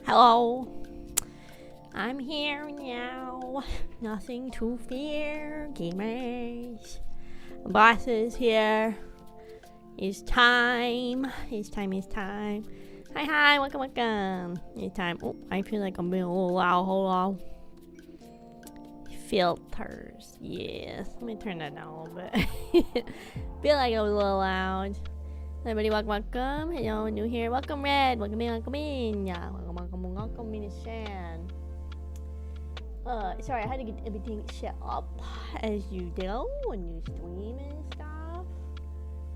Hello. I'm here now. Nothing to fear, gamers. Boss is here. It's time. It's time. Hi, welcome. It's time. Oh, I feel like I'm being a little loud. Hold on. Filters. Yes. Let me turn that down a little bit. Feel like I was a little loud. Everybody, welcome. Hello, new here. Welcome, Red. Welcome in. Yeah, welcome in, Shan. Sorry, I had to get everything set up as you do when you stream and stuff.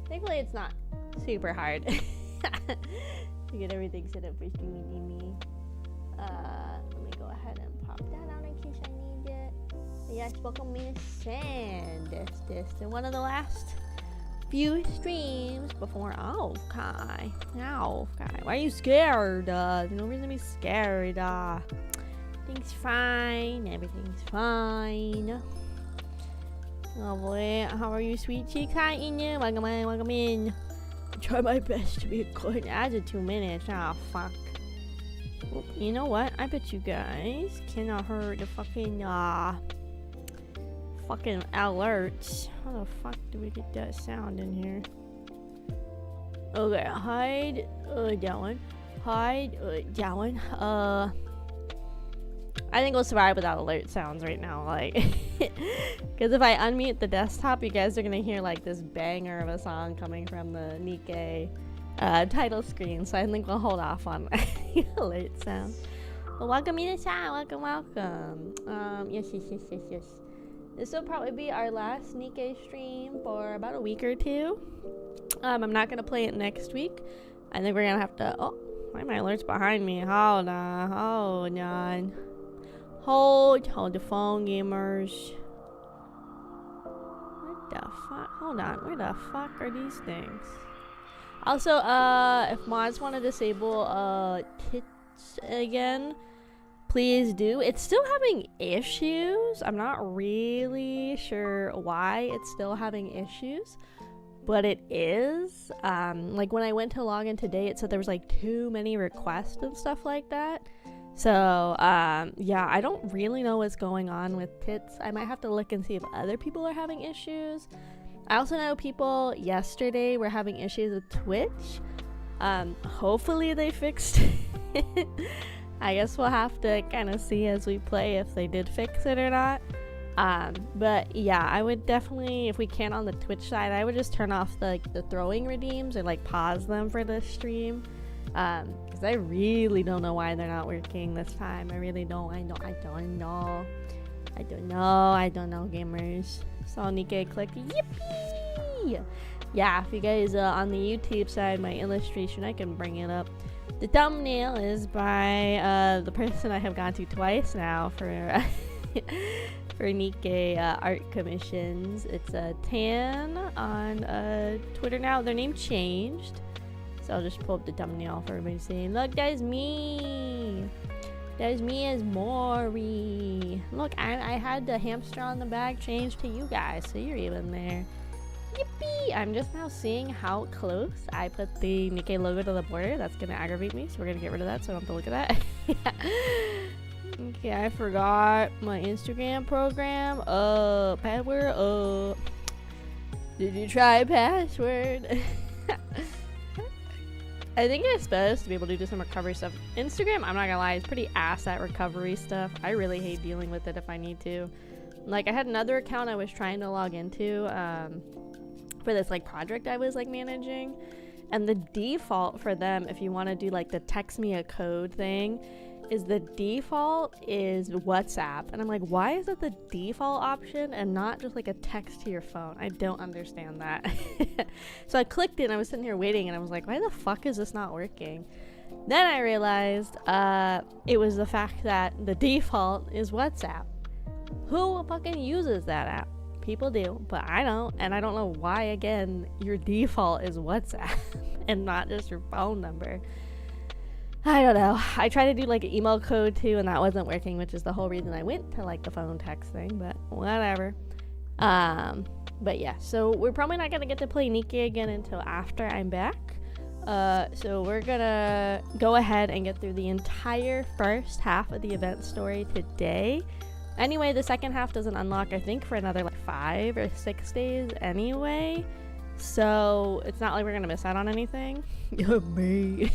Thankfully, it's not super hard to get everything set up for streamy. Let me go ahead and pop that out in case I need it. But yes, welcome in, Shan. This is one of the last few streams before okay. Why are you scared? There's no reason to be scared. Everything's fine. Oh boy, how are you, sweet cheeks? Hi, Inya. Welcome in. I try my best to be good. As of 2 minutes. Oh fuck. Oh, you know what? I bet you guys cannot hear the fucking alerts. How the fuck do we get that sound in here? Okay, hide that one. I think we'll survive without alert sounds right now, like, because if I unmute the desktop, you guys are gonna hear like this banger of a song coming from the NIKKE title screen, so I think we'll hold off on alert sound. Well, welcome, Mina-san. Welcome. Yes. This will probably be our last NIKKE stream for about a week or two. I'm not gonna play it next week. I think we're gonna have to. Oh, why are my alerts behind me? Hold on. Hold the phone, gamers. What the fuck? Hold on. Where the fuck are these things? Also, if mods want to disable tits again, please do. It's still having issues. I'm not really sure why it's still having issues, but it is. Like when I went to log in today, it said there was like too many requests and stuff like that. So yeah, I don't really know what's going on with tits. I might have to look and see if other people are having issues. I also know people yesterday were having issues with Twitch. Hopefully they fixed it. I guess we'll have to kind of see as we play if they did fix it or not. But yeah, I would definitely, if we can on the Twitch side, I would just turn off the throwing redeems or like pause them for this stream. Because I really don't know why they're not working this time. I really don't. I don't know, gamers. So NIKKE click yippee. Yeah, if you guys on the YouTube side, my illustration, I can bring it up. The thumbnail is by the person I have gone to twice now for for NIKKE art commissions. It's a Tan on Twitter now. Their name changed, so I'll just pull up the thumbnail for everybody saying, look, there's me. There's me as Maury. Look, I had the hamster on the bag changed to you guys, so you're even there. Yippee! I'm just now seeing how close I put the NIKKE logo to the border. That's gonna aggravate me, so we're gonna get rid of that so I don't have to look at that. Okay, I forgot my Instagram program. Password. Did you try password? I think it's best to be able to do some recovery stuff. Instagram, I'm not gonna lie, it's pretty ass at recovery stuff. I really hate dealing with it if I need to. Like, I had another account I was trying to log into for this like project I was like managing, and the default for them, if you want to do like the text me a code thing, is the default is WhatsApp. And I'm like, why is it the default option and not just like a text to your phone? I don't understand that. So I clicked it and I was sitting here waiting and I was like, why the fuck is this not working? Then I realized it was the fact that the default is WhatsApp. Who fucking uses that app? People do, but I don't, and I don't know why, again, your default is WhatsApp and not just your phone number. I don't know. I tried to do like an email code too, and that wasn't working, which is the whole reason I went to like the phone text thing, but whatever. But yeah, so we're probably not gonna get to play NIKKE again until after I'm back. So we're gonna go ahead and get through the entire first half of the event story today. Anyway, the second half doesn't unlock, I think, for another like 5 or 6 days anyway. So it's not like we're gonna miss out on anything. Me.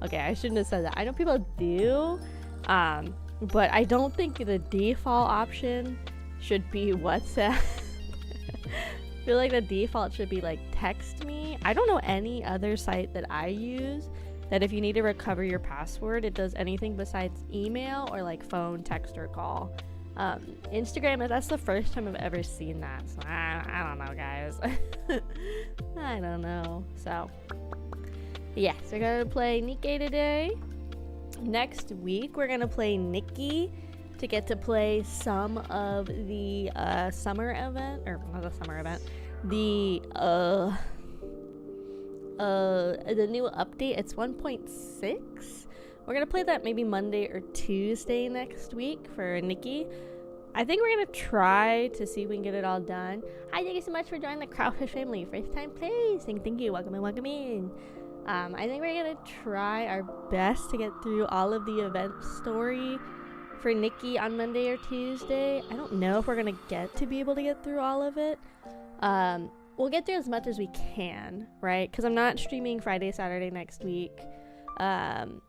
Okay, I shouldn't have said that. I know people do, but I don't think the default option should be WhatsApp. I feel like the default should be like text me. I don't know any other site that I use that if you need to recover your password, it does anything besides email or like phone, text, or call. Instagram, that's the first time I've ever seen that, so I don't know, guys. I don't know. So yes, we're gonna play NIKKE today. Next week we're gonna play NIKKE to get to play some of the summer event, or not the summer event, the new update. It's 1.6. We're gonna play that maybe Monday or Tuesday next week for NIKKE. I think we're gonna try to see if we can get it all done. Hi, thank you so much for joining the Kraufish family. First time placing. Thank you. Welcome in, welcome in. I think we're gonna try our best to get through all of the event story for NIKKE on Monday or Tuesday. I don't know if we're gonna get to be able to get through all of it. We'll get through as much as we can, right? Because I'm not streaming Friday, Saturday next week. I'm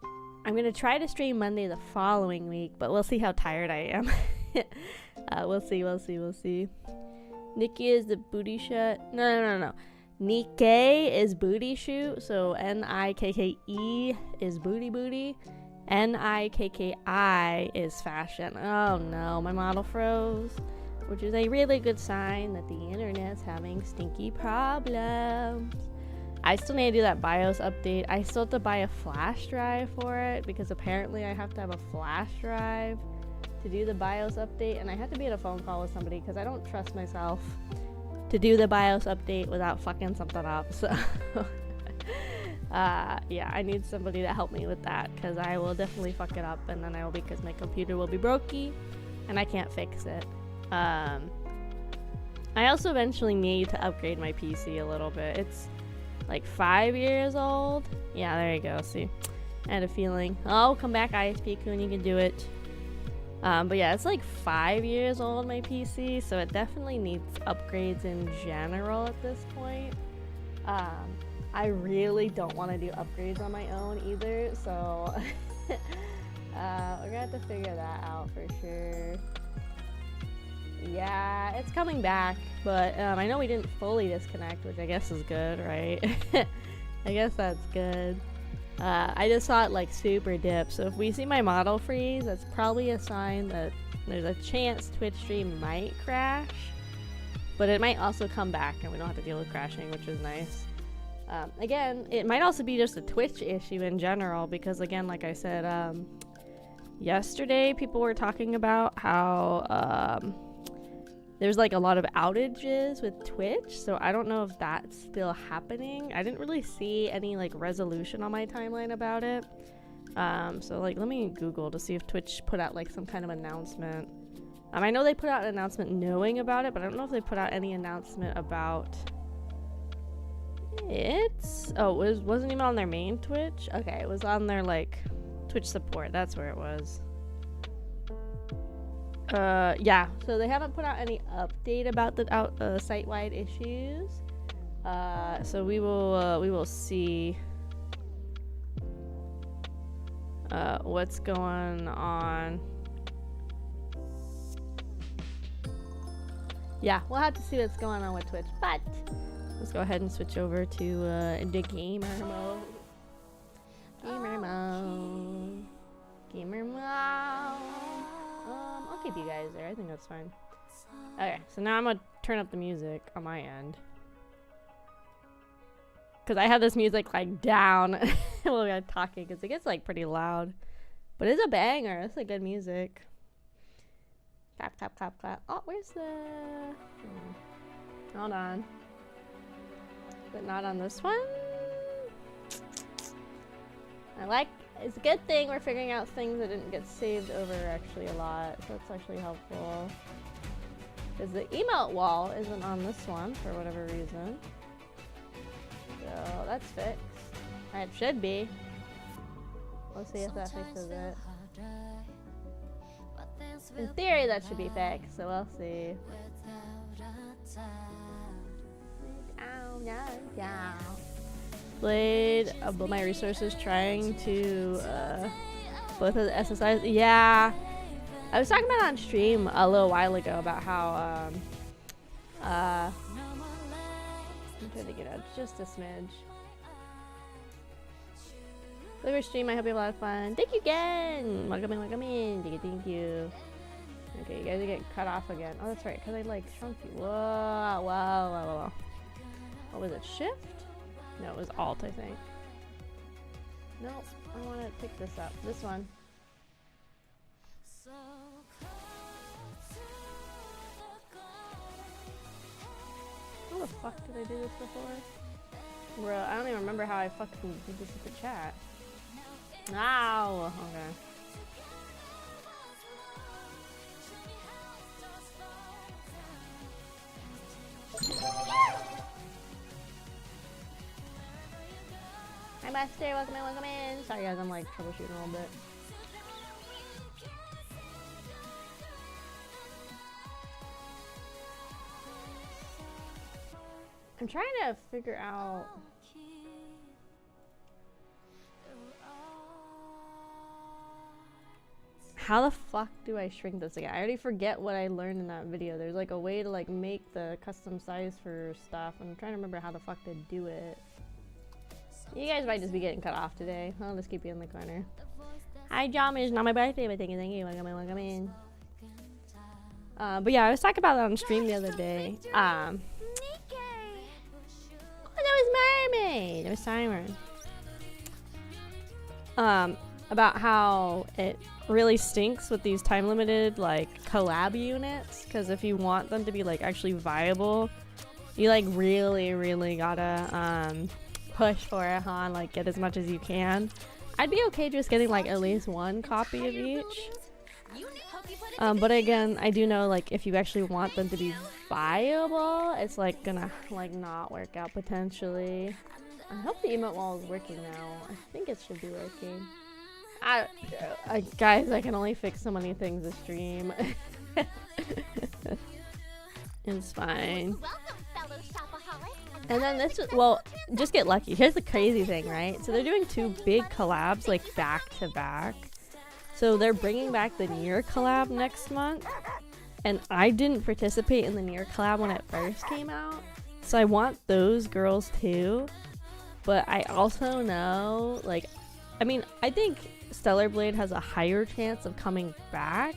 gonna try to stream Monday the following week, but we'll see how tired I am. We'll see. NIKKE is the booty shot. No. NIKKE is booty shoot. So NIKKE is booty. NIKKI is fashion. Oh no, my model froze, which is a really good sign that the internet's having stinky problems. I still need to do that BIOS update. I still have to buy a flash drive for it because apparently I have to have a flash drive to do the BIOS update, and I have to be on a phone call with somebody because I don't trust myself to do the BIOS update without fucking something up. So yeah, I need somebody to help me with that because I will definitely fuck it up, and then I will, because my computer will be brokey and I can't fix it. I also eventually need to upgrade my PC a little bit. It's like 5 years old. Yeah, there you go. See, I had a feeling. Oh, come back, ISP Kun, you can do it. But yeah, it's like 5 years old, my PC, so it definitely needs upgrades in general at this point. I really don't want to do upgrades on my own either, so we're gonna have to figure that out for sure. Yeah, it's coming back, but I know we didn't fully disconnect, which I guess is good, right? I guess that's good. I just saw it like super dip, so if we see my model freeze, that's probably a sign that there's a chance Twitch stream might crash, but it might also come back and we don't have to deal with crashing, which is nice. Again, it might also be just a Twitch issue in general, because again, like I said, yesterday people were talking about how there's like a lot of outages with Twitch, so I don't know if that's still happening. I didn't really see any like resolution on my timeline about it. So like let me Google to see if Twitch put out like some kind of announcement. I know they put out an announcement knowing about it, but I don't know if they put out any announcement about it. Oh, it wasn't even on their main Twitch? Okay, it was on their like Twitch support. That's where it was. Yeah, so they haven't put out any update about the site-wide issues. So we will see what's going on. Yeah, we'll have to see what's going on with Twitch, but let's go ahead and switch over to the gamer mode. Gamer mode. I'll keep you guys there. I think that's fine. Okay, so now I'm gonna turn up the music on my end, because I have this music like down while we're talking, because it gets like pretty loud. But it's a banger. It's like good music. Clap, clap, clap, clap. Oh, where's the... Hold on. But not on this one. It's a good thing we're figuring out things that didn't get saved over actually a lot. So that's actually helpful. Because the emote wall isn't on this one for whatever reason. So that's fixed. It should be. Let's see if that fixes it. In theory, that should be fixed, so we'll see. Blade, but my resources trying to both of the SSIs. Yeah, I was talking about on stream a little while ago about how I'm trying to get out just a smidge. Flavor stream, I hope you have a lot of fun. Thank you again. Welcome in, welcome in. Thank you. Okay, you guys are getting cut off again. Oh, that's right, because I like shrunk you. Whoa, whoa, whoa, whoa. What was it? Shift? No, it was Alt, I think. Nope, I want to pick this up. This one. How the fuck did I do this before? Bro, I don't even remember how I fucking did this with the chat. Ow! Okay. Hi Master, welcome in, welcome in. Sorry guys, I'm like troubleshooting a little bit. I'm trying to figure out how the fuck do I shrink this again? I already forget what I learned in that video. There's like a way to like make the custom size for stuff. I'm trying to remember how the fuck to do it. You guys might just be getting cut off today. I'll just keep you in the corner. Hi John, it's not my birthday, but thank you. Welcome in, welcome in. But yeah, I was talking about it on stream the other day. Oh, that was Mermaid. It was Siren. About how it really stinks with these time limited like collab units, because if you want them to be like actually viable, you like really gotta push for it, huh? Like get as much as you can. I'd be okay just getting like at least one copy of each. But again, I do know like if you actually want them to be viable, it's like gonna like not work out potentially. I hope the emote wall is working now. I think it should be working. Guys, I can only fix so many things this stream. It's fine. And then this, well, just get lucky. Here's the crazy thing, right? So they're doing 2 big collabs like back to back. So they're bringing back the Nier collab next month. And I didn't participate in the Nier collab when it first came out. So I want those girls too. But I also know, like, I mean, I think Stellar Blade has a higher chance of coming back,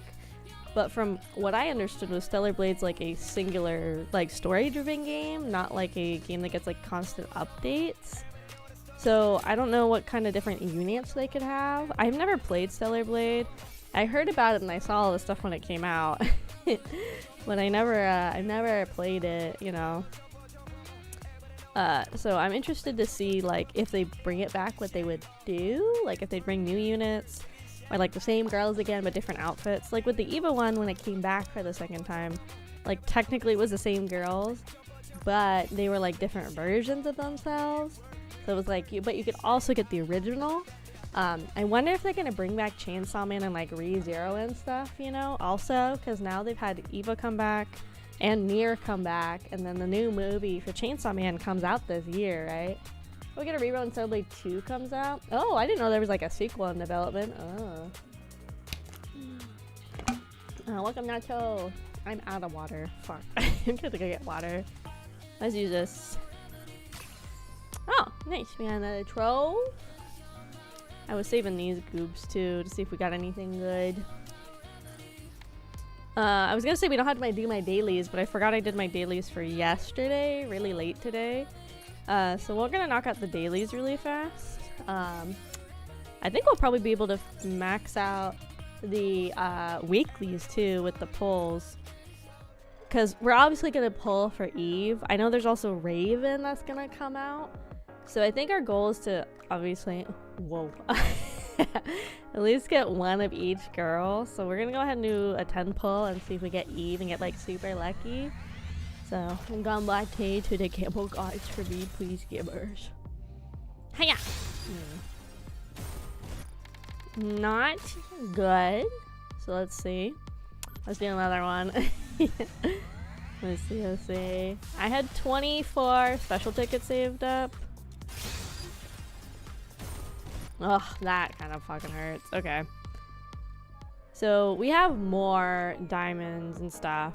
but from what I understood was Stellar Blade's like a singular like story driven game, not like a game that gets like constant updates. So I don't know what kind of different units they could have. I've never played Stellar Blade. I heard about it and I saw all the stuff when it came out, but I never played it, you know. So I'm interested to see like if they bring it back, what they would do, like if they bring new units or like the same girls again but different outfits. Like with the Eva one, when it came back for the second time, like technically it was the same girls but they were like different versions of themselves, so it was like but you could also get the original. I wonder if they're gonna bring back Chainsaw Man and like ReZero and stuff, you know, also because now they've had Eva come back and Nier come back, and then the new movie for Chainsaw Man comes out this year, right? We get a rerun when Stellar Blade 2 comes out. Oh, I didn't know there was like a sequel in development. Welcome Nacho. I'm out of water. Fuck. I'm gonna go get water. Let's use this. Oh, nice. We got another trove. I was saving these goobs too to see if we got anything good. I was gonna say we don't have to do my dailies, but I forgot I did my dailies for yesterday, really late today. So we're gonna knock out the dailies really fast. I think we'll probably be able to max out the weeklies too with the pulls, because we're obviously gonna pull for Eve. I know there's also Raven that's gonna come out, so I think our goal is to obviously at least get one of each girl. So we're gonna go ahead and do a 10 pull and see if we get Eve and get like super lucky. So I'm going back to the camel guys for me, please gamers. Hiya! Not good. So let's see. Let's do another one. Let's see. I had 24 special tickets saved up. Ugh, that kind of fucking hurts. Okay. So we have more diamonds and stuff.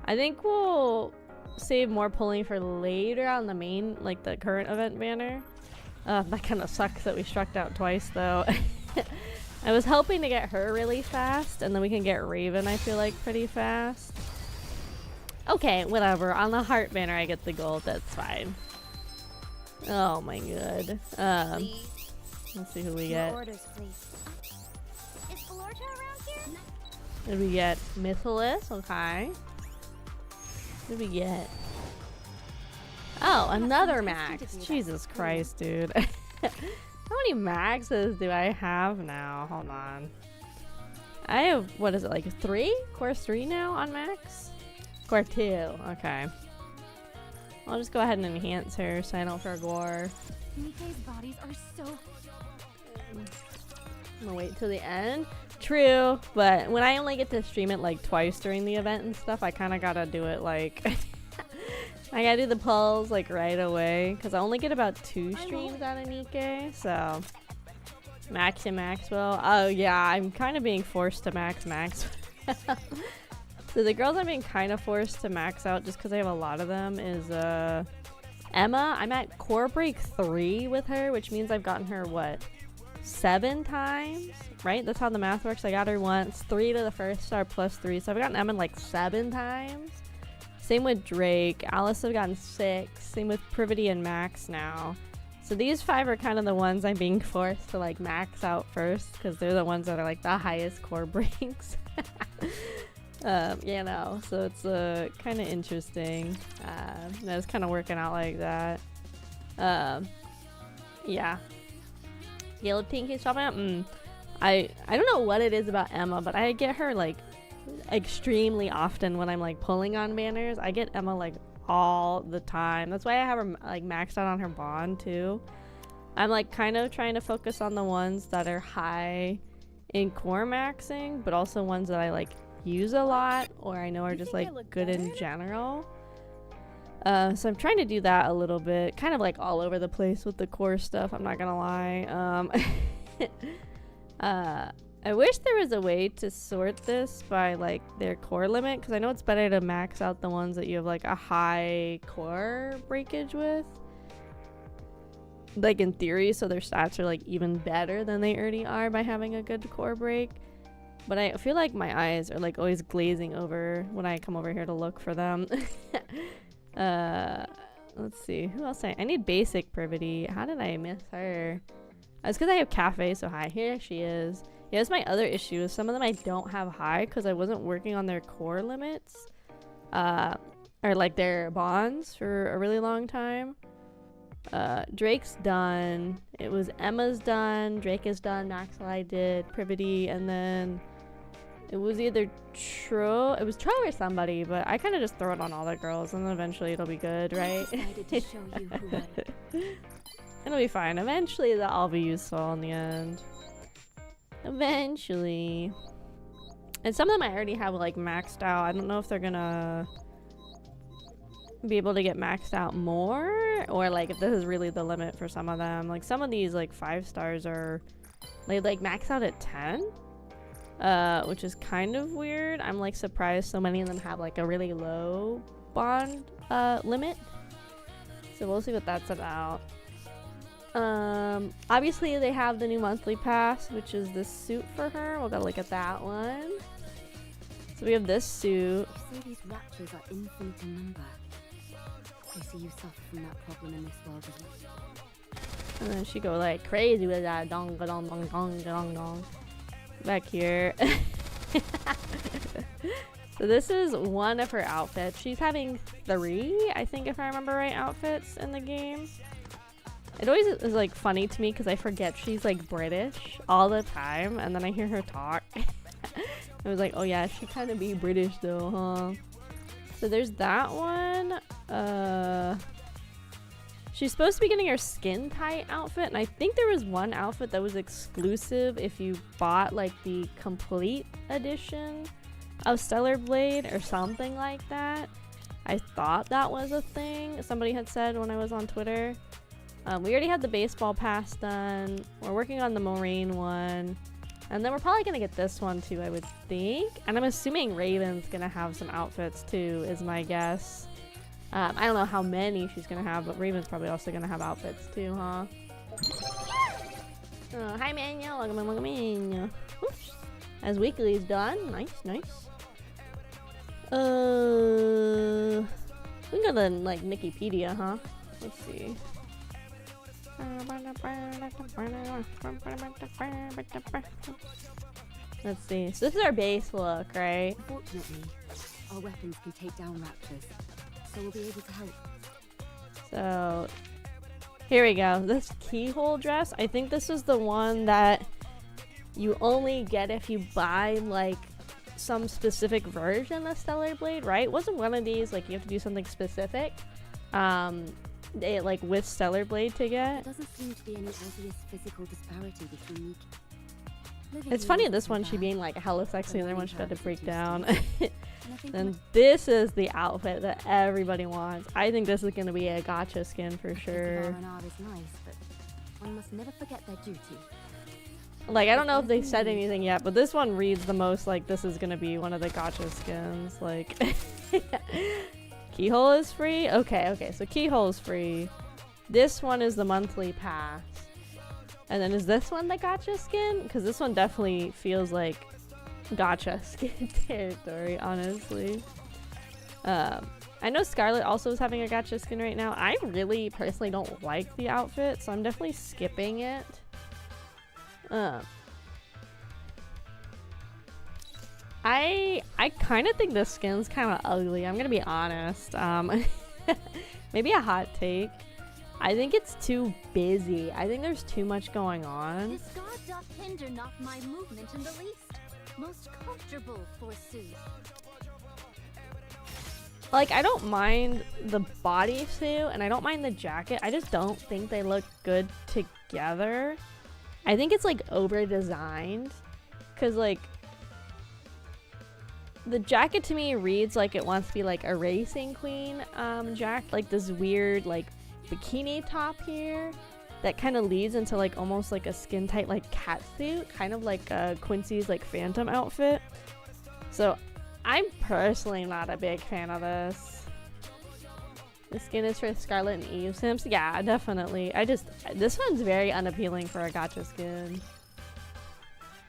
I think we'll save more pulling for later on the main, like the current event banner. That kind of sucks that we struck out twice though. I was hoping to get her really fast, and then we can get Raven, I feel like, pretty fast. Okay, whatever. On the heart banner I get the gold, that's fine. Oh my god. Let's see who we get. Did we get Mythilus? Okay. What did we get? Oh, another max. Jesus Christ, dude. How many maxes do I have now? Hold on. I have, what is it, like 3? Course 3 now on max? Core 2. Okay. I'll just go ahead and enhance her so I don't forgore. Nikke's bodies are so... I'm gonna wait till the end. True, but when I only get to stream it like twice during the event and stuff, I kind of gotta do it like... I gotta do the pulls like right away because I only get about 2 streams out of NIKKE, so... Max and Maxwell. Oh yeah, I'm kind of being forced to max. So the girls I'm being kind of forced to max out just because I have a lot of them is Emma. I'm at core break 3 with her, which means I've gotten her what, 7 times, right? That's how the math works. I got her once, 3 to the first star plus 3, so I've gotten Emma like 7 times. Same with Drake. Alice I've gotten 6. Same with Privity and Max now. So these 5 are kind of the ones I'm being forced to like max out first because they're the ones that are like the highest core breaks. You know, so it's kind of interesting. It's kind of working out like that. Yeah. Yellow Pink is shopping out. I don't know what it is about Emma, but I get her like extremely often when I'm like pulling on banners. I get Emma like all the time. That's why I have her like maxed out on her bond too. I'm like kind of trying to focus on the ones that are high in core maxing, but also ones that I like use a lot or I know are just like good in general. So I'm trying to do that a little bit, kind of like all over the place with the core stuff, I'm not gonna lie. I wish there was a way to sort this by like their core limit, because I know it's better to max out the ones that you have like a high core breakage with, like in theory, so their stats are like even better than they already are by having a good core break. But I feel like my eyes are like always glazing over when I come over here to look for them. Let's see, who else I need basic Privity. How did I miss her? It's because I have Cafe so high. Here she is. Yeah, that's my other issue, is some of them I don't have high because I wasn't working on their core limits. Or like their bonds for a really long time. Drake's done. It was Emma's done. Drake is done. Maxwell I did. Privity, and then it was either Tro. It was Tro or somebody, but I kind of just throw it on all the girls, and then eventually it'll be good, right? To show you who It'll be fine. Eventually they'll all be useful in the end. Eventually. And some of them I already have like maxed out. I don't know if they're gonna be able to get maxed out more, or like if this is really the limit for some of them. Like some of these like 5 stars are like max out at 10, which is kind of weird. I'm like surprised so many of them have like a really low bond limit. So we'll see what that's about. Obviously they have the new monthly pass, which is this suit for her. We'll go look at that one. So we have this suit. say these raptures are infinite in number. I see you suffer from that problem in this world as well. And then she go like crazy with that dong dong dong dong dong dong back here. So this is one of her outfits. She's having 3, I think, if I remember right, outfits in the game. It always is like funny to me because I forget she's like British all the time, and then I hear her talk. I was like, oh yeah, she kind of be British though, huh? So there's that one. She's supposed to be getting her skin tight outfit, and I think there was one outfit that was exclusive if you bought like the complete edition of Stellar Blade or something like that. I thought that was a thing somebody had said when I was on Twitter. We already had the baseball pass done. We're working on the Moraine one. And then we're probably gonna get this one too, I would think. And I'm assuming Raven's gonna have some outfits too, is my guess. I don't know how many she's gonna have, but Raven's probably also gonna have outfits too, huh? Oh, hi Manuel, welcome in. Oops. As weekly is done. Nice, nice. We can go to like Wikipedia, huh? Let's see. Let's see. So this is our base look, right? Fortunately, our weapons can take down raptors, so we'll be able to help. So here we go. This keyhole dress. I think this is the one that you only get if you buy like some specific version of Stellar Blade, right? Wasn't one of these like you have to do something specific? Like with Stellar Blade to get. There doesn't seem to be any obvious physical disparity between NIKKE. It's funny this one she being like hella sexy and the other one she had to break down. And this is the outfit that everybody wants. I think this is gonna be a gotcha skin for sure. R&R is nice, but one must never forget their duty. Like I don't know if they said anything yet, but this one reads the most like this is gonna be one of the gotcha skins. Like Keyhole is free? Okay, so Keyhole is free. This one is the monthly pass. And then is this one the gotcha skin? Because this one definitely feels like gotcha skin territory, honestly. I know Scarlet also is having a gotcha skin right now. I really personally don't like the outfit, so I'm definitely skipping it. I kind of think this skin's kind of ugly. I'm gonna be honest. Maybe a hot take. I think it's too busy. I think there's too much going on. This guard doth hinder not my movement in the least. Most comfortable, forsooth. Like, I don't mind the bodysuit and I don't mind the jacket. I just don't think they look good together. I think it's like over designed. Cause like the jacket to me reads like it wants to be like a racing queen jacket, like this weird like bikini top here that kind of leads into like almost like a skin tight like cat suit, kind of like Quincy's like Phantom outfit. So I'm personally not a big fan of this. The skin is for Scarlet and Eve Sims. Yeah, definitely. This one's very unappealing for a gotcha skin.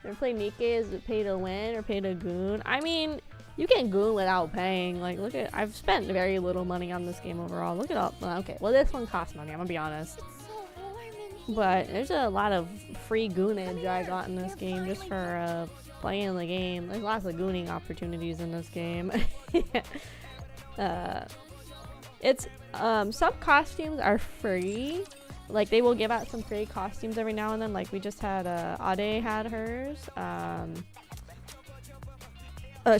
Ever play NIKKE? Is it pay to win or pay to goon? I mean, you can goon without paying. Like, look at, I've spent very little money on this game overall. Look at all, okay, well this one costs money, I'm gonna be honest. But there's a lot of free goonage I got in this game just for playing the game. There's lots of gooning opportunities in this game. Some costumes are free. Like they will give out some free costumes every now and then. Like we just had Ade had hers.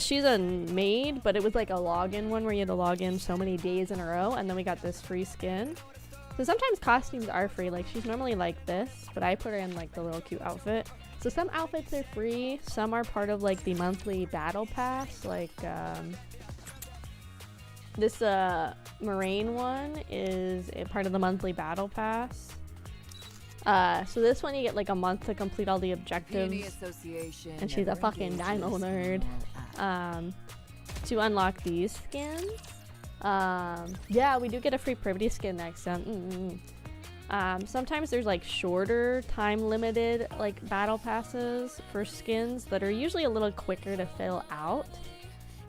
She's a maid, but it was like a login one where you had to log in so many days in a row, and then we got this free skin. So sometimes costumes are free. Like she's normally like this, but I put her in like the little cute outfit. So some outfits are free, some are part of like the monthly battle pass. Like this Moraine one is a part of the monthly battle pass. So this one you get like a month to complete all the objectives. And she's a fucking dino nerd. To unlock these skins. Yeah, we do get a free Privity skin next time. Sometimes there's like shorter time limited like battle passes for skins that are usually a little quicker to fill out.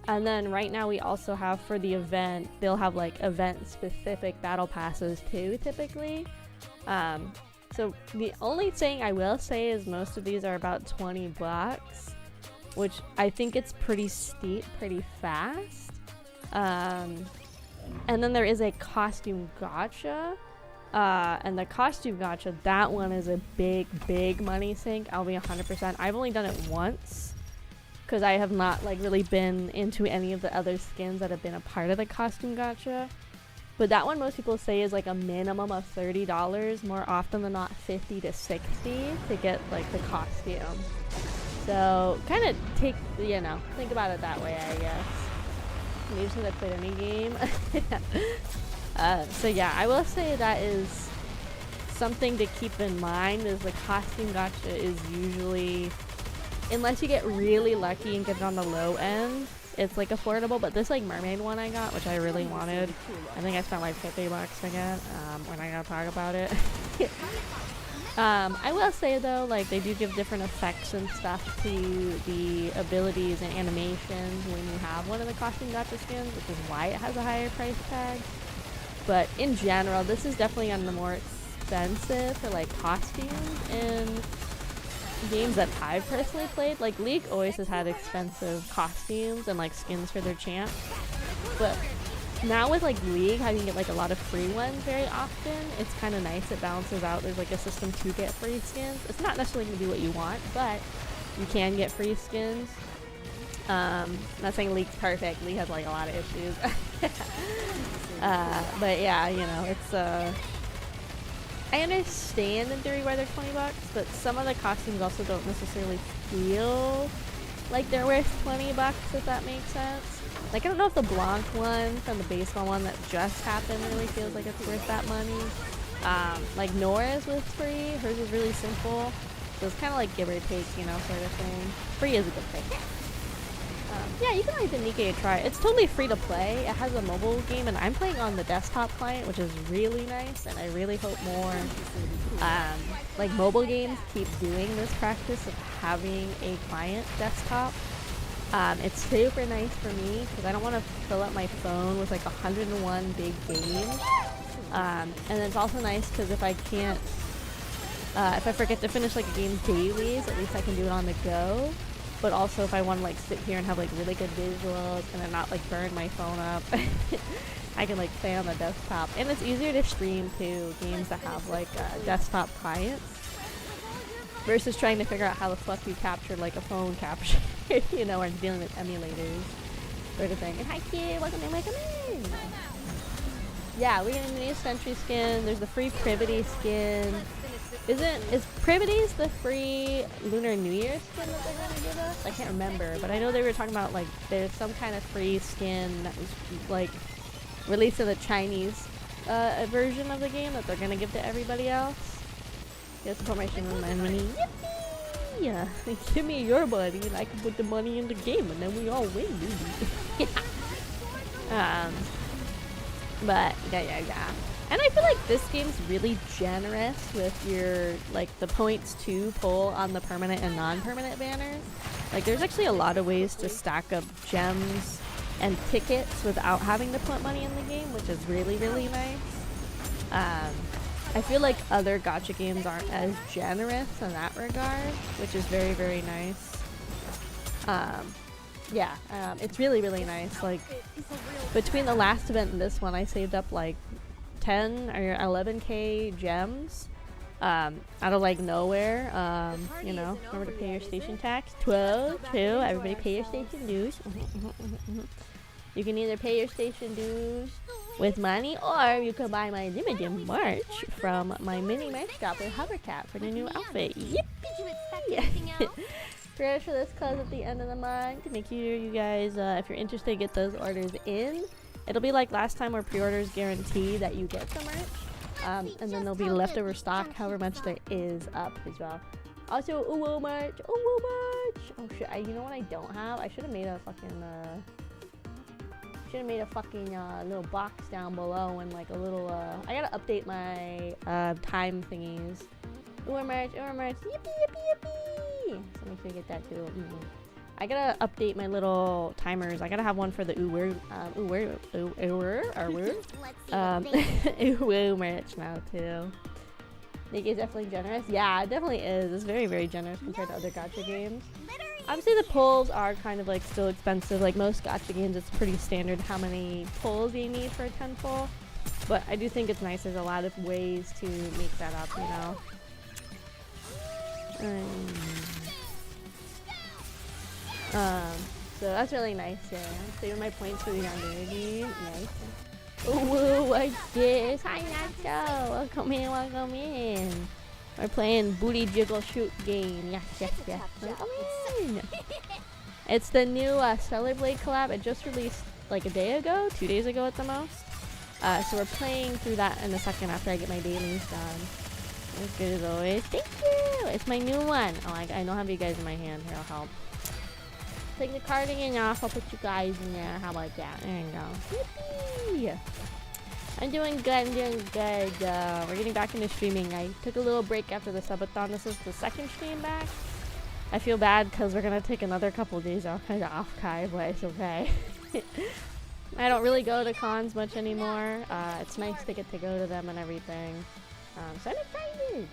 And then right now we also have for the event, they'll have like event specific battle passes too typically. So the only thing I will say is most of these are about 20 bucks, which I think it's pretty steep, pretty fast. And then there is a costume gotcha. And the costume gotcha, that one is a big money sink. I'll be 100%. I've only done it once because I have not like really been into any of the other skins that have been a part of the costume gotcha. But that one most people say is like a minimum of $30, more often than not 50 to 60 to get like the costume. So kind of think about it that way, I guess. Maybe since I played any game. So yeah, I will say that is something to keep in mind, is the costume gacha is usually, unless you get really lucky and get it on the low end, it's like affordable. But this like mermaid one I got, which I really wanted, I think I spent like $50 to get. We're not gonna talk about it. I will say though, like they do give different effects and stuff to the abilities and animations when you have one of the costume gacha skins, which is why it has a higher price tag. But in general, this is definitely on the more expensive for like costumes in games that I've personally played. Like League always has had expensive costumes and like skins for their champs, but now with like League, how you can get like a lot of free ones very often, it's kind of nice. It balances out. There's like a system to get free skins. It's not necessarily going to do what you want, but you can get free skins. Not saying League's perfect. League has like a lot of issues. But yeah, you know, it's I understand in theory why they're $20, but some of the costumes also don't necessarily feel like they're worth $20, if that makes sense. Like, I don't know if the Blanc one from the baseball one that just happened really feels like it's worth that money. Like Nora's was free, hers was really simple, so it's kind of like give or take, you know, sort of thing. Free is a good thing. Yeah, you can like the NIKKE a try. It's totally free to play. It has a mobile game, and I'm playing on the desktop client, which is really nice, and I really hope more like mobile games keep doing this practice of having a client desktop. It's super nice for me because I don't want to fill up my phone with like 101 big games. And it's also nice because if I can't, if I forget to finish like a game dailies, at least I can do it on the go. But also if I want to like sit here and have like really good visuals and then not like burn my phone up, I can like play on the desktop. And it's easier to stream to games that have like desktop clients versus trying to figure out how the fuck you captured like a phone capture, you know, or dealing with emulators sort of thing. And hi kid, welcome in. Yeah, we get a new Sentry skin. There's the free Privity skin. Is Privity's the free Lunar New Year skin that they're gonna give us? I can't remember, but I know they were talking about like there's some kind of free skin that was like released in the Chinese version of the game that they're gonna give to everybody else. Get some information on my money. Yippee! Yeah, give me your money and I can put the money in the game and then we all win, baby. But yeah. And I feel like this game's really generous with your, like, the points to pull on the permanent and non-permanent banners. Like, there's actually a lot of ways to stack up gems and tickets without having to put money in the game, which is really, really nice. I feel like other gacha games aren't as generous in that regard, which is very, very nice. It's really, really nice. Like, between the last event and this one, I saved up, like, 10 or 11k gems out of like nowhere. You know, remember to pay your station tax. 12, everybody pay your station dues. You can either pay your station dues with money, or you can buy my limited merch from my mini merch shop with Hovercat for the new outfit. Yippee! Pre-orders for this close at the end of the month. Make sure you guys, if you're interested, get those orders in. It'll be like last time where pre-orders guarantee that you get the merch. And then there'll be leftover stock, however much there is up as well. Also, Uwo merch! Oh shit, you know what I don't have? I should have made a fucking, little box down below and like a little, I gotta update my, time thingies. Uwo merch, yippee! So make sure you get that too. I gotta update my little timers. I gotta have one for the Uwu merch now too. Think it's definitely generous. Yeah, it definitely is. It's very, very generous compared to other gacha games. Obviously the pulls are kind of like still expensive. Like most gacha games, it's pretty standard how many pulls you need for a 10 pull. But I do think it's nice. There's a lot of ways to make that up, you know. So that's really nice, yeah. Saving my points for the Yandere. Nice. Woo, I guess. Hi, Nacho. Welcome in, welcome in. We're playing booty jiggle shoot game. Yes, yes, yes. Welcome in. It's the new Stellar Blade collab. It just released like a day ago, 2 days ago at the most. So we're playing through that in a second after I get my dailies done. As good as always. Thank you. It's my new one. Oh, I don't have you guys in my hand. Here, I'll help. Take the cardigan off. I'll put you guys in there. How about that? There you go. Yippee. I'm doing good. I'm doing good. We're getting back into streaming. I took a little break after the subathon. This is the second stream back. I feel bad because we're going to take another couple of days off, kind of off Kai, but it's okay. I don't really go to cons much anymore. It's nice to get to go to them and everything. So I'm excited.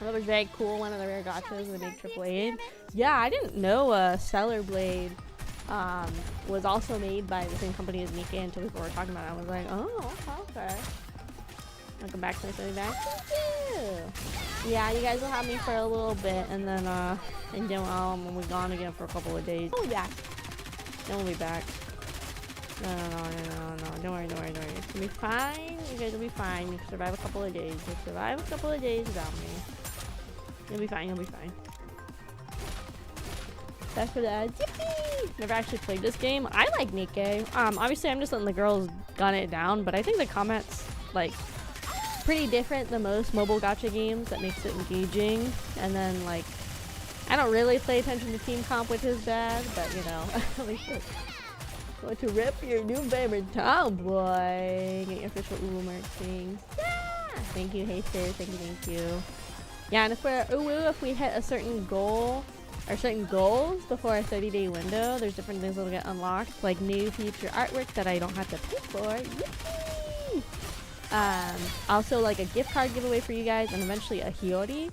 That was very cool. One of the rare gachas, the big triple aid. Yeah, I didn't know Stellar Blade was also made by the same company as NIKKE until people were talking about it. I was like, oh, okay. Welcome back to my study back. Thank you. Yeah, you guys will have me for a little bit, and then when we're gone again for a couple of days. We'll be back. Then we'll be back. No. Don't worry. You'll be fine. You guys will be fine. You'll survive a couple of days. You'll survive a couple of days without me. You'll be fine. That's for that. Yippee! Never actually played this game. I like NIKKE. Obviously I'm just letting the girls gun it down, but I think the comments like pretty different than most mobile gacha games. That makes it engaging. And then like I don't really pay attention to team comp, which is bad, but you know, at least it's going to rip your new favorite tomboy. Get your official Uwu merch things. Yeah! Thank you, hey sis. Thank you. Yeah, and if we're Uwu, if we hit a certain goal or certain goals before a 30-day window, there's different things that'll get unlocked, like new future artwork that I don't have to pay for. Yippee! Also like a gift card giveaway for you guys, and eventually a Hiyori,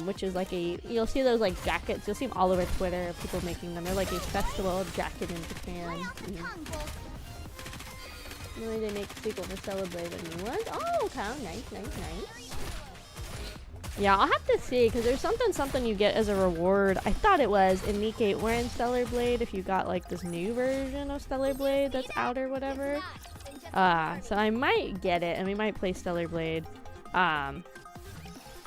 which is like you'll see those like jackets, you'll see them all over Twitter, people making them. They're like a festival jacket in Japan. Maybe they make a sequel to celebrate the new ones. Oh, okay, nice. Yeah, I'll have to see, because there's something you get as a reward. I thought it was in NIKKE or in Stellar Blade if you got like this new version of Stellar Blade that's out or whatever. So I might get it and we might play Stellar Blade.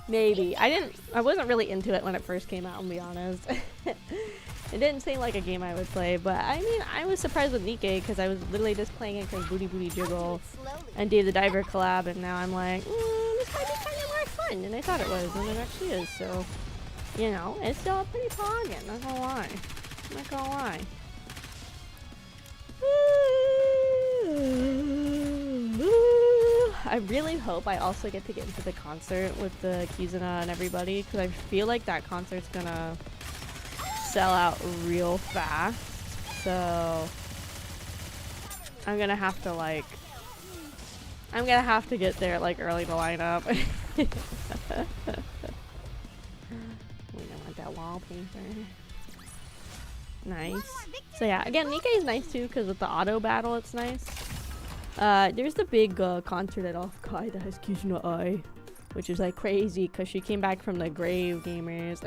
Maybe. I wasn't really into it when it first came out, I'll be honest. It didn't seem like a game I would play, but I mean, I was surprised with NIKKE because I was literally just playing it because Booty Jiggle and Dave the Diver collab, and now I'm like, this might be kind of more fun than I thought it was, and it actually is, so, you know, it's still pretty poggin', not gonna lie. I really hope I also get to get into the concert with the Kizuna and everybody, because I feel like that concert's gonna sell out real fast, so I'm gonna have to get there like early to line up. We don't want that wallpaper. Nice. So yeah, again, NIKKE is nice too because with the auto battle, it's nice. There's the big concert at Off Kai that has Kizuna Ai, which is like crazy because she came back from the grave, gamers.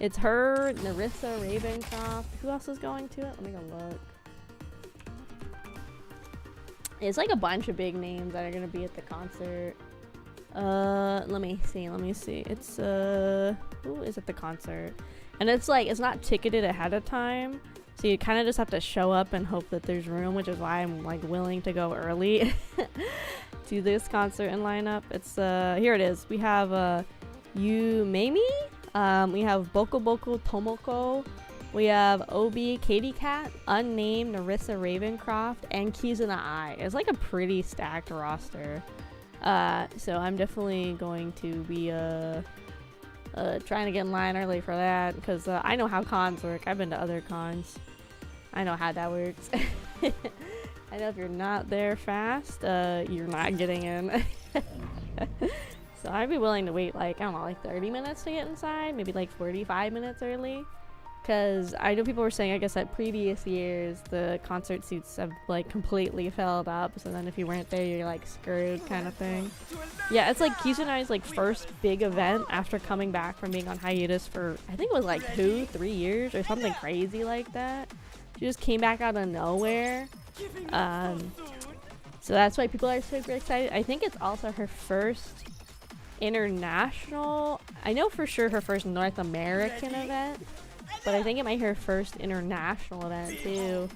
It's her, Narissa Ravencroft. Who else is going to it? Let me go look. It's like a bunch of big names that are gonna be at the concert. Let me see. It's who is at the concert? And it's like it's not ticketed ahead of time, so you kind of just have to show up and hope that there's room, which is why I'm like willing to go early to this concert and lineup. It's here it is. We have Yumemi. We have Boko Tomoko. We have Obi, Katie Cat, Unnamed, Narissa Ravencroft, and Kizuna Ai. It's like a pretty stacked roster. So I'm definitely going to be trying to get in line early for that, because I know how cons work. I've been to other cons. I know how that works. I know if you're not there fast, you're not getting in. So I'd be willing to wait like, I don't know, like 30 minutes to get inside, maybe like 45 minutes early. Because I know people were saying, I guess, that previous years, the concert seats have like completely filled up. So then if you weren't there, you're like screwed kind of thing. Yeah, it's like Kizuna Ai's like first big event after coming back from being on hiatus for, I think it was like 2-3 years or something crazy like that. She just came back out of nowhere. So that's why people are super excited. I think it's also her first international, I know for sure her first North American event, but I think it might be her first international event too.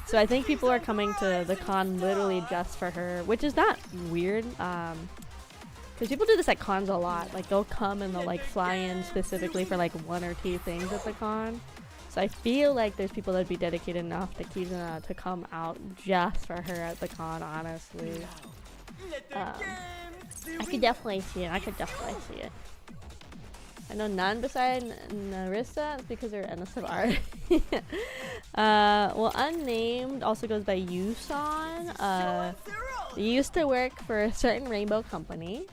So I think people are coming to the con literally just for her, which is not weird, because people do this at cons a lot. Like they'll come and they'll like fly in specifically for like 1 or 2 things at the con. So I feel like there's people that'd be dedicated enough to keep to come out just for her at the con, honestly. I could definitely see it. I know none beside Narissa. It's because they're NSFW Art. Well, Unnamed also goes by Yuson. He used to work for a certain rainbow company.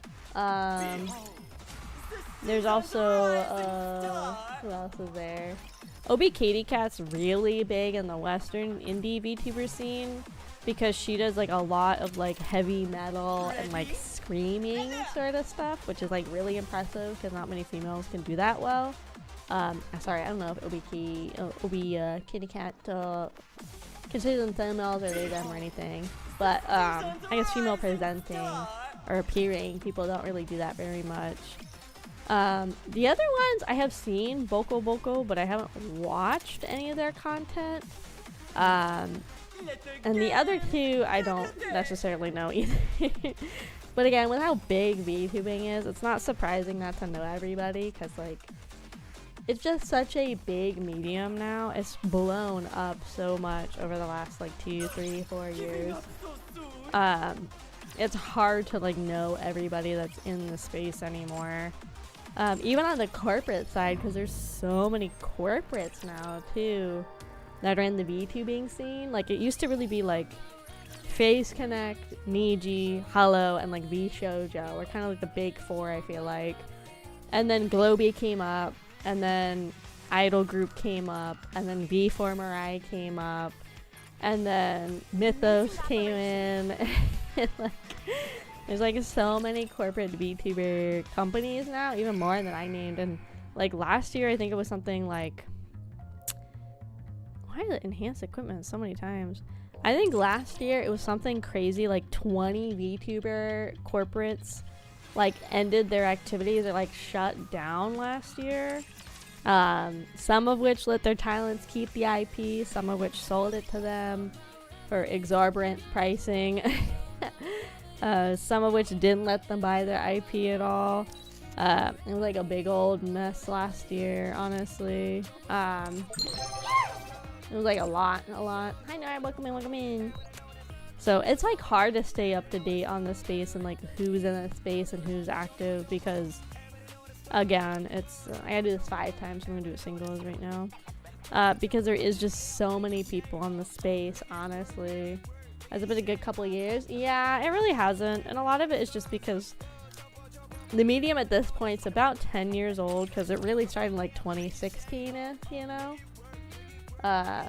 There's also, who else is there? OB Katie Cat's really big in the Western indie VTuber scene because she does like a lot of like heavy metal and like screaming sort of stuff, which is like really impressive because not many females can do that well. Sorry, I don't know if OB Kitty Cat considers them females or they them or anything, but I guess female presenting or appearing, people don't really do that very much. The other ones I have seen Boko, but I haven't watched any of their content. And the other 2 I don't necessarily know either. But again, with how big VTubing is, it's not surprising not to know everybody, because like it's just such a big medium now. It's blown up so much over the last like 2, 3, 4 years. It's hard to like know everybody that's in the space anymore. Even on the corporate side, because there's so many corporates now too that are in the VTubing scene. Like it used to really be like Face Connect, Niji, Hello, and like V Shoujo were kind of like the big 4, I feel like. And then Globy came up, and then Idol Group came up, and then V4 Mirai came up, and then Mythos came in. And like there's like so many corporate VTuber companies now, even more than I named. And like last year, I think it was something like, why did it enhance equipment so many times? I think last year it was something crazy like 20 VTuber corporates like ended their activities or like shut down last year. Some of which let their talents keep the IP, some of which sold it to them for exorbitant pricing. Some of which didn't let them buy their IP at all. It was like a big old mess last year, honestly. It was like a lot. Hi Nara, welcome in. So it's like hard to stay up to date on the space and like who's in the space and who's active, because again, it's I gotta do this 5 times, so I'm gonna do it singles right now. Because there is just so many people on the space, honestly. Has it been a good couple of years? Yeah, it really hasn't. And a lot of it is just because the medium at this point is about 10 years old, because it really started in like 2016-ish, you know? I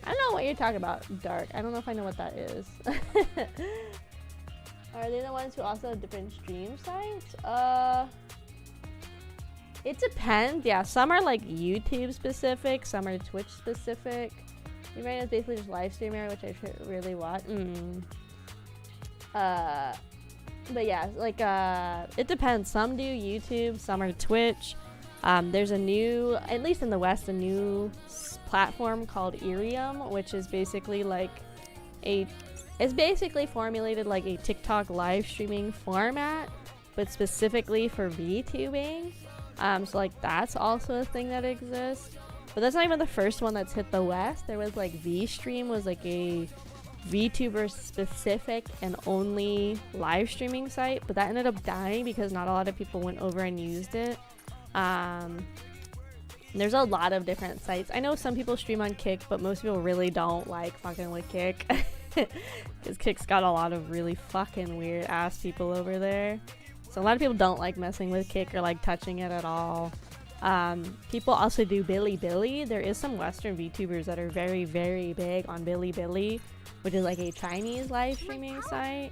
don't know what you're talking about, Dark. I don't know if I know what that is. Are they the ones who also have different stream sites? It depends. Yeah, some are like YouTube specific, some are Twitch specific. Right, it's basically just live streamer, which I really want. But yeah, like it depends. Some do YouTube, some are Twitch. There's a new, at least in the West, a new platform called Irium, which is basically like it's basically formulated like a TikTok live streaming format, but specifically for VTubing. So like that's also a thing that exists. But that's not even the first one that's hit the West. There was like VStream was like a VTuber specific and only live streaming site, but that ended up dying because not a lot of people went over and used it. There's a lot of different sites. I know some people stream on Kick, but most people really don't like fucking with Kick because Kick's got a lot of really fucking weird ass people over there. So a lot of people don't like messing with Kick or like touching it at all. People also do Bilibili. There is some Western VTubers that are very, very big on Bilibili, which is like a Chinese live streaming site.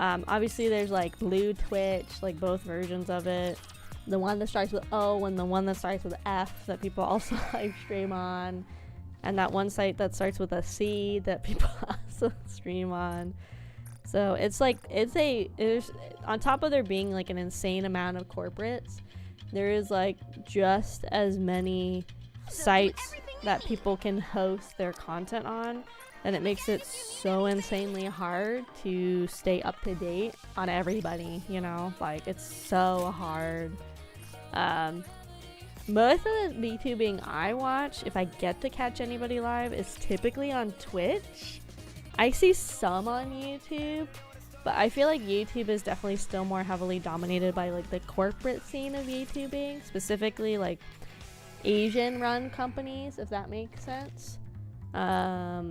Obviously there's like Blue Twitch, like both versions of it. The one that starts with O and the one that starts with F that people also live stream on. and that one site that starts with a C that people also stream on. So it's like there's on top of there being like an insane amount of corporates, there is like just as many sites that people can host their content on, and it makes it so insanely hard to stay up to date on everybody, you know, like it's so hard. Most of the VTubing I watch, if I get to catch anybody live, is typically on Twitch. I see some on YouTube, but I feel like YouTube is definitely still more heavily dominated by like the corporate scene of YouTubing, specifically like Asian run companies, if that makes sense. A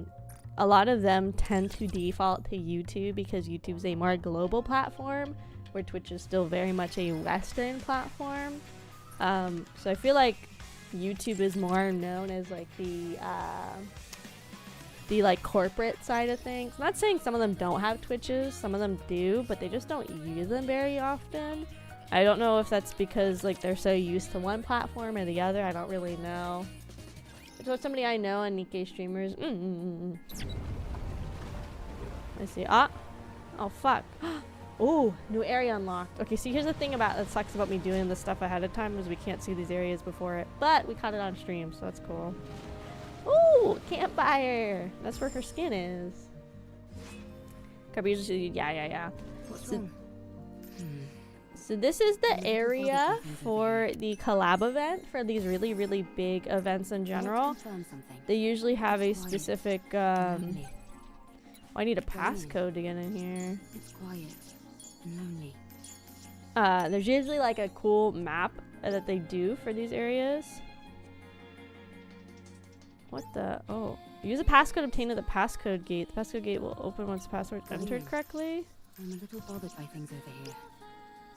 lot of them tend to default to YouTube because YouTube's a more global platform, where Twitch is still very much a Western platform. So I feel like YouTube is more known as like the like corporate side of things. Not saying some of them don't have Twitches, some of them do, but they just don't use them very often. I don't know if that's because like they're so used to one platform or the other. I don't really know. So somebody I know on NIKKE streamers. Let's see. Oh fuck. Oh, new area unlocked. Okay, see, here's the thing that sucks about me doing this stuff ahead of time is we can't see these areas before it, but we caught it on stream, so that's cool. Ooh, campfire. That's where her skin is. Yeah. So this is the area for the collab event, for these really, really big events in general. They usually have a specific, I need a passcode to get in here. It's quiet and lonely. There's usually like a cool map that they do for these areas. What the? Oh. Use a passcode obtained at the passcode gate. The passcode gate will open once the password is entered correctly. I'm a little bothered by things over here.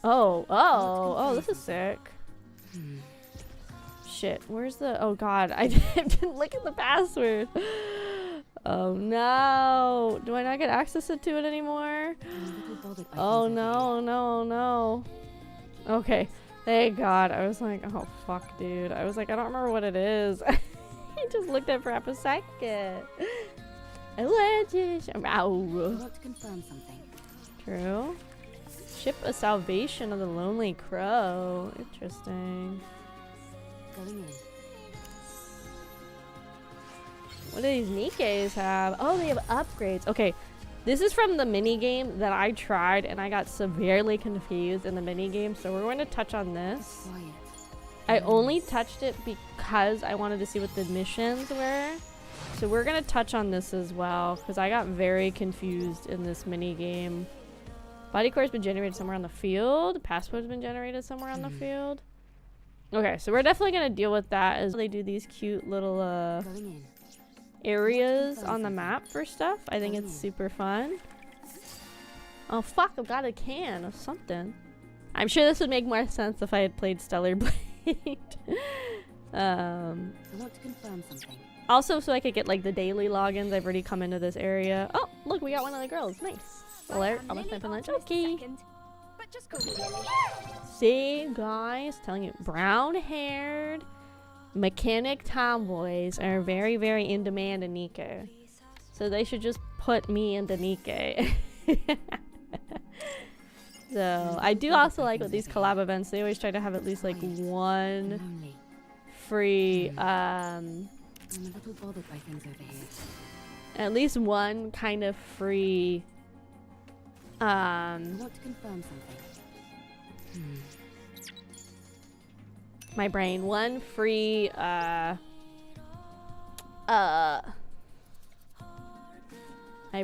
Oh, this is sick. Shit, where's the... Oh god, I didn't look at the password. Oh no. Do I not get access to it anymore? Oh no. Okay, thank god. I was like, oh fuck, dude. I was like, I don't remember what it is. I just looked at it for half a second. I want to confirm something. True. Ship a salvation of the lonely crow. Interesting. Going in. What do these NIKKEs have? Oh, they have upgrades. Okay, this is from the mini game that I tried and I got severely confused in the mini game. So we're going to touch on this. I only touched it because I wanted to see what the missions were. So we're going to touch on this as well because I got very confused in this mini game. Body core has been generated somewhere on the field. Passport has been generated somewhere on the field. Okay, so we're definitely going to deal with that as they do these cute little areas on the map for stuff. I think it's super fun. Oh fuck, I've got a can of something. I'm sure this would make more sense if I had played Stellar Blade. I want to confirm something. Also, so I could get like the daily logins. I've already come into this area. Oh, look, we got one of the girls. Nice. Alert, almost time for lunch. Okay. See, guys, telling you, brown-haired mechanic tomboys are very, very in demand in NIKKE. So they should just put me into NIKKE. So I do also like with these collab events, they always try to have at least like one free, I'm a little bothered by things over here. at least one kind of free, I want to confirm something. my brain, one free, my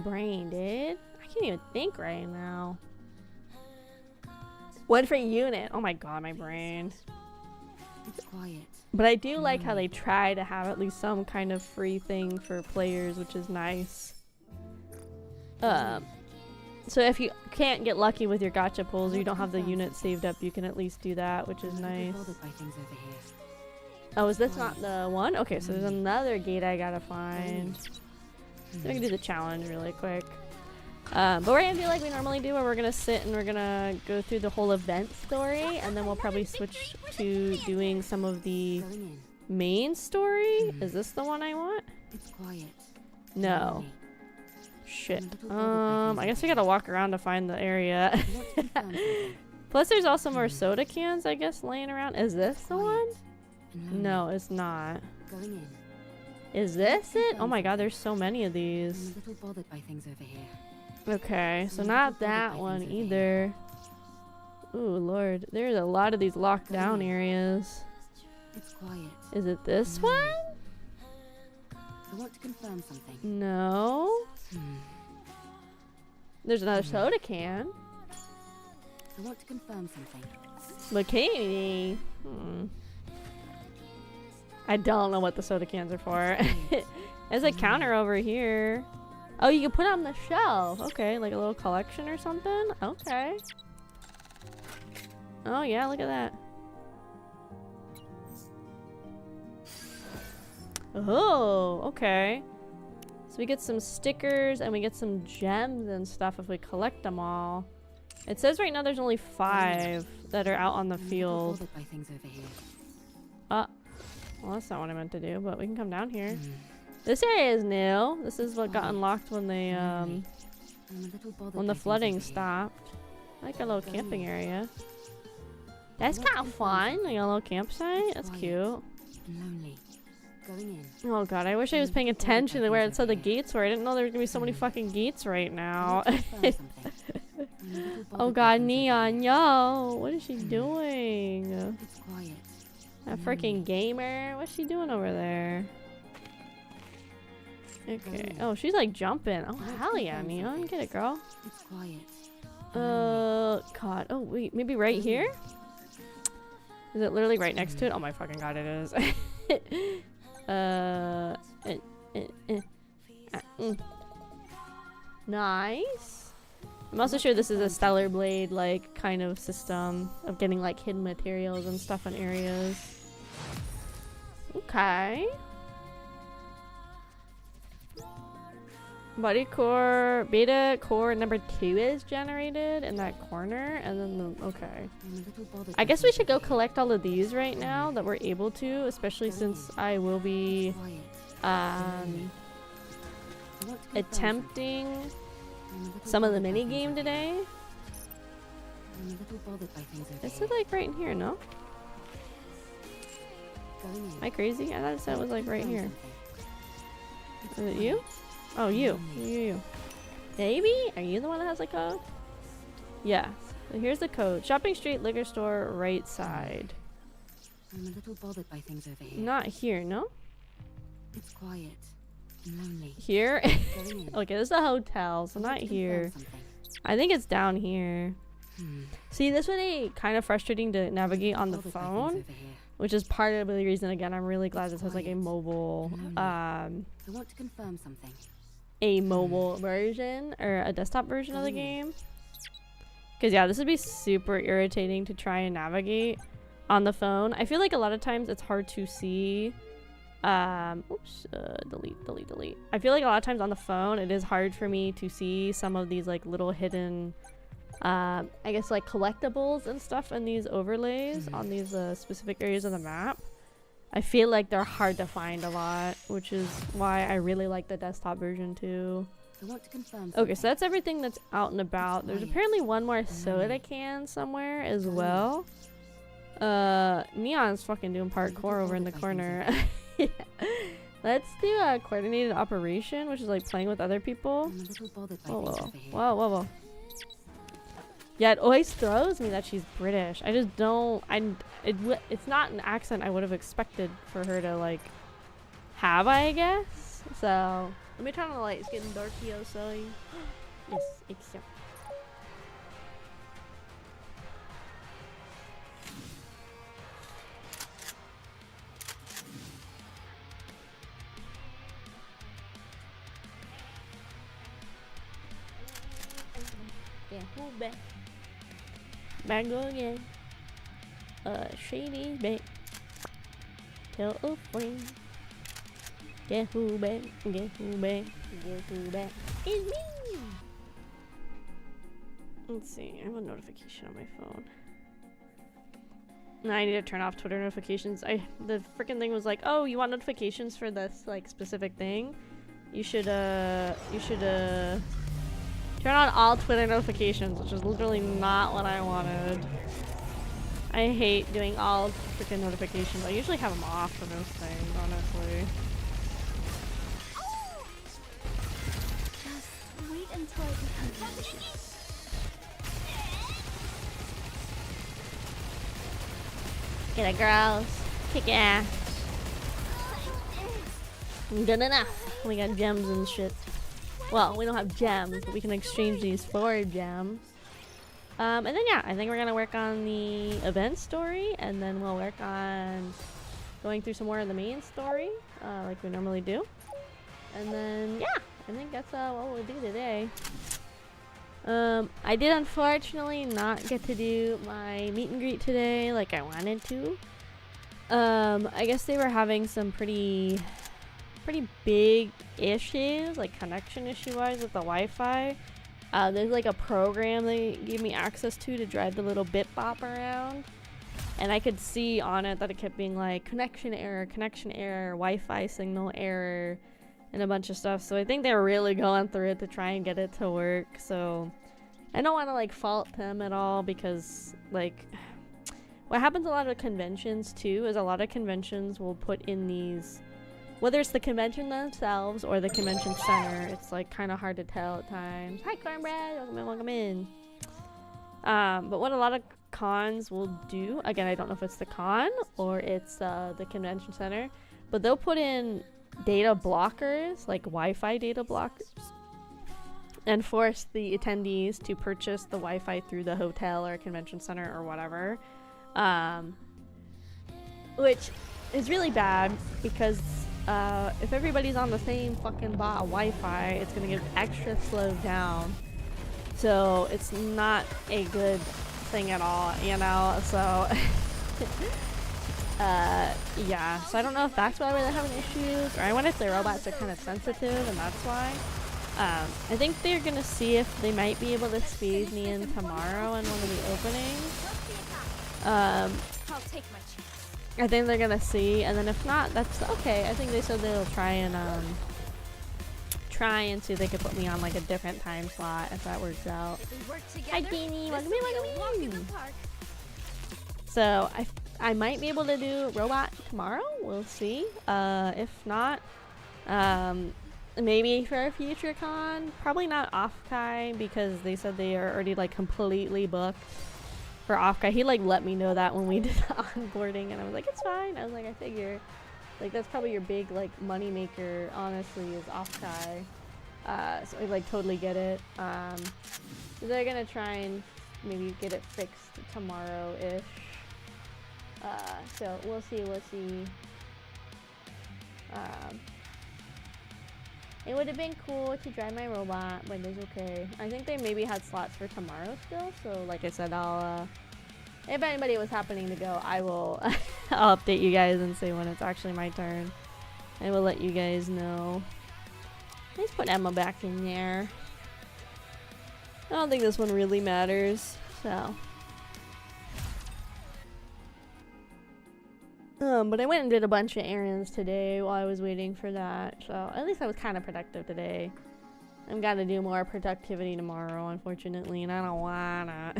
brain, dude. I can't even think right now. One free unit. Oh my god, my brain. It's quiet. But I do like how they try to have at least some kind of free thing for players, which is nice. So if you can't get lucky with your gacha pulls, or you don't have the unit saved up, you can at least do that, which is nice. Oh, is this not the one? Okay, so there's another gate I gotta find. So we can do the challenge really quick. But we're gonna do like we normally do, where we're gonna sit and we're gonna go through the whole event story, and then we'll probably switch to doing some of the main story. Is this the one I want? It's quiet. No. Shit. I guess we gotta walk around to find the area. Plus there's also more soda cans, I guess, laying around. Is this the one? No, it's not. Going in. Is this it? Oh my god, there's so many of I'm these. a little bothered by things over here. Okay, so not that one either. Ooh, lord. There's a lot of these locked down areas. It's quiet. Is it this one? I want to confirm something. No. There's another soda can. I want to confirm something. Bikini. I don't know what the soda cans are for. There's a counter over here. Oh, you can put it on the shelf. Okay, like a little collection or something. Okay. Oh yeah, look at that. Oh, okay. So we get some stickers and we get some gems and stuff if we collect them all. It says right now there's only 5 that are out on the field. By things over here. Well, that's not what I meant to do, but we can come down here. This area is new. This is what got unlocked when they when the flooding stopped. I like a little camping area. That's kind of fun. Like a little campsite. That's cute. Oh god, I wish I was paying attention to where it said the gates were. I didn't know there were gonna be so many fucking gates right now. Oh god, Neon, yo, what is she doing? That freaking gamer, what's she doing over there? Okay. Oh, she's like jumping. Oh hell yeah, Neon, get it, girl. God. Oh wait, maybe right here? Is it literally right next to it? Oh my fucking god, it is. Nice. I'm also sure this is a Stellar Blade like kind of system of getting like hidden materials and stuff in areas. Okay. Body core, beta core number 2 is generated in that corner, and then the, okay. I guess we should go collect all of these right now that we're able to, especially since I will be attempting some of the mini game today. Is it like right in here? No? Am I crazy? I thought it said it was like right here. Is it you? Oh, you. Maybe? Are you the one that has the code? Yeah. So here's the code. Shopping street, liquor store, right side. I'm a little bothered by things over here. Not here, no? It's quiet and lonely. Here? Okay, this is a hotel, so not here. I think it's down here. See, this would be kind of frustrating to navigate on the phone, which is part of the reason, again, I'm really glad this has like a mobile, I want to confirm something. a mobile version or a desktop version of the game. Because yeah, this would be super irritating to try and navigate on the phone. I feel like a lot of times it's hard to see. Delete. I feel like a lot of times on the phone it is hard for me to see some of these like little hidden, I guess like collectibles and stuff in these overlays on these specific areas of the map. I feel like they're hard to find a lot, which is why I really like the desktop version too. Okay, so that's everything that's out and about. There's apparently one more soda can somewhere as well. Neon's fucking doing parkour over in the corner. Yeah. Let's do a coordinated operation, which is like playing with other people. Whoa. Yeah, it always throws me that she's British. I just don't. It's not an accent I would have expected for her to like have, I guess. So let me turn on the light. It's getting darky outside. Yes, except. Yeah, who back? Back go again. Shady's back. Tell a friend. Guess who back? Guess who back? Guess who back? It's me! Let's see, I have a notification on my phone. Now I need to turn off Twitter notifications. The freaking thing was like, oh, you want notifications for this like specific thing? You should turn on all Twitter notifications, which is literally not what I wanted. I hate doing all freaking notifications. I usually have them off for most things, honestly. Just wait until I become ambitious. Get it, girls. Kick ass. Good enough. We got gems and shit. Well, we don't have gems, but we can exchange these for gems. And then yeah, I think we're gonna work on the event story, and then we'll work on going through some more of the main story, like we normally do. And then yeah, I think that's what we'll do today. I did unfortunately not get to do my meet and greet today like I wanted to. I guess they were having some pretty big issues, like connection issue-wise with the Wi-Fi. There's like a program they gave me access to drive the little bit bop around, and I could see on it that it kept being like connection error, Wi-Fi signal error, and a bunch of stuff. So I think they're really going through it to try and get it to work. So I don't want to like fault them at all, because like what happens a lot of conventions too is a lot of conventions will put in these, whether it's the convention themselves or the convention center, it's like kind of hard to tell at times. Hi Cornbread, welcome in. But what a lot of cons will do, again I don't know if it's the con or it's the convention center, but they'll put in data blockers, like Wi-Fi data blockers, and force the attendees to purchase the Wi-Fi through the hotel or convention center or whatever, which is really bad, because if everybody's on the same fucking Wi-Fi, it's gonna get extra slowed down. So it's not a good thing at all, you know? So yeah. So I don't know if that's why they're having issues, or I wonder if the robots are kind of sensitive and that's why. I think they're gonna see if they might be able to squeeze me in tomorrow in one of the openings. I'll take my chance. I think they're gonna see, and then if not, that's okay. I think they said they'll try and see if they could put me on like a different time slot if that works out. Hi Jeannie, welcome in. So I might be able to do robot tomorrow. We'll see. If not, maybe for a future con. Probably not off-kai, because they said they are already like completely booked for off-kai. He like let me know that when we did the onboarding, and I was like, it's fine. I was like, I figure like that's probably your big like money maker, honestly, is off-kai. So I like totally get it. So they're gonna try and maybe get it fixed tomorrow-ish. So we'll see. It would have been cool to drive my robot, but it's okay. I think they maybe had slots for tomorrow still, so like I said, I'll if anybody was happening to go, I will I'll update you guys and say when it's actually my turn. I will let you guys know. Let's put Emma back in there. I don't think this one really matters, so. But I went and did a bunch of errands today while I was waiting for that, so at least I was kind of productive today. I've got to do more productivity tomorrow, unfortunately, and I don't wanna.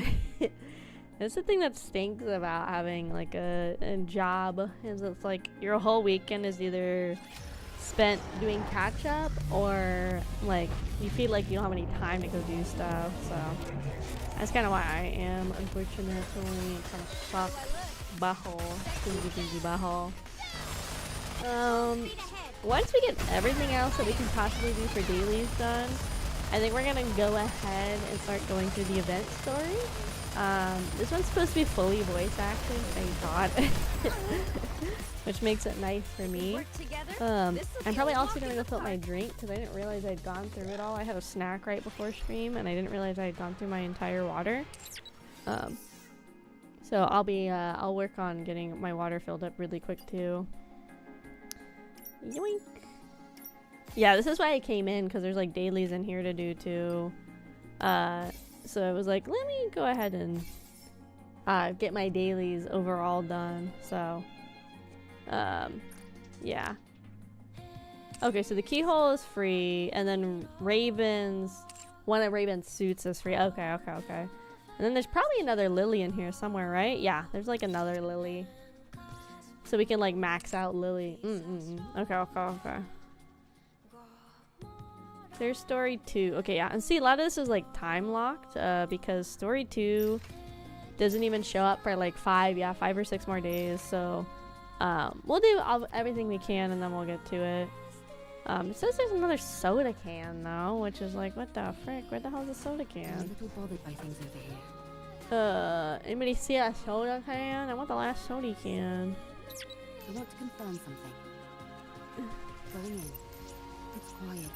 That's the thing that stinks about having like a job, is it's like your whole weekend is either spent doing catch up, or like you feel like you don't have any time to go do stuff. So that's kind of why I am, unfortunately. It kind of sucks. Butthole. Once we get everything else that we can possibly do for dailies done, I think we're gonna go ahead and start going through the event story. This one's supposed to be fully voice acting, thank God. Which makes it nice for me. I'm probably also gonna go fill up my drink, because I didn't realize I'd gone through it all. I had a snack right before stream, and I didn't realize I had gone through my entire water. So I'll work on getting my water filled up really quick too. Yoink! Yeah, this is why I came in, because there's like dailies in here to do too. So I was like, let me go ahead and get my dailies overall done. So, yeah. Okay, so the keyhole is free, and then one of Raven's suits is free. Okay. And then there's probably another Lily in here somewhere, right? Yeah, there's like another Lily. So we can like max out Lily. Okay. There's story 2. Okay, yeah, and see, a lot of this is like time locked, because story 2 doesn't even show up for like 5 or 6 more days. So, we'll do everything we can, and then we'll get to it. It says there's another soda can though, which is like, what the frick? Where the hell is a soda I'm a can? little bothered by things over here. Anybody see a soda can? I want the last soda can. I want to confirm something. Going in. It's quiet.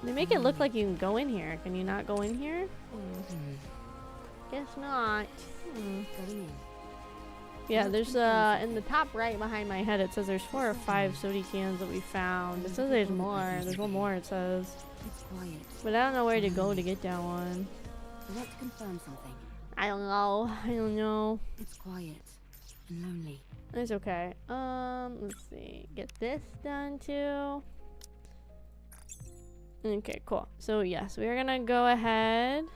They make it look like you can go in here. Can you not go in here? Guess not. Going in. Yeah, there's in the top right behind my head, it says there's 4 or 5 soda cans that we found. It says there's more. There's one more, it says. It's quiet. But I don't know where to go to get that one. I want to confirm something. I don't know. It's quiet and lonely. It's okay. Let's see. Get this done too. Okay, cool. So yes, we're gonna go ahead.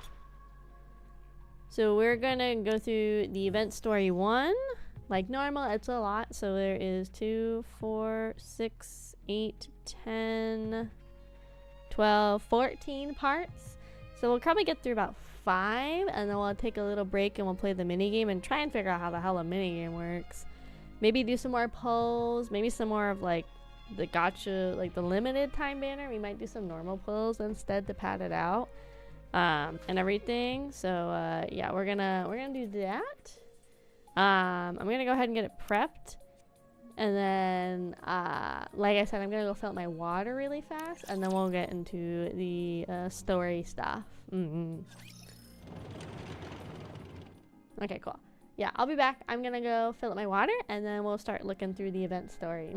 So we're gonna go through the event story 1. Like normal, it's a lot. So there is 2, 4, 6, 8, 10, 12, 14 parts. So we'll probably get through about 5, and then we'll take a little break and we'll play the minigame and try and figure out how the hell a minigame works. Maybe do some more polls, maybe some more of like the gotcha, like the limited time banner. We might do some normal polls instead to pad it out. And everything. So yeah, we're gonna do that. I'm gonna go ahead and get it prepped, and then like I said, I'm gonna go fill up my water really fast, and then we'll get into the story stuff. Okay, cool. Yeah, I'll be back. I'm gonna go fill up my water, and then we'll start looking through the event story.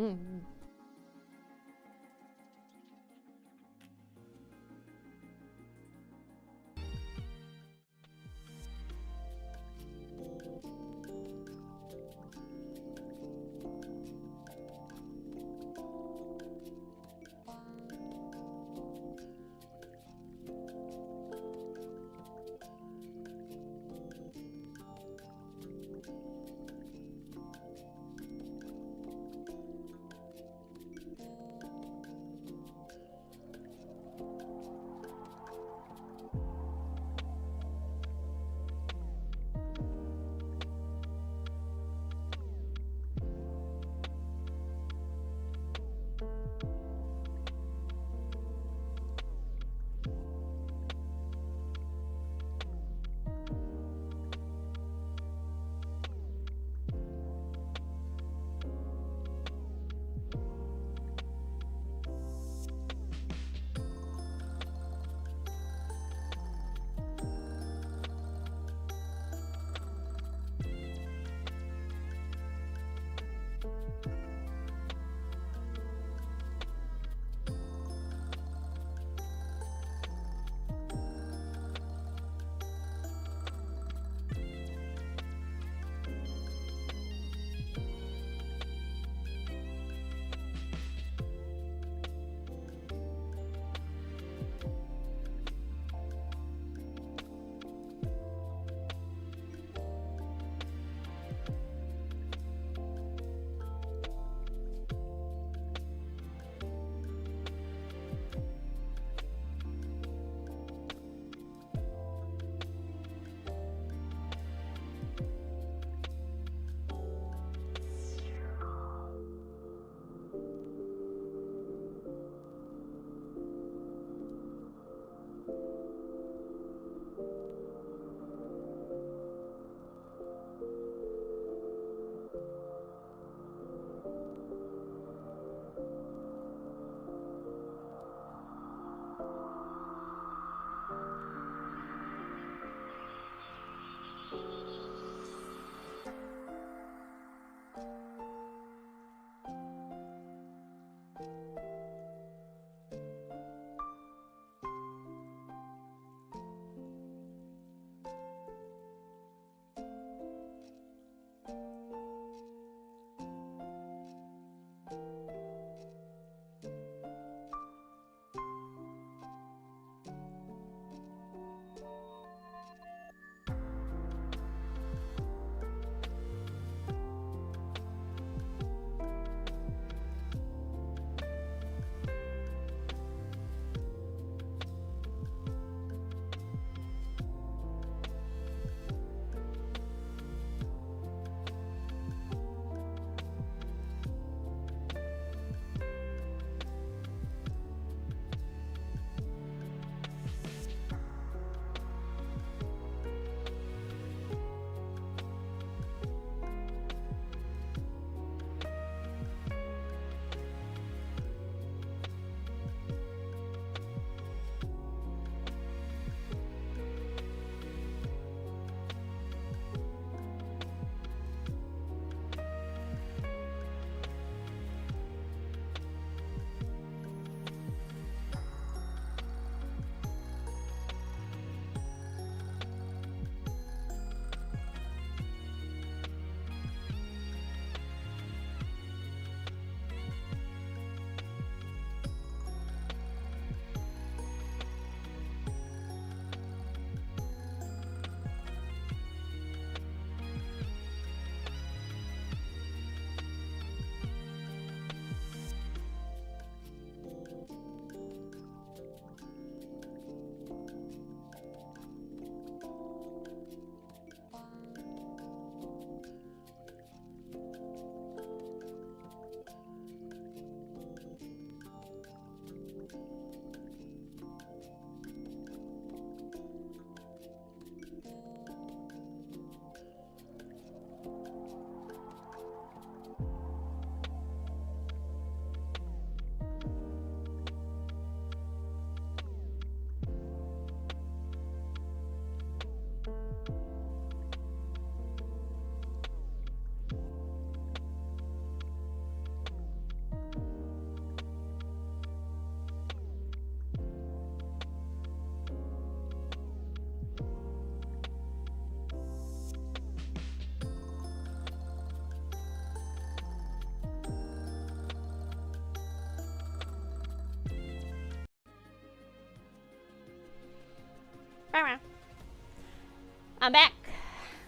I'm back.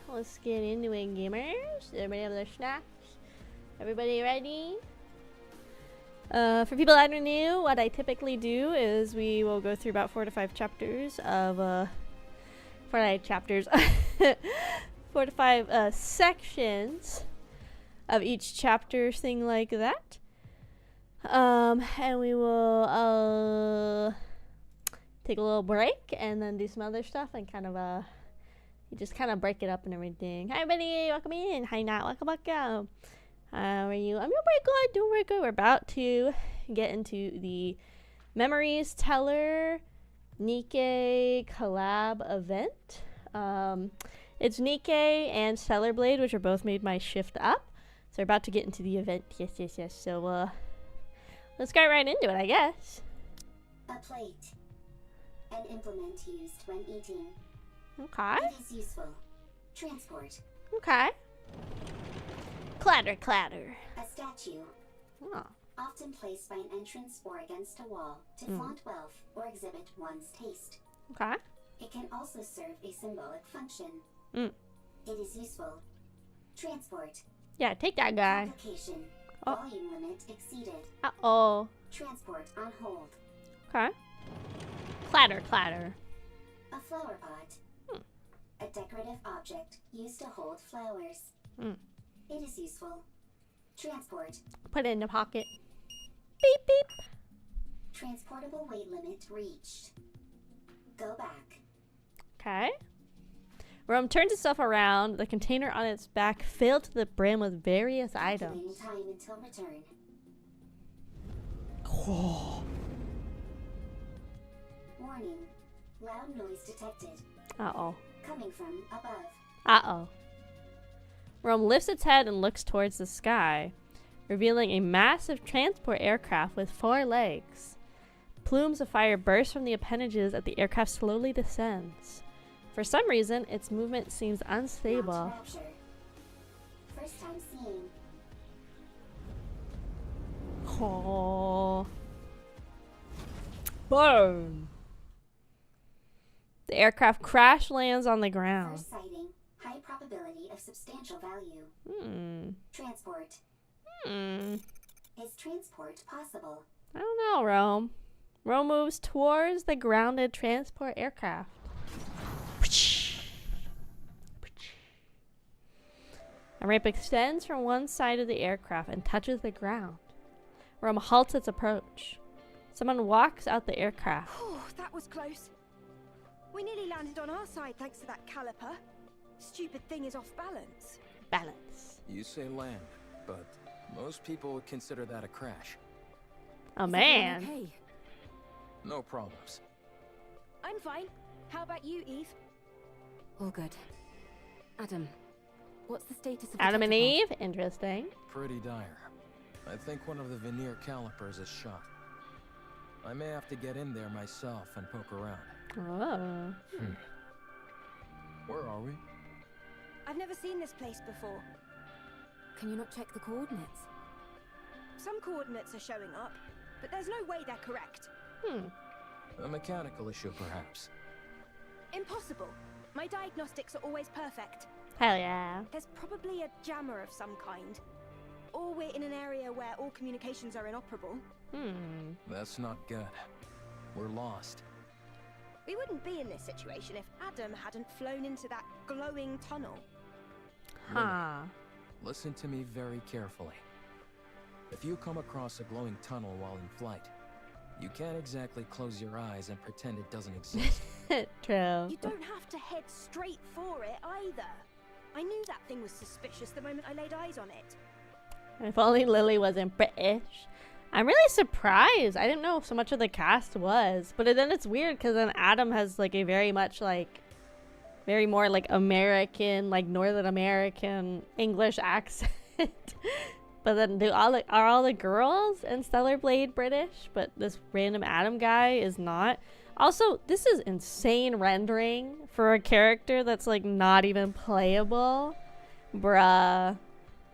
Let's get into it, gamers. Everybody have their snacks? Everybody ready? For people that are new, what I typically do is we will go through about 4 to 5 chapters of 4 to 5 chapters 4 to 5 sections of each chapter, thing like that. And we will take a little break and then do some other stuff and kind of you just kind of break it up and everything. Hi everybody, welcome in. Hi Nat, welcome. How are you? I'm doing very good. We're about to get into the Memories Teller NIKKE collab event. It's NIKKE and Stellar Blade, which are both made by Shift Up. So we're about to get into the event. Yes. So let's get right into it, I guess. A plate. An implement used when eating. Okay. It is useful. Transport. Okay. Clatter. A statue. Oh. Often placed by an entrance or against a wall to flaunt wealth or exhibit one's taste. Okay. It can also serve a symbolic function. Mm. It is useful. Transport. Yeah, take that guy. Application. Oh. Volume limit exceeded. Uh-oh. Transport on hold. Okay. Clatter. A flower pot. A decorative object used to hold flowers. It is useful. Transport. Put it in the pocket. Beep. Transportable weight limit reached. Go back. Okay. Rome turns itself around. The container on its back filled to the brim with various items. Calculating time until return. Oh. Warning. Loud noise detected. Uh-oh. Coming from above. Uh-oh. Rome lifts its head and looks towards the sky, revealing a massive transport aircraft with 4 legs. Plumes of fire burst from the appendages as the aircraft slowly descends. For some reason, its movement seems unstable. Mount rapture. First time seeing. Oh. Boom. The aircraft crash lands on the ground. First sighting. High probability of substantial value. Transport. Is transport possible? I don't know, Rome. Rome moves towards the grounded transport aircraft. A ramp extends from one side of the aircraft and touches the ground. Rome halts its approach. Someone walks out the aircraft. Oh, that was close. We nearly landed on our side thanks to that caliper. Stupid thing is off balance. Balance. You say land, but most people would consider that a crash. Oh, Is man. everyone okay? No problems. I'm fine. How about you, Eve? All good. Adam, what's the status of the Adam and tetrapod? Eve? Interesting. Pretty dire. I think one of the veneer calipers is shot. I may have to get in there myself and poke around. Oh. Where are we? I've never seen this place before. Can you not check the coordinates? Some coordinates are showing up, but there's no way they're correct. A mechanical issue, perhaps. Impossible. My diagnostics are always perfect. Hell yeah. There's probably a jammer of some kind. Or we're in an area where all communications are inoperable. That's not good. We're lost. We wouldn't be in this situation if Adam hadn't flown into that glowing tunnel. Huh. Listen to me very carefully. If you come across a glowing tunnel while in flight, you can't exactly close your eyes and pretend it doesn't exist. True. You don't have to head straight for it either. I knew that thing was suspicious the moment I laid eyes on it. If only Lily wasn't British. I'm really surprised. I didn't know so much of the cast was. But then it's weird because then Adam has like a very much like, very more like American, like Northern American English accent. But then are all the girls in Stellar Blade British? But this random Adam guy is not. Also, this is insane rendering for a character that's like not even playable. Bruh.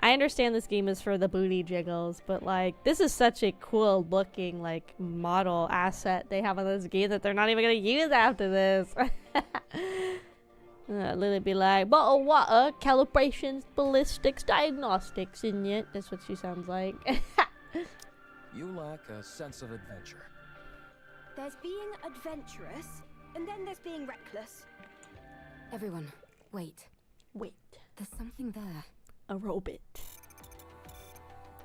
I understand this game is for the booty jiggles, but like this is such a cool looking like model asset they have on this game that they're not even gonna use after this. Lily be like, bottled water, calibrations, ballistics, diagnostics, isn't it? That's what she sounds like. You lack a sense of adventure. There's being adventurous, and then there's being reckless. Everyone, wait. Wait. There's something there. A robot.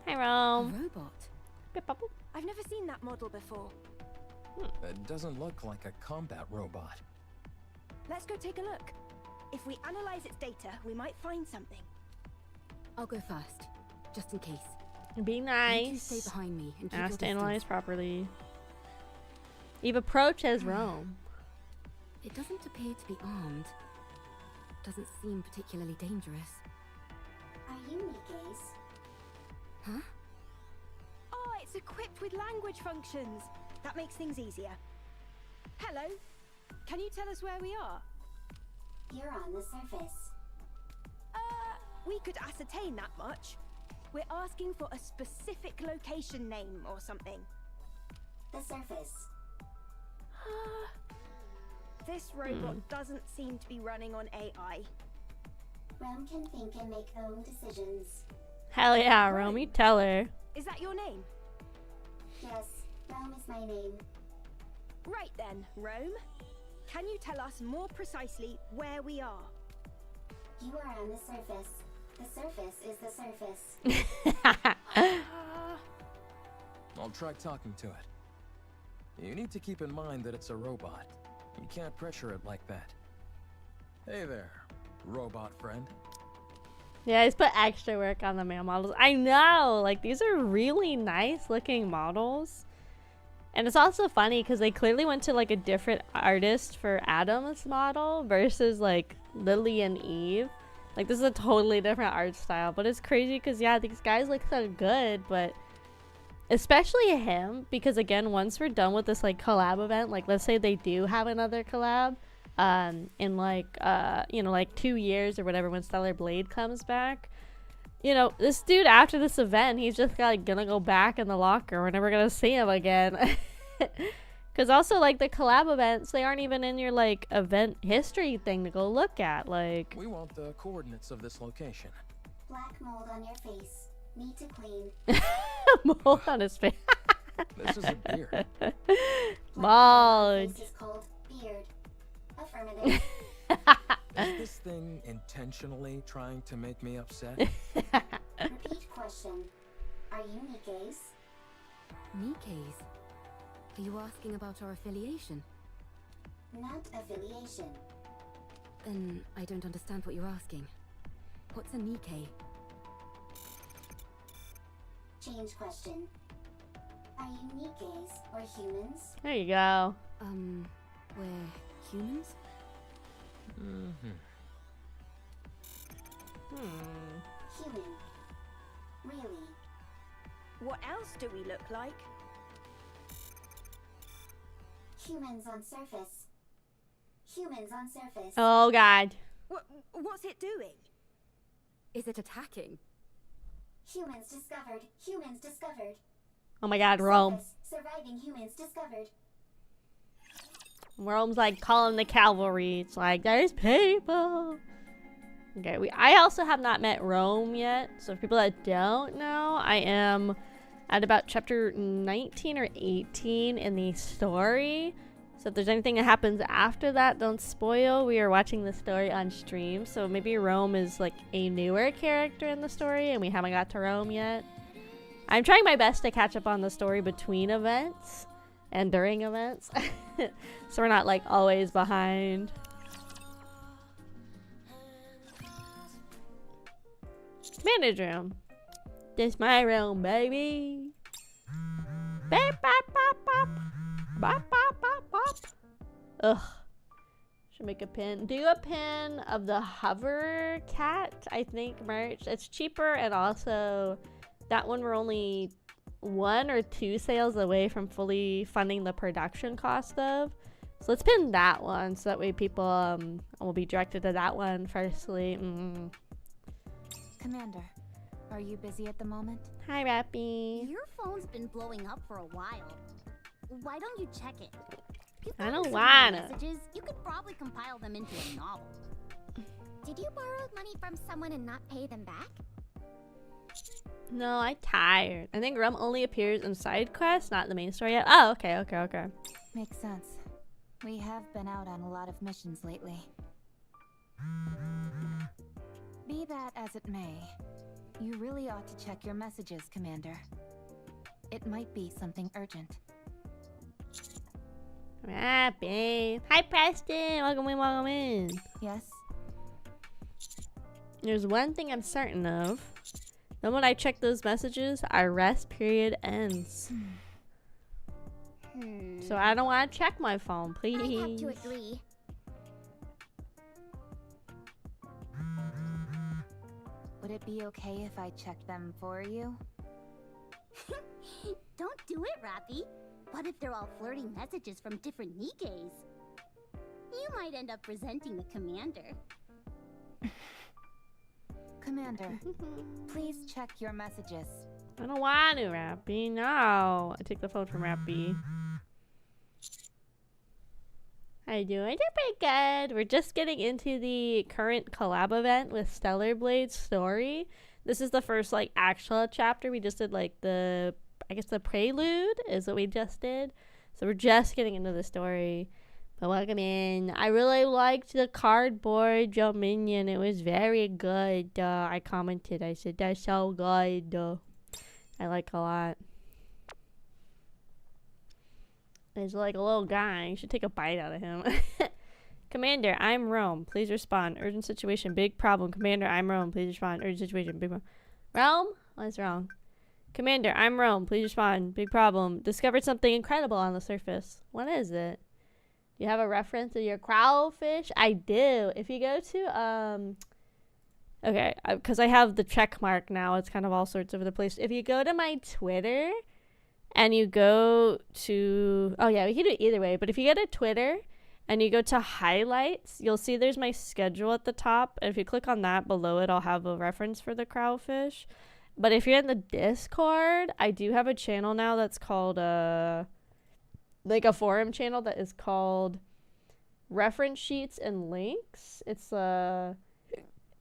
Hi, A Rome. robot. Bip, bop, boop. I've never seen that model before. It doesn't look like a combat robot. Let's go take a look. If we analyze its data, we might find something. I'll go first, just in case. Be You two nice. stay behind me and keep Ask to your analyze distance. properly. You've approached as Rome. It doesn't appear to be armed. Doesn't seem particularly dangerous. Are you Nikke's? Huh? Oh, it's equipped with language functions. That makes things easier. Hello. Can you tell us where we are? You're on the surface. We could ascertain that much. We're asking for a specific location name or something. The surface. This robot doesn't seem to be running on AI. Rome can think and make own decisions. Hell yeah, Rome, you tell her. Is that your name? Yes, Rome is my name. Right then, Rome. Can you tell us more precisely where we are? You are on the surface. The surface is the surface. I'll try talking to it. You need to keep in mind that it's a robot. You can't pressure it like that. Hey there, robot friend. Yeah, he's put extra work on the male models. I know, like these are really nice looking models. And it's also funny because they clearly went to like a different artist for Adam's model versus like Lily and Eve. Like this is a totally different art style, but it's crazy because yeah, these guys look so good, but especially him, because again, once we're done with this like collab event, like let's say they do have another collab in like you know, like 2 years or whatever when Stellar Blade comes back, you know, this dude after this event, he's just like gonna go back in the locker. We're never gonna see him again. Because also like the collab events, they aren't even in your like event history thing to go look at. Like We want the coordinates of this location. Black mold on your face. Need to clean. mold on his face. This is a beard. Bald. This is called beard. Affirmative. Is this thing intentionally trying to make me upset? Repeat question. Are you Nikke's? Nikke's? Are you asking about our affiliation? Not affiliation. Then I don't understand what you're asking. What's a Nikke? Change question. Are you Nikke's or humans? There you go. We're humans? Mm-hmm. Human. Really? What else do we look like? Humans on surface. Humans on surface. Oh god. What's it doing? Is it attacking? Humans discovered. Humans discovered. Oh my god, Rome. Surface. Surviving humans discovered. Rome's like calling the cavalry. It's like, there's people. Okay, I also have not met Rome yet. So for people that don't know, I am at about chapter 19 or 18 in the story. So if there's anything that happens after that, don't spoil. We are watching the story on stream. So maybe Rome is like a newer character in the story and we haven't got to Rome yet. I'm trying my best to catch up on the story between events and during events. So we're not like always behind. Manage room. This my room, baby. Bop, bop, bop, bop. Bop, bop, bop, bop. Ugh. Should make a pin. Do a pin of the hover cat, I think, merch. It's cheaper, and also that one we're only 1 or 2 sales away from fully funding the production cost of. So let's pin that one so that way people will be directed to that one firstly. Commander, are you busy at the moment? Hi, Rappy. Your phone's been blowing up for a while. Why don't you check it? You've I got don't so many wanna. messages, you could probably compile them into a novel. Did you borrow money from someone and not pay them back? No, I'm tired. I think Rum only appears in side quests, not the main story yet. Oh, okay, okay, okay. Makes sense. We have been out on a lot of missions lately. Be that as it may, you really ought to check your messages, Commander. It might be something urgent. Rappy. Hi, Preston. Welcome in, welcome in. Yes? There's one thing I'm certain of. The moment I check those messages, our rest period ends. So I don't want to check my phone, please. I have to agree. Would it be okay if I checked them for you? Don't do it, Rappy. What if they're all flirting messages from different NIKKEs? You might end up resenting the commander. Commander, please check your messages. I don't want to, Rappy. No. I take the phone from Rappy. How you doing? They're pretty good. We're just getting into the current collab event with Stellar Blade's story. This is the first, like, actual chapter. We just did, like, the prelude is what we just did. So we're just getting into the story. But welcome in. I really liked the cardboard Dominion. It was very good. I commented. I said, that's so good. I like a lot. He's like a little guy. You should take a bite out of him. Commander, I'm Rome. Please respond. Urgent situation. Big problem. Commander, I'm Rome. Please respond. Urgent situation. Big problem. Rome? What's wrong? Commander, I'm Rome. Please respond. Big problem. Discovered something incredible on the surface. What is it? Do you have a reference to your Kraufish? I do. If you go to, okay, because I have the check mark now. It's kind of all sorts over the place. If you go to my Twitter and you go to, oh yeah, we can do it either way. But if you go to Twitter and you go to highlights, you'll see there's my schedule at the top. And if you click on that, below it, I'll have a reference for the Kraufish. But if you're in the Discord, I do have a channel now that's called, like a forum channel that is called Reference Sheets and Links. It's, and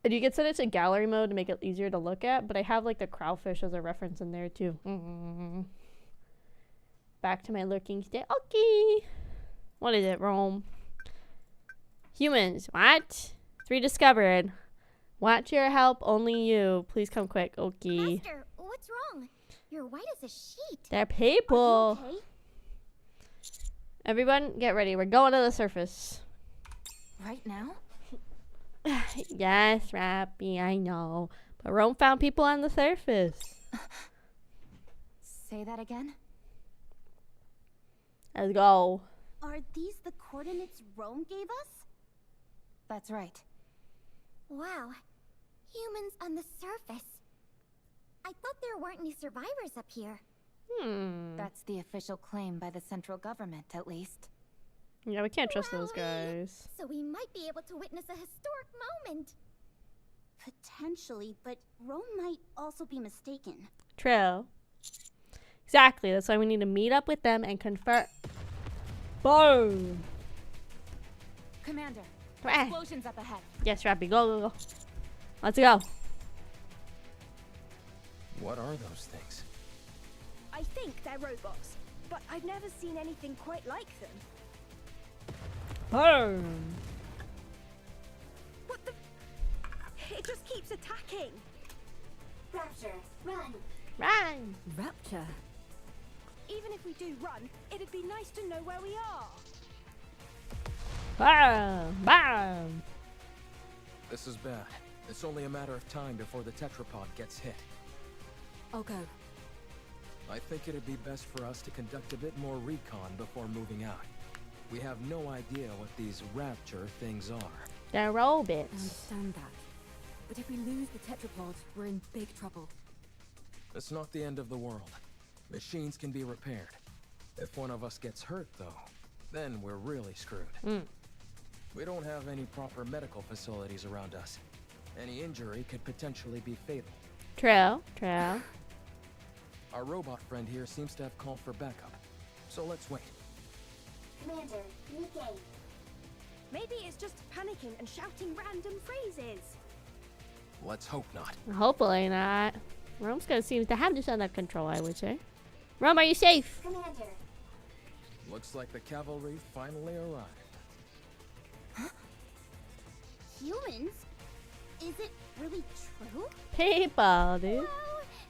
you can set it to gallery mode to make it easier to look at. But I have, like, the Kraufish as a reference in there, too. Back to my lurking state. Okay. What is it, Rome? Humans. What? 3 discovered. Want your help, only you. Please come quick. Okay. Master, what's wrong? You're white as a sheet. They're people. Are you okay? Everyone, get ready. We're going to the surface. Right now? Yes, Rappy, I know. But Rome found people on the surface. Say that again? Let's go. Are these the coordinates Rome gave us? That's right. Wow. Humans on the surface. I thought there weren't any survivors up here. That's the official claim by the central government, at least. Yeah, we can't trust those Wowie. guys. So we might be able to witness a historic moment. Potentially, but Rome might also be mistaken. True. Exactly. That's why we need to meet up with them and confirm. Boom. Commander, Come on. explosions up ahead. Yes, Rappy. Go, go, go. Let's go. What are those things? I think they're robots, but I've never seen anything quite like them. Boom. What the? It just keeps attacking. Rapture, run! Run. Rapture. Even if we do run, it'd be nice to know where we are. Bam. Bam. This is bad. It's only a matter of time before the tetrapod gets hit. I'll go. I think it'd be best for us to conduct a bit more recon before moving out. We have no idea what these rapture things are. They're I robots. understand that. But if we lose the tetrapod, we're in big trouble. It's not the end of the world. Machines can be repaired. If one of us gets hurt, though, then we're really screwed. We don't have any proper medical facilities around us. Any injury could potentially be fatal. True. True. Our robot friend here seems to have called for backup. So let's wait. Commander, Nikke. Maybe it's just panicking and shouting random phrases. Let's hope not. Hopefully not. Rome's gonna seem to have this under control, I would say. Rome, are you safe? Commander. Looks like the cavalry finally arrived. Humans? Is it really true? People, dude. Wow,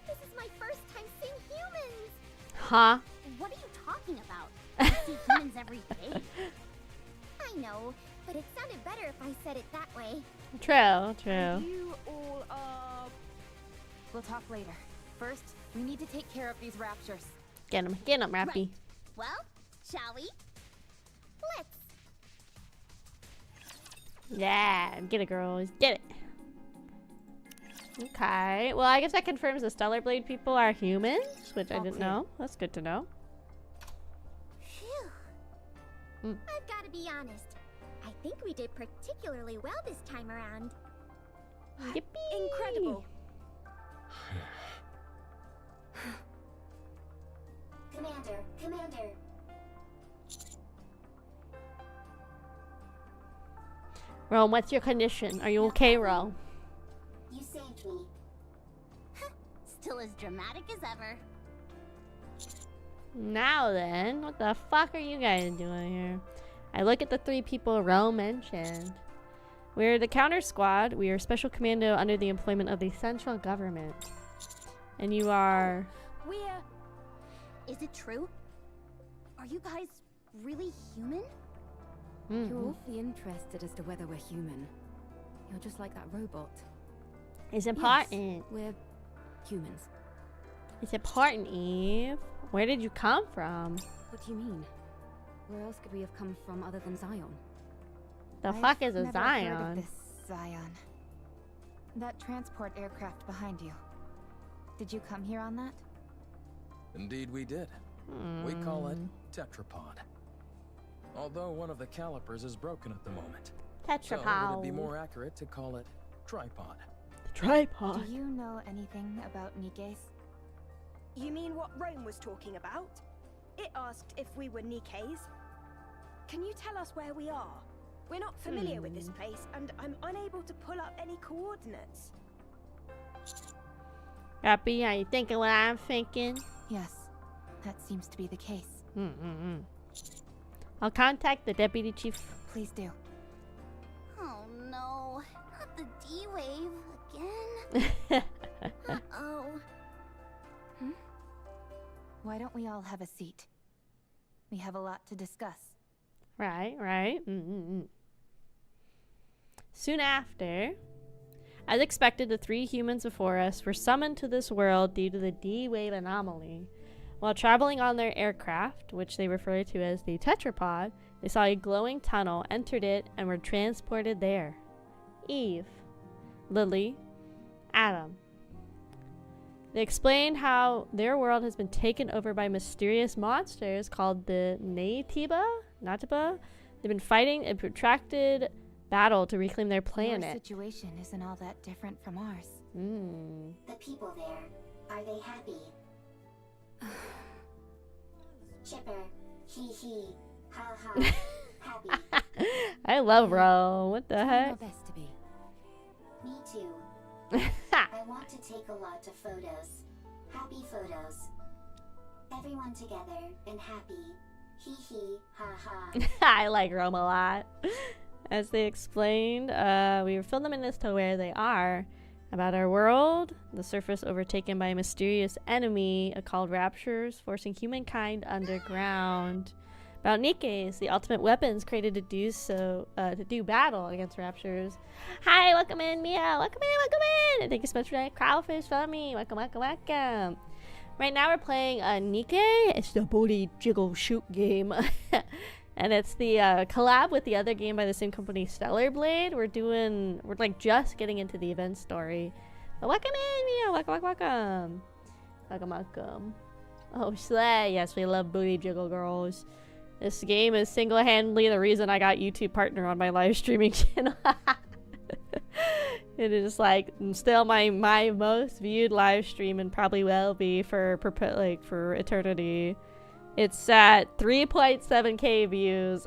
this is my first time seeing humans. Huh? What are you talking about? I see humans every day. I know, but it sounded better if I said it that way. True, true. You all are... We'll talk later. First, we need to take care of these raptures. Get him, Rappy. Right. Well, shall we? Let's. Yeah, get it, girls. Get it. Okay. Well, I guess that confirms the Stellar Blade people are humans, which I didn't know. That's good to know. Phew. I've got to be honest. I think we did particularly well this time around. Yippee! incredible. Commander. Rome, what's your condition? Are you okay, Rome? You saved me. Still as dramatic as ever. Now then, what the fuck are you guys doing here? I look at the 3 people Rome mentioned. We're the counter squad. We are special commando under the employment of the central government. And you are... We're... Is it true? Are you guys really human? You're awfully interested as to whether we're human. You're just like that robot. It's important. Yes, we're humans. It's important, Eve. Where did you come from? What do you mean? Where else could we have come from other than Zion? The fuck is a Never heard of Zion? this Zion. That transport aircraft behind you. Did you come here on that? Indeed we did. We call it tetrapod. Although one of the calipers is broken at the moment. So would Tetrapod. it be more accurate to call it tripod? Tripod. Do you know anything about Nikkes? You mean what Rome was talking about? It asked if we were NIKKEs. Can you tell us where we are? We're not familiar with this place, and I'm unable to pull up any coordinates. Happy, are you thinking what I'm thinking? Yes, that seems to be the case. I'll contact the deputy chief. Please do. Oh no, not the D-Wave again. Uh-oh. Why don't we all have a seat? We have a lot to discuss. Right. Soon after, as expected, the 3 humans before us were summoned to this world due to the D-Wave anomaly. While traveling on their aircraft, which they refer to as the tetrapod, they saw a glowing tunnel, entered it, and were transported there. Eve, Lily, Adam. They explained how their world has been taken over by mysterious monsters called the Natiba. They've been fighting a protracted battle to reclaim their Your planet. situation isn't all that different from ours. The people there, are they happy? Chipper, hee, ha ha, happy. I love Ro. What the Trying heck? our best to be. Me too. I want to take a lot of photos. Happy photos. Everyone together and happy. Hee, ha ha. I like Rome a lot. As they explained, we filled them in as to where they are. About our world, the surface overtaken by a mysterious enemy called raptures, forcing humankind underground. About NIKKEs, the ultimate weapons created to do battle against raptures. Hi, welcome in, Mia. Welcome in. And thank you so much for that Kraufish for me. Welcome. Right now we're playing NIKKE. It's the booty jiggle shoot game. And it's the collab with the other game by the same company, Stellar Blade. We're like just getting into the event story. But welcome in, Mia. Welcome. Oh, slay. Yes, we love booty jiggle girls. This game is single-handedly the reason I got YouTube partner on my live streaming channel. It is like still my most viewed live stream and probably will be for eternity. It's at 3.7k views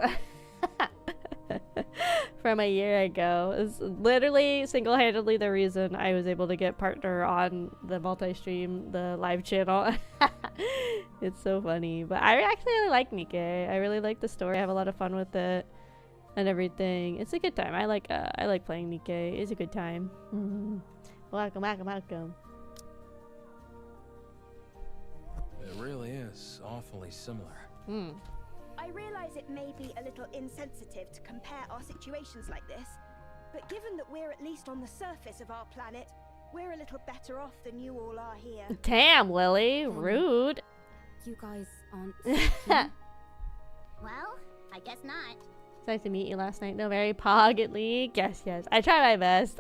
from a year ago. It's literally single-handedly the reason I was able to get partner on the multi-stream, the live channel. It's so funny. But I actually really like NIKKE. I really like the story. I have a lot of fun with it and everything. It's a good time. I like playing NIKKE. It's a good time. Welcome, welcome, welcome. It really is awfully similar. I realize it may be a little insensitive to compare our situations like this, but given that we're at least on the surface of our planet, we're a little better off than you all are here. Damn, Lily. Rude. You guys aren't. Well, I guess not. It's nice to meet you last night. No, very poggedly. Yes, yes. I try my best.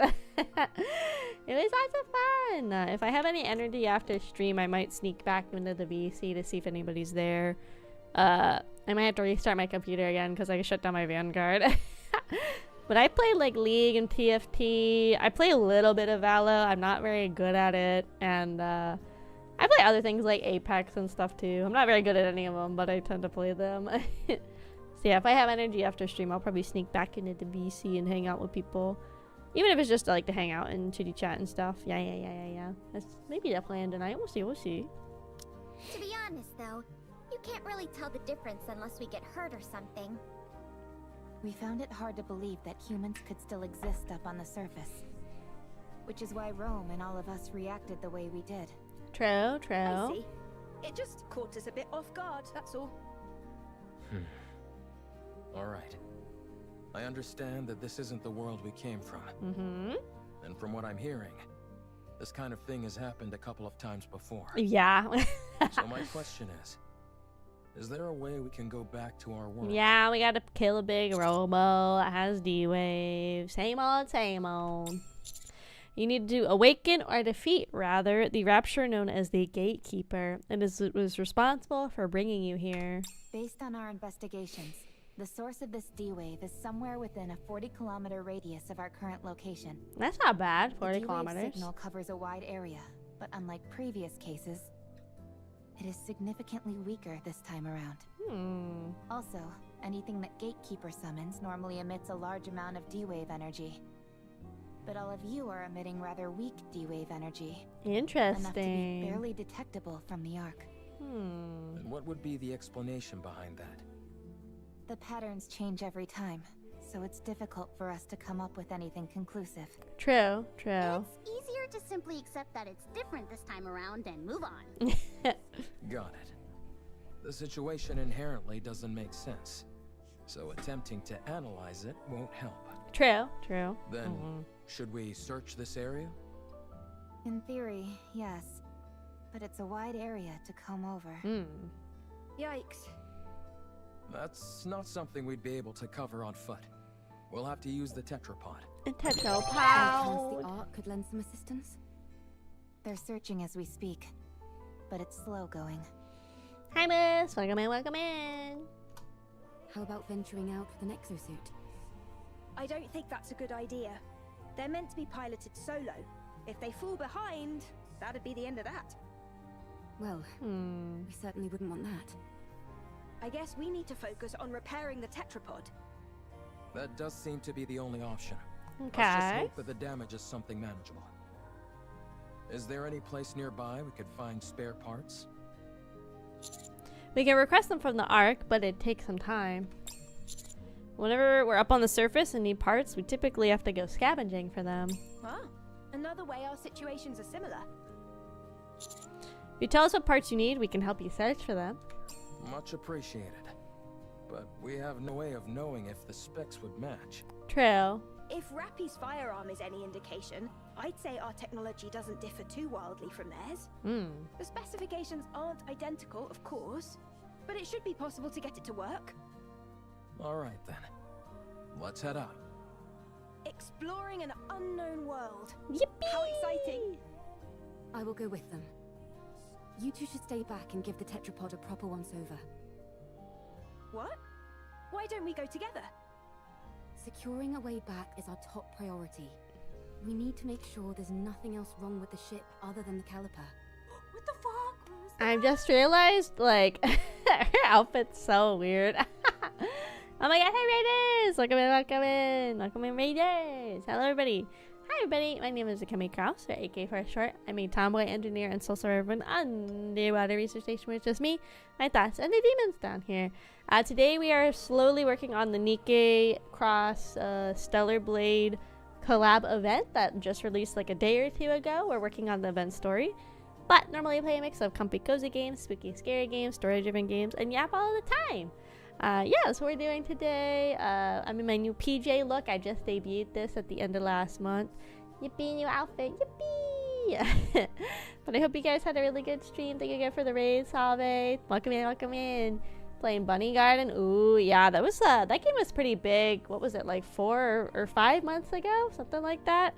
It was lots of fun. If I have any energy after stream, I might sneak back into the VC to see if anybody's there. I might have to restart my computer again because I shut down my Vanguard. But I play like League and TFT. I play a little bit of Valo. I'm not very good at it. And I play other things like Apex and stuff too. I'm not very good at any of them, but I tend to play them. So yeah, if I have energy after stream, I'll probably sneak back into the VC and hang out with people. Even if it's just like to hang out and chitty chat and stuff. Yeah. That's maybe the plan tonight. We'll see. To be honest, though, you can't really tell the difference unless we get hurt or something. We found it hard to believe that humans could still exist up on the surface. Which is why Rome and all of us reacted the way we did. True. I see. It just caught us a bit off guard, that's all. Alright. I understand that this isn't the world we came from. And from what I'm hearing, this kind of thing has happened a couple of times before. Yeah. So my question is there a way we can go back to our world? Yeah, we gotta kill a big robo that has D-Wave. Same old. You need to awaken or defeat, rather, the rapture known as the Gatekeeper. It was responsible for bringing you here. Based on our investigations, the source of this D-Wave is somewhere within a 40-kilometer radius of our current location. That's not bad, 40 the D-Wave kilometers. signal covers a wide area, but unlike previous cases, it is significantly weaker this time around. Also, anything that Gatekeeper summons normally emits a large amount of D-Wave energy. But all of you are emitting rather weak D-Wave energy. Interesting. Enough to be barely detectable from the Ark. And what would be the explanation behind that? The patterns change every time, so it's difficult for us to come up with anything conclusive. True. It's easier to simply accept that it's different this time around and move on. Got it. The situation inherently doesn't make sense, so attempting to analyze it won't help. True. Then, should we search this area? In theory, yes. But it's a wide area to comb over. Yikes. That's not something we'd be able to cover on foot. We'll have to use the tetrapod. Perhaps the Art could lend some assistance? They're searching as we speak, but it's slow going. Hi, miss. Welcome in. How about venturing out with an exosuit? I don't think that's a good idea. They're meant to be piloted solo. If they fall behind, that'd be the end of that. Well, we certainly wouldn't want that. I guess we need to focus on repairing the tetrapod. That does seem to be the only option. Okay. Let's just hope that the damage is something manageable. Is there any place nearby we could find spare parts? We can request them from the Ark, but it takes some time. Whenever we're up on the surface and need parts, we typically have to go scavenging for them. Another way our situations are similar. If you tell us what parts you need, we can help you search for them. Much appreciated. But we have no way of knowing if the specs would match. True. If Rappy's firearm is any indication, I'd say our technology doesn't differ too wildly from theirs. The specifications aren't identical, of course, but it should be possible to get it to work. Alright then. Let's head out. Exploring an unknown world. Yippee! How exciting! I will go with them. You two should stay back and give the tetrapod a proper once-over. What? Why don't we go together? Securing a way back is our top priority. We need to make sure there's nothing else wrong with the ship other than the caliper. What the fuck? I've just realized, like, Her outfit's so weird. Oh my god, hey Raiders! Welcome in, welcome in. Welcome in, Raiders. Hello everybody. Hi everybody, my name is Akemi Kraus, or AK for short. I'm a tomboy engineer and soul survivor in underwater research station with just me, my thoughts, and the demons down here. Today we are slowly working on the NIKKE Cross Stellar Blade collab event that just released like a day or two ago. We're working on the event story, but normally I play a mix of comfy cozy games, spooky scary games, story driven games, and yap all the time. Yeah, that's what we're doing today. I'm in my new PJ look. I just debuted this at the end of last month. Yippee, new outfit, yippee! But I hope you guys had a really good stream. Thank you again for the raid, Salve. Welcome in, welcome in. Playing Bunny Garden. Ooh, yeah, that was that game was pretty big. What was it, like 4 or 5 months ago? Something like that.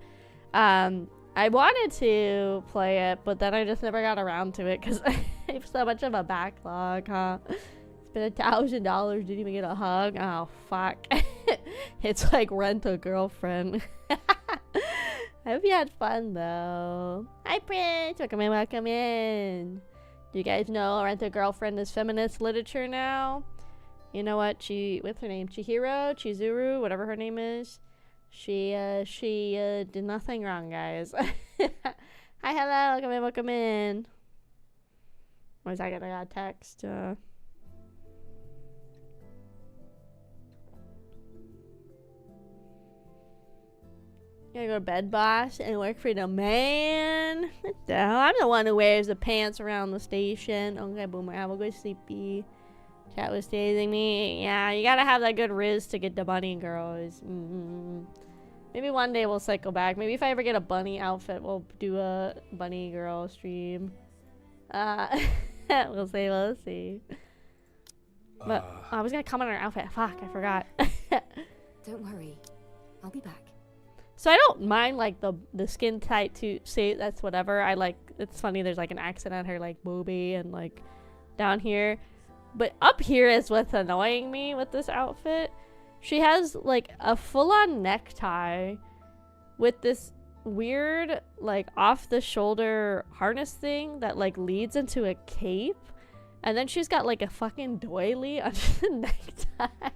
I wanted to play it, but then I just never got around to it because I have so much of a backlog, huh? Spent $1,000, didn't even get a hug. Oh fuck. It's like Rent a Girlfriend. I hope you had fun though. Hi Prince, welcome in, welcome in. Do you guys know Rent a Girlfriend is feminist literature now? You know what, what's her name? Chizuru, whatever her name is. She did nothing wrong, guys. Hi, hello, welcome in, welcome in. What was I gonna got a text? Gotta go to bed, boss, and work for the man. What the hell? I'm the one who wears the pants around the station. Okay, boomer, have a good sleepy. Chat was teasing me. Yeah, you gotta have that good riz to get the bunny girls. Maybe one day we'll cycle back. Maybe if I ever get a bunny outfit, we'll do a bunny girl stream. We'll see, we'll see. But I was gonna comment on her outfit. Fuck, I forgot. Don't worry, I'll be back. So I don't mind like the skin tight to say that's whatever. I like, it's funny there's like an accent on her like boobie and like down here. But up here is what's annoying me with this outfit. She has like a full-on necktie with this weird like off the shoulder harness thing that like leads into a cape. And then she's got like a fucking doily under the necktie.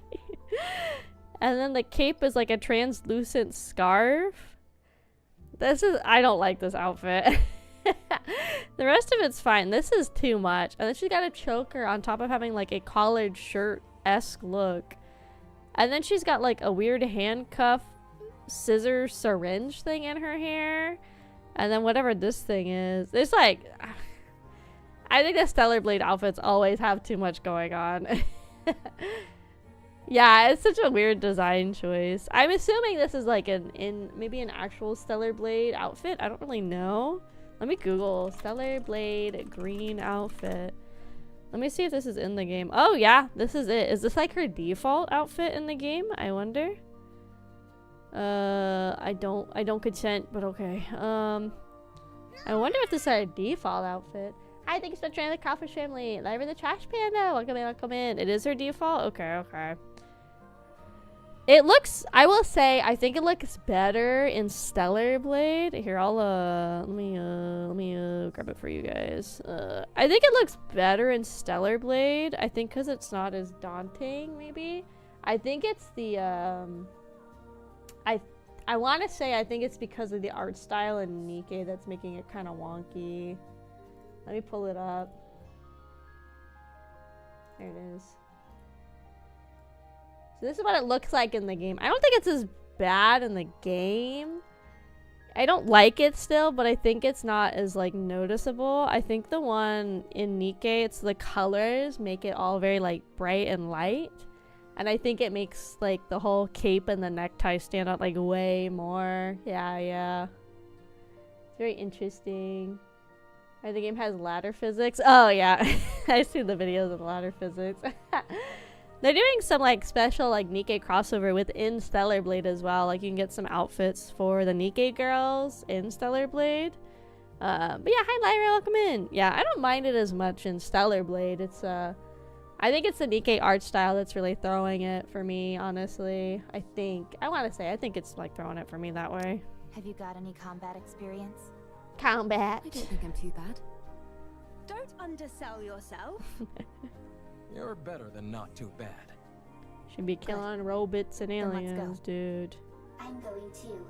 And then the cape is like a translucent scarf. I don't like this outfit. The rest of it's fine. This is too much. And then she's got a choker on top of having like a collared shirt-esque look. And then she's got like a weird handcuff scissor syringe thing in her hair. And then whatever this thing is. There's like... I think the Stellar Blade outfits always have too much going on. Yeah, it's such a weird design choice. I'm assuming this is like maybe an actual Stellar Blade outfit. I don't really know. Let me Google Stellar Blade green outfit. Let me see if this is in the game. Oh yeah, this is it. Is this like her default outfit in the game? I wonder. I don't consent, but okay. I wonder if this is her default outfit. Hi, thanks for joining the Kraufish family. Live in the Trash Panda. Welcome in, welcome in. It is her default? Okay, okay. It looks, I will say, I think it looks better in Stellar Blade. Here, I'll, let me grab it for you guys. I think it looks better in Stellar Blade. I think because it's not as daunting, maybe. I think it's the, I want to say I think it's because of the art style in NIKKE that's making it kind of wonky. Let me pull it up. There it is. So this is what it looks like in the game. I don't think it's as bad in the game. I don't like it still, but I think it's not as like noticeable. I think the one in NIKKE, it's the colors make it all very like bright and light. And I think it makes like the whole cape and the necktie stand out like way more. Yeah, yeah. It's very interesting. The game has ladder physics. Oh yeah, I see the videos of ladder physics. They're doing some like special like NIKKE crossover within Stellar Blade as well. Like you can get some outfits for the NIKKE girls in Stellar Blade. But yeah, hi Lyra, welcome in. Yeah, I don't mind it as much in Stellar Blade. It's I think it's the NIKKE art style that's really throwing it for me, honestly. I think it's like throwing it for me that way. Have you got any combat experience? Combat. I don't think I'm too bad. Don't undersell yourself. You're better than not too bad. Should be killing robots and Then let's aliens, go. dude. I'm going too.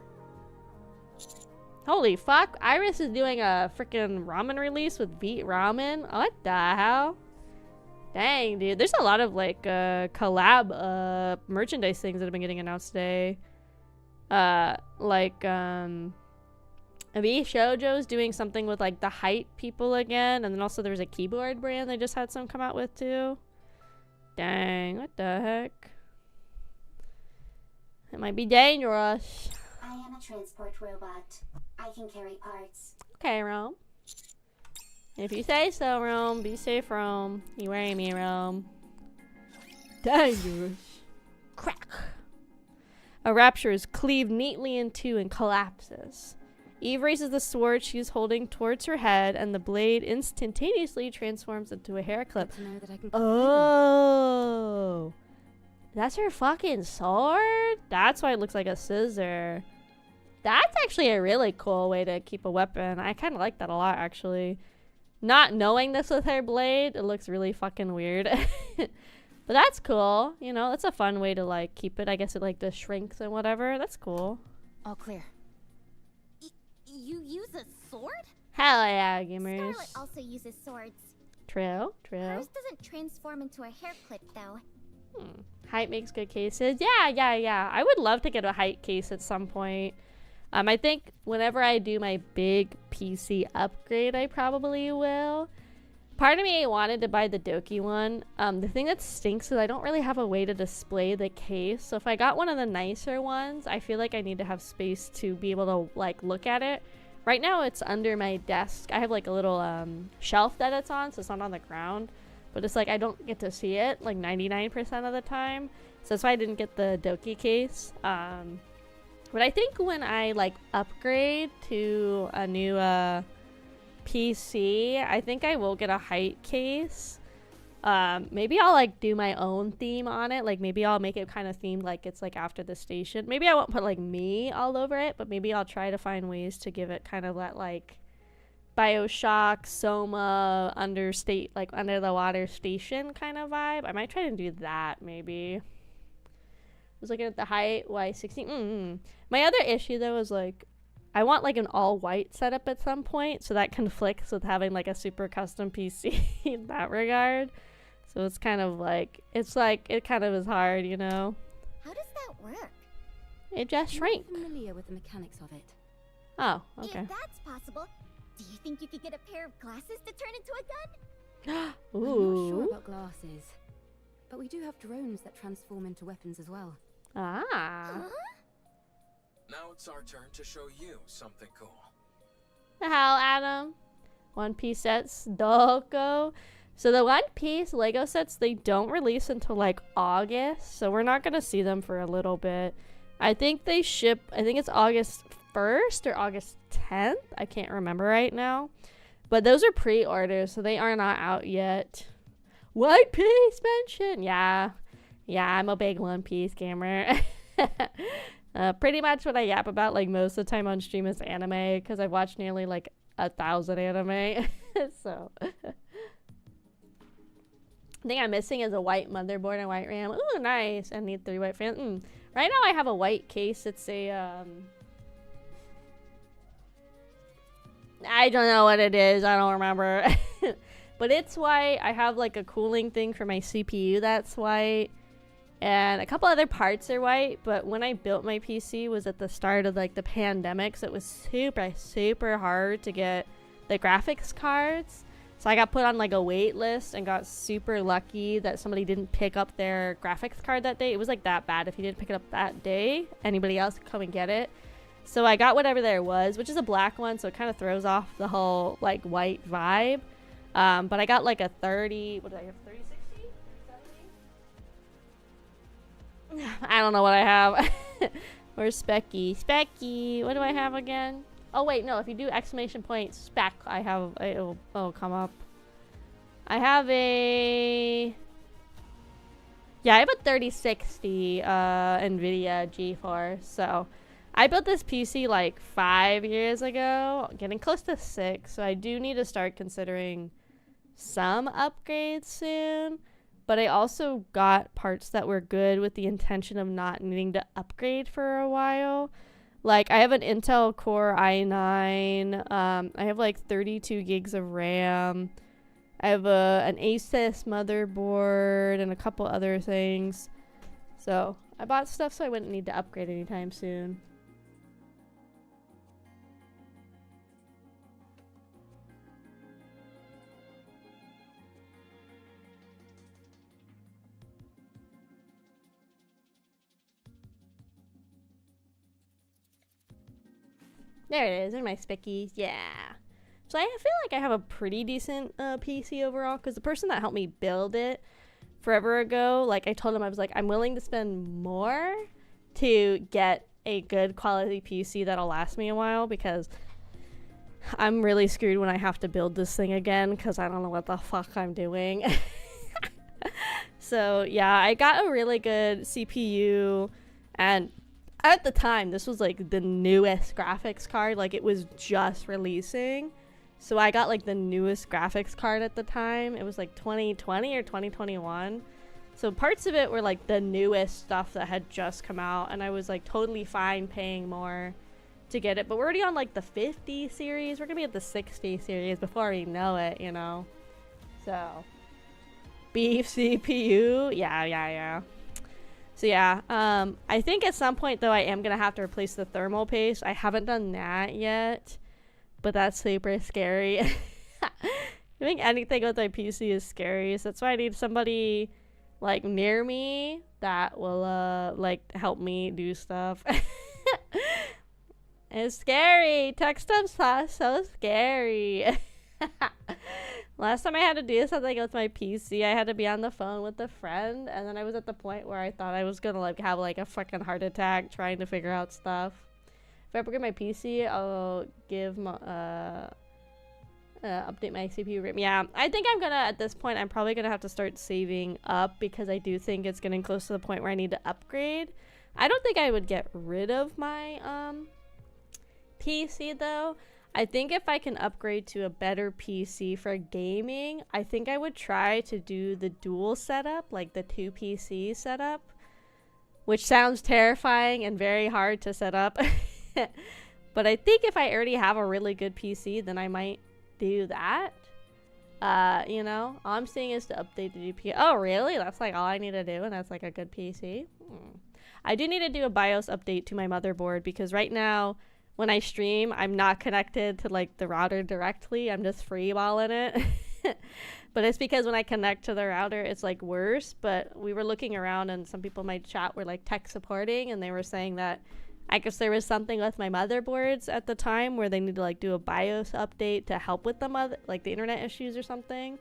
Holy fuck, Iris is doing a freaking ramen release with Beat Ramen. What the hell? Dang, dude. There's a lot of like collab merchandise things that have been getting announced today. V Shoujo's doing something with like the height people again, and then also there's a keyboard brand they just had some come out with too. Dang, what the heck? It might be dangerous. I am a transport robot. I can carry parts. Okay, Rome. If you say so, Rome. Be safe, Rome. You worry me, Rome. Dangerous. Crack. A rapture is cleaved neatly in two and collapses. Eve raises the sword she's holding towards her head, and the blade instantaneously transforms into a hair clip. To know that I can Oh. That's her fucking sword? That's why it looks like a scissor. That's actually a really cool way to keep a weapon. I kind of like that a lot, actually. Not knowing this with her blade, it looks really fucking weird. But that's cool. You know, that's a fun way to, like, keep it. I guess it, like, the shrinks and whatever. That's cool. All clear. You use a sword? Hell yeah, gamers. Scarlet also uses swords. True, true. Hers doesn't transform into a hair clip, though. Height makes good cases. Yeah. I would love to get a height case at some point. I think whenever I do my big PC upgrade, I probably will. Part of me wanted to buy the Doki one. The thing that stinks is I don't really have a way to display the case. So if I got one of the nicer ones, I feel like I need to have space to be able to like look at it. Right now it's under my desk. I have like a little shelf that it's on, so it's not on the ground. But it's like I don't get to see it like 99% of the time. So that's why I didn't get the Doki case. But I think when I like upgrade to a new PC, I think I will get a height case. Maybe I'll like do my own theme on it. Like maybe I'll make it kind of themed like it's like after the station. Maybe I won't put like me all over it, but maybe I'll try to find ways to give it kind of that like BioShock, Soma, under the water station kind of vibe. I might try to do that maybe. I was looking at the height Y16. My other issue though is like I want like an all white setup at some point, so that conflicts with having like a super custom PC in that regard. So it's kind of like it kind of is hard, you know. How does that work? It just I'm shrinks. not familiar with the mechanics of it. Oh, okay. If that's possible, do you think you could get a pair of glasses to turn into a gun? I'm not sure Ooh. about glasses, but we do have drones that transform into weapons as well. Ah. Huh? Now it's our turn to show you something cool. The hell, Adam? One Piece sets, Doko. So the One Piece Lego sets, they don't release until like August, so we're not gonna see them for a little bit. I think they ship, I think it's August 1st or August 10th. I can't remember right now. But those are pre-orders, so they are not out yet. One Piece mention! Yeah, I'm a big One Piece gamer. Pretty much what I yap about like most of the time on stream is anime, because I've watched nearly like 1,000 anime. So the thing I'm missing is a white motherboard and white RAM. Ooh, nice. I need 3 white fans. Right now I have a white case. It's a I don't know what it is. I don't remember. But it's white. I have like a cooling thing for my CPU that's white. And a couple other parts are white, but when I built my PC was at the start of like the pandemic, so it was super hard to get the graphics cards. So I got put on like a wait list and got super lucky that somebody didn't pick up their graphics card that day. It was like that bad. If you didn't pick it up that day, anybody else could come and get it. So I got whatever there was, which is a black one, so it kind of throws off the whole like white vibe. But I got like a 30, what did I have, 3060? I don't know what I have. Where's Specky? Specky, what do I have again? Oh wait, no, if you do exclamation point spec, I have, it'll come up. I have a, yeah, I have a 3060 NVIDIA GeForce. So I built this PC like 5 years ago, getting close to 6. So I do need to start considering some upgrades soon. But I also got parts that were good with the intention of not needing to upgrade for a while. Like, I have an Intel Core i9. I have like 32 gigs of RAM. I have an Asus motherboard and a couple other things. So I bought stuff so I wouldn't need to upgrade anytime soon. There it is, in my spickies, yeah. So I feel like I have a pretty decent PC overall, because the person that helped me build it forever ago, like I told him, I was like, I'm willing to spend more to get a good quality PC that'll last me a while, because I'm really screwed when I have to build this thing again, because I don't know what the fuck I'm doing. So yeah, I got a really good CPU, and at the time, this was like the newest graphics card. Like, it was just releasing. So I got like the newest graphics card at the time. It was like 2020 or 2021. So parts of it were like the newest stuff that had just come out. And I was like totally fine paying more to get it. But we're already on like the 50 series. We're going to be at the 60 series before we know it, you know. So, beef CPU. Yeah. So yeah, I think at some point though I am gonna have to replace the thermal paste. I haven't done that yet, but that's super scary. I think anything with my PC is scary, so that's why I need somebody like near me that will like help me do stuff. It's scary. Tech stuff's so scary. Last time I had to do something with my PC, I had to be on the phone with a friend, and then I was at the point where I thought I was gonna like have like a fucking heart attack trying to figure out stuff. If I upgrade my PC, I'll give my update my CPU RAM. Yeah, I think I'm gonna, at this point, I'm probably gonna have to start saving up, because I do think it's getting close to the point where I need to upgrade. I don't think I would get rid of my PC though. I think if I can upgrade to a better PC for gaming, I think I would try to do the dual setup, like the 2 PC setup, which sounds terrifying and very hard to set up. But I think if I already have a really good PC, then I might do that. You know, all I'm saying is to update the GPU. Oh, really? That's like all I need to do, and that's like a good PC? I do need to do a BIOS update to my motherboard, because right now, when I stream, I'm not connected to like the router directly. I'm just freeballing it. But it's because when I connect to the router, it's like worse. But we were looking around, and some people in my chat were like tech supporting, and they were saying that I guess there was something with my motherboards at the time where they need to like do a BIOS update to help with the like the internet issues or something.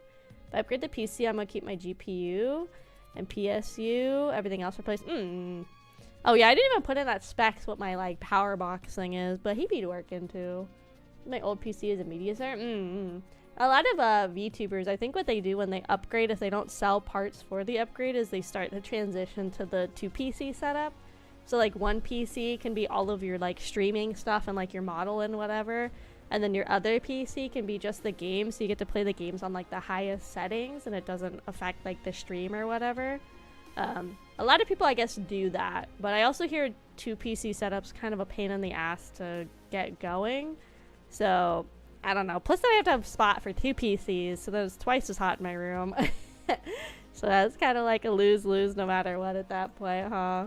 If I upgrade the PC, I'm gonna keep my GPU and PSU, everything else replaced. Oh yeah, I didn't even put in that specs what my like power box thing is, but he'd be working too. My old PC is a media center. A lot of VTubers, I think what they do when they upgrade, if they don't sell parts for the upgrade, is they start to transition to the 2 PC setup. So like one PC can be all of your like streaming stuff and like your model and whatever, and then your other PC can be just the games, so you get to play the games on like the highest settings and it doesn't affect like the stream or whatever. A lot of people, I guess, do that, but I also hear 2 PC setups kind of a pain in the ass to get going. So I don't know. Plus, then I have to have a spot for 2 PCs, so that was twice as hot in my room. So that's kind of like a lose-lose no matter what at that point, huh?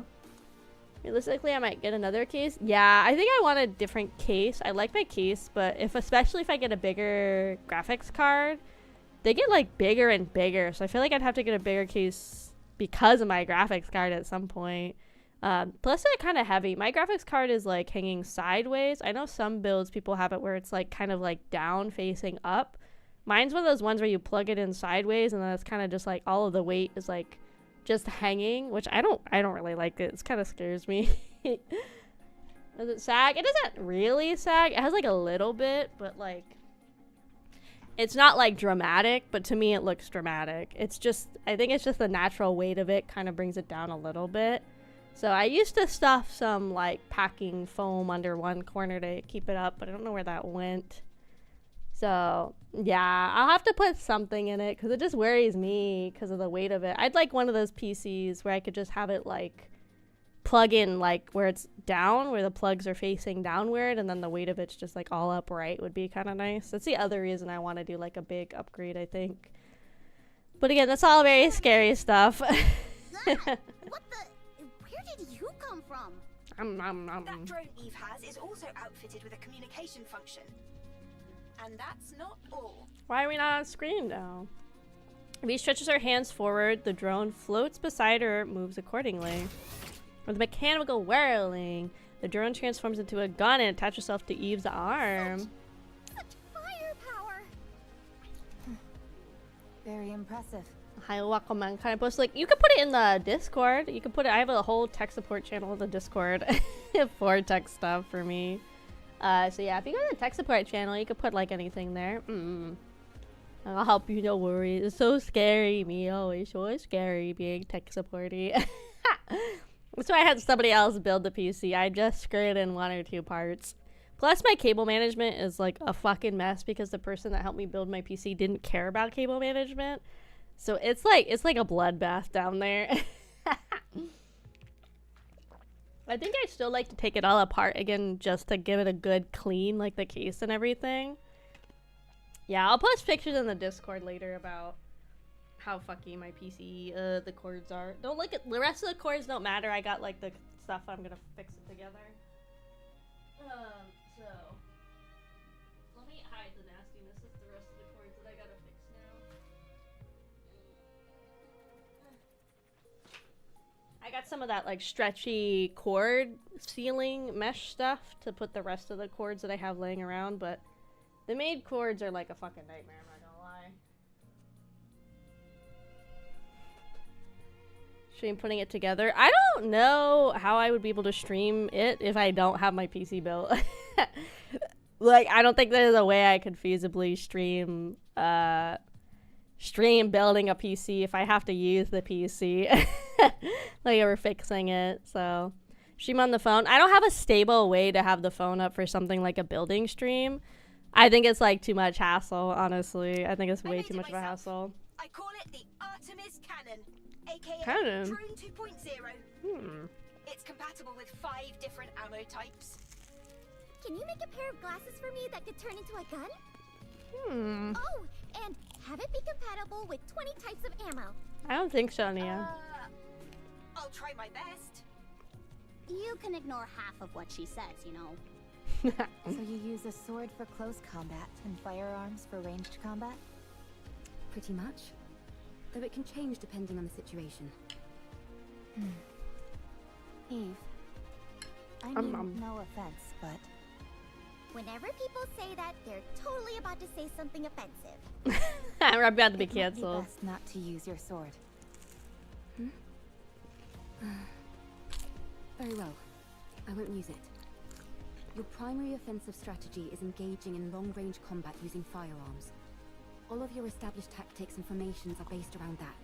Realistically, I might get another case. Yeah, I think I want a different case. I like my case, but especially if I get a bigger graphics card, they get like bigger and bigger. So I feel like I'd have to get a bigger case because of my graphics card at some point. Plus they're kind of heavy. My graphics card is like hanging sideways. I know some builds people have it where it's like kind of like down facing up. Mine's one of those ones where you plug it in sideways and then it's kind of just like all of the weight is like just hanging, which I don't really like it. It kind of scares me. Does it sag? It doesn't really sag. It has like a little bit, but like it's not like dramatic, but to me it looks dramatic. It's just, I think it's just the natural weight of it kind of brings it down a little bit. So I used to stuff some like packing foam under one corner to keep it up, but I don't know where that went. So yeah, I'll have to put something in it because it just worries me because of the weight of it. I'd like one of those PCs where I could just have it like plug in like where it's down, where the plugs are facing downward, and then the weight of it's just like all upright would be kind of nice. That's the other reason I want to do like a big upgrade, I think. But again, that's all very scary stuff. What the? Where did you come from? That drone Eve has is also outfitted with a communication function. And that's not all. Why are we not on screen now? If he stretches her hands forward, the drone floats beside her, moves accordingly. With mechanical whirling, the drone transforms into a gun and attaches itself to Eve's arm. Such firepower. Very impressive. Hi, welcome, man. Kind of post like you could put it in the Discord. You could put it. I have a whole tech support channel in the Discord for tech stuff for me. So yeah, if you go to the tech support channel, you could put like anything there. I'll help you. Don't worry. It's so scary. Me always so scary being tech supporty. That's why I had somebody else build the PC. I just screwed in 1 or 2 parts. Plus, my cable management is like a fucking mess because the person that helped me build my PC didn't care about cable management. So it's like a bloodbath down there. I think I still like to take it all apart again just to give it a good clean, like the case and everything. Yeah, I'll post pictures in the Discord later about how fucky my PC, the cords are. Don't look at the rest of the cords, don't matter. I got like the stuff. I'm gonna fix it together. So let me hide the nastiness. This is the rest of the cords that I gotta fix now. I got some of that like stretchy cord sealing mesh stuff to put the rest of the cords that I have laying around, but the made cords are like a fucking nightmare, I'm not gonna lie. Stream putting it together. I don't know how I would be able to stream it if I don't have my PC built. Like, I don't think there's a way I could feasibly stream building a PC if I have to use the PC. Like, we're fixing it, so. Stream on the phone. I don't have a stable way to have the phone up for something like a building stream. I think it's like too much hassle, honestly. I think it's way too much of a hassle. I call it the Artemis Cannon, aka Cannon? Drone 2.0. It's compatible with 5 different ammo types. Can you make a pair of glasses for me that could turn into a gun? Oh, and have it be compatible with 20 types of ammo. I don't think so, Nia. I'll try my best. You can ignore half of what she says, you know. So you use a sword for close combat and firearms for ranged combat? Pretty much. Though it can change depending on the situation. Eve, I mean, no offense, but... Whenever people say that, they're totally about to say something offensive. I'm about to be it might canceled. best not to use your sword. Very well. I won't use it. Your primary offensive strategy is engaging in long-range combat using firearms. All of your established tactics and formations are based around that.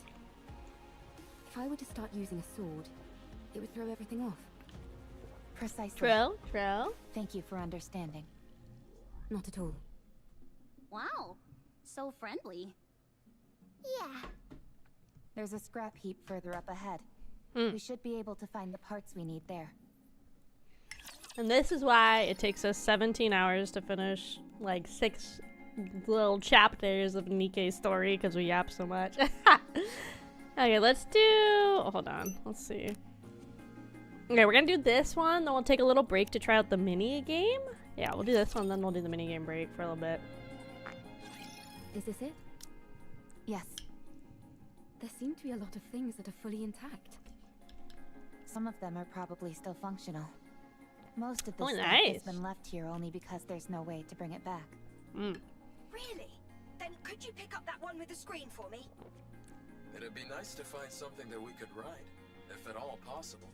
If I were to start using a sword, it would throw everything off. Precisely. True. Thank you for understanding. Not at all. Wow, so friendly. Yeah. There's a scrap heap further up ahead. We should be able to find the parts we need there. And this is why it takes us 17 hours to finish like 6 little chapters of NIKKE's story because we yap so much. Okay, let's do... hold on. Let's see. Okay, we're gonna do this one, then we'll take a little break to try out the mini game. Yeah, we'll do this one, then we'll do the mini game break for a little bit. Is this it? Yes. There seem to be a lot of things that are fully intact. Some of them are probably still functional. Most of the Oh, stuff nice. has been left here only because there's no way to bring it back. Really? Then could you pick up that one with the screen for me? It'd be nice to find something that we could ride, if at all possible.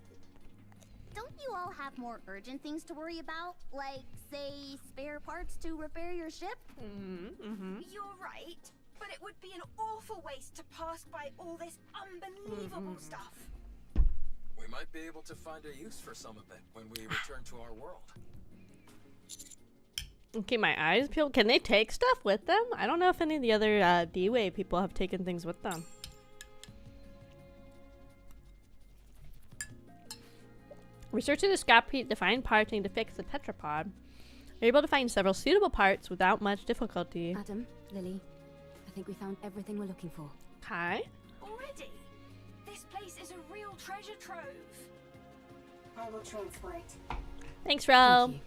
Don't you all have more urgent things to worry about? Like, say, spare parts to repair your ship? You're right, but it would be an awful waste to pass by all this unbelievable stuff. We might be able to find a use for some of it when we return to our world. Okay, my eyes peeled. Can they take stuff with them? I don't know if any of the other D-Wave people have taken things with them. Researching the scrap heap to find parts needed to fix the tetrapod. You're able to find several suitable parts without much difficulty. Adam, Lily, I think we found everything we're looking for. Hi. Already? This place is a real treasure trove. I will transport. Thanks, Ro. Thank you.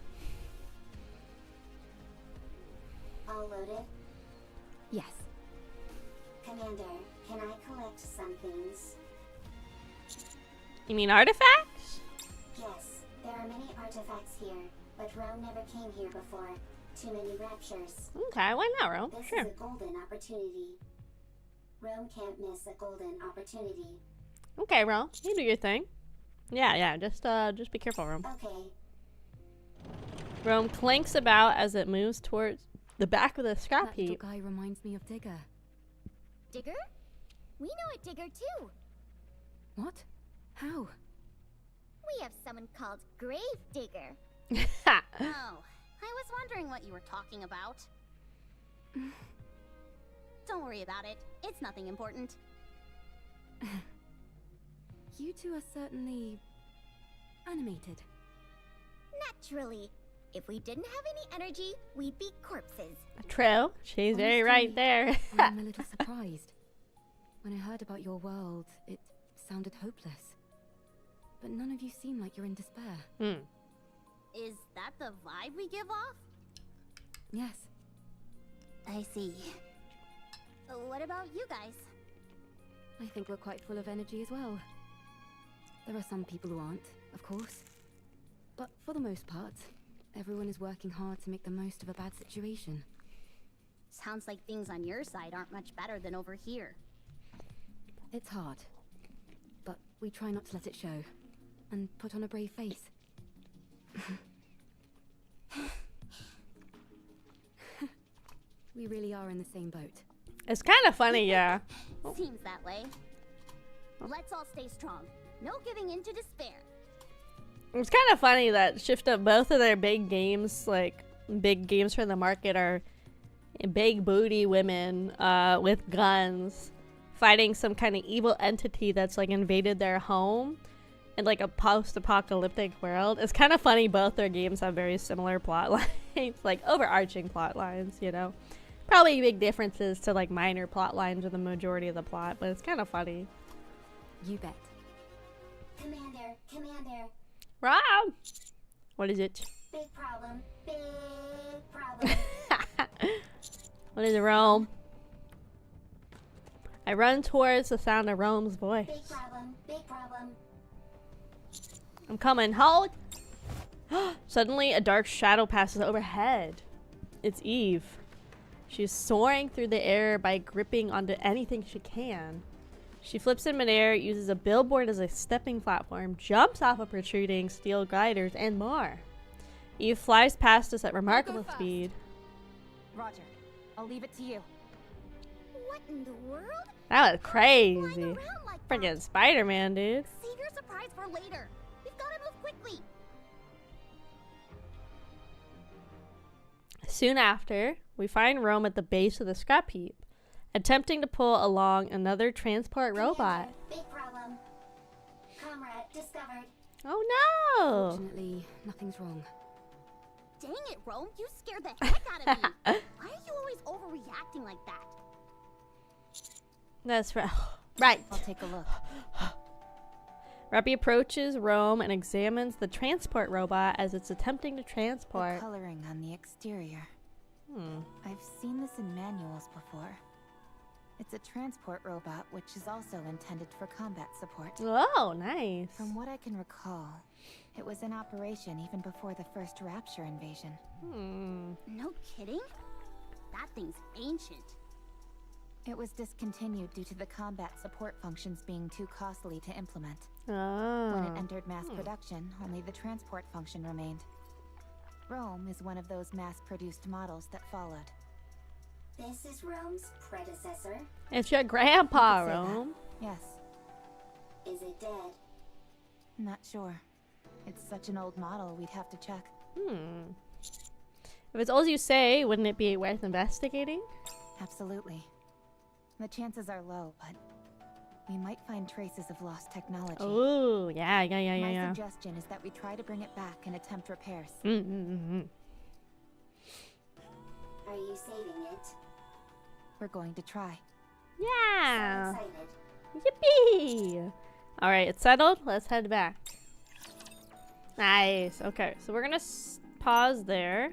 All loaded? Yes. Commander, can I collect some things? You mean artifacts? Yes, there are many artifacts here, but Rome never came here before. Too many raptures. Okay, why not, Ro? This Sure. is a golden opportunity. Rome can't miss a golden opportunity. Okay, Ro. You do your thing. Yeah, just be careful, Rome. Okay, Rome clanks about as it moves towards the back of the scrap That little heap. guy reminds me of Digger. Digger? We know a Digger too. What? How? We have someone called Grave Digger. Ha! Oh, I was wondering what you were talking about. Don't worry about it. It's nothing important. You two are certainly animated. Naturally. If we didn't have any energy, we'd be corpses. True. She's very Honestly, right there. I'm a little surprised. When I heard about your world, it sounded hopeless. But none of you seem like you're in despair. Hmm. Is that the vibe we give off? Yes. I see. What about you guys? I think we're quite full of energy as well. There are some people who aren't, of course. But for the most part, everyone is working hard to make the most of a bad situation. Sounds like things on your side aren't much better than over here. It's hard. But we try not to let it show. And put on a brave face. We really are in the same boat. It's kind of funny, yeah. Seems that way. Let's all stay strong. No giving in to despair. It's kind of funny that Shift Up, both of their big games, like big games for the market, are big booty women with guns fighting some kind of evil entity that's like invaded their home in like a post-apocalyptic world. It's kind of funny both their games have very similar plot lines, like overarching plot lines, you know. Probably big differences to like minor plot lines or the majority of the plot, but it's kind of funny. You bet. Commander, Rob! What is it? big problem, big problem. What is it, Rome? I run towards the sound of Rome's voice. Big problem. I'm coming. Hold! Suddenly, a dark shadow passes overhead. It's Eve. She's soaring through the air by gripping onto anything she can. She flips in midair, uses a billboard as a stepping platform, jumps off of protruding steel gliders, and more. Eve flies past us at remarkable speed. Roger. I'll leave it to you. What in the world? That was Flying crazy. around like that? Freaking Spider-Man, dude. Save your surprise for later. We've got to move quickly. Soon after, we find Rome at the base of the scrap heap, attempting to pull along another transport robot. Commander, big problem. Comrade discovered. Oh no! Fortunately, nothing's wrong. Dang it, Rome. You scared the heck out of me. Why are you always overreacting like that? That's right. Right. I'll take a look. Ruppy approaches Rome and examines the transport robot as it's attempting to The transport. coloring on the exterior. Hmm. I've seen this in manuals before. It's a transport robot, which is also intended for combat support. Oh, nice. From what I can recall, it was in operation even before the first Rapture invasion. Hmm. No kidding? That thing's ancient. It was discontinued due to the combat support functions being too costly to implement. Oh. When it entered mass production, only the transport function remained. Rome is one of those mass-produced models that followed. This is Rome's predecessor. It's your grandpa, You could say that. Rome. Yes, Is it dead? not sure. It's such an old model, we'd have to check. Hmm. If it's all you say, wouldn't it be worth investigating? Absolutely. The chances are low, but we might find traces of lost technology. Oh, yeah. My suggestion is that we try to bring it back and attempt repairs. Are you saving it? We're going to try. Yeah. So excited. Yippee! Alright, it's settled. Let's head back. Nice. Okay, so we're gonna pause there.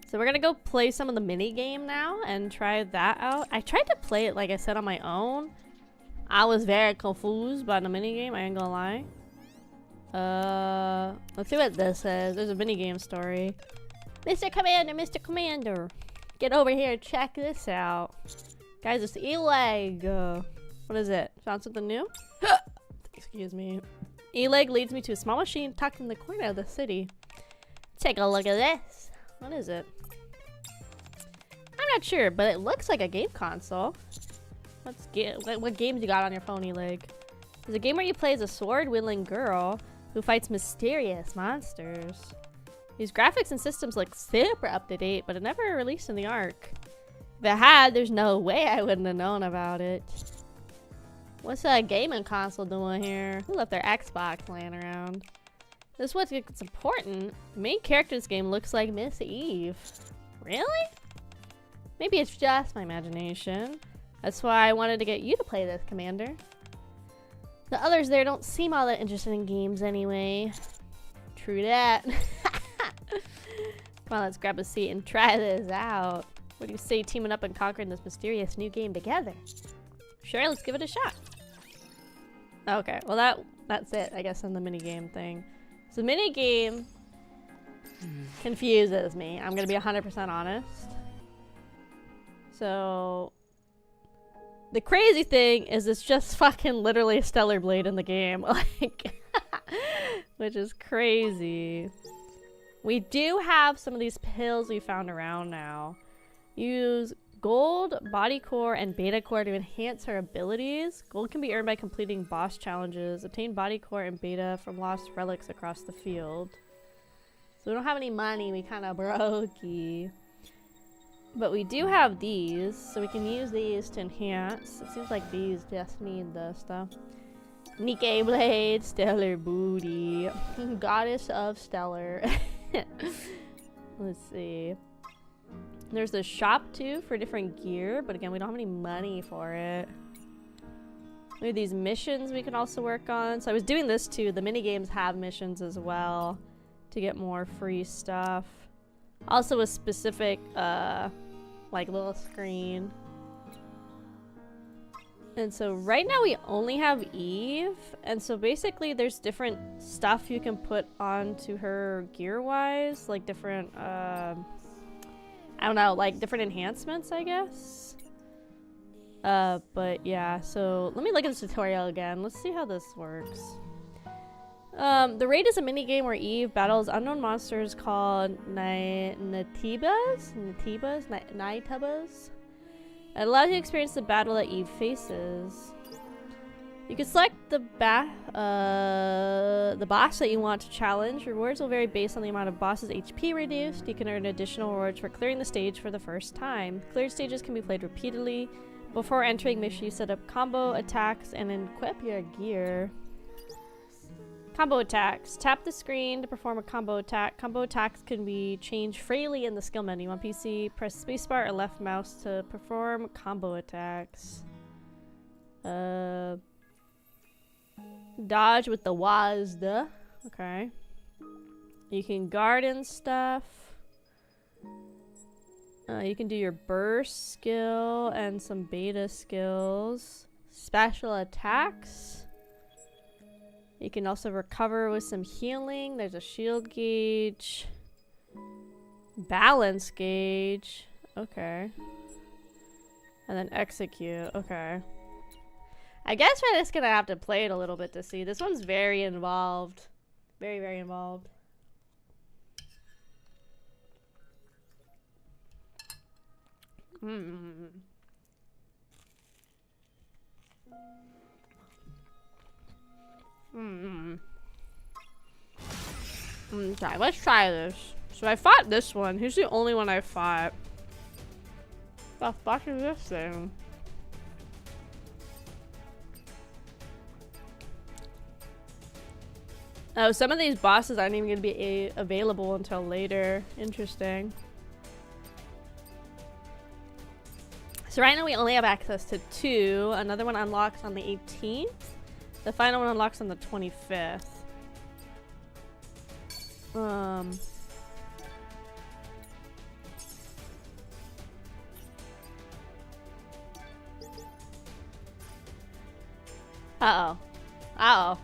So we're gonna go play some of the mini game now and try that out. I tried to play it, like I said, on my own. I was very confused by the mini game, I ain't gonna lie. Let's see what this says. There's a mini game story. Mr. Commander, get over here, check this out. Guys, it's E-Leg. What is it? Found something new? Excuse me. E-Leg leads me to a small machine tucked in the corner of the city. Take a look at this. What is it? I'm not sure, but it looks like a game console. What games you got on your phone, E-Leg? There's a game where you play as a sword-wielding girl who fights mysterious monsters. These graphics and systems look super up-to-date, but it never released in the Ark. If it had, there's no way I wouldn't have known about it. What's that gaming console doing here? Who left their Xbox laying around? This is what's important. The main character in this game looks like Miss Eve. Really? Maybe it's just my imagination. That's why I wanted to get you to play this, Commander. The others there don't seem all that interested in games anyway. True that. Come on, let's grab a seat and try this out. What do you say teaming up and conquering this mysterious new game together? Sure, let's give it a shot. Okay, well that's it, I guess, in the minigame thing. So the minigame confuses me. I'm gonna be 100% honest. So the crazy thing is it's just fucking literally a Stellar Blade in the game. Like, which is crazy. We do have some of these pills we found around now. Use gold, body core, and beta core to enhance her abilities. Gold can be earned by completing boss challenges. Obtain body core and beta from lost relics across the field. So we don't have any money. We kind of brokey. But we do have these, so we can use these to enhance. It seems like these just need the stuff. NIKKE blade, stellar booty, goddess of stellar. Let's see. There's the shop too for different gear, but again, we don't have any money for it. We have these missions we can also work on. So I was doing this too. The mini games have missions as well to get more free stuff. Also a specific like little screen. And so right now we only have Eve, and so basically there's different stuff you can put onto her gear wise, like different I don't know, like different enhancements, I guess. But yeah, so let me look at the tutorial again. Let's see how this works. The raid is a mini game where Eve battles unknown monsters called Nitubas. It allows you to experience the battle that Eve faces. You can select the boss that you want to challenge. Rewards will vary based on the amount of boss's HP reduced. You can earn additional rewards for clearing the stage for the first time. Cleared stages can be played repeatedly. Before entering, make sure you set up combo attacks and equip your gear. Combo attacks. Tap the screen to perform a combo attack. Combo attacks can be changed freely in the skill menu. On PC, press spacebar or left mouse to perform combo attacks. Dodge with the WASD. Okay. You can garden stuff. You can do your burst skill and some beta skills. Special attacks. You can also recover with some healing. There's a shield gauge. Balance gauge. Okay. And then execute. Okay. I guess we're just gonna have to play it a little bit to see. This one's very involved. Very, very involved. Okay, let's try this. So I fought this one. Who's the only one I fought? The fuck is this thing? Oh, some of these bosses aren't even going to be available until later. Interesting. So right now we only have access to 2. Another one unlocks on the 18th. The final one unlocks on the 25th. Uh-oh. Uh-oh.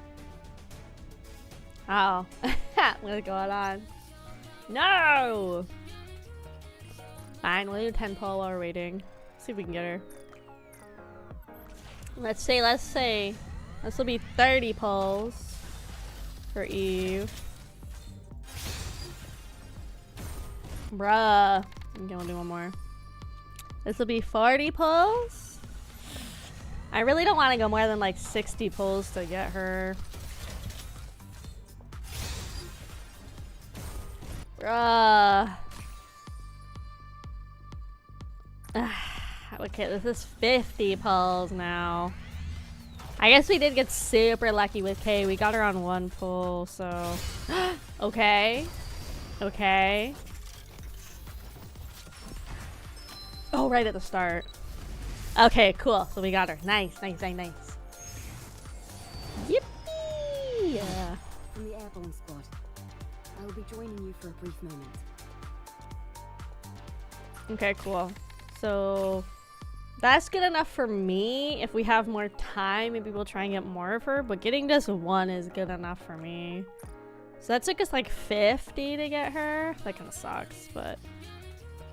Uh-oh. What's going on? No! Fine, we'll do 10 pull while we're waiting. See if we can get her. Let's say this will be 30 pulls for Eve. Bruh. I'm gonna do one more. This will be 40 pulls. I really don't want to go more than like 60 pulls to get her. Bruh. Okay, this is 50 pulls now. I guess we did get super lucky with Kay. We got her on 1 pull, so... Okay. Okay. Oh, right at the start. Okay, cool. So we got her. Nice, nice, nice, nice. Yippee! Yeah. From the airborne squad. I will be joining you for a brief moment. Okay, cool. So that's good enough for me. If we have more time, maybe we'll try and get more of her, but getting just 1 is good enough for me. So that took us like 50 to get her. That kind of sucks, but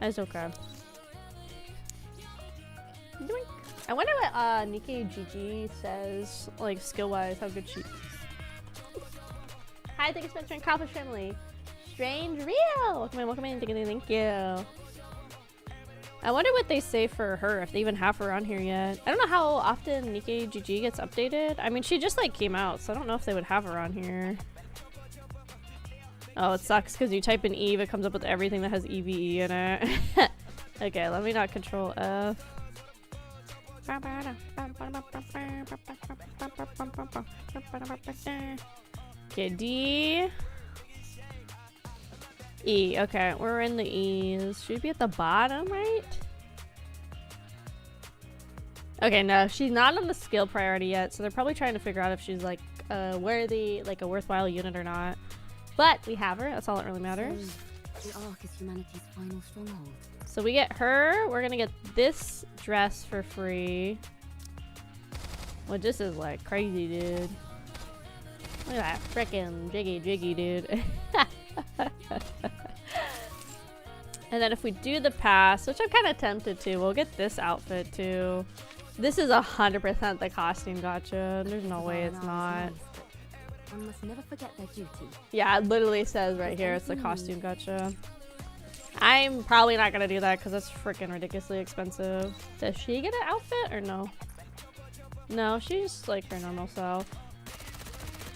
that's okay. Doink. I wonder what NIKKE GG says, like skill-wise, how good she is. Hi, thank you for mentioning Kraufish family. Strange Rio! Welcome in, thank you. I wonder what they say for her, if they even have her on here yet. I don't know how often NIKKE GG gets updated. I mean, she just like came out, so I don't know if they would have her on here. Oh, it sucks because you type in Eve, it comes up with everything that has EVE in it. Okay, let me not control F. Okay, D. E. Okay, we're in the E's. Should we be at the bottom, right? Okay, no, she's not on the skill priority yet, so they're probably trying to figure out if she's like worthy, like a worthwhile unit or not. But we have her. That's all that really matters. The Ark is humanity's final stronghold. So we get her. We're gonna get this dress for free. Well, this is like crazy, dude. Look at that frickin' jiggy, dude. And then if we do the pass, which I'm kind of tempted to, we'll get this outfit too. This is 100% the costume gacha. There's no way it's not. One must never forget their duty. Yeah, it literally says right here it's the costume gacha. I'm probably not gonna do that because that's freaking ridiculously expensive. Does she get an outfit or no? No, she's like her normal self.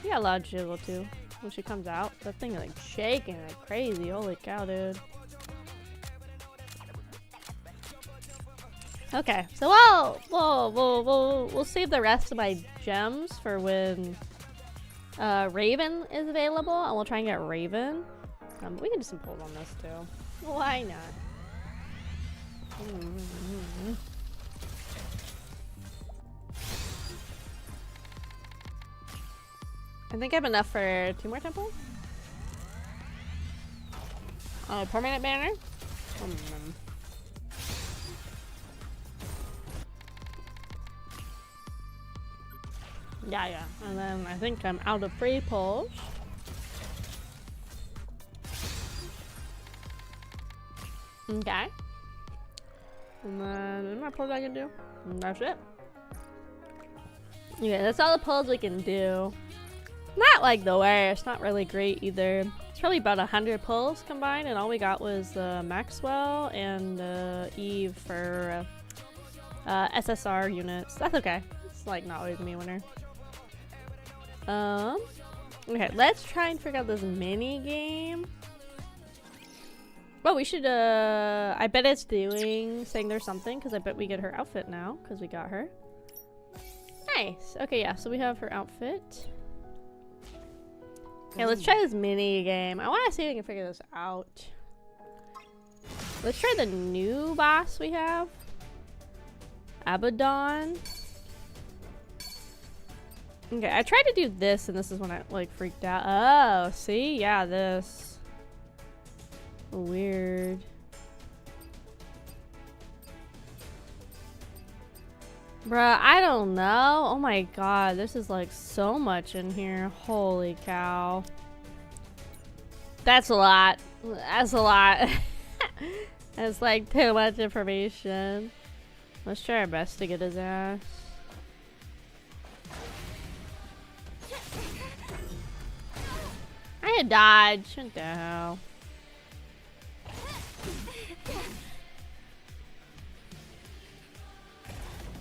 She got a lot of jiggle too when she comes out. That thing is like shaking like crazy. Holy cow, dude. Okay, so we'll save the rest of my gems for when Raven is available, and we'll try and get Raven. We can do some pulls on this too. Why not? I think I have enough for 2 more temples. Permanent banner. Yeah. And then I think I'm out of free pulls. Okay. And then any more pulls I can do? And that's it. Okay, that's all the pulls we can do. Not like the worst, not really great either. It's probably about 100 pulls combined, and all we got was Maxwell and Eve for SSR units. That's okay. It's like not always me a winner. Okay, let's try and figure out this mini game. Well, we should, I bet it's saying there's something, because I bet we get her outfit now, because we got her. Nice. Okay, yeah, so we have her outfit. Okay, let's try this mini game. I want to see if we can figure this out. Let's try the new boss we have. Abaddon. Okay, I tried to do this, and this is when I, like, freaked out. Oh, see? Yeah, this. Weird. Bruh, I don't know. Oh my god, this is like so much in here. Holy cow. That's a lot. That's a lot. That's like too much information. Let's try our best to get his ass. I had dodge. What the hell?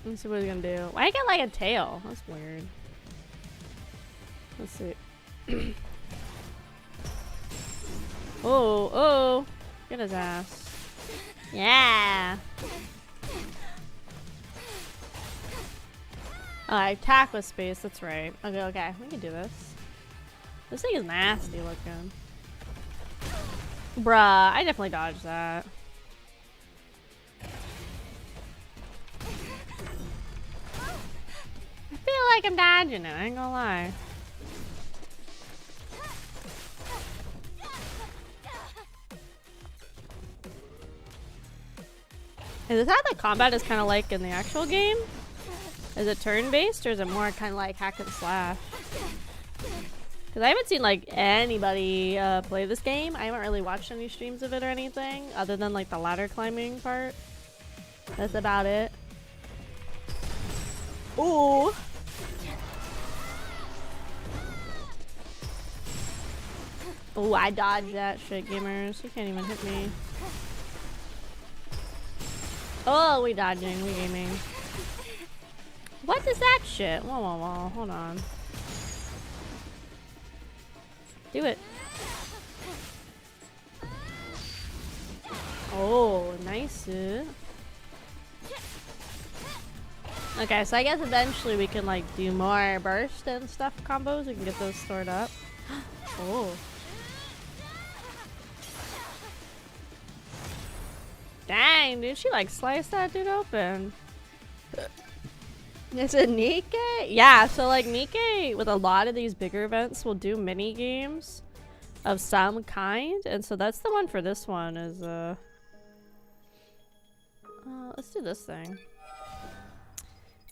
Let's see what he's gonna do. Why I get like a tail? That's weird. Let's see. Oh, oh. Get his ass. Yeah. Oh, I attack with space. That's right. Okay, okay. We can do this. This thing is nasty looking. Bruh, I definitely dodged that. I feel like I'm dodging it, I ain't gonna lie. Is this how the combat is kind of like in the actual game? Is it turn-based or is it more kind of like hack and slash? Because I haven't seen like anybody play this game. I haven't really watched any streams of it or anything other than like the ladder climbing part. That's about it. Ooh. Ooh, I dodged that shit, gamers. You can't even hit me. Oh, we dodging, we gaming. What is that shit? Whoa, whoa, whoa, hold on. Do it. Oh, nice. Okay, so I guess eventually we can like do more burst and stuff combos. We can get those stored up. Oh. Dang, dude, she like sliced that dude open. Is it NIKKE? Yeah, so like NIKKE with a lot of these bigger events will do mini games of some kind, and so that's the one for this one is let's do this thing.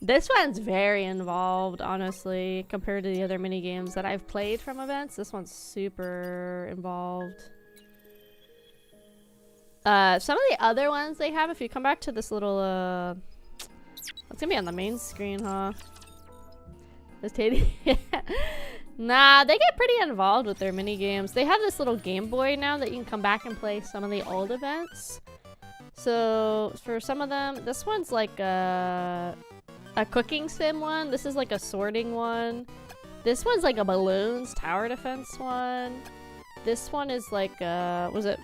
This one's very involved, honestly, compared to the other mini games that I've played from events. This one's super involved. Some of the other ones they have, if you come back to this little it's gonna be on the main screen, huh? This Teddy. Nah, they get pretty involved with their mini games. They have this little Game Boy now that you can come back and play some of the old events. So for some of them, this one's like a cooking sim one. This is like a sorting one. This one's like a balloons tower defense one. This one is like was it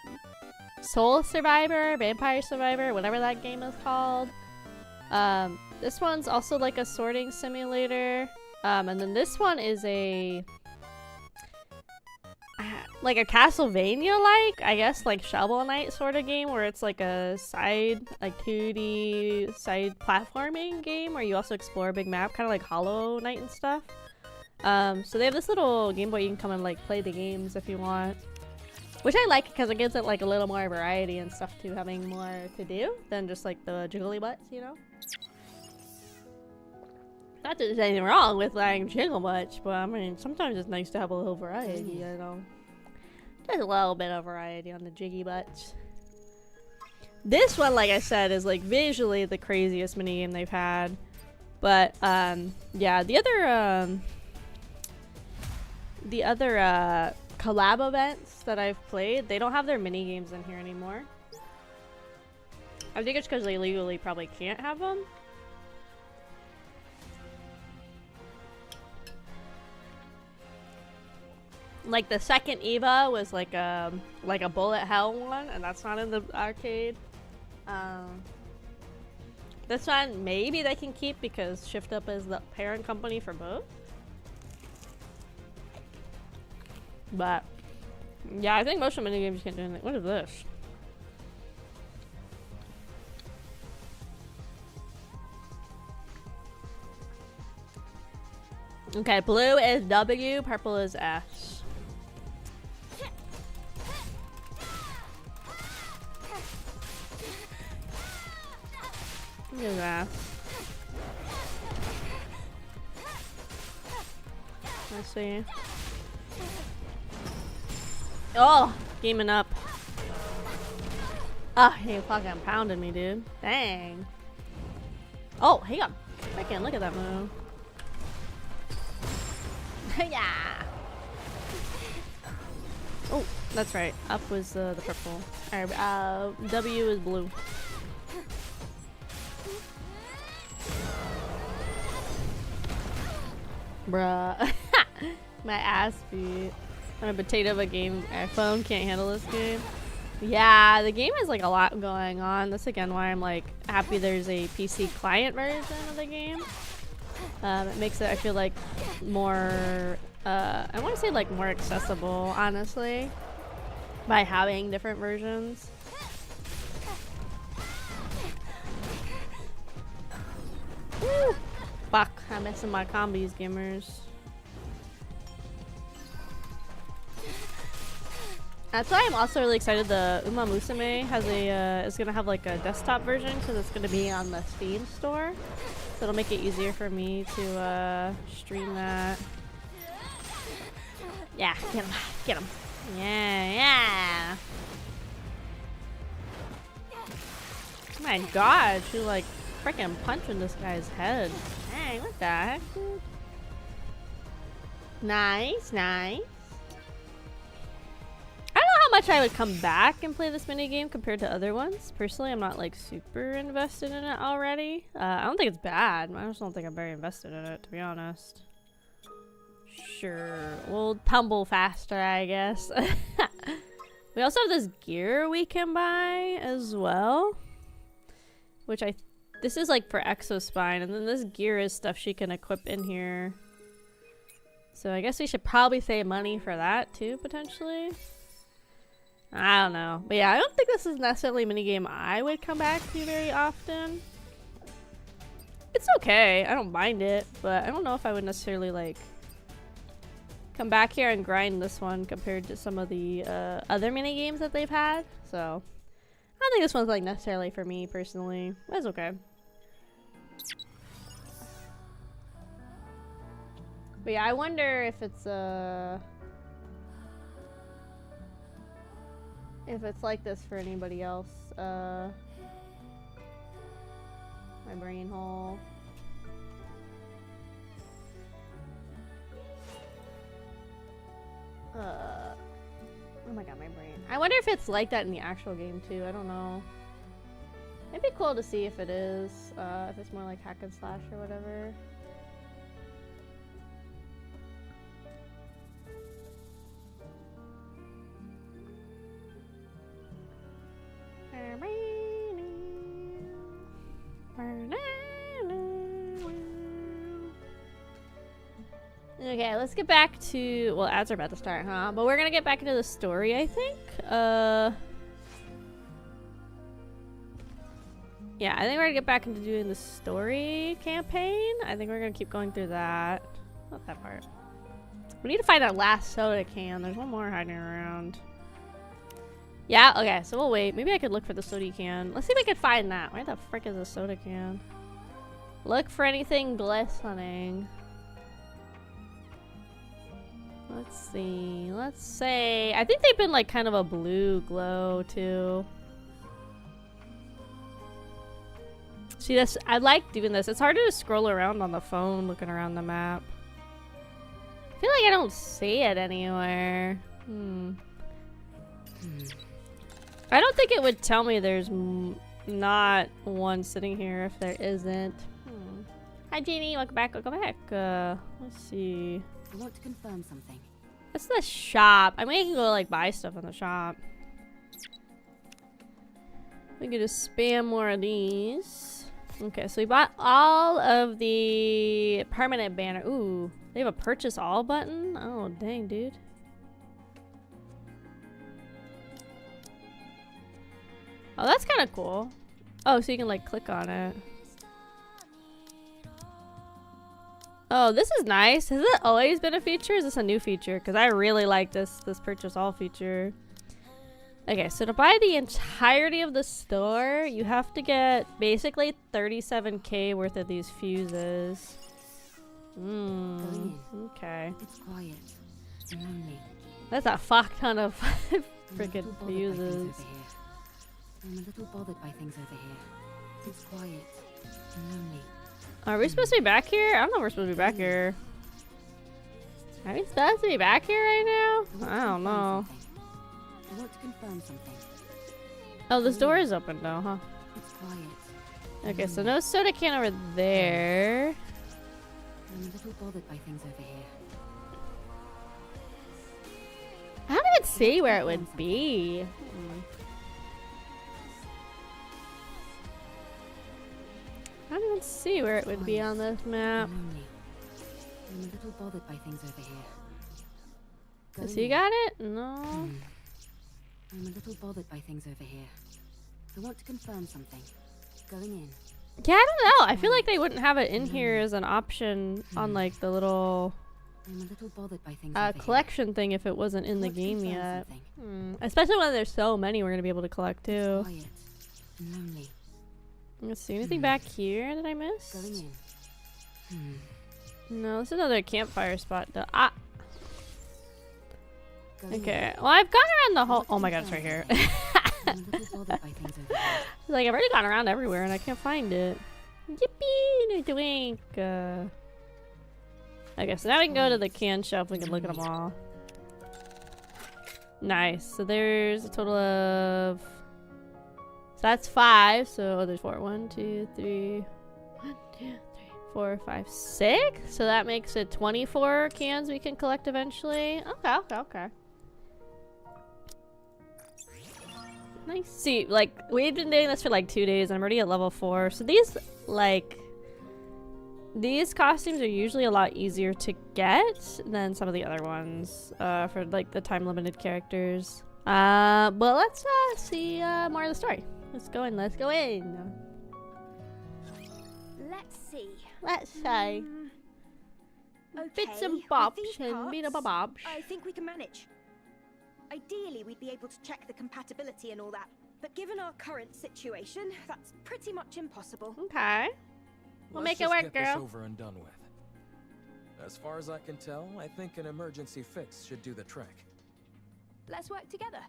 Soul Survivor, Vampire Survivor, whatever that game is called. This one's also like a sorting simulator. And then this one is a like a Castlevania-like, I guess, like Shovel Knight sort of game where it's like a side, like 2D side platforming game where you also explore a big map, kind of like Hollow Knight and stuff. So they have this little Game Boy you can come and like play the games if you want. Which I like because it gives it like a little more variety and stuff too, having more to do than just like the jiggly butts, you know? Not that there's anything wrong with like jiggle butts, but I mean, sometimes it's nice to have a little variety, you know? Just a little bit of variety on the jiggy butts. This one, like I said, is like visually the craziest minigame they've had. But, yeah, the other collab events that I've played, they don't have their mini games in here anymore. I think it's because they legally probably can't have them. Like the second Eva was like a bullet hell one, and that's not in the arcade. This one maybe they can keep because Shift Up is the parent company for both. But yeah, I think most of the minigames can't do anything. What is this? Okay, blue is W, purple is S. Look at that. Let's see. Oh, gaming up. Oh, he fucking pounded me, dude. Dang. Oh, he got freaking, look at that move. Yeah. Oh, that's right. Up was the purple. Alright, W is blue. Bruh. My ass beat. I'm a potato of a game. My phone can't handle this game. Yeah, the game has like a lot going on. That's again why I'm like happy there's a PC client version of the game. It makes it, I feel like, more, I want to say like more accessible, honestly, by having different versions. Woo! Fuck, I'm missing my combos, gamers. That's why I'm also really excited the Uma Musume has a, is gonna have like a desktop version because it's gonna be on the Steam store. So it'll make it easier for me to stream that. Yeah, get him, get him. Yeah, yeah. Oh my god, she like freaking punching this guy's head. Dang, what the heck, dude? Nice, nice. I don't know how much I would come back and play this minigame compared to other ones. Personally, I'm not like super invested in it already. I don't think it's bad. I just don't think I'm very invested in it, to be honest. Sure, we'll tumble faster, I guess. We also have this gear we can buy as well. Which this is like for Exospine, and then this gear is stuff she can equip in here. So I guess we should probably save money for that too, potentially. I don't know. But yeah, I don't think this is necessarily a minigame I would come back to very often. It's okay. I don't mind it. But I don't know if I would necessarily, like, come back here and grind this one compared to some of the other minigames that they've had. So, I don't think this one's, like, necessarily for me, personally. But it's okay. But yeah, I wonder if it's, if it's like this for anybody else. My brain hole. Oh my god, my brain. I wonder if it's like that in the actual game too. I don't know. It'd be cool to see if it is. If it's more like hack and slash or whatever. Okay, let's get back to, well, ads are about to start, huh? But we're gonna get back into the story, I think. Yeah, I think we're gonna get back into doing the story campaign. I think we're gonna keep going through that. Not that part. We need to find that last soda can. There's one more hiding around. Yeah, okay, so we'll wait. Maybe I could look for the soda can. Let's see if I can find that. Where the frick is the soda can? Look for anything glistening. Let's see. Let's say, I think they've been like kind of a blue glow too. See this? I like doing this. It's harder to scroll around on the phone looking around the map. I feel like I don't see it anywhere. I don't think it would tell me there's not one sitting here if there isn't. Hi Jeannie, welcome back, welcome back. Let's see. I want to confirm something. What's the shop? I mean, I can go like buy stuff in the shop. We can just spam more of these. Okay, so we bought all of the permanent banner. Ooh, they have a purchase all button? Oh, dang, dude. Oh, that's kind of cool. Oh, so you can like click on it. Oh, this is nice. Has it always been a feature? Is this a new feature? Because I really like this purchase all feature. Okay, so to buy the entirety of the store, you have to get basically 37k worth of these fuses. Okay. It's quiet and lonely. That's a fuck ton of freaking fuses. I'm a little bothered by things over here. It's quiet and lonely. Are we supposed to be back here? I don't know if we're supposed to be back here. Are we supposed to be back here right now? I don't know. I want to confirm something. Oh, this door is open though, huh? It's quiet. Okay, so no soda can over there. I'm a little bothered by things over here. I don't even see where it would be. I don't even see where it would be on this map. I'm a little bothered by things over here. Has he got it? No. I'm a little bothered by things over here. I want to confirm something. Going in. Yeah, I don't know. I feel like they wouldn't have it in here as an option on like the little I'm a little bothered by things over collection thing if it wasn't in the game yet. Especially when there's so many we're gonna be able to collect too. Quiet and lonely. Let's see, anything back here that I missed? Going in. No, this is another campfire spot though. Ah. Going Okay. Well, I've gone around the whole. Oh my god, it's right here. I'm a little bothered by things over here. Like I've already gone around everywhere and I can't find it. Yippee! No doink. Okay, so now we can go to the can shelf. We can look at them all. Nice. So there's a total of. So that's 5. So there's 4. 1, 2, 3. 1, 2, 3, 4, 5, 6. So that makes it 24 cans we can collect eventually. Okay. Nice. See, like, we've been doing this for like 2 days and I'm already at level 4. So these, like, these costumes are usually a lot easier to get than some of the other ones for like the time limited characters. But let's see more of the story. Let's go in. Let's see. Okay, bits and bobs and bit of bobs. I think we can manage. Ideally, we'd be able to check the compatibility and all that, but given our current situation, that's pretty much impossible. Okay. We'll Let's make it work, just get girl. this over and done with. As far as I can tell, I think an emergency fix should do the trick. Let's work together.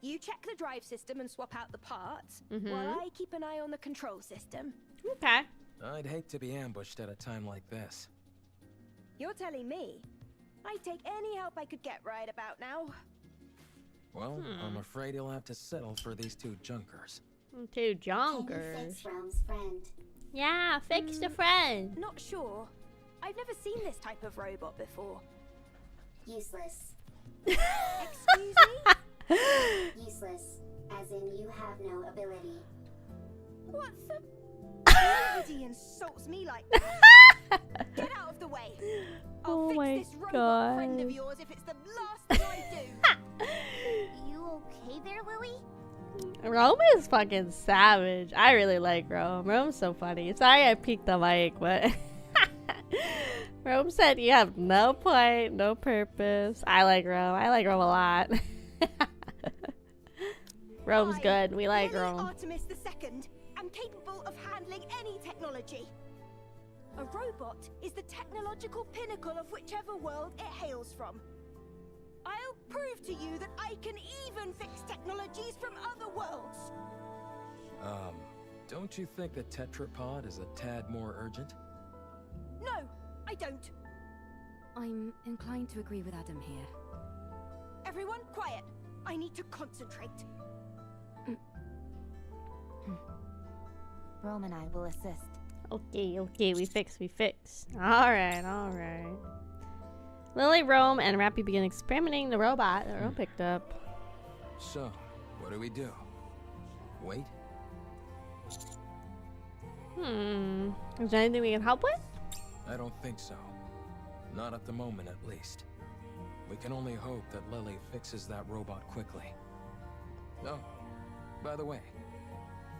You check the drive system and swap out the parts, while I keep an eye on the control system. Okay. I'd hate to be ambushed at a time like this. You're telling me? I'd take any help I could get right about now. Well, I'm afraid you'll have to settle for these 2 junkers. 2 Can you junkers. fix Rome's friend? Yeah, fix the friend. Not sure. I've never seen this type of robot before. Useless. Excuse me? Useless. As in you have no ability. What the? Nobody insults me like that. Get out of the way. I'll fix this robot friend of yours if it's the last thing I do. You okay there, Lily? Rome is fucking savage. I really like Rome. Rome's so funny. Sorry I peeked the mic, but Rome said you have no point, no purpose. I like Rome. I like Rome a lot. Rome's good. We like Lily Rome. Artemis II am capable of handling any technology. A robot is the technological pinnacle of whichever world it hails from. I'll prove to you that I can even fix technologies from other worlds. Don't you think the tetrapod is a tad more urgent? No, I don't. I'm inclined to agree with Adam here. Everyone, quiet. I need to concentrate. Rome and I will assist. Okay, we fix. Alright. Lily, Rome, and Rappy begin experimenting the robot that Rome picked up. So, what do we do? Wait? Is there anything we can help with? I don't think so. Not at the moment, at least. We can only hope that Lily fixes that robot quickly. Oh, by the way,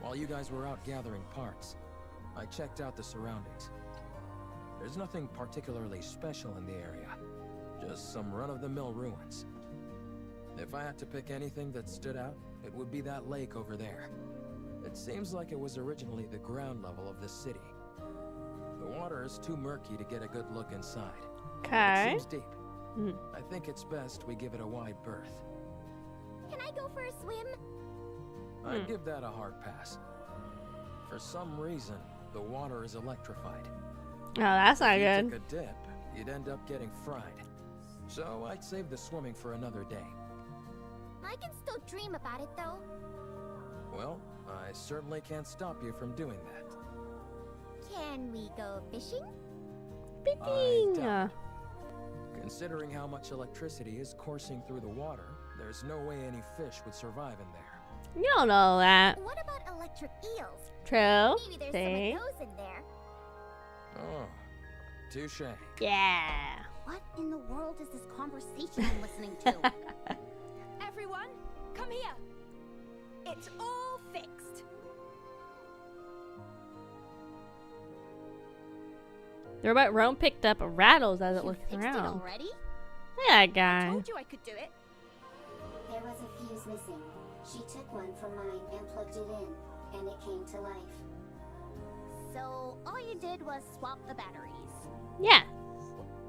while you guys were out gathering parts, I checked out the surroundings. There's nothing particularly special in the area, just some run-of-the-mill ruins. If I had to pick anything that stood out, it would be that lake over there. It seems like it was originally the ground level of this city. The water is too murky to get a good look inside. Okay. It seems deep. I think it's best we give it a wide berth. Can I go for a swim? I'd give that a hard pass. For some reason, the water is electrified. Oh, that's not If you good. took a dip, you'd end up getting fried. So I'd save the swimming for another day. I can still dream about it though. Well, I certainly can't stop you from doing that. Can we go fishing? Picking. doubt Considering how much electricity is coursing through the water, there's no way any fish would survive in there. You don't know that. What about electric eels? True. Maybe there's See? some of those in there. Oh, touche. Yeah. What in the world is this conversation I'm listening to? Everyone, come here. It's all fixed. The robot Rome picked up rattles as it You looks fixed it around. already? Yeah, I guy. told you I could do it. There was a fuse missing. She took one from mine and plugged it in, and it came to life. So all you did was swap the batteries. Yeah.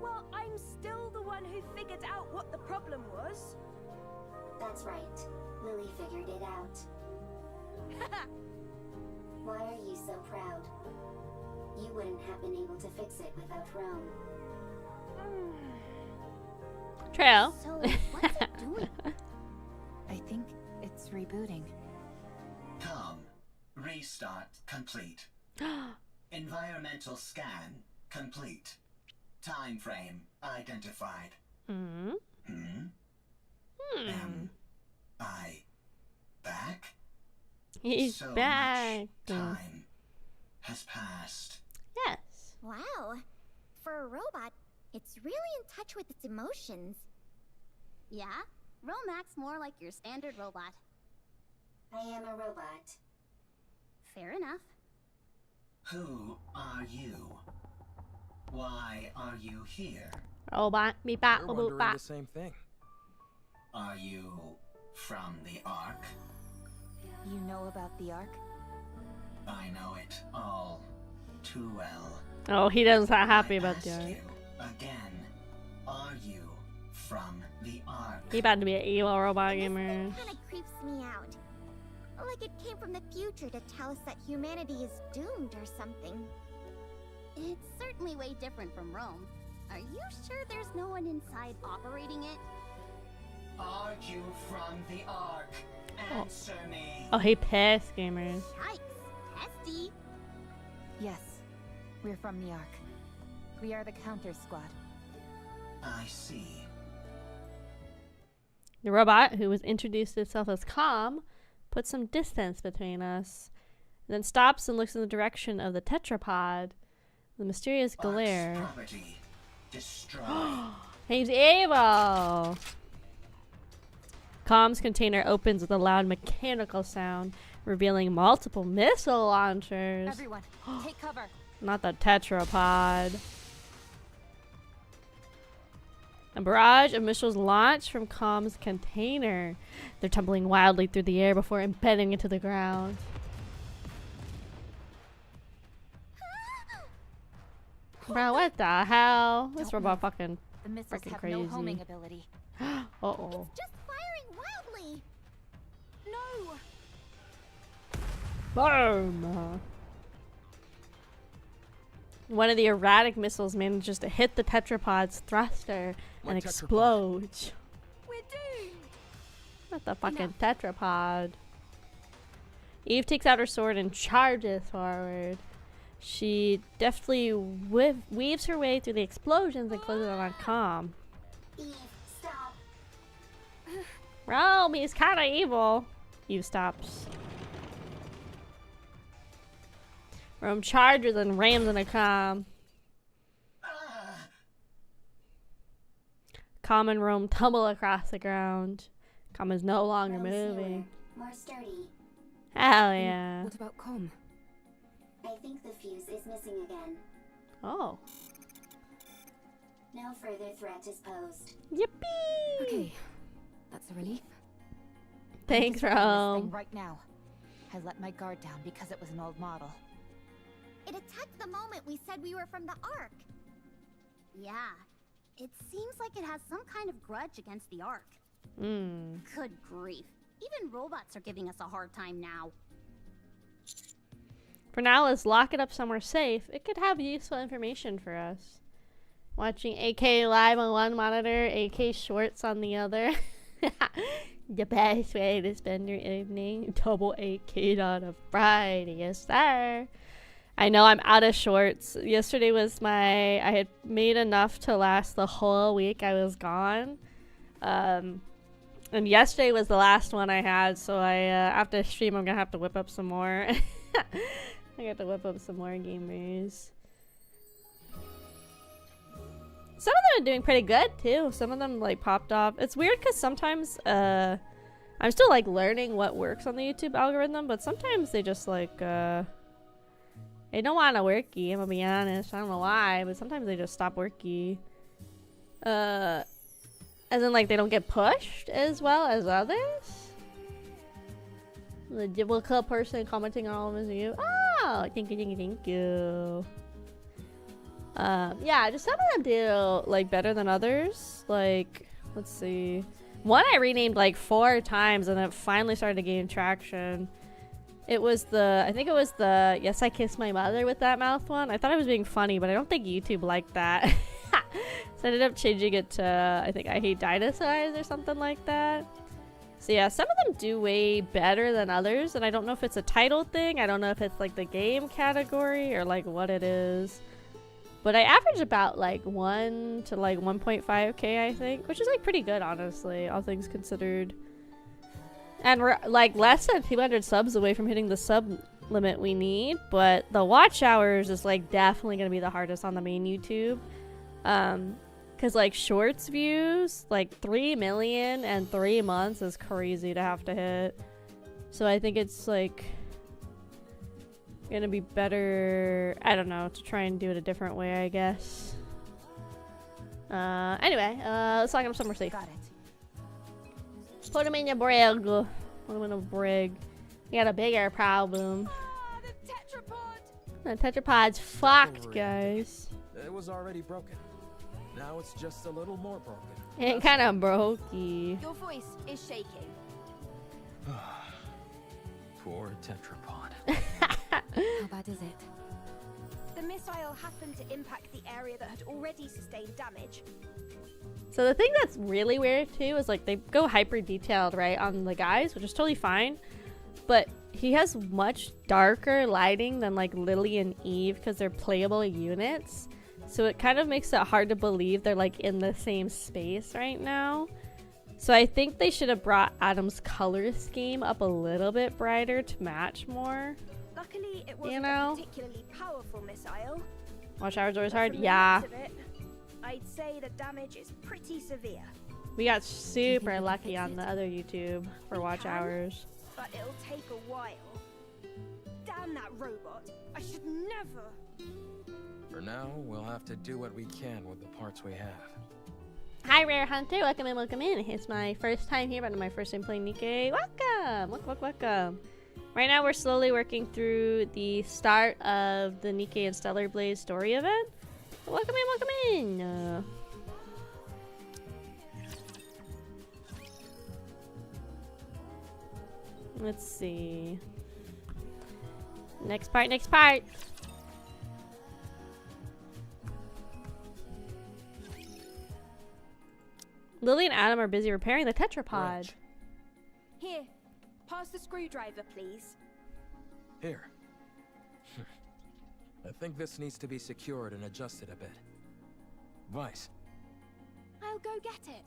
Well, I'm still the one who figured out what the problem was. That's right. Lily figured it out. Why are you so proud? You wouldn't have been able to fix it without Rome. True. So what's it doing? I think it's rebooting. Com. Restart complete. Environmental scan complete. Time frame identified. Hmm. Am I back? He's So back. much time has passed. Yes. Wow. For a robot, it's really in touch with its emotions. Yeah? Rome acts more like your standard robot. I am a robot. Fair enough. Who are you? Why are you here? Robot. Beep bop. We're Boop wondering bop. the same thing. Are you from the Ark? You know about the Ark? I know it all too well. Oh, he doesn't sound happy I about ask the art. you again, are you from the Ark? He about to be an evil robot This gamer. thing kinda creeps me out. Like it came from the future to tell us that humanity is doomed or something. It's certainly way different from Rome. Are you sure there's no one inside operating it? Are you from the Ark? Answer me. Oh, he pissed gamers. Yikes. Testy. Yes. We're from the Ark. We are the counter squad. I see. The robot, who was introduced itself as calm, puts some distance between us, and then stops and looks in the direction of the tetrapod. The mysterious Ark's glare. property destroyed. He's evil! Comms container opens with a loud mechanical sound, revealing multiple missile launchers. Everyone, take cover. Not the tetrapod. A barrage of missiles launch from Com's container. They're tumbling wildly through the air before embedding into the ground. Bro, what the hell? This Don't robot move. fucking... The missiles Freaking have crazy. no homing ability. Uh-oh. It's just firing wildly. No. Boom! One of the erratic missiles manages to hit the tetrapod's thruster My and tetrapod. explodes. We're doomed. Not the fucking tetrapod. Eve takes out her sword and charges forward. She deftly weaves her way through the explosions and closes on calm. Eve, stop. Rome, he's kind of evil. Eve stops. Rome charges and rams in a calm. Calm and Rome tumble across the ground. Calm is no longer Rome's moving. newer, more sturdy. Hell yeah. What about Calm? I think the fuse is missing again. Oh. No further threat is posed. Yippee! Okay, that's a relief. Thanks, I'm just working this thing Rome. right now. I let my guard down because it was an old model. It attacked the moment we said we were from the Ark. Yeah. It seems like it has some kind of grudge against the Ark. Hmm. Good grief. Even robots are giving us a hard time now. For now, let's lock it up somewhere safe. It could have useful information for us. Watching AK live on one monitor, AK shorts on the other. The best way to spend your evening. Double AK on a Friday, yes sir. I know I'm out of shorts. Yesterday was I had made enough to last the whole week I was gone. And yesterday was the last one I had, so after stream I'm gonna have to whip up some more. I got to whip up some more gamers. Some of them are doing pretty good too. Some of them like popped off. It's weird because sometimes I'm still like learning what works on the YouTube algorithm, but sometimes they just like they don't want to worky. I'm gonna be honest. I don't know why, but sometimes they just stop worky. As in like they don't get pushed as well as others. The difficult person commenting on all of us is you. Oh, thank you. Yeah, just some of them do like better than others. Like, let's see. One I renamed like 4 times and it finally started to gain traction. I think it was the Yes I Kissed My Mother with that mouth one. I thought I was being funny, but I don't think YouTube liked that. So I ended up changing it to, I think I Hate Dinosaurs or something like that. So yeah, some of them do way better than others, and I don't know if it's a title thing. I don't know if it's like the game category or like what it is. But I average about like 1 to like 1.5k, I think, which is like pretty good, honestly, all things considered. And we're like less than 200 subs away from hitting the sub limit we need, but the watch hours is like definitely gonna be the hardest on the main YouTube. Cause like shorts views, like 3 million in 3 months is crazy to have to hit. So I think it's like gonna be better, I don't know, to try and do it a different way, I guess. Anyway, let's lock him somewhere safe. Got it. Put him in your brig. Put him in a brig. You got a bigger problem. Ah, the tetrapod! The tetrapod's fucked, guys. It was already broken. Now it's just a little more broken. It kind of brokey. Your voice is shaking. Poor tetrapod. How bad is it? The missile happened to impact the area that had already sustained damage. So the thing that's really weird too is like they go hyper detailed, right, on the guys, which is totally fine. But he has much darker lighting than like Lily and Eve because they're playable units. So it kind of makes it hard to believe they're like in the same space right now. So I think they should have brought Adam's color scheme up a little bit brighter to match more. Luckily, it wasn't know? a particularly powerful missile. Watch hours always But hard. from the Yeah. looks of it, I'd say the damage is pretty severe. We got super lucky on the other YouTube for We watch can, hours. But it'll take a while. Damn that robot. I should never. For now, we'll have to do what we can with the parts we have. Hi, Rare Hunter. Welcome in, welcome in. It's my first time here, but my first time playing NIKKE. Welcome. Right now, we're slowly working through the start of the NIKKE and Stellar Blaze story event. Welcome in. Let's see. Next part. Lily and Adam are busy repairing the tetrapod. Reg. Here, pass the screwdriver, please. Here. I think this needs to be secured and adjusted a bit. Vice, I'll go get it.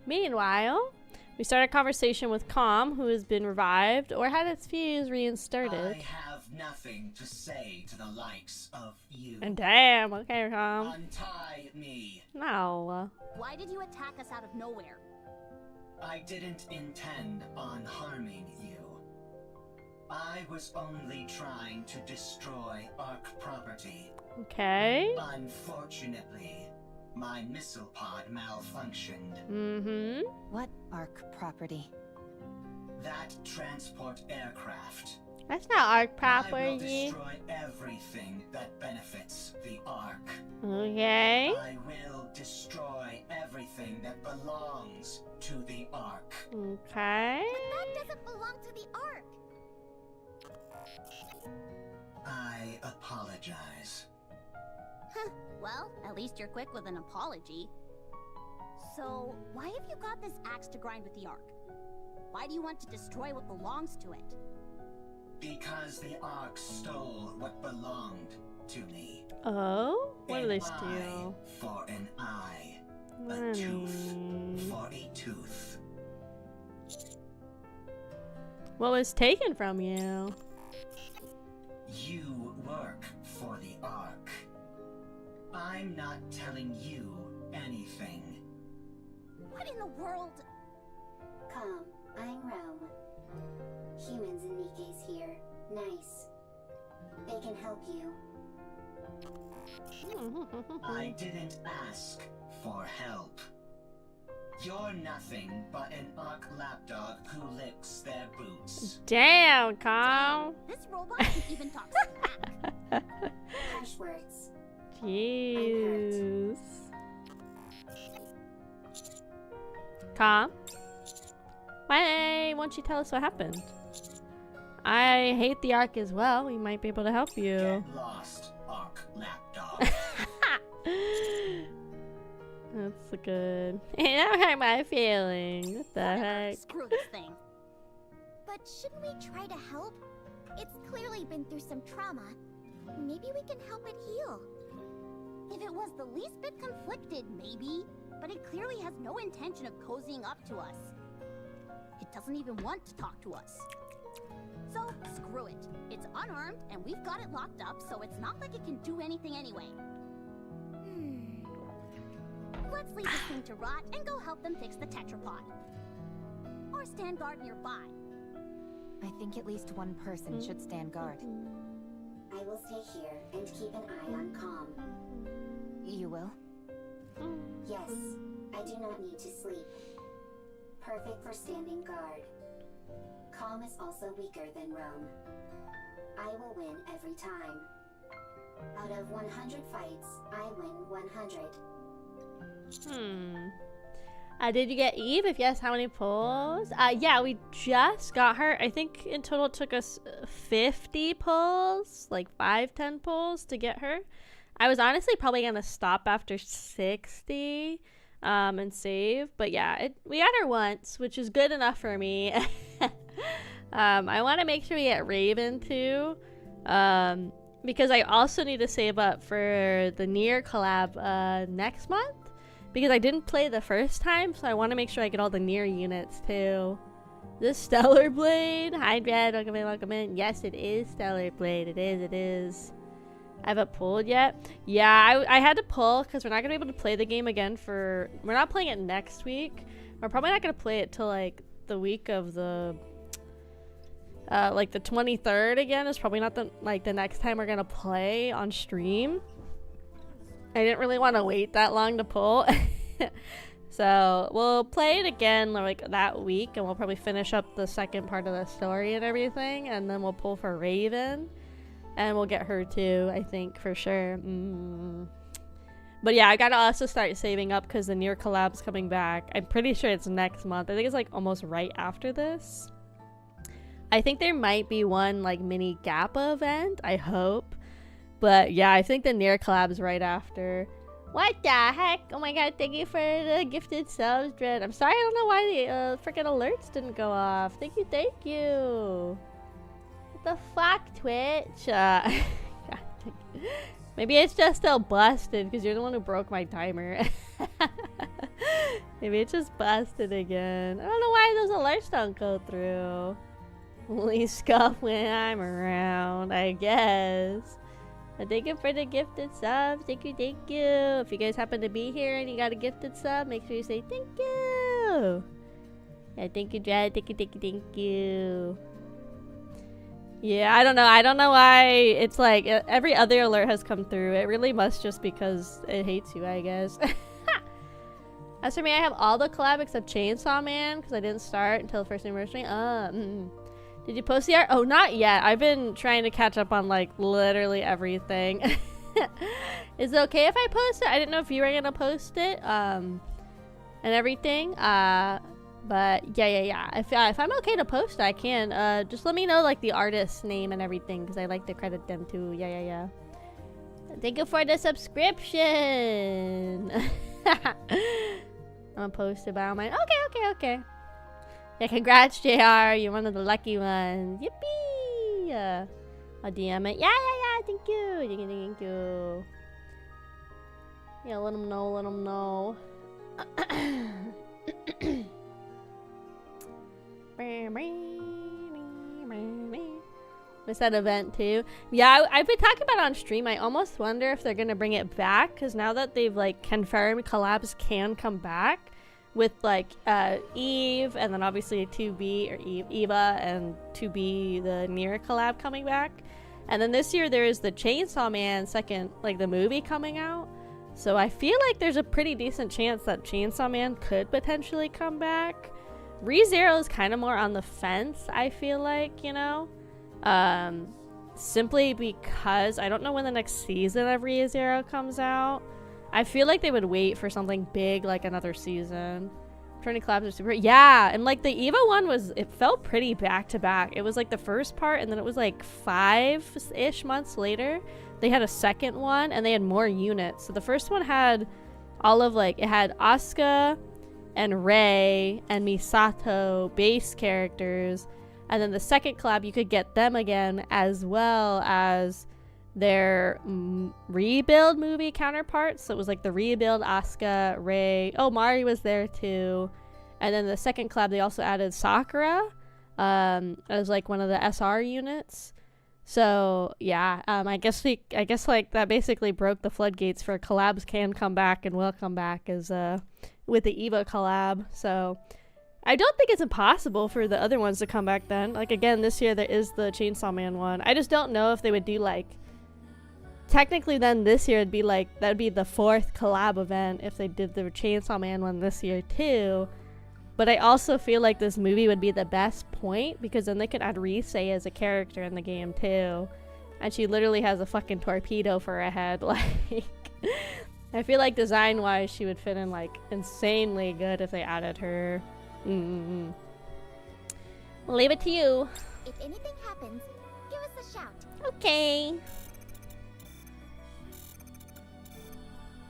Meanwhile, we start a conversation with Calm, who has been revived or had its fuse reinserted. I have nothing to say to the likes of you. And damn, okay, Calm. Untie me. No. Why did you attack us out of nowhere? I didn't intend on harming you. I was only trying to destroy Ark property. Okay. Unfortunately, my missile pod malfunctioned. Mm-hmm. What Ark property? That transport aircraft. That's not Ark I will property. destroy everything that benefits the Ark. Okay. I will destroy everything that belongs to the Ark. Okay. That doesn't belong to the Ark. I apologize. Well, at least you're quick with an apology. So, why have you got this axe to grind with the Ark? Why do you want to destroy what belongs to it? Because the Ark stole what belonged to me. Oh? What do An they eye steal? for an eye. A tooth for a tooth. What was taken from you? You work for the Ark. I'm not telling you anything. What in the world? Calm, I'm Rome. Humans and NIKKE's here. Nice. They can help you. I didn't ask for help. You're nothing but an Ark lapdog who licks their boots. Damn, Calm. This robot can even talk smack. Harsh words. Jeez. Calm. Why won't you tell us what happened? I hate the Ark as well. We might be able to help you. Get lost, Ark lapdog. That's good. Hey, don't hurt my feelings. What the heck? Screw this thing. But shouldn't we try to help? It's clearly been through some trauma. Maybe we can help it heal. If it was the least bit conflicted, maybe. But it clearly has no intention of cozying up to us. It doesn't even want to talk to us. So, screw it. It's unarmed, and we've got it locked up, so it's not like it can do anything anyway. Let's leave this thing to rot and go help them fix the tetrapod. Or stand guard nearby. I think at least one person should stand guard. I will stay here and keep an eye on Calm. You will? Yes, I do not need to sleep. Perfect for standing guard. Calm is also weaker than Rome. I will win every time. Out of 100 fights, I win 100. Did you get Eve? If yes, how many pulls? Yeah, we just got her. I think in total it took us 50 pulls, like 5-10 pulls to get her. I was honestly probably gonna stop after 60 and save, but yeah, we got her once, which is good enough for me. I want to make sure we get Raven too, because I also need to save up for the NieR collab next month, because I didn't play the first time, so I want to make sure I get all the NieR units too. This Stellar Blade, hi Dred, welcome in. Yes, it is Stellar Blade. It is. I haven't pulled yet. Yeah, I had to pull because we're not gonna be able to play the game again we're not playing it next week. We're probably not gonna play it till like the week of the like the 23rd again. Is probably not the next time we're gonna play on stream. I didn't really want to wait that long to pull. So we'll play it again like that week, and we'll probably finish up the second part of the story and everything, and then we'll pull for Raven. And we'll get her too, I think, for sure. But yeah, I gotta also start saving up because the NieR collab's coming back. I'm pretty sure it's next month. I think it's like almost right after this. I think there might be one like mini GAPA event, I hope. But yeah, I think the NieR collab's right after. What the heck? Oh my god, thank you for the gifted subs, Dread. I'm sorry, I don't know why the freaking alerts didn't go off. Thank you. The fuck, Twitch? Maybe it's just still busted because you're the one who broke my timer. Maybe it's just busted again. I don't know why those alerts don't go through. Only scuff when I'm around, I guess. But thank you for the gifted subs. Thank you, thank you. If you guys happen to be here and you got a gifted sub, make sure you say thank you. Yeah, thank you, Dred. Thank you, thank you, thank you. Yeah, I don't know. I don't know why it's like every other alert has come through. It really must just because it hates you, I guess. As for me, I have all the collab except Chainsaw Man because I didn't start until the first anniversary. Did you post the art? Oh, not yet. I've been trying to catch up on like literally everything. Is it okay if I post it? I didn't know if you were gonna post it and everything. But yeah. If I'm okay to post it, I can. Just let me know like the artist's name and everything because I like to credit them too. Yeah. Thank you for the subscription. I'm gonna post about mine. Okay. Yeah, congrats, JR. You're one of the lucky ones. Yippee! I'll DM it. Yeah. Thank you. Yeah, let them know. Missed that event too. Yeah, I've been talking about it on stream. I almost wonder if they're gonna bring it back because now that they've like confirmed collabs can come back with like Eve and then obviously 2B or Eva and 2B the NIKKE collab coming back, and then this year there is the Chainsaw Man second like the movie coming out. So I feel like there's a pretty decent chance that Chainsaw Man could potentially come back. ReZero is kind of more on the fence, I feel like, you know, simply because I don't know when the next season of ReZero comes out. I feel like they would wait for something big like another season. Turning collabs are super. Yeah, and like the Eva one it felt pretty back to back. It was like the first part and then it was like 5-ish months later they had a second one and they had more units. So the first one had all of like, it had Asuka and Rei and Misato base characters, and then the second collab you could get them again as well as their rebuild movie counterparts. So it was like the rebuild Asuka, Rei. Oh, Mari was there too. And then the second collab they also added Sakura as like one of the SR units. So yeah, I guess like that basically broke the floodgates for collabs can come back and will come back as with the Eva collab. So I don't think it's impossible for the other ones to come back then. Like again, this year there is the Chainsaw Man one. I just don't know if they would do like, technically then this year it'd be like, that'd be the 4th collab event if they did the Chainsaw Man one this year too. But I also feel like this movie would be the best point because then they could add Rise as a character in the game too. And she literally has a fucking torpedo for a head. Like, I feel like design wise she would fit in like insanely good if they added her. We'll leave it to you. If anything happens, give us a shout. Okay.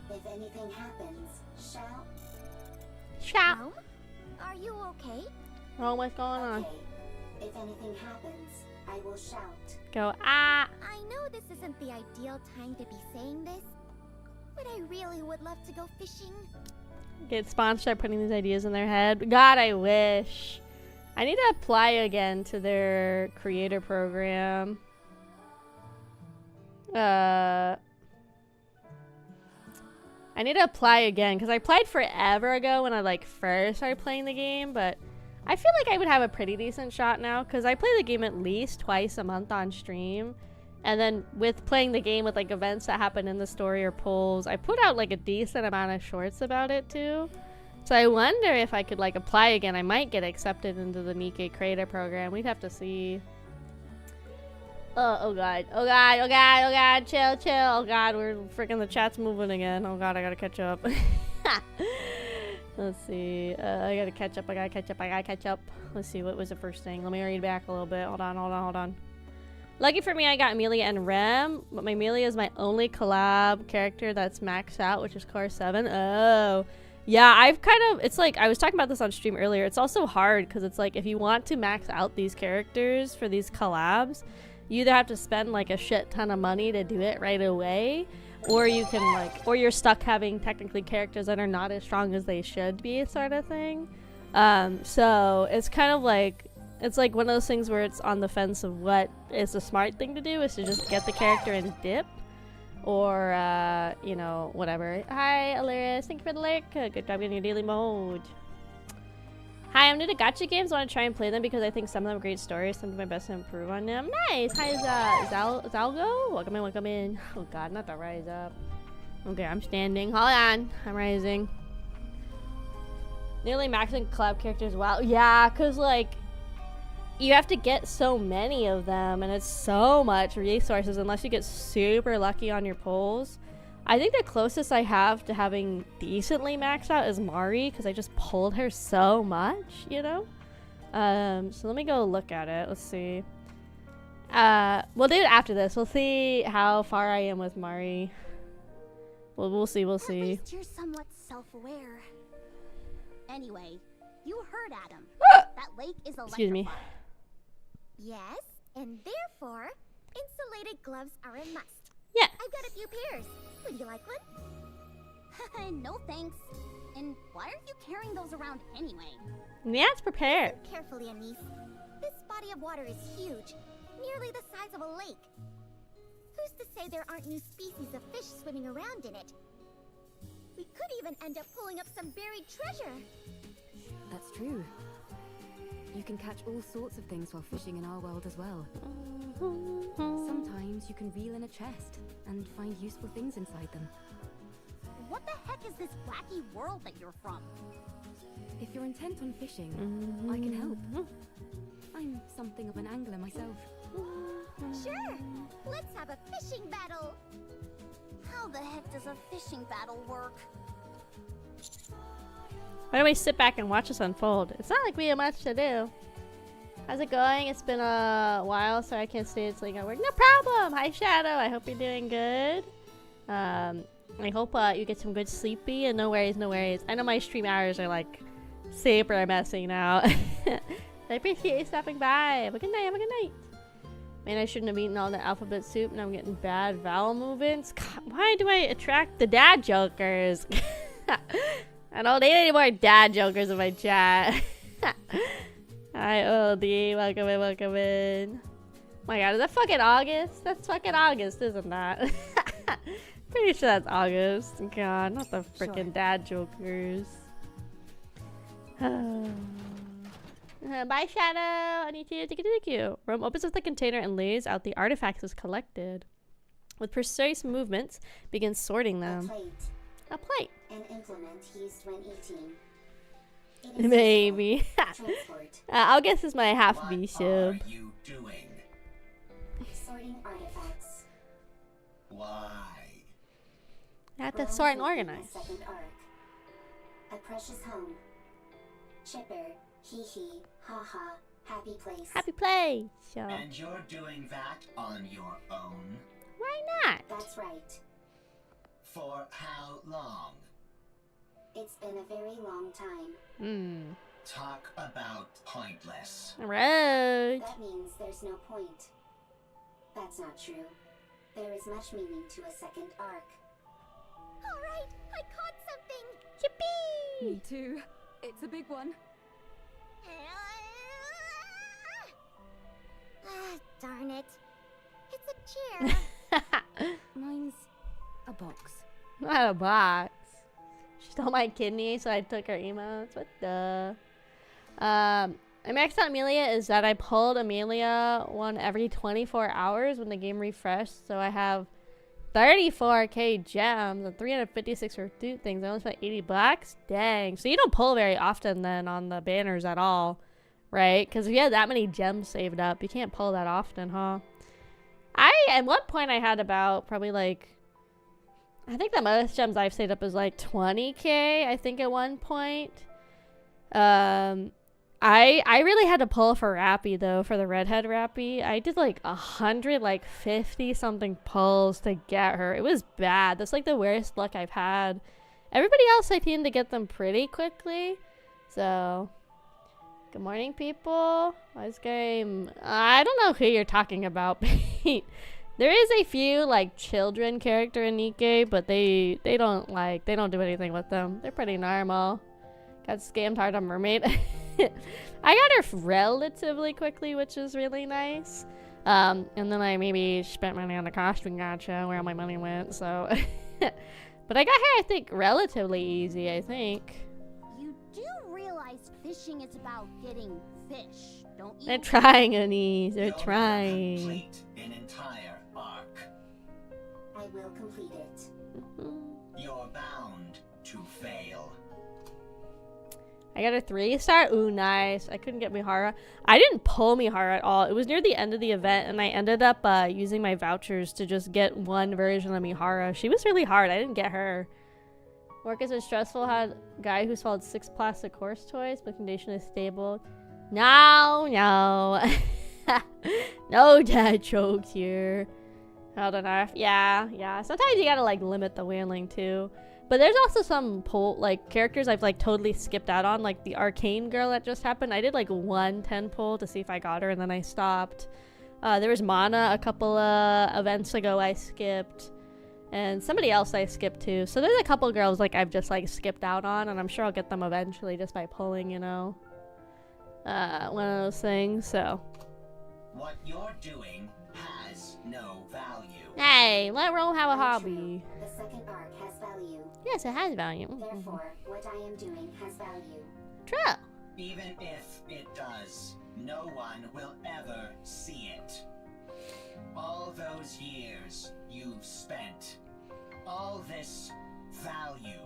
If anything happens, shout. Shout. Are you okay? Oh, what's going on? Okay. If anything happens, I will shout. Go, ah. I know this isn't the ideal time to be saying this, but I really would love to go fishing. Get sponsors, start putting these ideas in their head. God, I wish. I need to apply again to their creator program. I need to apply again because I applied forever ago when I like first started playing the game, but I feel like I would have a pretty decent shot now because I play the game at least twice a month on stream. And then with playing the game with like events that happen in the story or polls, I put out like a decent amount of shorts about it too. So I wonder if I could like apply again. I might get accepted into the NIKKE creator program. We'd have to see. Oh god. Chill. Oh god, we're freaking, the chat's moving again. Oh god, I gotta catch up. Let's see. I gotta catch up. Let's see, what was the first thing? Let me read back a little bit. Hold on. Lucky for me, I got Amelia and Rem, but my Amelia is my only collab character that's maxed out, which is Core 7. Oh. Yeah, I've kind of, it's like, I was talking about this on stream earlier. It's also hard because it's like, if you want to max out these characters for these collabs, you either have to spend like a shit ton of money to do it right away, or you can like, or you're stuck having technically characters that are not as strong as they should be, sort of thing. So it's kind of like, it's like one of those things where it's on the fence of what is the smart thing to do, is to just get the character and dip, or you know, whatever. Hi Alaris, thank you for the like. Good job getting your daily mode. Hi, I'm new to gacha games. I want to try and play them because I think some of them have great stories. Some of my best to improve on them. Nice. Hi, Zalgo. Welcome in, welcome in. Oh god, not to rise up. Okay, I'm standing. Hold on. I'm rising. Nearly maxing collab characters. Wow. Yeah, because like, you have to get so many of them, and it's so much resources unless you get super lucky on your pulls. I think the closest I have to having decently maxed out is Mari, because I just pulled her so much, you know? So let me go look at it. Let's see. We'll do it after this. We'll see how far I am with Mari. We'll see, we'll see. At least you're somewhat self-aware. Anyway, you heard Adam. That lake is electrified. Excuse me. Yes, and therefore, insulated gloves are a must. Yeah. I've got a few pairs. Would you like one? No thanks. And why are you carrying those around anyway? Yeah, it's prepared. Listen carefully, Anise. This body of water is huge, nearly the size of a lake. Who's to say there aren't new species of fish swimming around in it? We could even end up pulling up some buried treasure. That's true. You can catch all sorts of things while fishing in our world as well. Sometimes you can reel in a chest and find useful things inside them. What the heck is this wacky world that you're from? If you're intent on fishing, I can help. I'm something of an angler myself. Sure, let's have a fishing battle. How the heck does a fishing battle work? Why don't we sit back and watch this unfold? It's not like we have much to do. How's it going? It's been a while, so I can't stay at sleep at work. No problem! Hi, Shadow. I hope you're doing good. I hope you get some good sleepy, and no worries, no worries. I know my stream hours are like super messy now. I appreciate you stopping by. Have a good night, have a good night. Man, I shouldn't have eaten all the alphabet soup. Now I'm getting bad vowel movements. God, why do I attract the dad jokers? I don't need any more dad jokers in my chat. Hi, OD. Welcome in, welcome in. Oh my god, is that fucking August? That's fucking August, isn't that? Pretty sure that's August. God, not the freaking dad jokers. Bye, Shadow. I need you. Thank you. Rome opens up the container and lays out the artifacts as collected. With precise movements, begins sorting them. A plate. An implement used when eating. Maybe. I'll guess it's my half What B sub. are you doing? Sorting artifacts. Why? I have to sort and organize. Second arc. A precious home. Chipper. Hee hee. Ha ha. Happy place. Happy place. So. And you're doing that on your own? Why not? That's right. For how long? It's been a very long time. Talk about pointless. Right. That means there's no point. That's not true. There is much meaning to a second arc. Alright, I caught something. Yippee! Me too. It's a big one. Darn it. It's a chair. Mine's a box. Not a box. She stole my kidney, so I took her emotes. What the? I maxed out Amelia is that I pulled Amelia one every 24 hours when the game refreshed, so I have 34k gems and 356 for two things. I only spent 80 bucks. Dang. So you don't pull very often then on the banners at all, right? Because if you had that many gems saved up, you can't pull that often, huh? At one point I had about probably like, I think the most gems I've saved up is like 20k, I think at one point. I really had to pull for Rappy though, for the redhead Rappy. I did like 50 something pulls to get her. It was bad. That's like the worst luck I've had. Everybody else I tend to get them pretty quickly. So Good morning, people. This game, I don't know who you're talking about. There is a few like children character in NIKKE, but they don't do anything with them. They're pretty normal. Got scammed hard on Mermaid. I got her relatively quickly, which is really nice. And then I maybe spent money on the costume gacha where all my money went. So, but I got her, I think, relatively easy. I think. You do realize fishing is about getting fish, don't you? They're trying, Anise. They're trying. Complete an entire arc. I will complete it. You're bound to fail. I got a 3-star. Ooh, nice. I couldn't get Mihara. I didn't pull Mihara at all. It was near the end of the event, and I ended up using my vouchers to just get one version of Mihara. She was really hard. I didn't get her. Work has been stressful. Had a guy who sold 6 plastic horse toys, but condition is stable. No. No dad jokes here. Held enough. Yeah. Sometimes you gotta like limit the whaling too. But there's also some characters I've like totally skipped out on, like the arcane girl that just happened. I did like 1 10 pull to see if I got her, and then I stopped. There was Mana a couple events ago I skipped, and somebody else I skipped too. So there's a couple girls like I've just like skipped out on, and I'm sure I'll get them eventually just by pulling, you know. One of those things. So. What you're doing has no value. Hey, let Rome have a hobby. The second arc has value. Yes, it has value. Therefore, what I am doing has value. True. Even if it does, no one will ever see it. All those years you've spent, all this value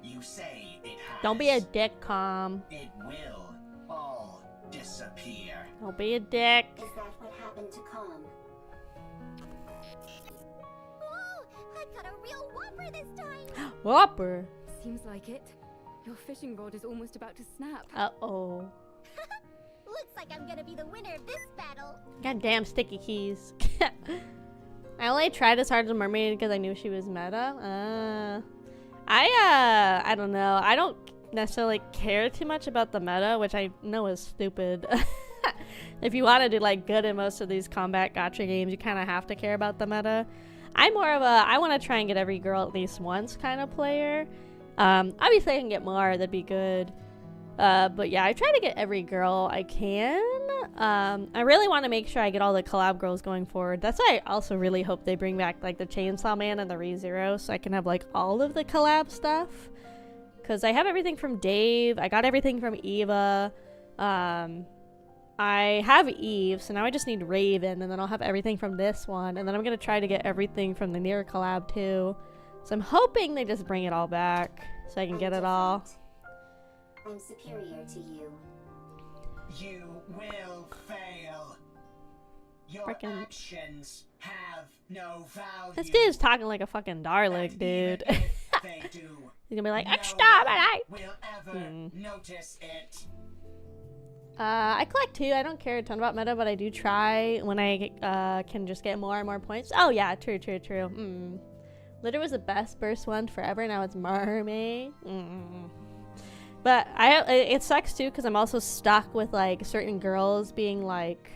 you say it has. Don't be a dick, Calm. It will all disappear. Don't be a dick. Is that what happened to Calm? Whoa! I got a real whopper this time! Whopper. Seems like it. Your fishing rod is almost about to snap. Uh-oh. Looks like I'm gonna be the winner of this battle. Goddamn sticky keys. I only tried as hard as a mermaid because I knew she was meta. I don't know. I don't necessarily care too much about the meta, which I know is stupid. If you want to do like good in most of these combat gacha games, you kind of have to care about the meta. I'm more of a I want to try and get every girl at least once kind of player. Obviously I can get more, that'd be good. But yeah, I try to get every girl I can. I really want to make sure I get all the collab girls going forward. That's why I also really hope they bring back like the Chainsaw Man and the ReZero, so I can have like all of the collab stuff. Because I have everything from Dave, I got everything from Eva, I have Eve, so now I just need Raven, and then I'll have everything from this one, and then I'm going to try to get everything from the Near collab too. So I'm hoping they just bring it all back, so I can get it all. I'm superior to you. You will fail. Your Frickin' actions have no value. This dude's talking like a fucking Dalek, dude. They do. He's gonna be like, No exterminate! one will ever notice it. I collect too. I don't care a ton about meta, but I do try when I can just get more and more points. Oh yeah, true. Litter was the best burst one forever. Now it's Mermaid. But it sucks too because I'm also stuck with like certain girls being like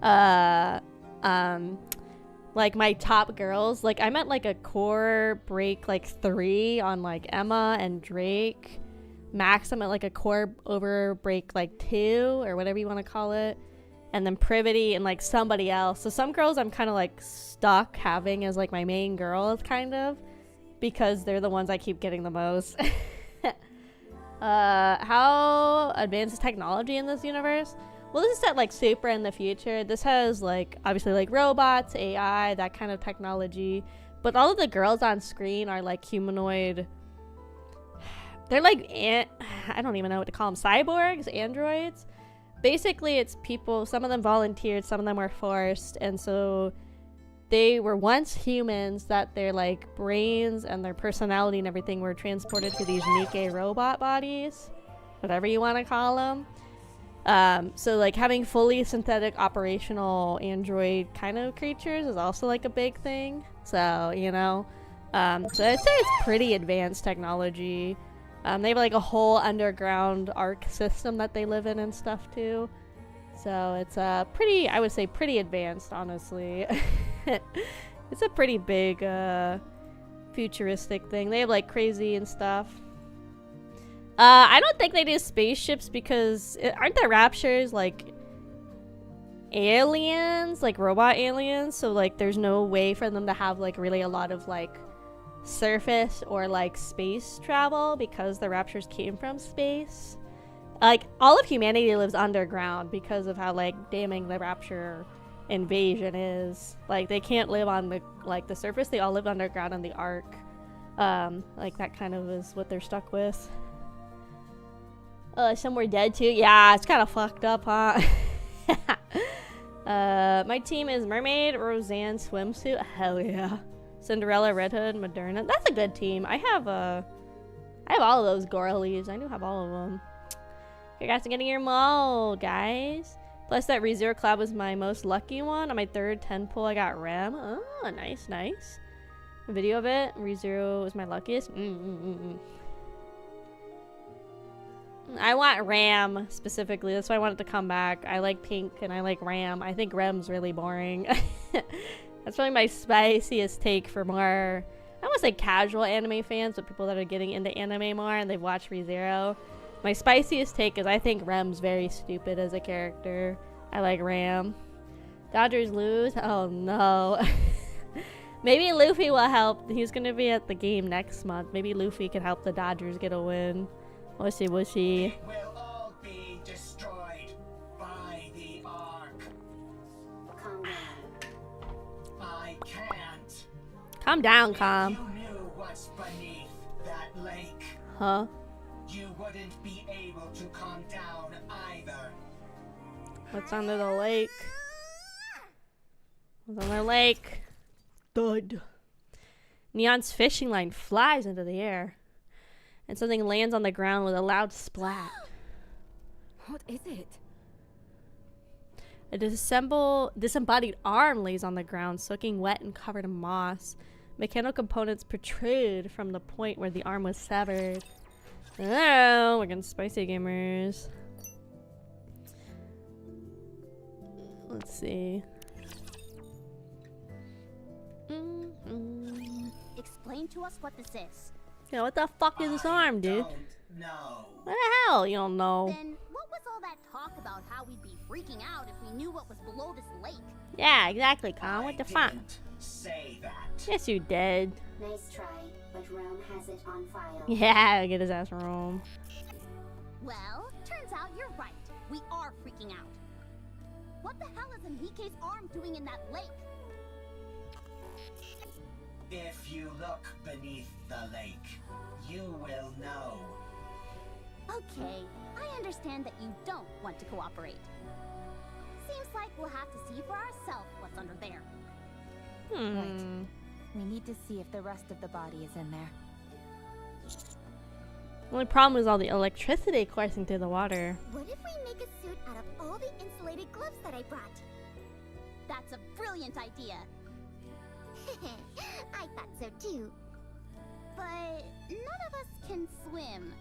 my top girls. Like I'm at like a core break like 3 on like Emma and Drake. Max I'm at like a core over break like 2 or whatever you want to call it, and then Privity and like somebody else. So some girls I'm kind of like stuck having as like my main girls kind of because they're the ones I keep getting the most. How advanced is technology in this universe? Well, this is set like super in the future. This has like obviously like robots, AI, that kind of technology, but all of the girls on screen are like humanoid. They're like I don't even know what to call them, cyborgs, androids. Basically it's people, some of them volunteered, some of them were forced, and so they were once humans that their like brains and their personality and everything were transported to these NIKKE robot bodies, whatever you want to call them. So like having fully synthetic operational android kind of creatures is also like a big thing. So, you know, so I'd say it's pretty advanced technology. They have like a whole underground arc system that they live in and stuff too. So it's pretty, I would say pretty advanced, honestly. It's a pretty big futuristic thing. They have like crazy and stuff. I don't think they do spaceships because aren't the Raptures like aliens, like robot aliens? So like there's no way for them to have like really a lot of like surface or like space travel because the Raptures came from space. Like all of humanity lives underground because of how like damning the Rapture invasion is. Like they can't live on the like the surface. They all live underground in the arc. Like that kind of is what they're stuck with. Some were dead too. Yeah, it's kind of fucked up, huh? My team is Mermaid, Roseanne, Swimsuit. Hell yeah. Cinderella, Red Hood, Moderna. That's a good team. I have all of those girlies. I do have all of them. Congrats on getting your mold, guys. Plus that ReZero collab was my most lucky one. On my third 10 pull, I got Ram. Oh, nice, nice. A video of it. ReZero was my luckiest. I want Ram specifically. That's why I wanted to come back. I like Pink and I like Ram. I think Ram's really boring. That's probably my spiciest take for more, I don't want to say casual anime fans, but people that are getting into anime more and they've watched ReZero. My spiciest take is I think Rem's very stupid as a character. I like Ram. Dodgers lose? Oh no. Maybe Luffy will help. He's going to be at the game next month. Maybe Luffy can help the Dodgers get a win. Oshi, Oshi. It will all be destroyed by the Ark. Calm down. I can't. Calm down, If Calm. you knew what's beneath that lake, Huh? you wouldn't be able to calm down either. What's under the lake? What's under the lake? Thud. Neon's fishing line flies into the air. And something lands on the ground with a loud splat. What is it? A disembodied arm lays on the ground, soaking wet and covered in moss. Mechanical components protrude from the point where the arm was severed. Oh, we're getting spicy, gamers. Let's see. Explain to us what this is. Yeah, what the fuck is this arm, dude? No. What the hell? You don't know. Then what was all that talk about how we'd be freaking out if we knew what was below this lake? Yeah, exactly, Con. What the fuck? Say that. Yes, you did. Nice try, but Rome has it on file. Yeah, get his ass Rome. Well, turns out you're right. We are freaking out. What the hell is NIKKE's arm doing in that lake? If you look beneath the lake, you will know. Okay, I understand that you don't want to cooperate. Seems like we'll have to see for ourselves what's under there. Right. We need to see if the rest of the body is in there. Only problem is all the electricity coursing through the water. What if we make a suit out of all the insulated gloves that I brought? That's a brilliant idea. I thought so too. But none of us can swim.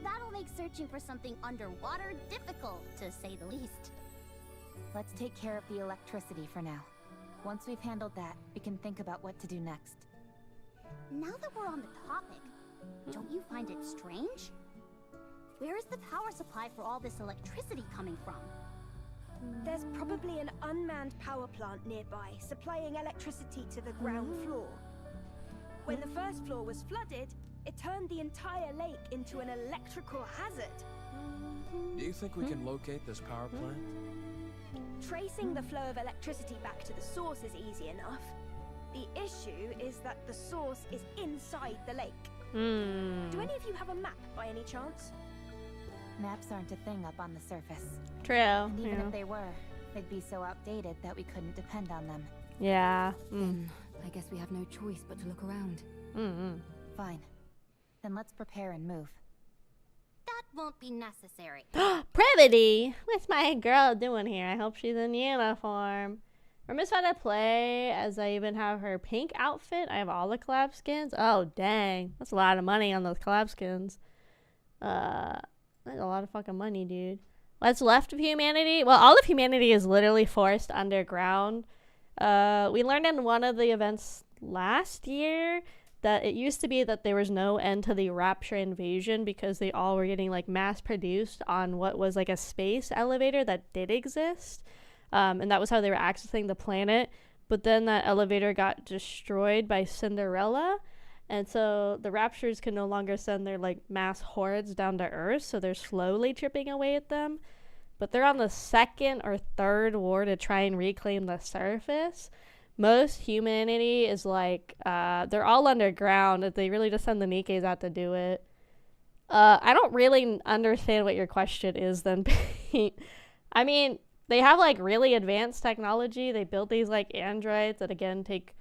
That'll make searching for something underwater difficult, to say the least. Let's take care of the electricity for now. Once we've handled that, we can think about what to do next. Now that we're on the topic, don't you find it strange? Where is the power supply for all this electricity coming from? There's probably an unmanned power plant nearby, supplying electricity to the ground floor. When the first floor was flooded, it turned the entire lake into an electrical hazard. Do you think we can locate this power plant? Tracing the flow of electricity back to the source is easy enough. The issue is that the source is inside the lake. Do any of you have a map by any chance? Maps aren't a thing up on the surface. True. And even Yeah. if they were, they'd be so outdated that we couldn't depend on them. Yeah. I guess we have no choice but to look around. Fine. Then let's prepare and move. That won't be necessary. Privity! What's my girl doing here? I hope she's in uniform. Remember how to play as I even have her pink outfit? I have all the collab skins? Oh, dang. That's a lot of money on those collab skins. That's a lot of fucking money, dude. What's left of humanity? Well, all of humanity is literally forced underground. We learned in one of the events last year that it used to be that there was no end to the Rapture invasion because they all were getting like mass produced on what was like a space elevator that did exist. And that was how they were accessing the planet. But then that elevator got destroyed by Cinderella. And so the Raptures can no longer send their like mass hordes down to Earth. So they're slowly chipping away at them. But they're on the 2nd or 3rd war to try and reclaim the surface. Most humanity is like, they're all underground. They really just send the NIKKEs out to do it. I don't really understand what your question is then, Pete. I mean, they have like really advanced technology. They built these like androids that again take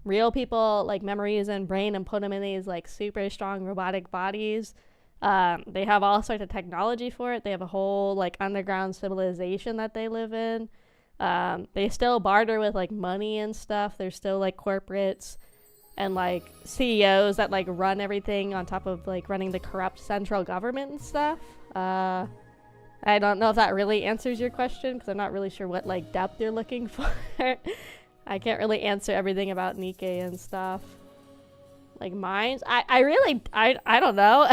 real people like memories and brain and put them in these like super strong robotic bodies. They have all sorts of technology for it. They have a whole like underground civilization that they live in. They still barter with like money and stuff. There's still like corporates and like CEOs that like run everything on top of like running the corrupt central government and stuff. I don't know if that really answers your question because I'm not really sure what like depth you're looking for. I can't really answer everything about NIKKE and stuff. Like mines? I don't know.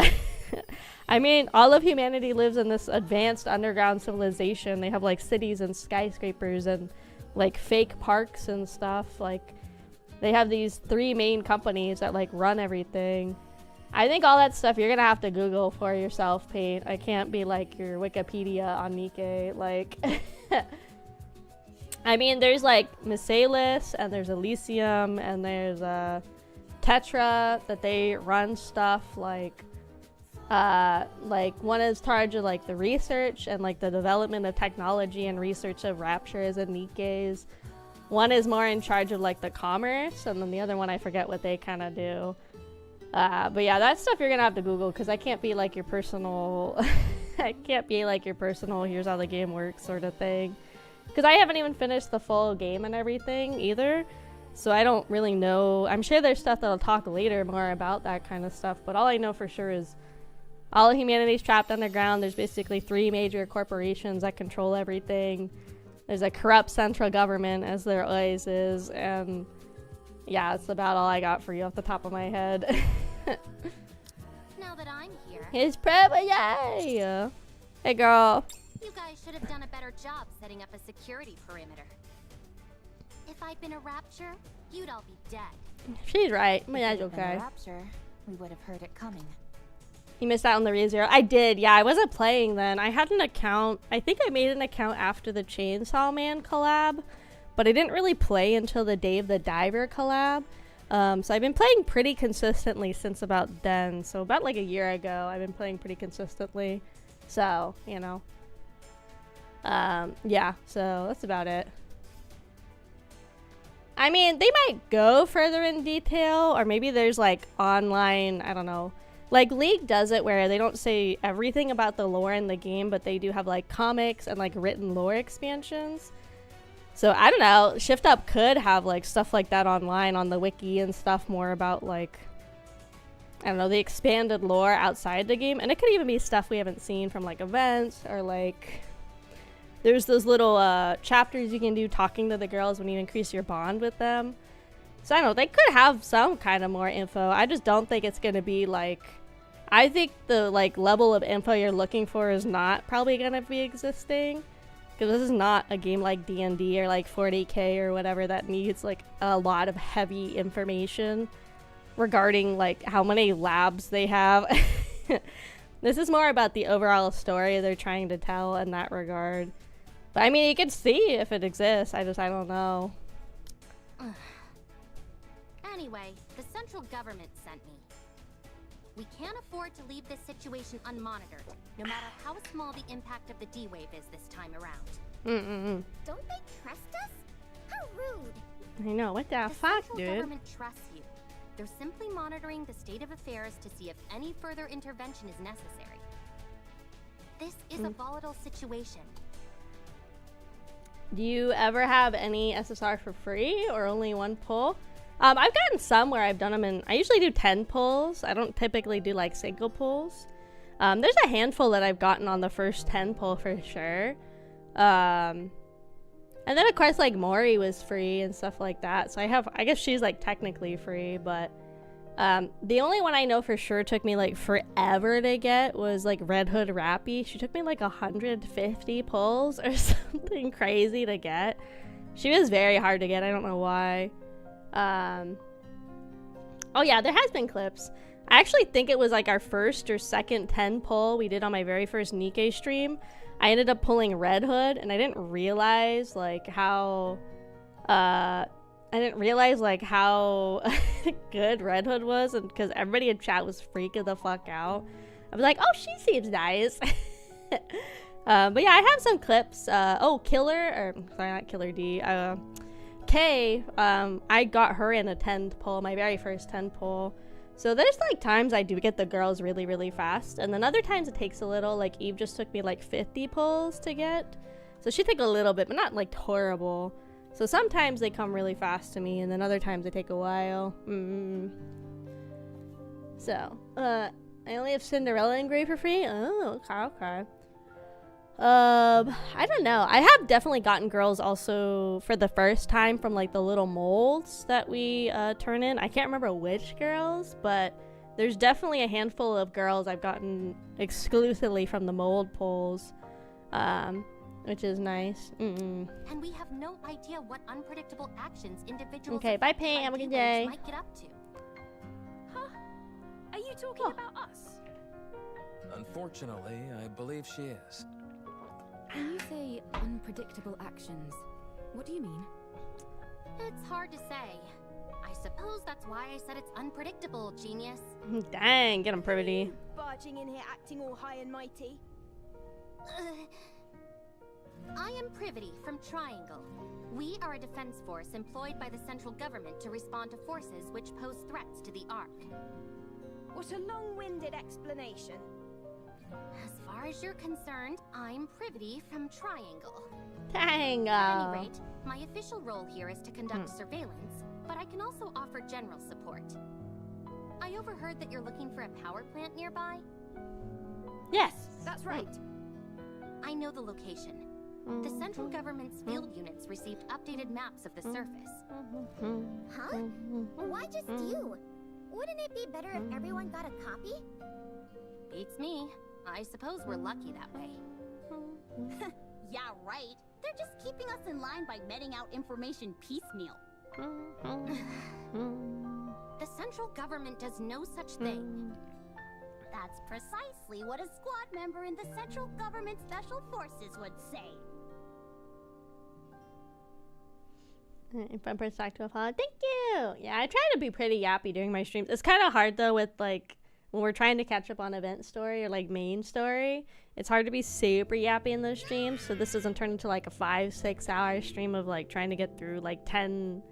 I mean, all of humanity lives in this advanced underground civilization. They have like cities and skyscrapers and like fake parks and stuff. Like they have these 3 main companies that like run everything. I think all that stuff you're gonna have to Google for yourself, Pate. I can't be like your Wikipedia on NIKKE. Like, I mean, there's like Misalis and there's Elysium and there's Tetra that they run stuff like one is in charge of like the research and like the development of technology and research of Raptures and NIKKEs. One is more in charge of like the commerce, and then the other one I forget what they kind of do. But yeah, that stuff you're gonna have to Google because I can't be like your personal I can't be like your personal here's how the game works sort of thing, because I haven't even finished the full game and everything either, so I don't really know. I'm sure there's stuff that'll talk later more about that kind of stuff, but all I know for sure is all of humanity's trapped underground. There's basically 3 major corporations that control everything. There's a corrupt central government, as there always is, and yeah, that's about all I got for you off the top of my head. Now that I'm here, His prep, yay! Hey, girl. you guys should have done a better job setting up a security perimeter. If I'd been a Rapture, you'd all be dead. She's right. I mean, that's If it had been okay. a Rapture, we would have heard it coming. You missed out on the ReZero. I did, yeah. I wasn't playing then. I had an account. I think I made an account after the Chainsaw Man collab, but I didn't really play until the Dave the Diver collab. So I've been playing pretty consistently since about then. So about like a year ago, I've been playing pretty consistently. So, you know. Yeah, so that's about it. I mean, they might go further in detail, or maybe there's like online, I don't know. Like League does it where they don't say everything about the lore in the game, but they do have like comics and like written lore expansions. So I don't know, Shift Up could have like stuff like that online on the wiki and stuff more about like, I don't know, the expanded lore outside the game. And it could even be stuff we haven't seen from like events, or like there's those little chapters you can do talking to the girls when you increase your bond with them. So I don't know, they could have some kind of more info. I just don't think it's going to be like, I think the like level of info you're looking for is not probably going to be existing. Because this is not a game like D&D or like 40k or whatever that needs like a lot of heavy information regarding like how many labs they have. This is more about the overall story they're trying to tell in that regard. But I mean, you could see if it exists. I don't know. Anyway, the central government sent me. We can't afford to leave this situation unmonitored, no matter how small the impact of the D-Wave is this time around. Don't they trust us? How rude. I know, what the The fuck, central dude? government trusts you. They're simply monitoring the state of affairs to see if any further intervention is necessary. This is a volatile situation. Do you ever have any SSR for free or only one pull? I've gotten some where I've done them in, I usually do 10 pulls. I don't typically do like single pulls. There's a handful that I've gotten on the first 10 pull for sure. And then of course like Mori was free and stuff like that. So I guess she's like technically free, but the only one I know for sure took me like forever to get was like Red Hood Rappy. She took me like 150 pulls or something crazy to get. She was very hard to get. I don't know why. Oh yeah, there has been clips. I actually think it was like our first or second 10 pull we did on my very first NIKKE stream. I ended up pulling Red Hood, and I didn't realize like how good Red Hood was, and because everybody in chat was freaking the fuck out. I was like, oh, she seems nice. But yeah, I have some clips. Sorry, not Killer D. Kay, I got her in a 10th pull, my very first 10 pull. So there's like times I do get the girls really, really fast, and then other times it takes a little. Like Eve just took me like 50 pulls to get. So she took a little bit, but not like horrible. So sometimes they come really fast to me, and then other times they take a while. So, I only have Cinderella engraved for free? Oh, okay. I don't know. I have definitely gotten girls also for the first time from like the little molds that we turn in. I can't remember which girls, but there's definitely a handful of girls I've gotten exclusively from the mold pulls, which is nice. And we have no idea what unpredictable actions individuals okay, bye Paint, have a good day. Might get up to. Huh? Are you talking about us? Unfortunately, I believe she is. When you say unpredictable actions, what do you mean? It's hard to say. I suppose that's why I said it's unpredictable, genius. Dang, get him pretty. Barging in here acting all high and mighty. I am Privity from Triangle. We are a defense force employed by the central government to respond to forces which pose threats to the Ark. What a long-winded explanation. As far as you're concerned, I'm Privity from Triangle. Dang. At any rate, my official role here is to conduct surveillance, but I can also offer general support. I overheard that you're looking for a power plant nearby? Yes. That's right. I know the location. The central government's field units received updated maps of the surface. Huh? Why just you? Wouldn't it be better if everyone got a copy? Beats me. I suppose we're lucky that way. Yeah, right. They're just keeping us in line by meting out information piecemeal. The central government does no such thing. That's precisely what a squad member in the Central Government Special Forces would say. If I'm perspective, thank you. Yeah, I try to be pretty yappy during my streams. It's kind of hard though with like when we're trying to catch up on event story or like main story. It's hard to be super yappy in those streams. So this doesn't turn into like a 5-6 hour stream of like trying to get through like 10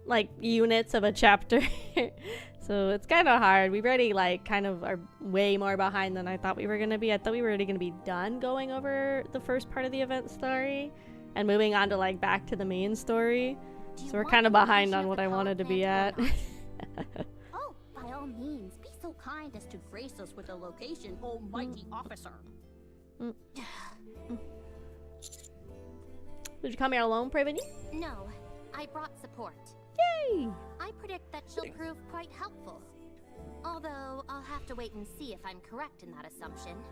like units of a chapter. So it's kind of hard. We already like kind of are way more behind than I thought we were gonna be. I thought we were already gonna be done going over the first part of the event story and moving on to like back to the main story. So we're kind of behind on what I wanted to be at. Oh, by all means, be so kind as to grace us with a location, almighty officer. Did you come here alone, Privity? No, I brought support. Yay! I predict that she'll prove quite helpful. Although, I'll have to wait and see if I'm correct in that assumption.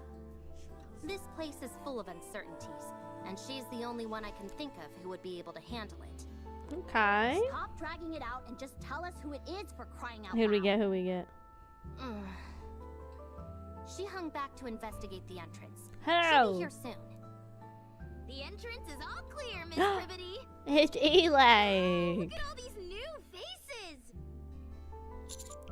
This place is full of uncertainties, and she's the only one I can think of who would be able to handle it. Okay. Stop dragging it out and just tell us who it is, for crying out loud. Who'd we get? Who we get? She hung back to investigate the entrance. Hello. She'll be here soon. The entrance is all clear, Miss Privity. It's Eli. Look at all these new faces.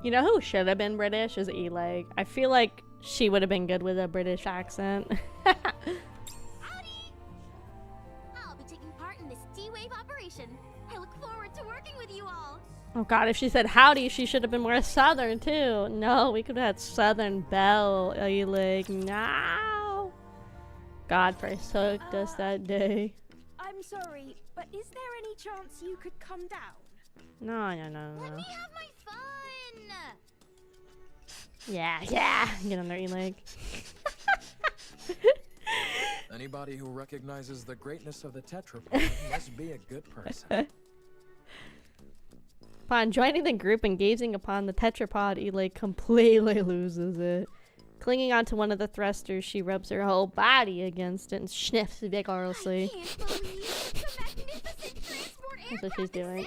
You know who should have been British is Eli. I feel like she would have been good with a British accent. Howdy! I'll be taking part in this D-Wave operation. I look forward to working with you all. Oh god, if she said howdy, she should have been more southern too. No, we could have had Southern Belle. Eli. No. God forsook us that day. I'm sorry, but is there any chance you could come down? No. Let me have my fun! Yeah. Get on there, Eli. Anybody who recognizes the greatness of the tetrapod must be a good person. Upon joining the group and gazing upon the tetrapod, Elaine completely loses it. Clinging onto one of the thrusters, she rubs her whole body against it and sniffs vigorously. I can't believe the magnificent transport That's what she's doing.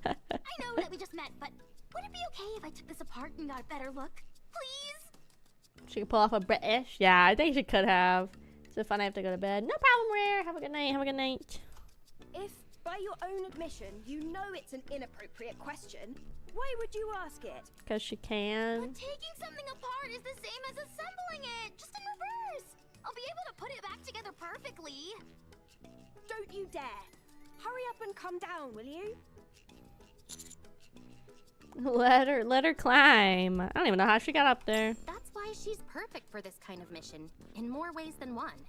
I know that we just met, but would it be okay if I took this apart and got a better look? Please? She could pull off a British. Yeah, I think she could have. So fun, I have to go to bed. No problem, Rare. Have a good night. Have a good night. If, by your own admission, you know it's an inappropriate question, why would you ask it? Because she can. But taking something apart is the same as assembling it, just in reverse. I'll be able to put it back together perfectly. Don't you dare. Hurry up and come down, will you? Let her climb. I don't even know how she got up there. That's why she's perfect for this kind of mission, in more ways than one.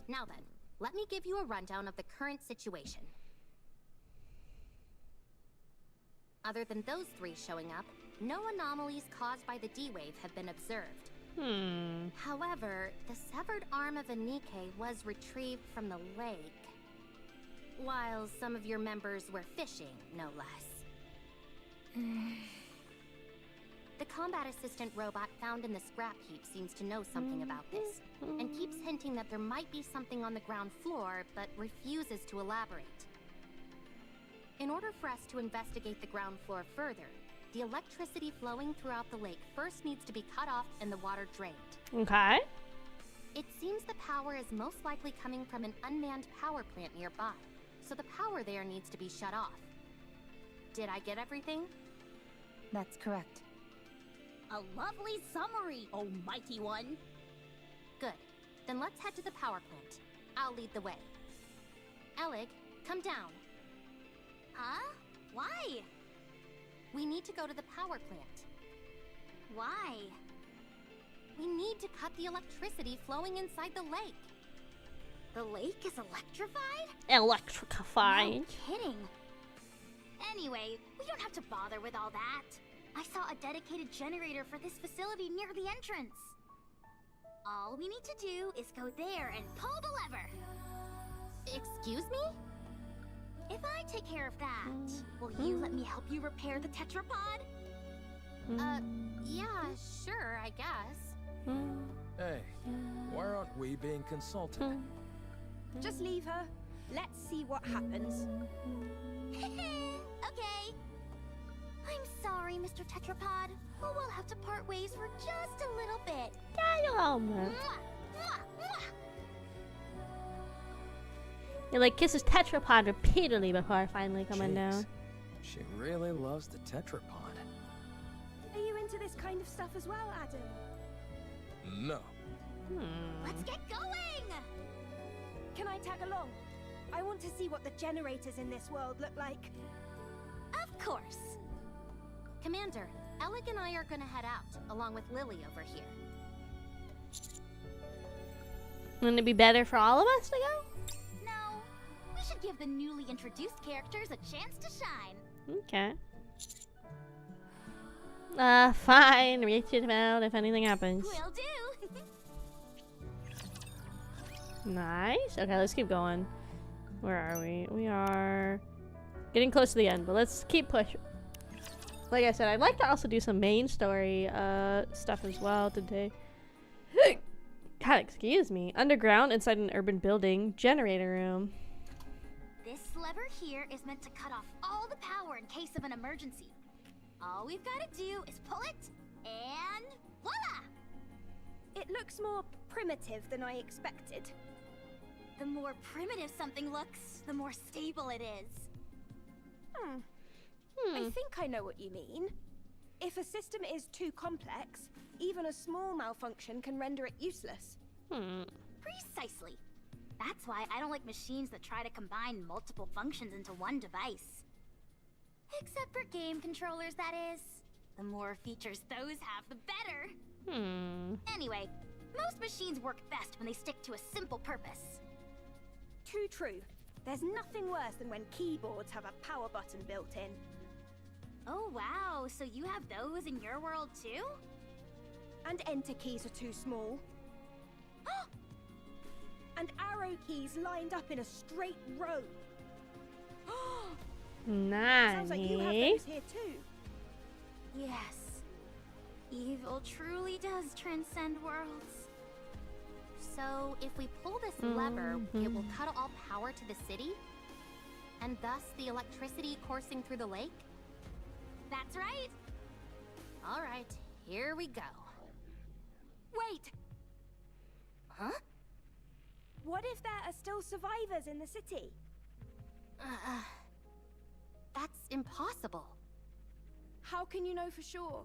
Now then, let me give you a rundown of the current situation. Other than those three showing up, no anomalies caused by the D-Wave have been observed. However, the severed arm of a NIKKE was retrieved from the lake, while some of your members were fishing, no less. The combat assistant robot found in the scrap heap seems to know something about this, and keeps hinting that there might be something on the ground floor, but refuses to elaborate. In order for us to investigate the ground floor further, the electricity flowing throughout the lake first needs to be cut off and the water drained. Okay. It seems the power is most likely coming from an unmanned power plant nearby, so the power there needs to be shut off. Did I get everything? That's correct. A lovely summary, oh mighty one. Good. Then let's head to the power plant. I'll lead the way. Elig, come down. Huh? Why? We need to go to the power plant. Why? We need to cut the electricity flowing inside the lake. The lake is electrified? Electrified. No kidding. Anyway, we don't have to bother with all that. I saw a dedicated generator for this facility near the entrance. All we need to do is go there and pull the lever. Excuse me? If I take care of that, will you let me help you repair the tetrapod? Yeah, sure, I guess. Hey, why aren't we being consulted? Just leave her. Let's see what happens. Okay. I'm sorry, Mr. Tetrapod, but we'll have to part ways for just a little bit. Damn. Mwah, mwah, mwah. It like kisses tetrapod repeatedly before finally coming Jeez. down. She really loves the tetrapod. Are you into this kind of stuff as well, Adam? No. Let's get going! Can I tag along? I want to see what the generators in this world look like. Of course. Commander, Elig and I are gonna head out, along with Lily over here. Wouldn't it be better for all of us to go? No, we should give the newly introduced characters a chance to shine. Okay. Fine. Reach it out if anything happens. Will do. Nice. Okay, let's keep going. Where are we? We are getting close to the end, but let's keep pushing. Like I said, I'd like to also do some main story stuff as well today. God, excuse me. Underground, inside an urban building, generator room. This lever here is meant to cut off all the power in case of an emergency. All we've got to do is pull it, and voila! It looks more primitive than I expected. The more primitive something looks, the more stable it is. I think I know what you mean. If a system is too complex, even a small malfunction can render it useless. Precisely. That's why I don't like machines that try to combine multiple functions into one device. Except for game controllers, that is. The more features those have, the better. Anyway, most machines work best when they stick to a simple purpose. Too true. There's nothing worse than when keyboards have a power button built in. Oh wow, so you have those in your world too? And enter keys are too small. And arrow keys lined up in a straight row. Sounds like you have Nani? those here too. Yes. Evil truly does transcend worlds. So, if we pull this lever, it will cut all power to the city? And thus the electricity coursing through the lake? That's right. Alright, here we go. Wait. Huh? What if there are still survivors in the city? That's impossible. How can you know for sure?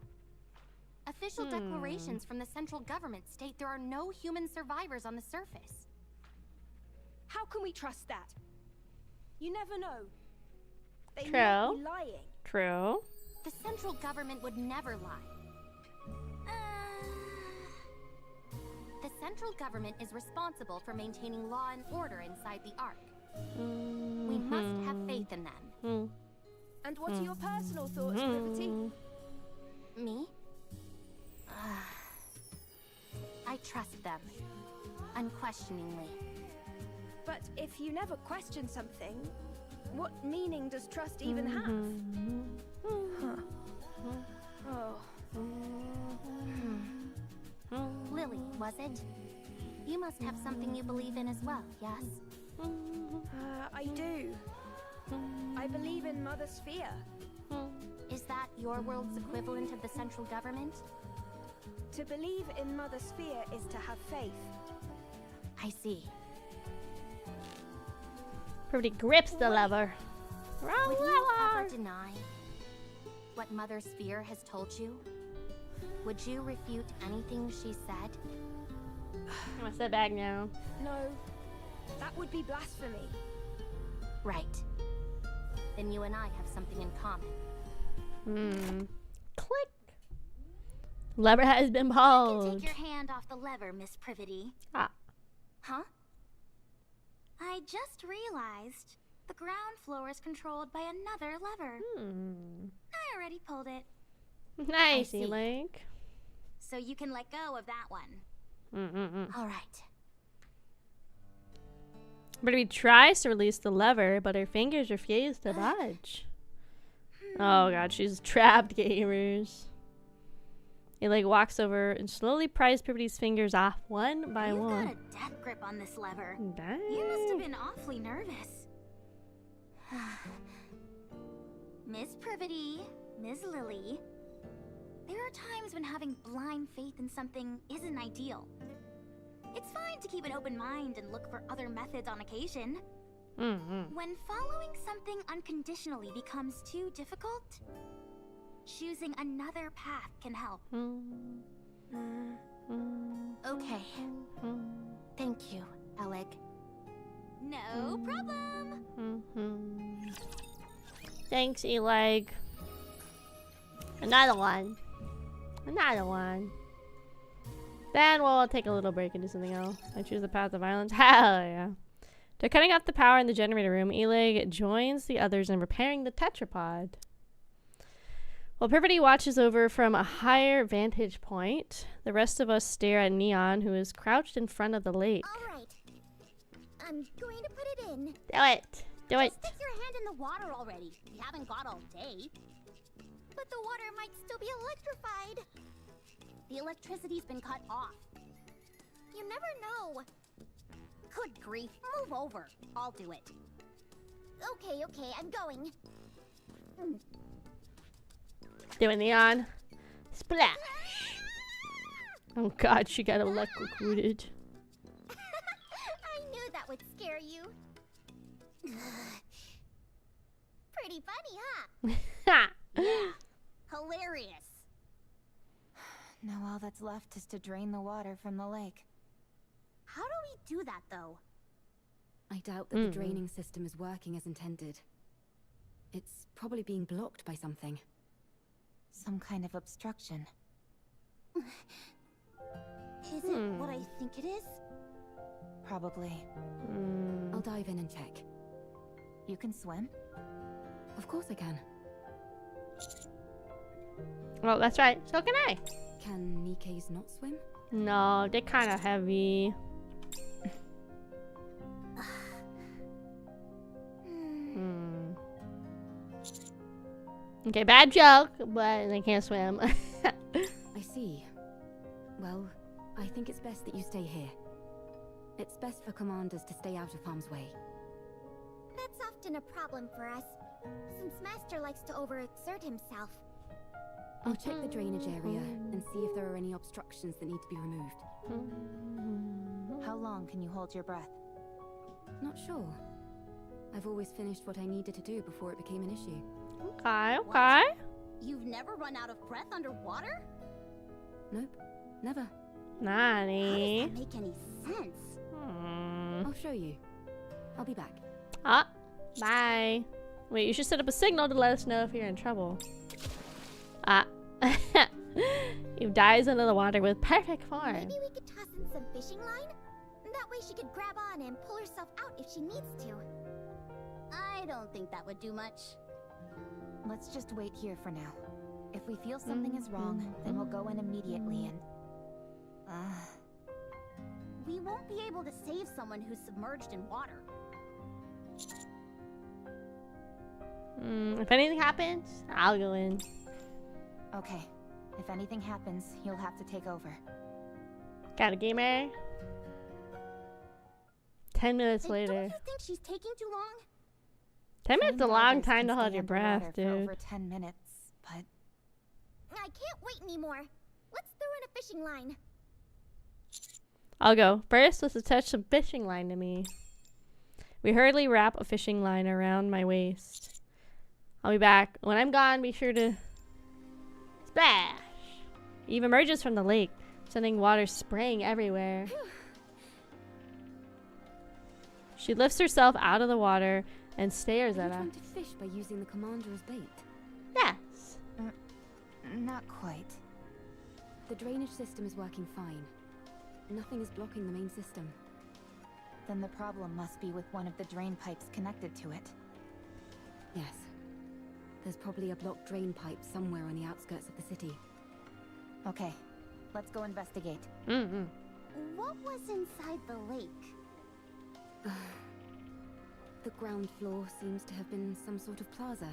Official declarations from the central government state there are no human survivors on the surface. How can we trust that? You never know. They True. might be lying. True. The central government would never lie. The central government is responsible for maintaining law and order inside the Ark. We must have faith in them. And what are your personal thoughts, Liberty? Me? I trust them. Unquestioningly. But if you never question something, what meaning does trust even have? Oh. Lily, was it? You must have something you believe in as well, yes? I do. I believe in Mother Sphere. Is that your world's equivalent of the central government? To believe in Mother Sphere is to have faith. I see. Pretty grips the lever. Would you ever deny what Mother Sphere has told you? Would you refute anything she said? I'm gonna sit back now. No, that would be blasphemy. Right. Then you and I have something in common. Click. Lever has been You pulled. can take your hand off the lever, Miss Privity. Ah. Huh? I just realized the ground floor is controlled by another lever. I already pulled it. Nice, see. Link. So you can let go of that one. All right. Brady tries to release the lever, but her fingers refuse to budge. Oh god, she's trapped, gamers. He like walks over and slowly pries Privity's fingers off one by You've one. got a death grip on this lever. Dang. You must have been awfully nervous. Miss Privity, Ms. Lily, there are times when having blind faith in something isn't ideal. It's fine to keep an open mind and look for other methods on occasion. When following something unconditionally becomes too difficult, choosing another path can help. Okay. Thank you, Alec. No problem. Thanks, Eleg. Another one. Another one. Then we'll take a little break and do something else. I choose the path of violence. Hell yeah. They're cutting off the power in the generator room. Eleg joins the others in repairing the tetrapod. While Privity watches over from a higher vantage point, the rest of us stare at Neon, who is crouched in front of the lake. All right. I'm going to put it in. Do it. Do it. Stick your hand in the water already. We haven't got all day. But the water might still be electrified. The electricity's been cut off. You never know. Good grief, move over. I'll do it. Okay, I'm going. Do it, Neon. Splash. Oh god, she got electrocuted. I knew that would scare you. Pretty funny, huh? Yeah, hilarious. Now all that's left is to drain the water from the lake. How do we do that, though? I doubt that the draining system is working as intended. It's probably being blocked by something. Some kind of obstruction. Is it what I think it is? Probably. I'll dive in and check. You can swim? Of course I can. Well, that's right. So can I. Can NIKKEs not swim? No, they're kind of heavy. Okay, bad joke, but they can't swim. I see. Well, I think it's best that you stay here. It's best for commanders to stay out of harm's way. That's often a problem for us, since Master likes to overexert himself. I'll check the drainage area and see if there are any obstructions that need to be removed. How long can you hold your breath? Not sure. I've always finished what I needed to do before it became an issue. Okay, okay. You've never run out of breath underwater? Nope, never. Nani? How does that make any sense? I'll show you. I'll be back. Ah, bye. Wait, you should set up a signal to let us know if you're in trouble. Ah. You dives into the water with perfect form. Maybe we could toss in some fishing line? That way she could grab on and pull herself out if she needs to. I don't think that would do much. Let's just wait here for now. If we feel something is wrong, then we'll go in immediately and... We won't be able to save someone who's submerged in water. If anything happens, I'll go in. Okay. If anything happens, you'll have to take over. Got a gamer? 10 minutes And later. Don't you think she's taking too long? 10 minutes is a Trained long divers time can to hold stay your breath, underwater for dude. over 10 minutes, but... I can't wait anymore. Let's throw in a fishing line. I'll go. First, let's attach some fishing line to me. We hurriedly wrap a fishing line around my waist. I'll be back. When I'm gone, be sure to... Splash! Eve emerges from the lake, sending water spraying everywhere. She lifts herself out of the water and stares Are at you us. trying to fish by using the commander as bait? Yes. Not quite. The drainage system is working fine. Nothing is blocking the main system. Then the problem must be with one of the drain pipes connected to it. Yes. There's probably a blocked drain pipe somewhere on the outskirts of the city. Okay, let's go investigate. What was inside the lake? The ground floor seems to have been some sort of plaza.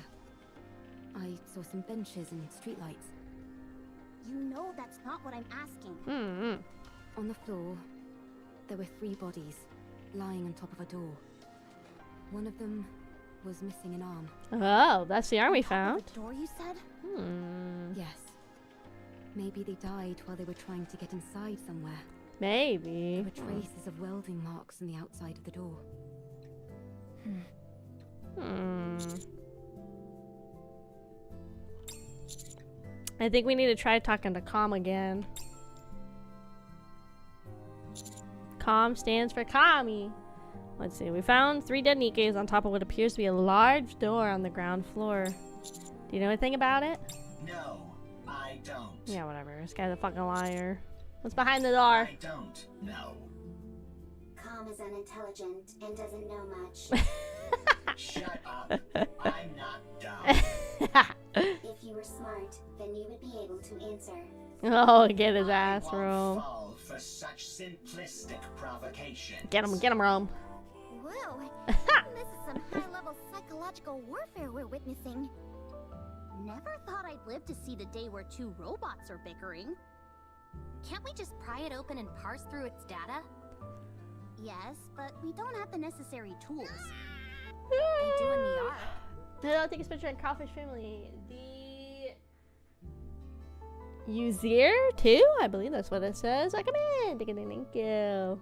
I saw some benches and streetlights. You know that's not what I'm asking. On the floor, there were 3 bodies, lying on top of a door. One of them was missing an arm. Oh, that's the arm we On top of found. a door, you said? Yes. Maybe they died while they were trying to get inside somewhere. There Maybe. were traces of welding marks on the outside of the door. I think we need to try talking to Calm again. Calm stands for Kami. Let's see. We found 3 dead Nikkes on top of what appears to be a large door on the ground floor. Do you know anything about it? No, I don't. Yeah, whatever. This guy's a fucking liar. What's behind the door? I don't know. Calm is unintelligent and doesn't know much. Shut up. I'm not dumb. If you were smart, then you would be able to answer. Oh, get his I ass, won't Rome. fall for such simplistic provocation. Get him, Rome. Whoa, this is some high-level psychological warfare we're witnessing. Never thought I'd live to see the day where 2 robots are bickering. Can't we just pry it open and parse through its data? Yes, but we don't have the necessary tools. They do in the Ark. No, take a picture in Kraufish family. The Uzier too? I believe that's what it says. I come in. Thank you.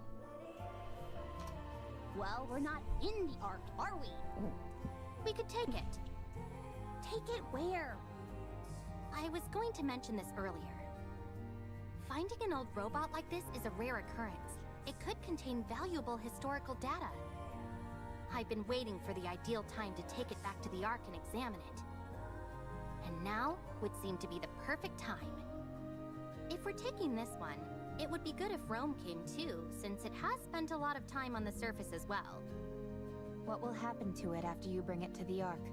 Well, we're not in the Ark, are we? We could take it. Take it where? I was going to mention this earlier. Finding an old robot like this is a rare occurrence. It could contain valuable historical data. I've been waiting for the ideal time to take it back to the Ark and examine it. And now would seem to be the perfect time. If we're taking this one, it would be good if Rome came too, since it has spent a lot of time on the surface as well. What will happen to it after you bring it to the Ark?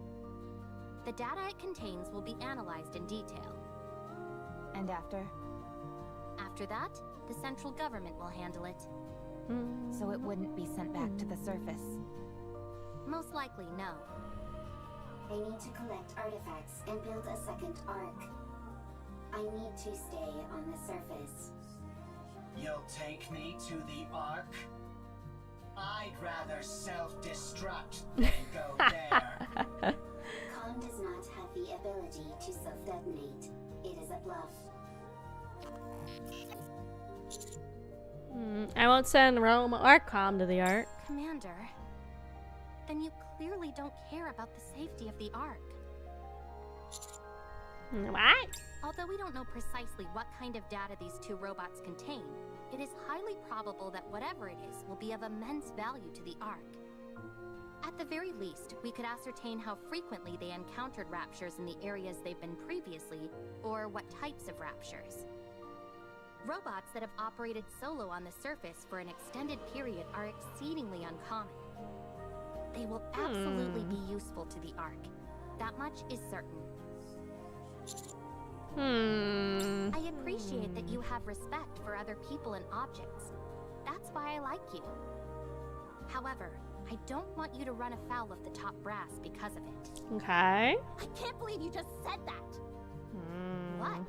The data it contains will be analyzed in detail. And after? After that, the central government will handle it. So it wouldn't be sent back to the surface. Most likely, no. I need to collect artifacts and build a second arc. I need to stay on the surface. You'll take me to the Ark? I'd rather self-destruct than go there. Calm does not have the ability to self-detonate. It is a bluff. I won't send Rome or Calm to the Ark. Commander, then you clearly don't care about the safety of the Ark. What? Although we don't know precisely what kind of data these two robots contain, it is highly probable that whatever it is will be of immense value to the Ark. At the very least, we could ascertain how frequently they encountered raptures in the areas they've been previously, or what types of raptures. Robots that have operated solo on the surface for an extended period are exceedingly uncommon. They will absolutely be useful to the Ark. That much is certain. I appreciate that you have respect for other people and objects. That's why I like you. However, I don't want you to run afoul of the top brass because of it. Okay. I can't believe you just said that. What?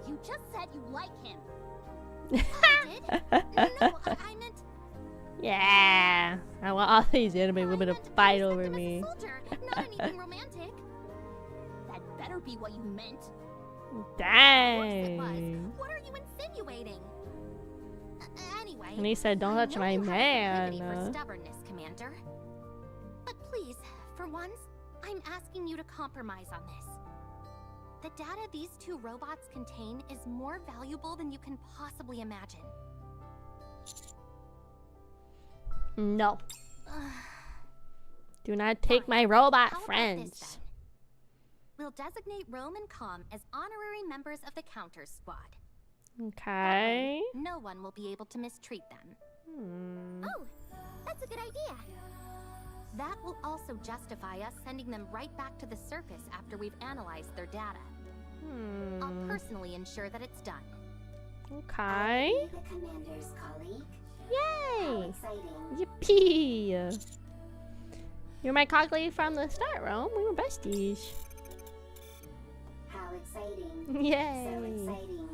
You just said you like him. I did? No, I meant... Yeah. I want all these anime women to fight over respect him me. as a soldier, not anything romantic. That better be what you meant. Of course it Dang. was. What are you insinuating? Anyway, And he said, "Don't I touch know my you have an affinity man." for stubbornness, Commander. But please, for once, I'm asking you to compromise on this. The data these two robots contain is more valuable than you can possibly imagine. No. Do not take my robot How about this, friends. then? We'll designate Rome and Com as honorary members of the Counters Squad. Okay. No one will be able to mistreat them. Oh, that's a good idea. That will also justify us sending them right back to the surface after we've analyzed their data. I'll personally ensure that it's done. Okay. I'll be the commander's colleague. How Yay! exciting. Yippee! You're my colleague from the start, Rome. We were besties. How exciting. Yay! So exciting.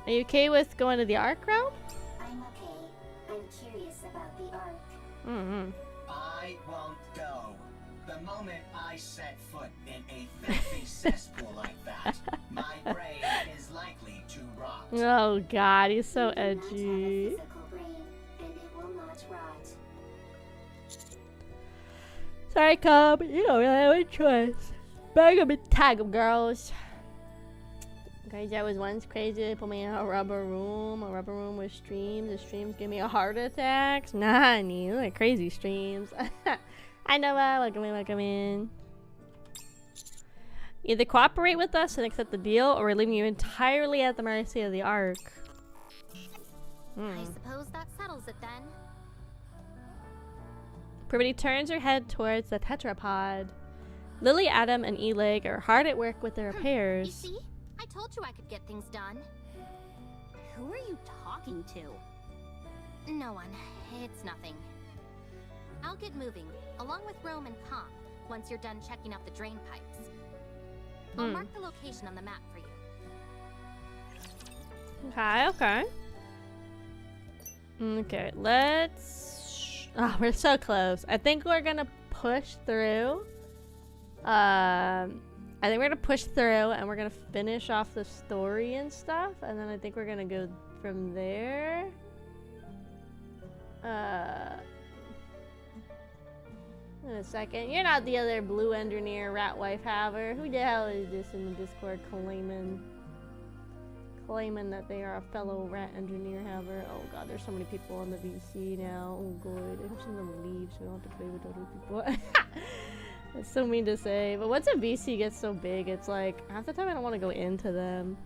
Are you okay with going to the Ark, Rome? I'm okay. I'm curious about the Ark. Mm-hmm. I won't go. The moment I set foot in a filthy cesspool like that, my brain is likely to rot. Oh God, he's so You do not have a edgy. physical brain, and it will not rot. Sorry, Cobb, you don't really have a choice. Bag 'em and tag 'em, girls. Guys, I was once crazy. They put me in a rubber room with streams. The streams give me a heart attack. Nah, you like crazy streams. I know. Welcome in. Either cooperate with us and accept the deal, or we're leaving you entirely at the mercy of the Ark. I suppose that settles it then. Pretty turns her head towards the tetrapod. Lily, Adam, and E-Leg are hard at work with their You repairs. see? I told you I could get things done. Who are you talking to? No one. It's nothing. I'll get moving, along with Rome and Com, once you're done checking out the drain pipes. I'll mark the location on the map for you. Okay. Okay, let's... Oh, we're so close. I think we're gonna push through. I think we're gonna push through and we're gonna finish off the story and stuff, and then I think we're gonna go from there. In a second. You're not the other blue engineer rat wife haver. Who the hell is this in the Discord claiming that they are a fellow rat engineer haver? Oh god, there's so many people on the VC now. Oh god, I hope some of them leave so I don't have to play with other people. That's so mean to say, but once a VC gets so big, it's like half the time I don't want to go into them.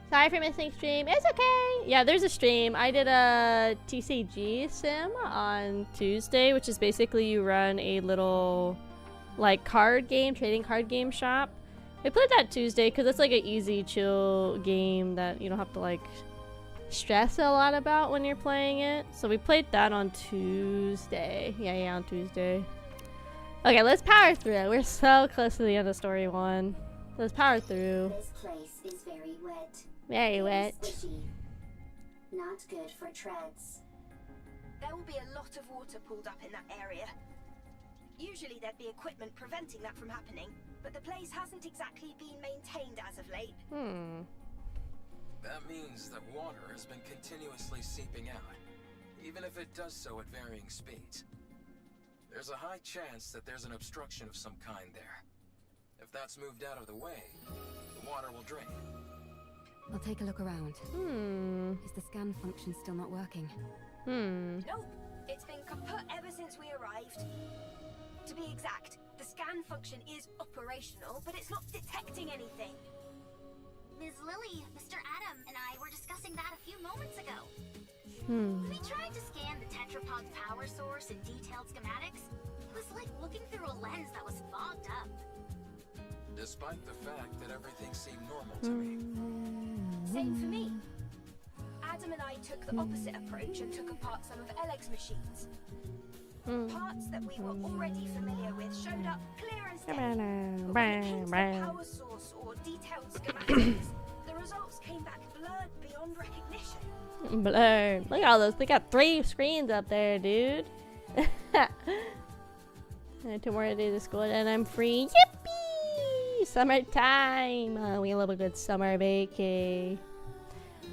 Sorry for missing stream. It's okay. Yeah, there's a stream. I did a TCG sim on Tuesday, which is basically you run a little like trading card game shop. We played that Tuesday because it's like an easy, chill game that you don't have to like stress a lot about when you're playing it. So we played that on Tuesday. Yeah, on Tuesday. Okay, let's power through. We're so close to the end of story 1. Let's power through. This place is very wet. Very wet. Squishy. Not good for treads. There will be a lot of water pulled up in that area. Usually there'd be equipment preventing that from happening, but the place hasn't exactly been maintained as of late. That means that water has been continuously seeping out, even if it does so at varying speeds. There's a high chance that there's an obstruction of some kind there. If that's moved out of the way, the water will drain. I'll take a look around. Is the scan function still not working? Nope. It's been kaput ever since we arrived. To be exact, the scan function is operational, but it's not detecting anything. Ms. Lily, Mr. Adam, and I were discussing that a few moments ago. We tried to scan the tetrapod's power source and detailed schematics. It was like looking through a lens that was fogged up. Despite the fact that everything seemed normal to me. Same for me. Adam and I took the opposite approach and took apart some of Eleg's machines. Parts that we were already familiar with showed up clear and steady. But when it came to the power source or detailed schematics, the results came back blurred beyond recognition. Blurred. Look at all those. They got 3 screens up there, dude. 2 more days of school and I'm free. Yippee! Summertime. We love a good summer vacay.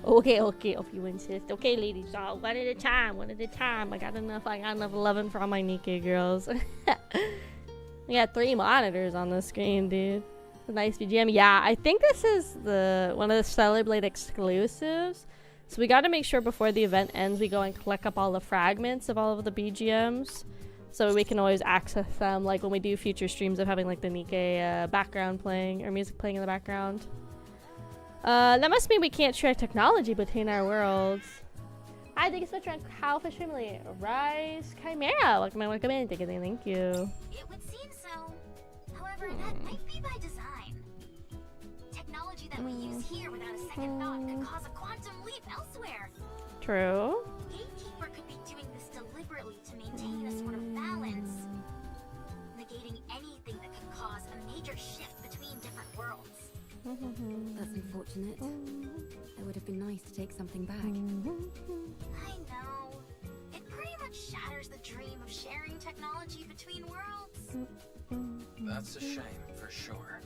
Okay, if you insist. Okay, ladies, all one at a time. I got enough loving for all my NIKKE girls. We got 3 monitors on the screen, dude. A nice BGM. Yeah, I think this is one of the Celebrate exclusives. So we got to make sure before the event ends, we go and click up all the fragments of all of the BGMs, so we can always access them. Like when we do future streams of having like the NIKKE background playing or music playing in the background. That must mean we can't share technology between our worlds. Hi, thank you so much for Kraufish family. Rise Chimera. Welcome in. Thank you. It would seem so. However, that might be by design. Technology that we use here without a second thought could cause a quantum leap elsewhere. True. Gatekeeper could be doing this deliberately to maintain a sort of balance, negating anything that could cause a major shift between different worlds. That's unfortunate. It would have been nice to take something back. I know. It pretty much shatters the dream of sharing technology between worlds. That's a shame, for sure.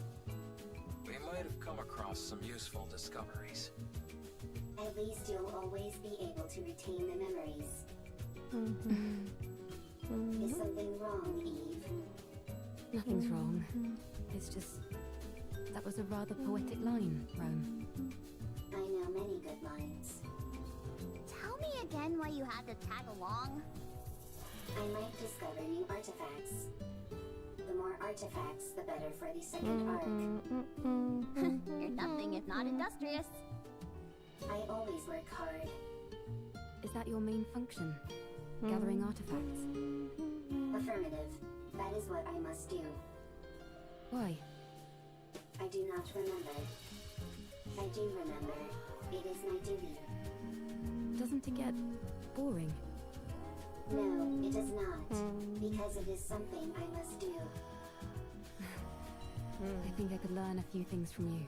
We might have come across some useful discoveries. At least you'll always be able to retain the memories. Is something wrong, Eve? Nothing's wrong. It's just... that was a rather poetic line, Rome. I know many good lines. Tell me again why you had to tag along. I might discover new artifacts. The more artifacts, the better for the second arc. You're nothing if not industrious. I always work hard. Is that your main function? Gathering artifacts? Affirmative. That is what I must do. Why? I do not remember. I do remember. It is my duty. Doesn't it get boring? No, it does not. Because it is something I must do. I think I could learn a few things from you.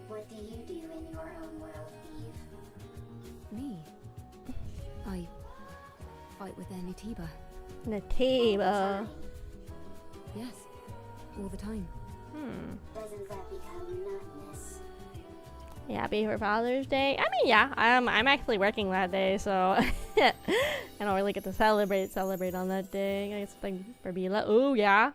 What do you do in your own world, Eve? Me? I fight with Natiba. Natiba. Yes, all the time. Doesn't that become monotonous? Yeah, happy for Father's Day. I mean, yeah, I'm actually working that day, so I don't really get to celebrate on that day. I get something for Bila. Oh yeah,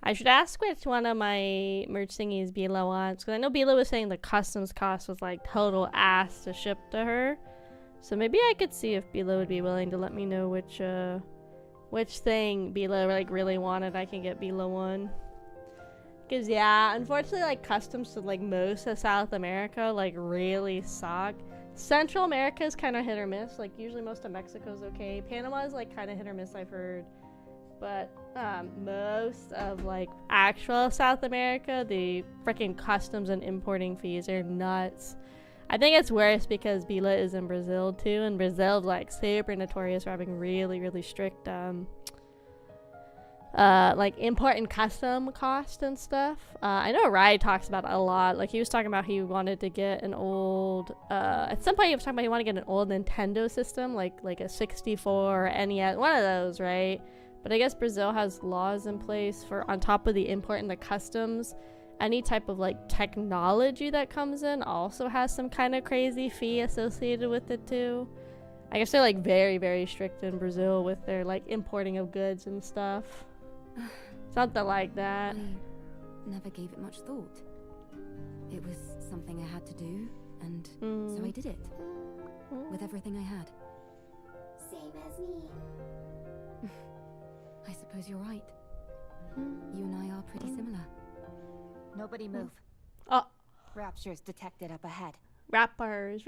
I should ask which one of my merch thingies Bila wants, because I know Bila was saying the customs cost was like total ass to ship to her. So maybe I could see if Bila would be willing to let me know which thing Bila like really wanted. I can get Bila one. Cause yeah, unfortunately, like customs to like most of South America like really suck. Central America is kind of hit or miss. Like usually most of Mexico's okay. Panama is like kind of hit or miss, I've heard. But most of like actual South America, the freaking customs and importing fees are nuts. I think it's worse because Bila is in Brazil too, and Brazil's like super notorious for having really strict like import and custom cost and stuff. I know Rai talks about it a lot. Like he was talking about he wanted to get an old at some point he was talking about he wanted to get an old Nintendo system, like a 64 or NES, one of those, right? But I guess Brazil has laws in place for, on top of the import and the customs, any type of like technology that comes in also has some kind of crazy fee associated with it too. I guess they're like very, very strict in Brazil with their like importing of goods and stuff. Something like that. I never gave it much thought. It was something I had to do, and so I did it. With everything I had. Same as me. I suppose you're right. You and I are pretty similar. Nobody move. Oh. Raptures detected up ahead. Raptors!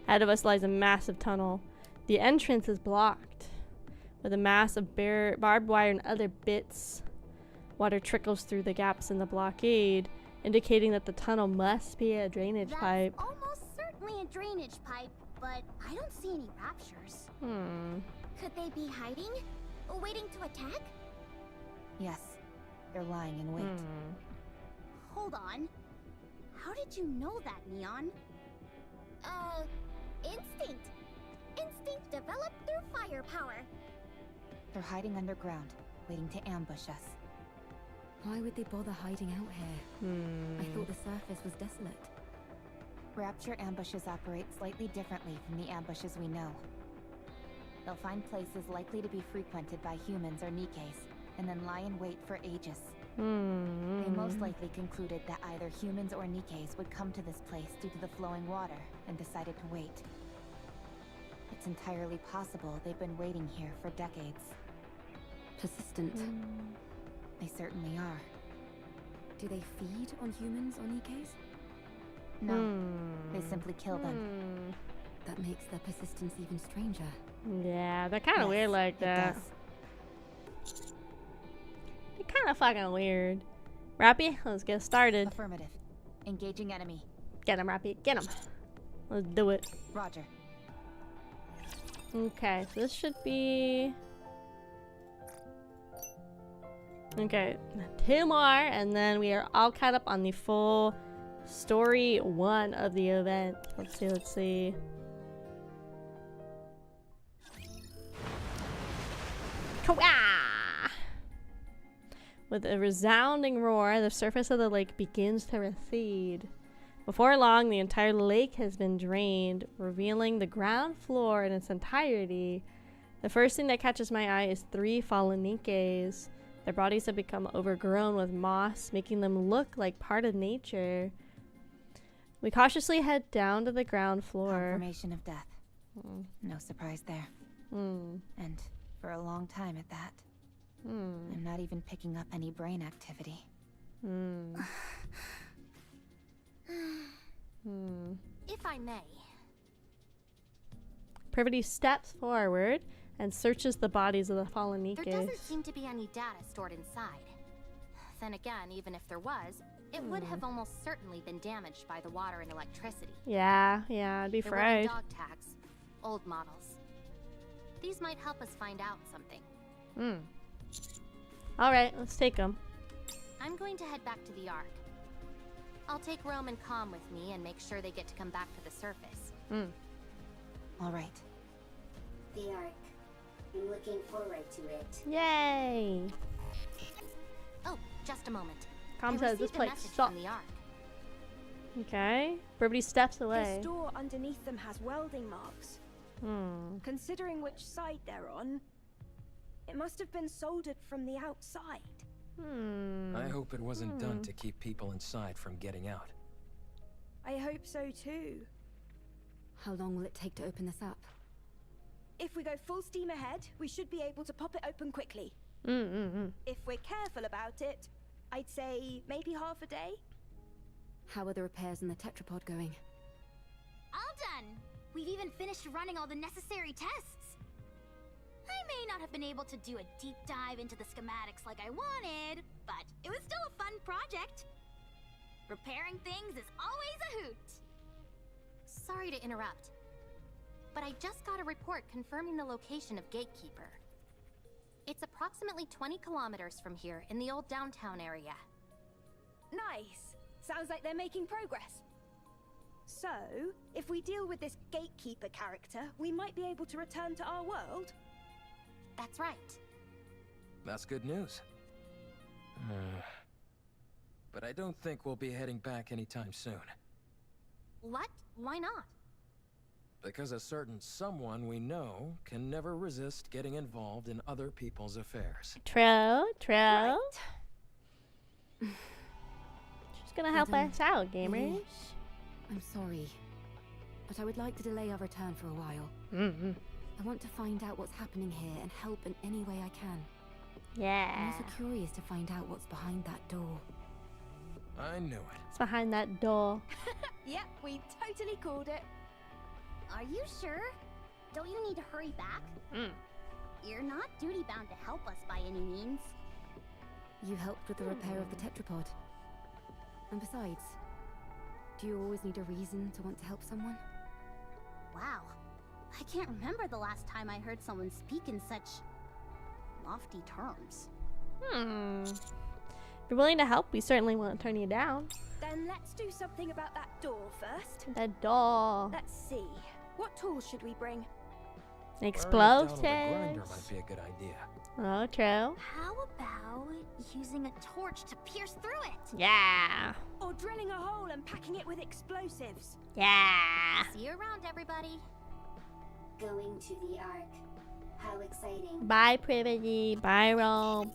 Ahead of us lies a massive tunnel. The entrance is blocked with a mass of barbed wire and other bits. Water trickles through the gaps in the blockade, indicating that the tunnel must be a drainage pipe. Almost certainly a drainage pipe, but I don't see any raptures. Could they be hiding? Waiting to attack? Yes, they're lying in wait. Hold on. How did you know that, Neon? Instinct. Instinct developed through firepower. They're hiding underground, waiting to ambush us. Why would they bother hiding out here? I thought the surface was desolate. Rapture ambushes operate slightly differently from the ambushes we know. They'll find places likely to be frequented by humans or NIKKEs, and then lie in wait for ages. They most likely concluded that either humans or NIKKEs would come to this place due to the flowing water, and decided to wait. It's entirely possible they've been waiting here for decades. Persistent. They certainly are. Do they feed on humans or NIKKEs? No, they simply kill them. That makes their persistence even stranger. Yeah, they're kind of weird like that. They're kind of fucking weird. Rappy, let's get started. Affirmative. Engaging enemy. Get him, Rappy. Get him. Let's do it. Roger. Okay, so this should be... Okay, 2 more, and then we are all caught up on the full story 1 of the event. Let's see. With a resounding roar, the surface of the lake begins to recede. Before long, the entire lake has been drained, revealing the ground floor in its entirety. The first thing that catches my eye is 3 fallen NIKKEs. Their bodies have become overgrown with moss, making them look like part of nature. We cautiously head down to the ground floor. Confirmation of death. No surprise there. And for a long time at that. I'm not even picking up any brain activity. If I may. Privity steps forward and searches the bodies of the fallen NIKKEs. There doesn't seem to be any data stored inside. Then again, even if there was, it would have almost certainly been damaged by the water and electricity. Yeah, I'd be afraid. Dog tags, old models. These might help us find out something. Alright, let's take them. I'm going to head back to the Ark. I'll take Rome and Calm with me and make sure they get to come back to the surface. Alright. The Ark. I'm looking forward to it. Yay! Oh, just a moment. Calm says this place sucks. From the Ark. Okay. Brevity steps away. This door underneath them has welding marks. Considering which side they're on, it must have been soldered from the outside. I hope it wasn't done to keep people inside from getting out. I hope so too. How long will it take to open this up? If we go full steam ahead, we should be able to pop it open quickly. If we're careful about it, I'd say maybe half a day. How are the repairs in the tetrapod going? All done! We've even finished running all the necessary tests. I may not have been able to do a deep dive into the schematics like I wanted, but it was still a fun project. Repairing things is always a hoot. Sorry to interrupt, but I just got a report confirming the location of Gatekeeper. It's approximately 20 kilometers from here, in the old downtown area. Nice. Sounds like they're making progress. So, if we deal with this gatekeeper character, we might be able to return to our world? That's right. That's good news. But I don't think we'll be heading back anytime soon. What? Why not? Because a certain someone we know can never resist getting involved in other people's affairs. True. Right. She's gonna help us out, gamers. I'm sorry, but I would like to delay our return for a while. I want to find out what's happening here and help in any way I can. I'm Yeah. also curious to find out what's behind that door. I knew it. It's behind that door. Yep, we totally called it. Are you sure? Don't you need to hurry back? You're not duty-bound to help us by any means. You helped with the repair of the tetrapod. And besides, do you always need a reason to want to help someone? Wow. I can't remember the last time I heard someone speak in such lofty terms. If you're willing to help, we certainly won't turn you down. Then let's do something about that door first. That door. Let's see. What tools should we bring? Explosives. Burning it down with a grinder might be a good idea. Oh, true. How about using a torch to pierce through it? Yeah. Or drilling a hole and packing it with explosives? Yeah. See you around, everybody. Going to the Ark. How exciting. Bye, Privity. Bye, Rome.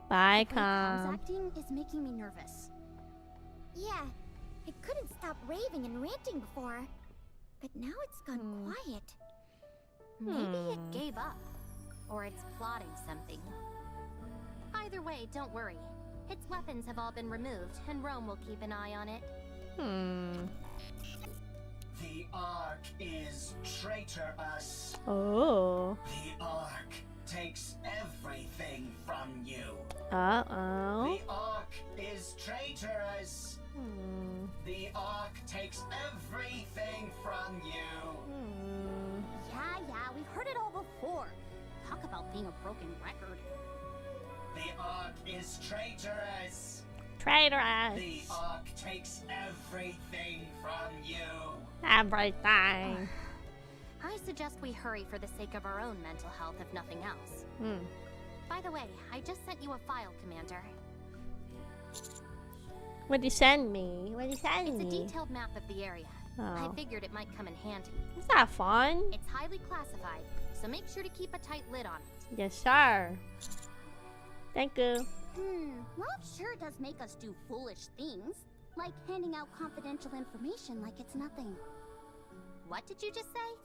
Bye, Kraus Com. acting is making me nervous. Yeah, it couldn't stop raving and ranting before. But now it's gone quiet. Maybe it gave up. Or it's plotting something. Either way, don't worry. Its weapons have all been removed, and Rome will keep an eye on it. The Ark is traitorous. Oh. The Ark takes everything from you. Uh-oh. The Ark is traitorous. The Ark takes everything from you. Yeah, we've heard it all before. Talk about being a broken record. The Ark is traitorous. Traitorous. The Ark takes everything from you. Everything. I suggest we hurry for the sake of our own mental health, if nothing else. By the way, I just sent you a file, Commander. What'd you send me? What'd you send It's me? a detailed map of the area. I Oh. figured it might come in handy. Is that fun? It's highly classified, so make sure to keep a tight lid on it. Yes, sir. Thank you. Love sure does make us do foolish things. Like handing out confidential information like it's nothing. What did you just say?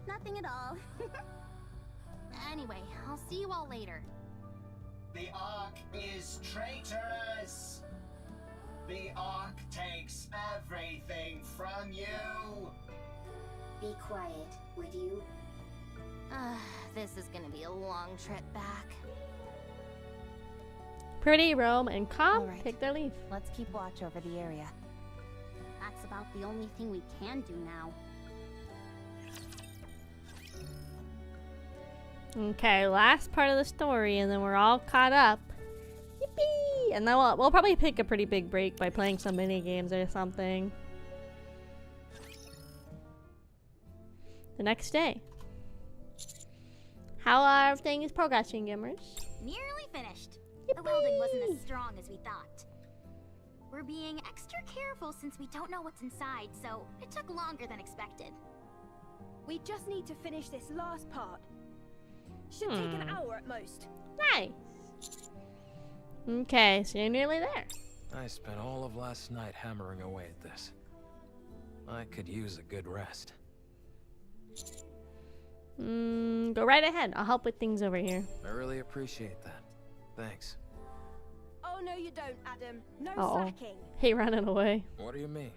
Nothing at all. Anyway, I'll see you all later. The Ark is traitorous. The Ark takes everything from you. Be quiet, would you? This is gonna be a long trip back. Pretty, Rome, and Com Alright. pick their leaf. Let's keep watch over the area. That's about the only thing we can do now. Okay, last part of the story, and then we're all caught up. Yippee! And then we'll probably pick a pretty big break by playing some mini games or something. The next day. How are things progressing, gamers? Nearly finished. The welding wasn't as strong as we thought. We're being extra careful since we don't know what's inside, so it took longer than expected. We just need to finish this last part. Should take an hour at most. Nice. Okay, so you're nearly there. I spent all of last night hammering away at this. I could use a good rest. Go right ahead. I'll help with things over here. I really appreciate that. Thanks. Oh, no you don't, Adam. No Uh-oh. slacking. Hey, running away. What do you mean?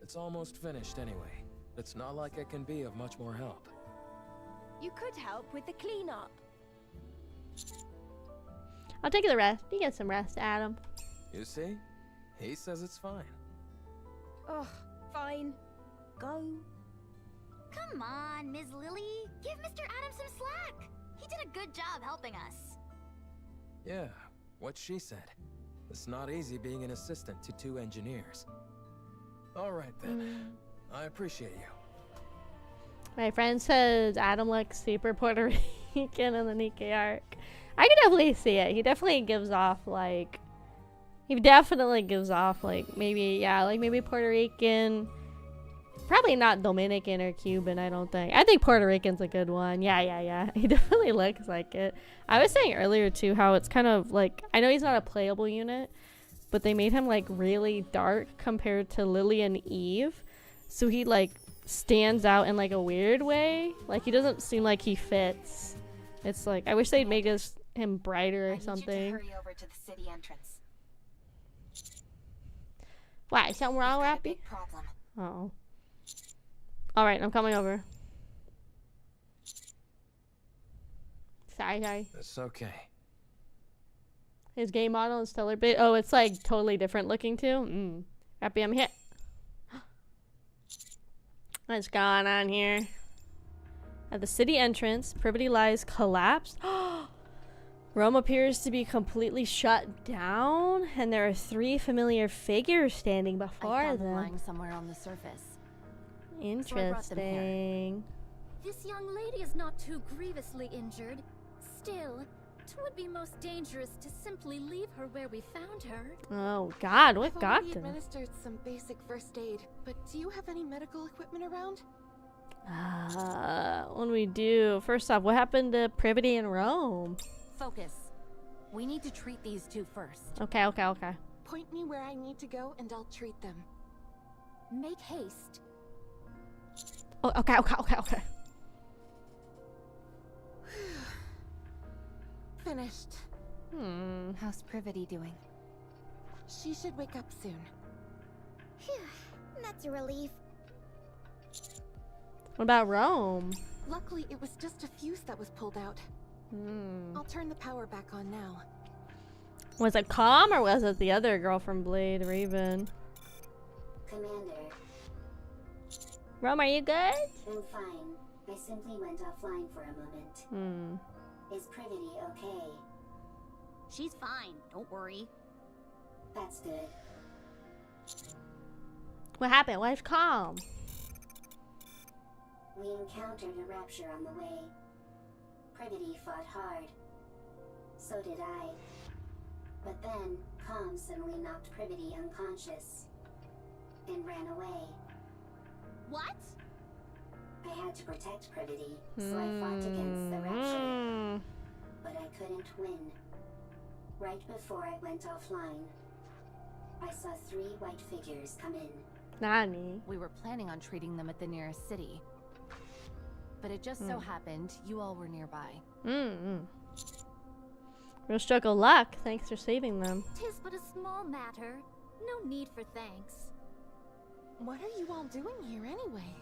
It's almost finished anyway. It's not like I can be of much more help. You could help with the cleanup. I'll take the rest. You get some rest, Adam. You see? He says it's fine. Oh, fine. Go. Come on, Ms. Lily. Give Mr. Adams some slack. He did a good job helping us. Yeah, what she said. It's not easy being an assistant to 2 engineers. All right then. I appreciate you. My friend says Adam looks super Puerto Rican in the NIKKE arc. I can definitely see it. He definitely gives off like... maybe, yeah, like maybe Puerto Rican. Probably not Dominican or Cuban, I don't think. I think Puerto Rican's a good one. Yeah. He definitely looks like it. I was saying earlier too how it's kind of like, I know he's not a playable unit, but they made him like really dark compared to Lily and Eve. So he like stands out in like a weird way. Like he doesn't seem like he fits. It's like, I wish they'd make him brighter or something. I need you to hurry over to the city entrance. Why? Is something wrong, Rappy? Big problem. Oh. Alright, I'm coming over. Sorry. It's okay. His game model is still a bit. Oh, it's like totally different looking too. Rappy, I'm hit. What's going on here? At the city entrance, Privity lies collapsed. Rome appears to be completely shut down, and there are 3 familiar figures standing before I found them. them lying somewhere on the surface. Interesting. This young lady is not too grievously injured. Still, it would be most dangerous to simply leave her where we found her. Oh God, what I've got already them? administered some basic first aid, but do you have any medical equipment around? What do we do? First off, what happened to Privity in Rome? Focus. We need to treat these 2 first. Okay. Point me where I need to go and I'll treat them. Make haste. Oh, okay. Finished. How's Privity doing? She should wake up soon. Phew, that's a relief. What about Rome? Luckily, it was just a fuse that was pulled out. I'll turn the power back on now. Was it Calm or was it the other girl from Blade, Raven? Commander, Rome, are you good? I'm fine. I simply went offline for a moment. Is Privity okay? She's fine, don't worry. That's good. What happened? Where's Calm? We encountered a rapture on the way. Privity fought hard. So did I. But then, Calm suddenly knocked Privity unconscious. And ran away. What? I had to protect Privity, so I fought against the rapture. But I couldn't win. Right before I went offline, I saw 3 white figures come in. Nani? We were planning on treating them at the nearest city. But it just so happened you all were nearby. Real stroke of luck. Thanks for saving them. 'Tis but a small matter. No need for thanks. What are you all doing here anyway?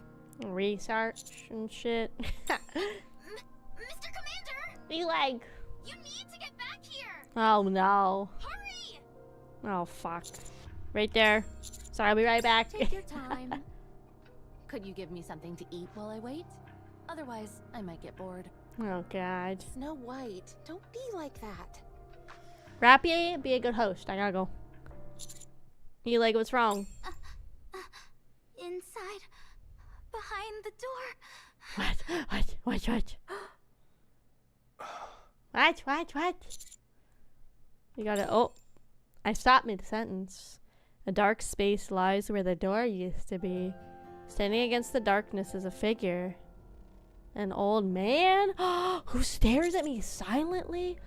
Research and shit. Mr. Commander! You like... You need to get back here! Oh no. Hurry! Oh fuck. Right there. Sorry, I'll be right back. Take your time. Could you give me something to eat while I wait? Otherwise, I might get bored. Oh god. Snow White, don't be like that. Rappy, be a good host. I gotta go. You like what's wrong? Inside. Behind the door. What? You gotta... Oh. I stopped mid-sentence. A dark space lies where the door used to be. Standing against the darkness is a figure. An old man? Who stares at me silently?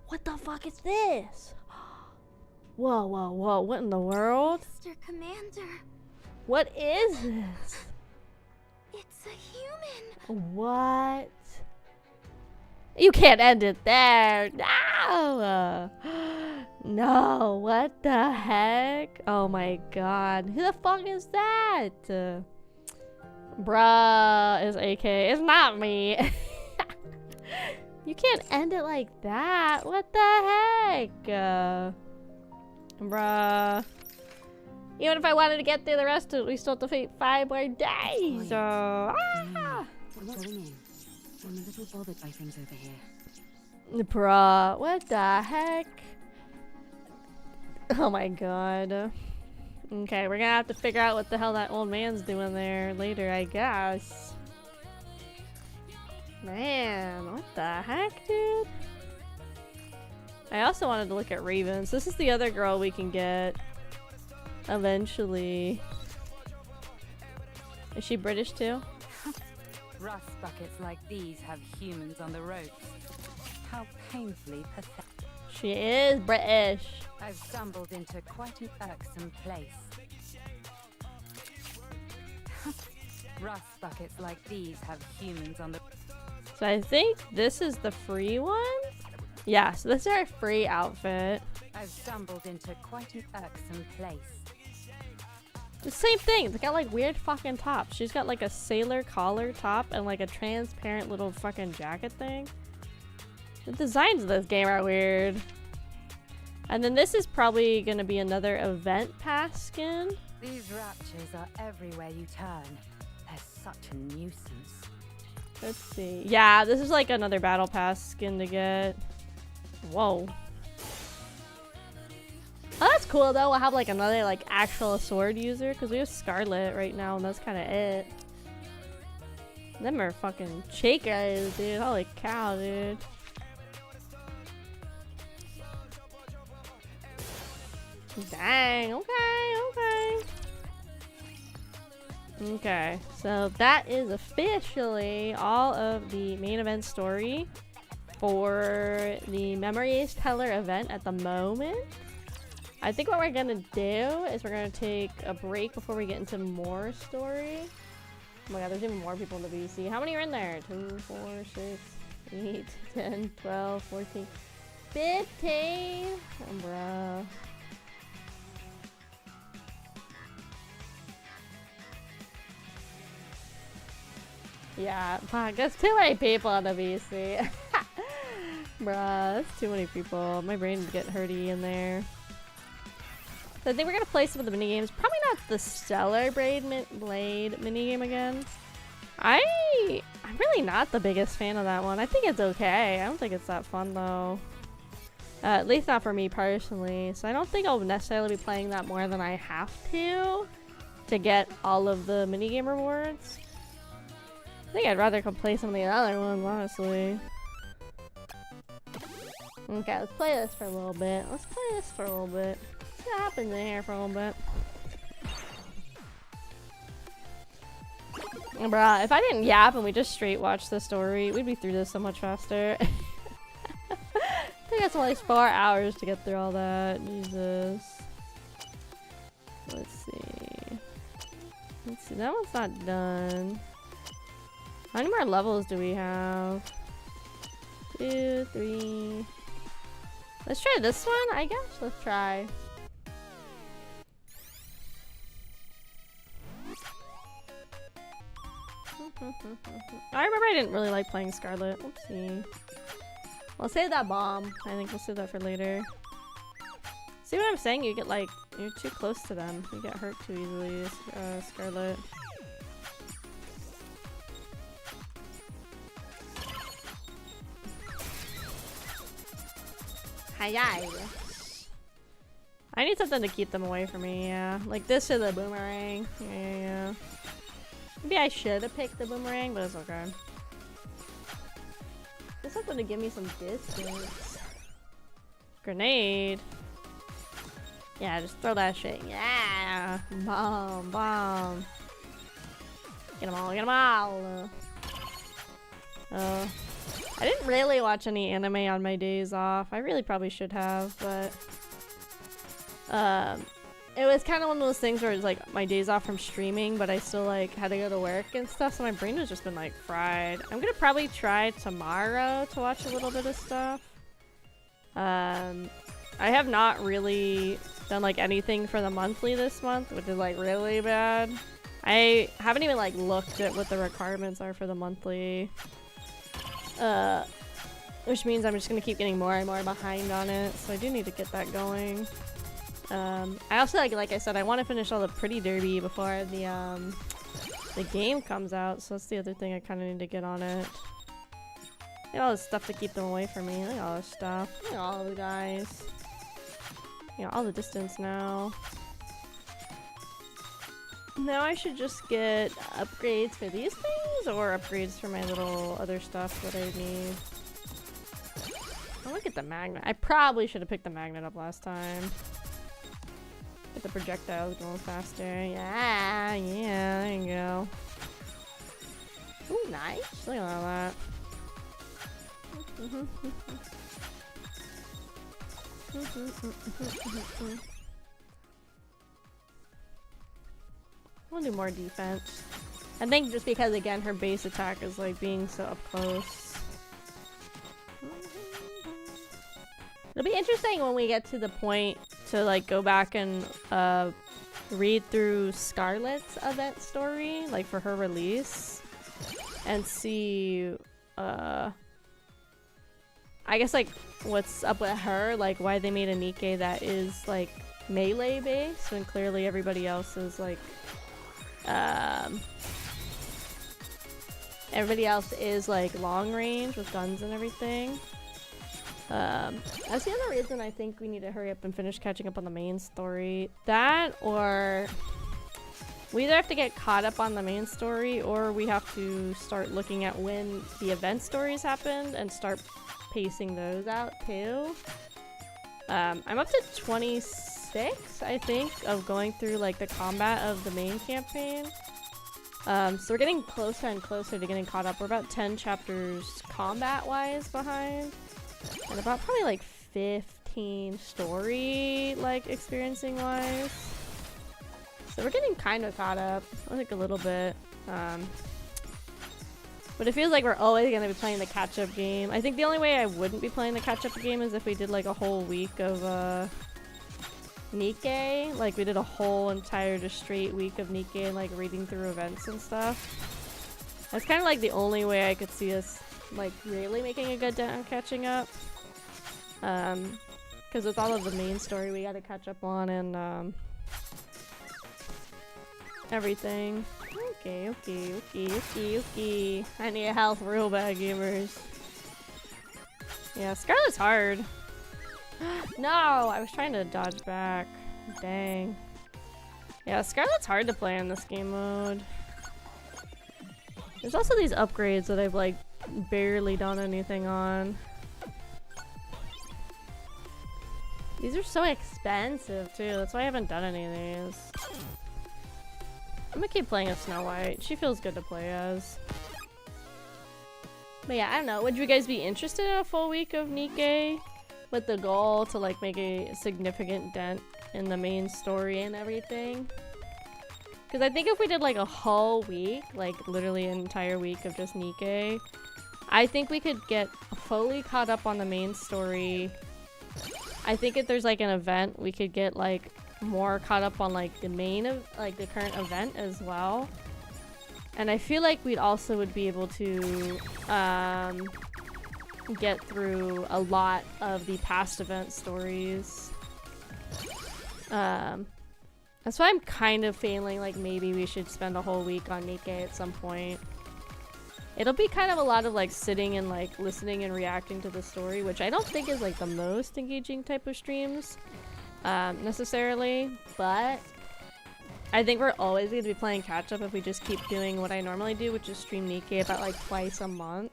What the fuck is this? Whoa. What in the world? Mr. Commander. What is this? It's a human. What? You can't end it there. No. No. What the heck? Oh my god. Who the fuck is that? Bruh is AK. It's not me. You can't end it like that. What the heck? Bruh. Even if I wanted to get through the rest of it, we still have to fight 5 more days. I'm a little bothered by things over here. Bruh, what the heck? Oh my god. Okay, we're gonna have to figure out what the hell that old man's doing there later, I guess. Man, what the heck, dude? I also wanted to look at Ravens. This is the other girl we can get eventually. Is she British too? Rust buckets like these have humans on the ropes. How painfully pathetic. She is British. I've stumbled into quite an irksome place. Rust buckets like these have humans on the... So I think this is the free one? Yeah, so this is our free outfit. I've stumbled into quite an irksome place. The same thing. They got like weird fucking tops. She's got like a sailor collar top and like a transparent little fucking jacket thing. The designs of this game are weird. And then this is probably gonna be another event pass skin. These raptures are everywhere you turn. They're such a nuisance. Let's see. Yeah, this is like another battle pass skin to get. Whoa. Oh, that's cool though. We'll have like another like actual sword user because we have Scarlet right now and that's kind of it. Them are fucking Chicas, dude. Holy cow, dude. Dang, okay. Okay, so that is officially all of the main event story for the Memories Teller event at the moment. I think what we're gonna do is we're gonna take a break before we get into more story. Oh my god, there's even more people in the VC. How many are in there? 2, 4, 6, 8, 10, 12, 14, 15. Oh, bruh. Yeah, fuck, that's too many people on the VC. Bruh, that's too many people. My brain would get hurty in there. So I think we're gonna play some of the minigames. Probably not the Stellar Blade minigame again. I'm really not the biggest fan of that one. I think it's okay. I don't think it's that fun though. At least not for me personally. So I don't think I'll necessarily be playing that more than I have to get all of the minigame rewards. I think I'd rather come play some of the other ones, honestly. Okay, let's play this for a little bit. See what happens in here for a little bit. Bruh, if I didn't yap and we just straight watched the story, we'd be through this so much faster. I think it's only 4 hours to get through all that. Jesus. Let's see. That one's not done. How many more levels do we have? 2, 3. Let's try this one, I guess. Let's try. I remember I didn't really like playing Scarlet. Oopsie. We'll save that bomb. I think we'll save that for later. See what I'm saying? You get like, you're too close to them. You get hurt too easily, Scarlet. Hi. I need something to keep them away from me, yeah. Like this or the boomerang. Yeah. Maybe I should have picked the boomerang, but it's okay. Just something to give me some distance. Grenade. Yeah, just throw that shit. Yeah. Bomb. Get them all. I didn't really watch any anime on my days off. I really probably should have, but it was kind of one of those things where it's like my days off from streaming, but I still like had to go to work and stuff, so my brain has just been like fried. I'm gonna probably try tomorrow to watch a little bit of stuff. I have not really done like anything for the monthly this month, which is like really bad. I haven't even like looked at what the requirements are for the monthly. Which means I'm just gonna keep getting more and more behind on it, so I do need to get that going. I also like I said, I want to finish all the Pretty Derby before the game comes out, so that's the other thing I kind of need to get on it. Look at all this stuff to keep them away from me. Look at all this stuff. Look at all the guys. You know, all the distance now. Now I should just get upgrades for these things or upgrades for my little other stuff that I need. Oh, look at the magnet. I probably should have picked the magnet up last time. Get the projectiles going faster. Yeah, yeah, there you go. Ooh, nice. Look at all that. I want to do more defense. I think just because, again, her base attack is like being so up close. It'll be interesting when we get to the point to like go back and read through Scarlet's event story, like for her release, and see I guess like what's up with her, like why they made a NIKKE that is like melee based when clearly everybody else is like everybody else is like long range with guns and everything. That's the other reason I think we need to hurry up and finish catching up on the main story. That, or we either have to get caught up on the main story, or we have to start looking at when the event stories happened and start pacing those out too. I'm up to 26, I think, of going through like the combat of the main campaign. So we're getting closer and closer to getting caught up. We're about 10 chapters combat-wise behind. And about probably like 15 story like experiencing wise. So we're getting kind of caught up. I think a little bit. But it feels like we're always going to be playing the catch-up game. I think the only way I wouldn't be playing the catch-up game is if we did like a whole week of NIKKE. Like we did a whole entire just straight week of NIKKE and like reading through events and stuff. That's kind of like the only way I could see us like really making a good dent on catching up, because with all of the main story we gotta catch up on and everything. Okay. I need health real bad, gamers. Yeah, Scarlet's hard. No, I was trying to dodge back. Dang. Yeah, Scarlet's hard to play in this game mode. There's also these upgrades that I've like barely done anything on. These are so expensive too, that's why I haven't done any of these. I'm gonna keep playing as Snow White. She feels good to play as. But yeah, I don't know. Would you guys be interested in a full week of NIKKE with the goal to like make a significant dent in the main story and everything? Because I think if we did like a whole week, like literally an entire week of just NIKKE, I think we could get fully caught up on the main story. I think if there's like an event, we could get like more caught up on like the main of like the current event as well. And I feel like we'd also would be able to get through a lot of the past event stories. That's why I'm kind of feeling like maybe we should spend a whole week on NIKKE at some point. It'll be kind of a lot of like sitting and like listening and reacting to the story, which I don't think is like the most engaging type of streams necessarily, but I think we're always going to be playing catch up if we just keep doing what I normally do, which is stream NIKKE about like twice a month.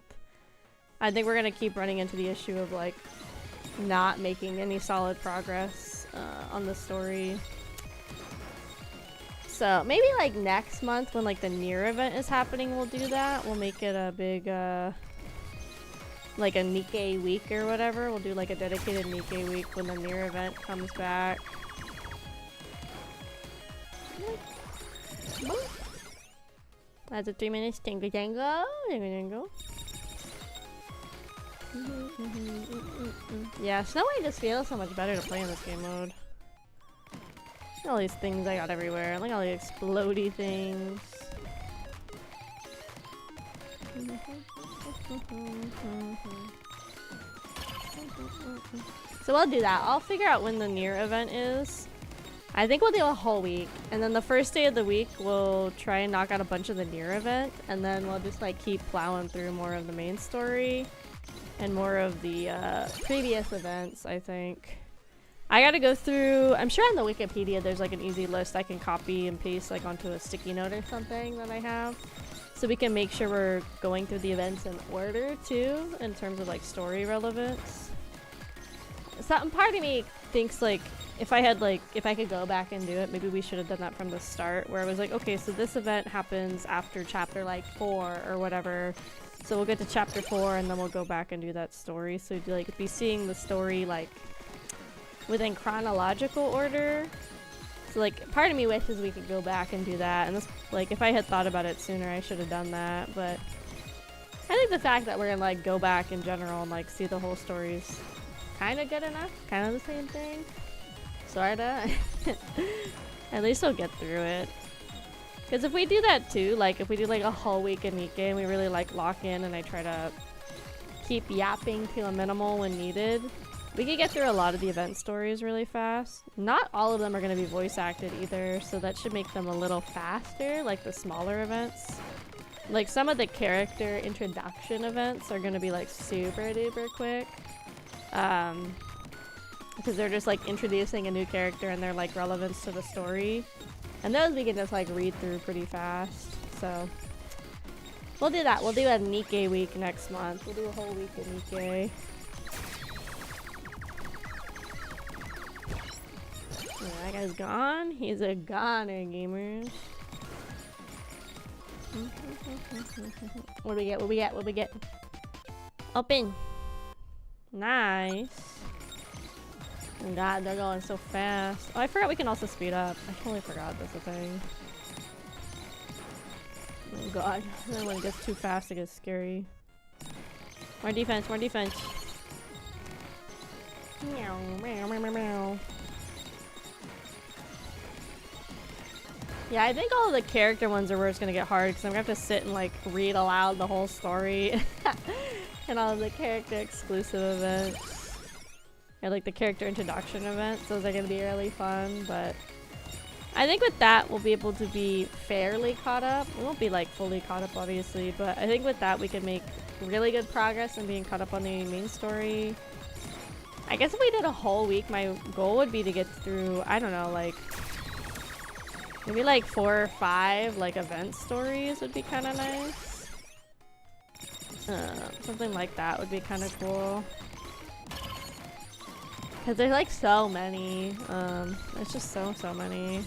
I think we're going to keep running into the issue of like not making any solid progress on the story. So maybe like next month when like the Nier event is happening, we'll do that. We'll make it a big like a NIKKE week or whatever. We'll do like a dedicated NIKKE week when the Nier event comes back. That's a 3 minutes tango tango. Yeah, Snow White just feels so much better to play in this game mode. Look at all these things I got everywhere. Look at all the explodey things. So we'll do that. I'll figure out when the Nier event is. I think we'll do a whole week. And then the first day of the week, we'll try and knock out a bunch of the Nier event. And then we'll just like keep plowing through more of the main story. and more of the previous events, I think. I gotta go through, I'm sure on the Wikipedia there's like an easy list I can copy and paste like onto a sticky note or something that I have. So we can make sure we're going through the events in order too, in terms of like story relevance. Some part of me thinks like, if I could go back and do it, maybe we should have done that from the start, where I was like, okay, so this event happens after chapter like 4 or whatever. So we'll get to chapter 4 and then we'll go back and do that story. So you'd like be seeing the story like within chronological order. So like part of me wishes we could go back and do that, and this, like, if I had thought about it sooner I should have done that. But I think the fact that we're gonna like go back in general and like see the whole story is kind of good enough, kind of the same thing, sorta. At least I'll get through it. Because if we do that too, like if we do like a whole week in NIKKE and we really like lock in and I try to keep yapping to a minimal when needed, we can get through a lot of the event stories really fast. Not all of them are going to be voice acted either, so that should make them a little faster, like the smaller events. Like some of the character introduction events are going to be like super duper quick. Because they're just like introducing a new character and their like relevance to the story. And those we can just like read through pretty fast. So we'll do that. We'll do a NIKKE week next month. We'll do a whole week of NIKKE. Yeah, that guy's gone. He's a goner, gamers. What do we get? What do we get? What do we get? Open. Nice. Oh god, they're going so fast. Oh, I forgot we can also speed up. I totally forgot that's a thing. Oh god. Then when it gets too fast, it gets scary. More defense, more defense. Meow, meow, meow, meow, meow. Yeah, I think all of the character ones are where it's gonna get hard, because I'm gonna have to sit and like read aloud the whole story. And all of the character exclusive events. Or like the character introduction events. Those are gonna be really fun, but I think with that we'll be able to be fairly caught up. We won't be like fully caught up obviously, but I think with that we can make really good progress in being caught up on the main story. I guess if we did a whole week, my goal would be to get through, I don't know, like maybe like 4 or 5 like event stories would be kind of nice. Something like that would be kind of cool. Cause there's like so many. There's just so many.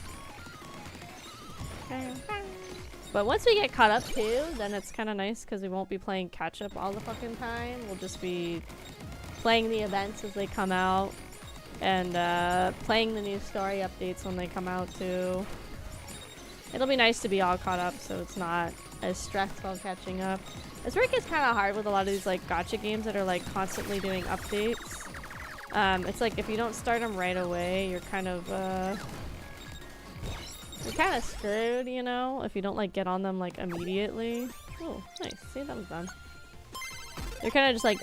But once we get caught up too, then it's kind of nice because we won't be playing catch up all the fucking time. We'll just be playing the events as they come out, and playing the new story updates when they come out too. It'll be nice to be all caught up, so it's not as stressful catching up. It's where it gets kind of hard with a lot of these like gacha games that are like constantly doing updates. It's like if you don't start them right away, you're kind of screwed, you know, if you don't like get on them like immediately. Oh, nice. See, that was done. You're kind of just like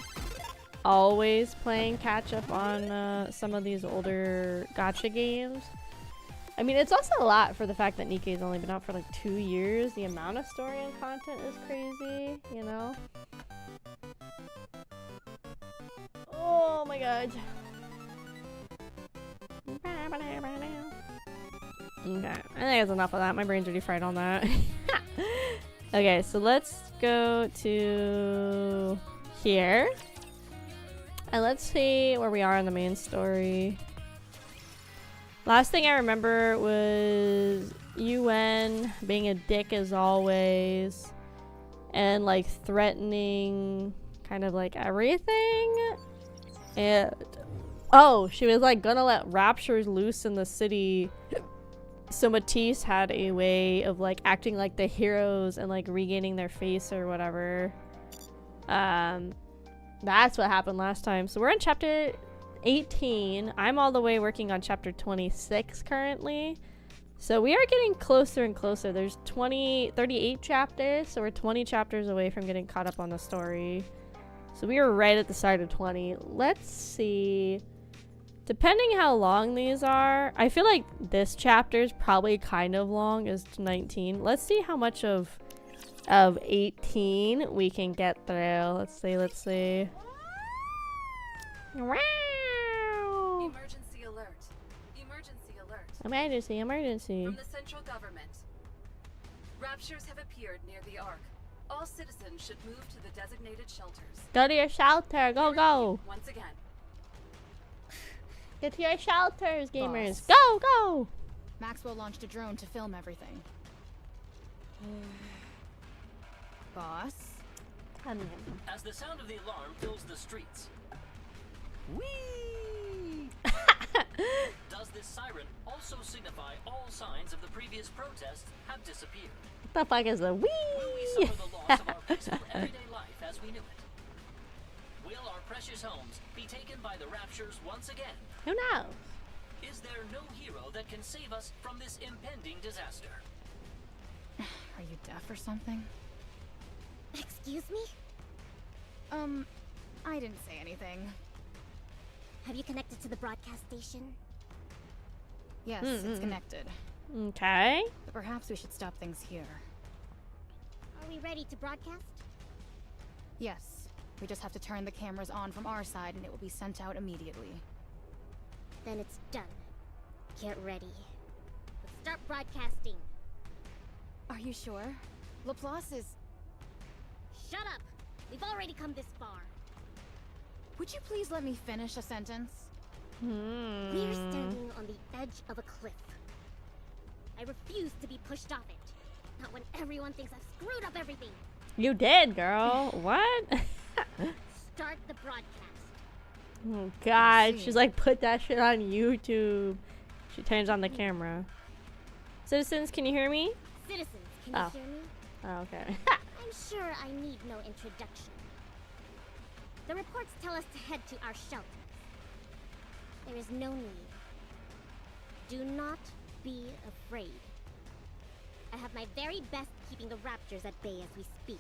always playing catch up on some of these older gacha games. I mean, it's also a lot for the fact that NIKKE's only been out for like 2 years. The amount of story and content is crazy, you know? Oh my god. Okay, I think that's enough of that. My brain's already fried on that. Okay, so let's go to here. And let's see where we are in the main story. Last thing I remember was UN being a dick as always. And like threatening kind of like everything. And oh, she was like gonna let raptures loose in the city. So Matisse had a way of like acting like the heroes and like regaining their face or whatever. That's what happened last time. So we're in chapter 18. I'm all the way working on chapter 26 currently. So we are getting closer and closer. There's 38 chapters, so we're 20 chapters away from getting caught up on the story. So we are right at the start of 20. Let's see. Depending how long these are, I feel like this chapter is probably kind of long as 19. Let's see how much of 18 we can get through. Let's see. Emergency alert. Emergency alert. Emergency, emergency. From the central government. Raptures have appeared near the Ark. All citizens should move to the designated shelters. Go to your shelter. Go, go. Once again. Get to your shelters, gamers. Boss. Go, go. Maxwell launched a drone to film everything. Boss? As the sound of the alarm fills the streets. Whee! Does this siren also signify all signs of the previous protests have disappeared? What the fuck is the wee? Will we suffer the loss of our peaceful everyday life as we knew it? Will our precious homes be taken by the raptures once again? Who knows? Is there no hero that can save us from this impending disaster? Are you deaf or something? Excuse me? I didn't say anything. Have you connected to the broadcast station? Yes, it's connected. Okay. But perhaps we should stop things here. Are we ready to broadcast? Yes. We just have to turn the cameras on from our side and it will be sent out immediately. Then it's done. Get ready. Let's start broadcasting. Are you sure? Laplace is... Shut up! We've already come this far. Would you please let me finish a sentence? We're standing on the edge of a cliff. I refuse to be pushed off it. Not when everyone thinks I've screwed up everything. You did, girl. What? Start the broadcast. Oh god, she's like, put that shit on YouTube. She turns on the camera. Citizens, can you hear me? Citizens, can you hear me? Oh, okay. I'm sure I need no introduction. The reports tell us to head to our shelters. There is no need. Do not be afraid. I have my very best keeping the raptors at bay as we speak.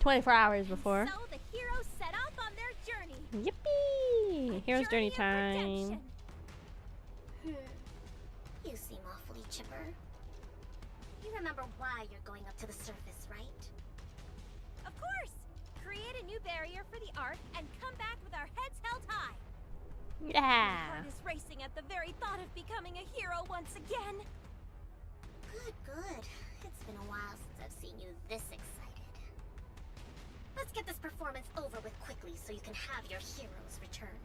24 hours before. So the heroes set off on their journey. Yippee! Hero's journey time. You seem awfully chipper. You remember why you're going up to the surface, right? Of course! Create a new barrier for the Ark and come back with our heads held high. Yeah. My heart is racing at the very thought of becoming a hero once again. Good, good. It's been a while since I've seen you this excited. Let's get this performance over with quickly so you can have your heroes return.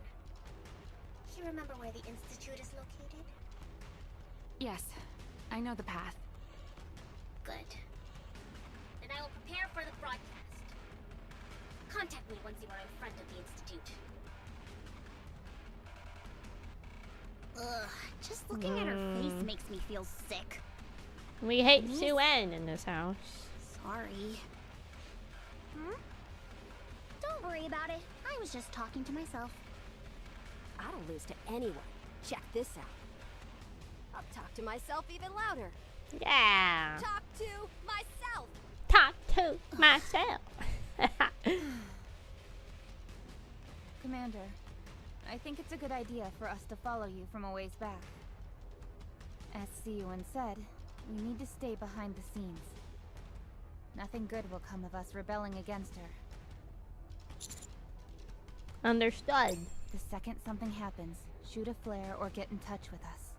You remember where the Institute is located? Yes, I know the path. Good. Then I will prepare for the broadcast. Contact me once you are in front of the Institute. Ugh, just looking at her face makes me feel sick. We hate Suen in this house. Sorry. Don't worry about it. I was just talking to myself. I don't lose to anyone. Check this out. I'll talk to myself even louder. Yeah. Talk to myself. Talk to myself. Commander, I think it's a good idea for us to follow you from a ways back. As Siyuan said, we need to stay behind the scenes. Nothing good will come of us rebelling against her. Understood. The second something happens, shoot a flare or get in touch with us.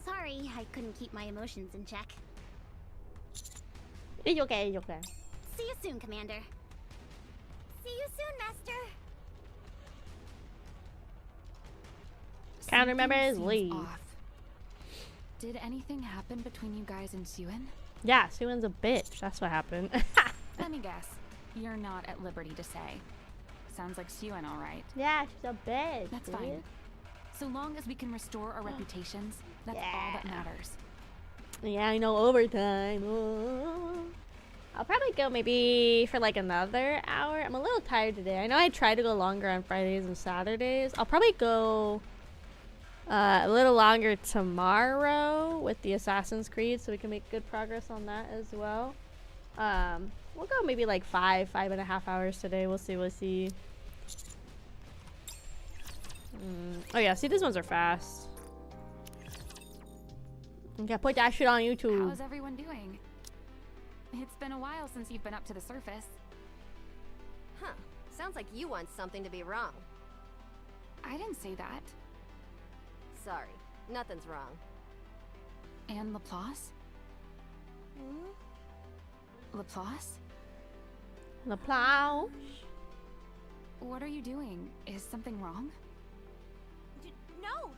Sorry, I couldn't keep my emotions in check. It's okay, it's okay. See you soon, Commander. See you soon, Master. Countermeasures, Something leave. seems off. Did anything happen between you guys and Siyuan? Yeah, Suen's a bitch. That's what happened. Let me guess. You're not at liberty to say. Sounds like Siyuan, all right. Yeah, she's a bitch. That's dude. fine. So long as we can restore our reputations, that's all that matters. Yeah, I know, overtime. Oh. I'll probably go maybe for like another hour. I'm a little tired today. I know I try to go longer on Fridays and Saturdays. I'll probably go a little longer tomorrow with the Assassin's Creed so we can make good progress on that as well. We'll go maybe like 5.5 hours today. We'll see. Oh yeah, see, these ones are fast. Okay, put that shit on YouTube. How's everyone doing? It's been a while since you've been up to the surface. Huh. Sounds like you want something to be wrong. I didn't say that. Sorry, nothing's wrong. And Laplace? Laplace? Laplace? What are you doing? Is something wrong? No!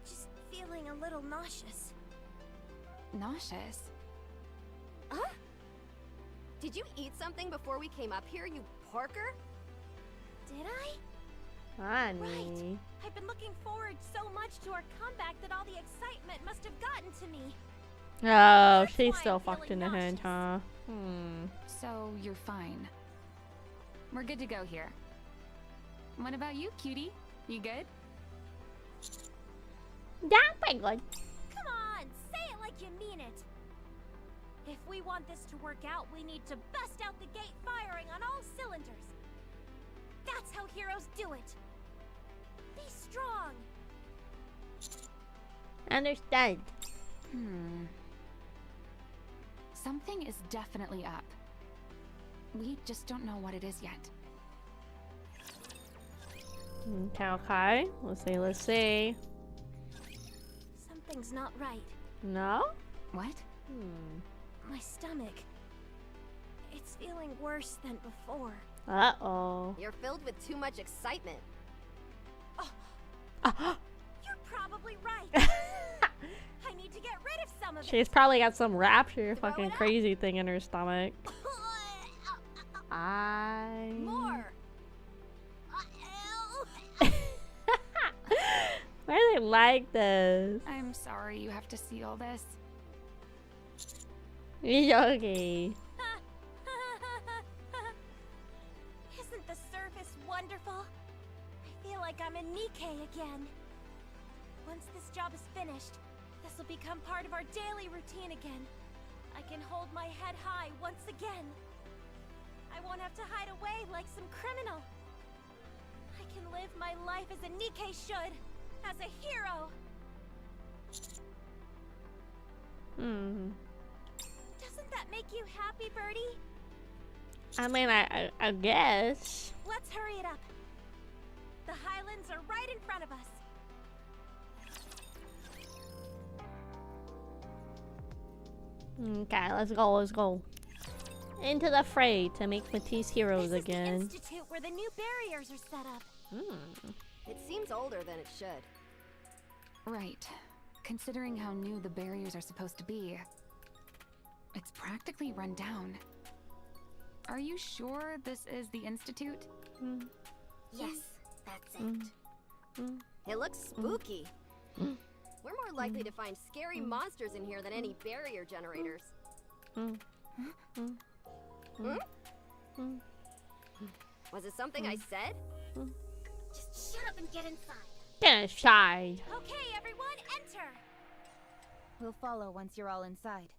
Just feeling a little nauseous. Nauseous? Huh? Did you eat something before we came up here, you porker? Did I? Honey. Right. I've been looking forward so much to our comeback that all the excitement must have gotten to me. Oh, she's still fucked in the head, huh? So you're fine. We're good to go here. What about you, cutie? You good? Yeah, pretty good. Come on, say it like you mean it. If we want this to work out, we need to bust out the gate firing on all cylinders. That's how heroes do it. Be strong. Understood. Something is definitely up. We just don't know what it is yet. Okay. Let's see. Something's not right. No? What? My stomach. It's feeling worse than before. Uh-oh. You're filled with too much excitement. You're probably right. I need to get rid of some of it. She's probably got some rapture fucking crazy thing in her stomach. More. Why do they like this? I'm sorry you have to see all this. Okay. Isn't the surface wonderful? I feel like I'm in NIKKE again. Once this job is finished, this will become part of our daily routine again. I can hold my head high once again. I won't have to hide away like some criminal. I can live my life as a NIKKE should, as a hero. Doesn't that make you happy, Birdie? I mean, I guess. Let's hurry it up. The Highlands are right in front of us. Okay, let's go. Into the fray to make Matisse heroes This again. is the institute where the new barriers are set up. It seems older than it should. Right. Considering how new the barriers are supposed to be, it's practically run down. Are you sure this is the institute? Yes, that's it. It looks spooky. We're more likely to find scary monsters in here than any barrier generators. Was it something I said? Just shut up and get inside. Get inside. Okay, everyone, enter. We'll follow once you're all inside.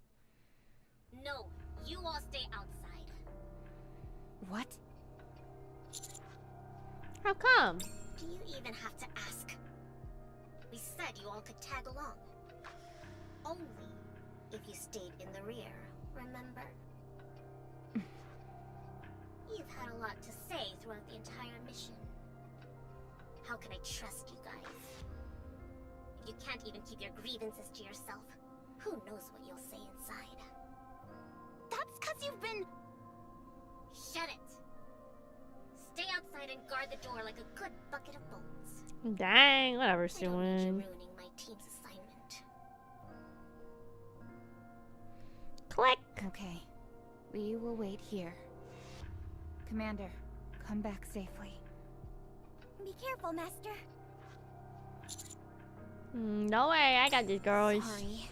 No, you all stay outside. What? How come? Do you even have to ask? We said you all could tag along. Only if you stayed in the rear, remember? You've had a lot to say throughout the entire mission. How can I trust you guys? If you can't even keep your grievances to yourself, who knows what you'll say inside? That's because you've been... Shut it! Stay outside and guard the door like a good bucket of bolts. Dang, whatever, I don't need you Suin. ruining my team's assignment. Click. Okay. We will wait here. Commander, come back safely. Be careful, Master. No way, I got this, girls. Sorry.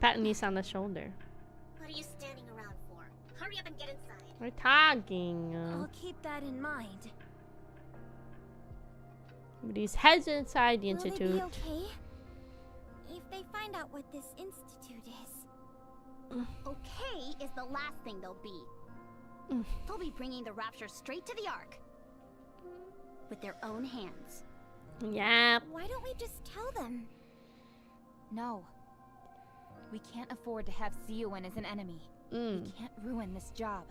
Patting Nisa on the shoulder. What are you standing around for? Hurry up and get inside. We're talking. I'll keep that in mind. These heads inside the Will they institute. be okay? If they find out what this institute is. Okay is the last thing they'll be. They'll be bringing the Rapture straight to the Ark. With their own hands. Yeah. Why don't we just tell them? No. We can't afford to have Siouan as an enemy. We can't ruin this job.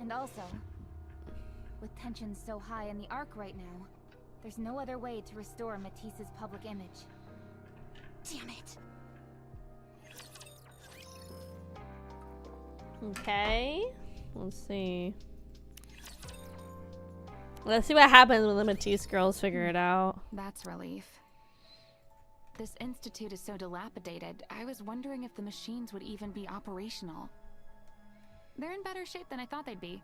And also, with tensions so high in the Ark right now, there's no other way to restore Matisse's public image. Damn it. Okay. Let's see. Let's see what happens when the Matisse girls figure it out. That's relief. This institute is so dilapidated, I was wondering if the machines would even be operational. They're in better shape than I thought they'd be.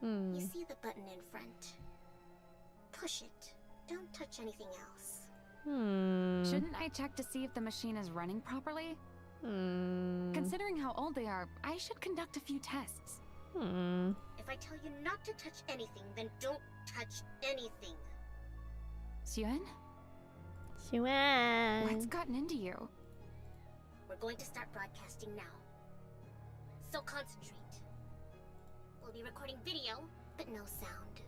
You see the button in front. Push it. Don't touch anything else. Shouldn't I check to see if the machine is running properly? Considering how old they are, I should conduct a few tests. If I tell you not to touch anything, then don't touch anything. Xuen? Xuen. What's gotten into you? We're going to start broadcasting now. So concentrate. We'll be recording video, but no sound.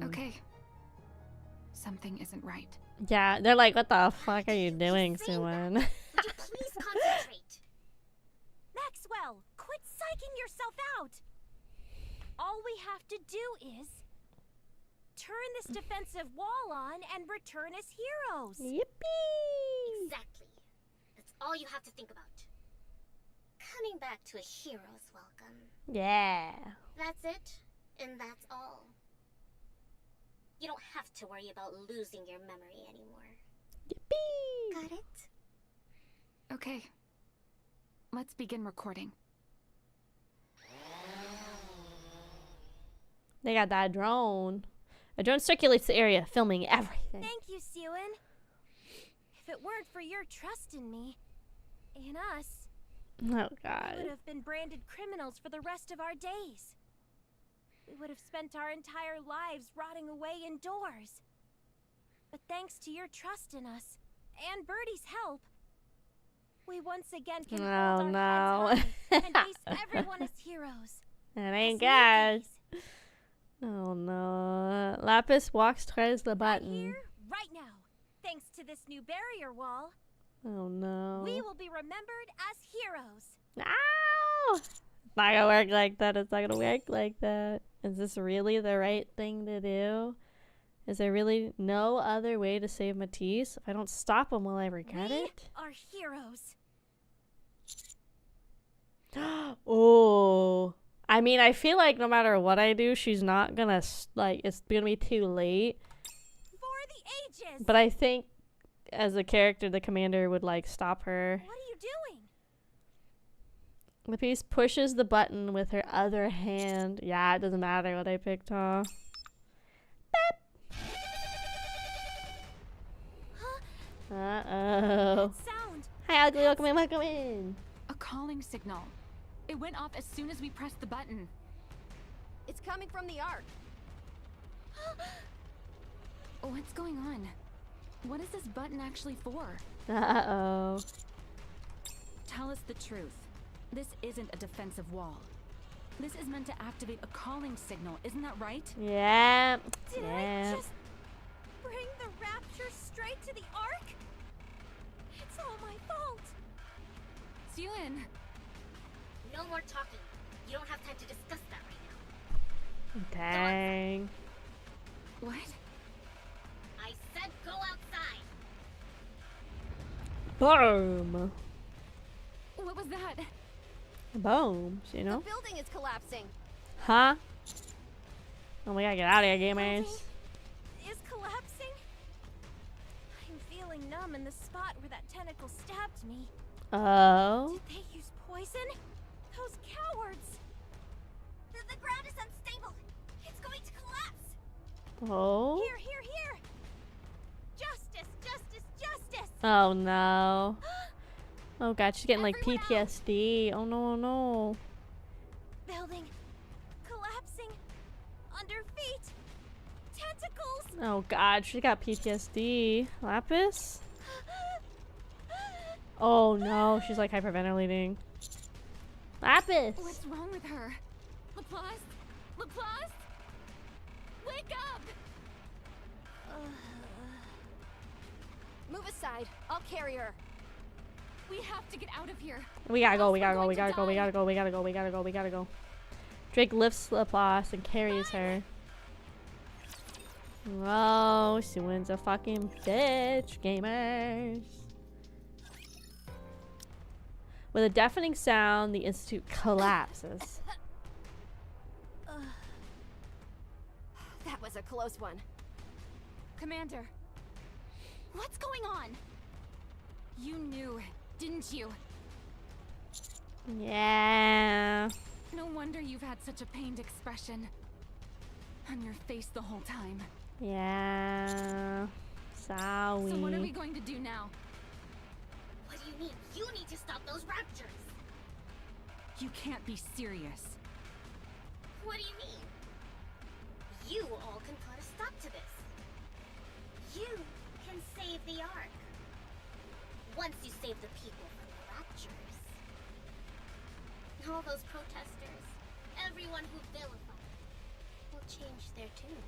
Okay. Something isn't right. Yeah, they're like, what the fuck are you doing, Xuen? Would you please concentrate? Maxwell, quit psyching yourself out! All we have to do is turn this defensive wall on and return as heroes. Yippee! Exactly. That's all you have to think about. Coming back to a hero's welcome. Yeah. That's it, and that's all. You don't have to worry about losing your memory anymore. Yippee! Got it? Okay. Let's begin recording. They got that drone. A drone circulates the area, filming everything. Thank you, Xuen. If it weren't for your trust in me, in us, Oh, God. we would have been branded criminals for the rest of our days. We would have spent our entire lives rotting away indoors. But thanks to your trust in us, and Birdie's help, we once again can hold our heads high and face everyone as heroes. That ain't good. Oh no. Lapis walks towards the button. Here, right now, thanks to this new barrier wall, Oh no. we will be remembered as heroes. Ow! It's not gonna work like that. It's not gonna work like that. Is this really the right thing to do? Is there really no other way to save Matisse? If I don't stop him, will I regret it? Are heroes. Oh. I mean, I feel like no matter what I do, she's not gonna, like, it's gonna be too late. For the ages! But I think, as a character, the commander would, like, stop her. What are you doing? The piece pushes the button with her other hand. Yeah, it doesn't matter what I picked, huh? Beep. Uh-oh. Hi, Ugly. Welcome in, welcome in. A calling signal. It went off as soon as we pressed the button. It's coming from the Ark. What's going on? What is this button actually for? Uh-oh. Tell us the truth. This isn't a defensive wall. This is meant to activate a calling signal, isn't that right? Yeah. Did I just bring the Rapture straight to the Ark? It's all my fault. Xuen. No more talking. You don't have time to discuss that right now. Dang. What? I said go outside. Boom. What was that? Boom. You know? The building is collapsing. Huh? Oh, we gotta get out of here, gamers. Is collapsing? I'm feeling numb in the spot where that tentacle stabbed me. Oh. Did they use poison? Those cowards! The ground is unstable. It's going to collapse. Oh. Here, here, here! Justice, justice, justice! Oh no. Oh god, she's getting like PTSD. Oh no, oh no. Building collapsing under feet. Tentacles. Oh god, she got PTSD. Lapis? Oh no, she's like hyperventilating. Lapis! What's wrong with her? Laplace? Laplace? Wake up! Move aside. I'll carry her. We have to get out of here. We gotta go, we gotta go, we gotta go, we gotta go, we gotta go, we gotta go, we gotta go. Drake lifts Laplace and carries her. Whoa, Suin's a fucking bitch, gamers. With a deafening sound, the institute collapses. That was a close one. Commander, what's going on? You knew, didn't you? Yeah. No wonder you've had such a pained expression on your face the whole time. Yeah. Sorry. So what are we going to do now? What do you mean? You need to stop those raptures. You can't be serious. What do you mean? You all can put a stop to this. You can save the Ark. Once you save the people from the raptures. All those protesters, everyone who vilified, will change their tune.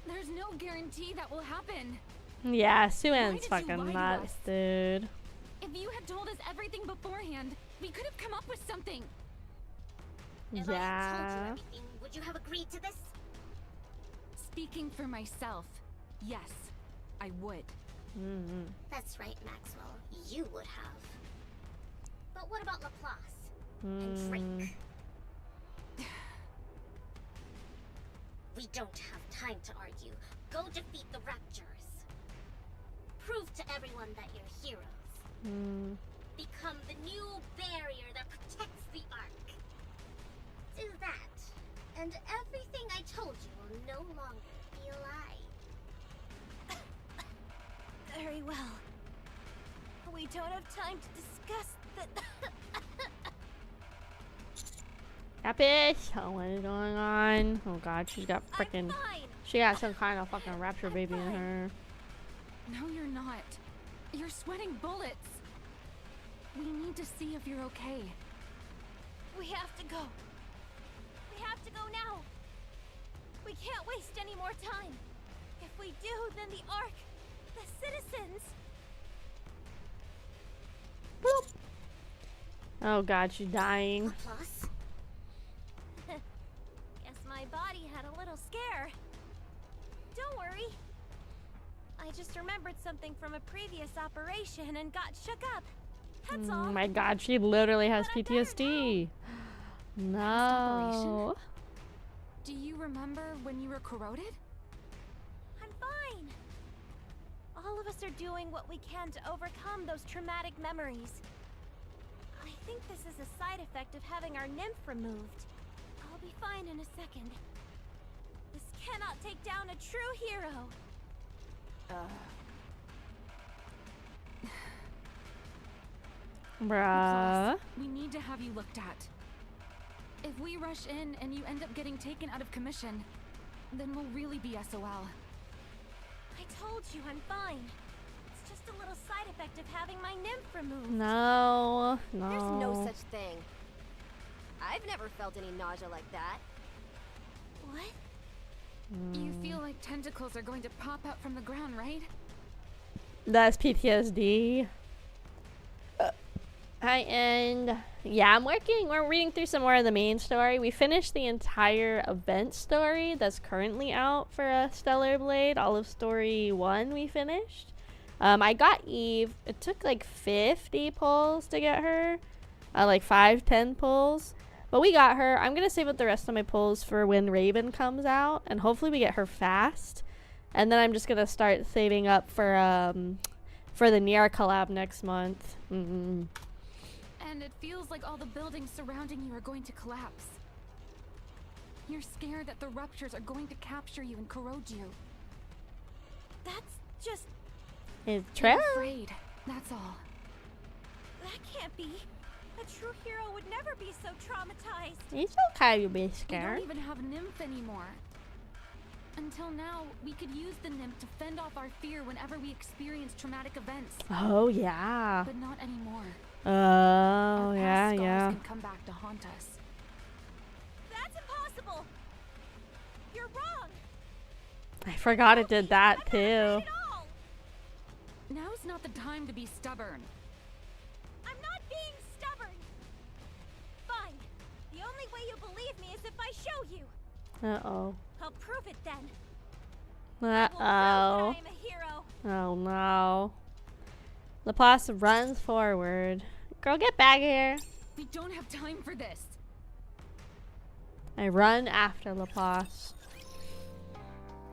There's no guarantee that will happen. Yeah, Suin's fucking nuts, dude. If you had told us everything beforehand, we could have come up with something. If I had told you everything, would you have agreed to this? Speaking for myself, yes, I would. That's right, Maxwell. You would have. But what about Laplace and Drake? We don't have time to argue. Go defeat the raptures. Prove to everyone that you're heroes. Become the new barrier that protects the Ark. Do that, and everything I told you will no longer be a lie. Very well. We don't have time to discuss the... Happy? Oh, what is going on? Oh god, she's got freaking. She got some kind of fucking rapture baby in her. No, you're not. You're sweating bullets. We need to see if you're okay. We have to go. We have to go now. We can't waste any more time. If we do, then the Ark, the citizens... Boop. Oh god, she's dying. Plus? Guess my body had a little scare. Don't worry. I just remembered something from a previous operation and got shook up. That's all. Oh my god, she literally has PTSD. No. Do you remember when you were corroded? I'm fine. All of us are doing what we can to overcome those traumatic memories. I think this is a side effect of having our nymph removed. I'll be fine in a second. This cannot take down a true hero. Bruh. We need to have you looked at. If we rush in and you end up getting taken out of commission, then we'll really be SOL. I told you I'm fine. It's just a little side effect of having my nymph removed. No. There's no such thing. I've never felt any nausea like that. What? You feel like tentacles are going to pop out from the ground, right? That's PTSD. Hi, and yeah, we're reading through some more of the main story. We finished the entire event story that's currently out for Stellar Blade. All of story 1 we finished. I got Eve. It took like 50 pulls to get her. Like 5-10 pulls. But we got her. I'm going to save up the rest of my pulls for when Raven comes out. And hopefully we get her fast. And then I'm just going to start saving up for the NIKKE collab next month. And it feels like all the buildings surrounding you are going to collapse. You're scared that the ruptures are going to capture you and corrode you. That's just... It's true. I'm afraid. That's all. That can't be. A true hero would never be so traumatized. It's okay to be We scared. don't even have nymph anymore. Until now, we could use the nymph to fend off our fear whenever we experience traumatic events. Oh, yeah. But not anymore. Oh, yeah, Scars yeah. can come back to haunt us. That's impossible. You're wrong. I forgot it did that too. Now's not the time to be stubborn. I'm not being stubborn. Fine. The only way you I show you? Uh-oh. I'll prove it then. Uh-oh. I am a hero. Oh no. Laplace runs forward. Girl, get back here. We don't have time for this. I run after Laplace.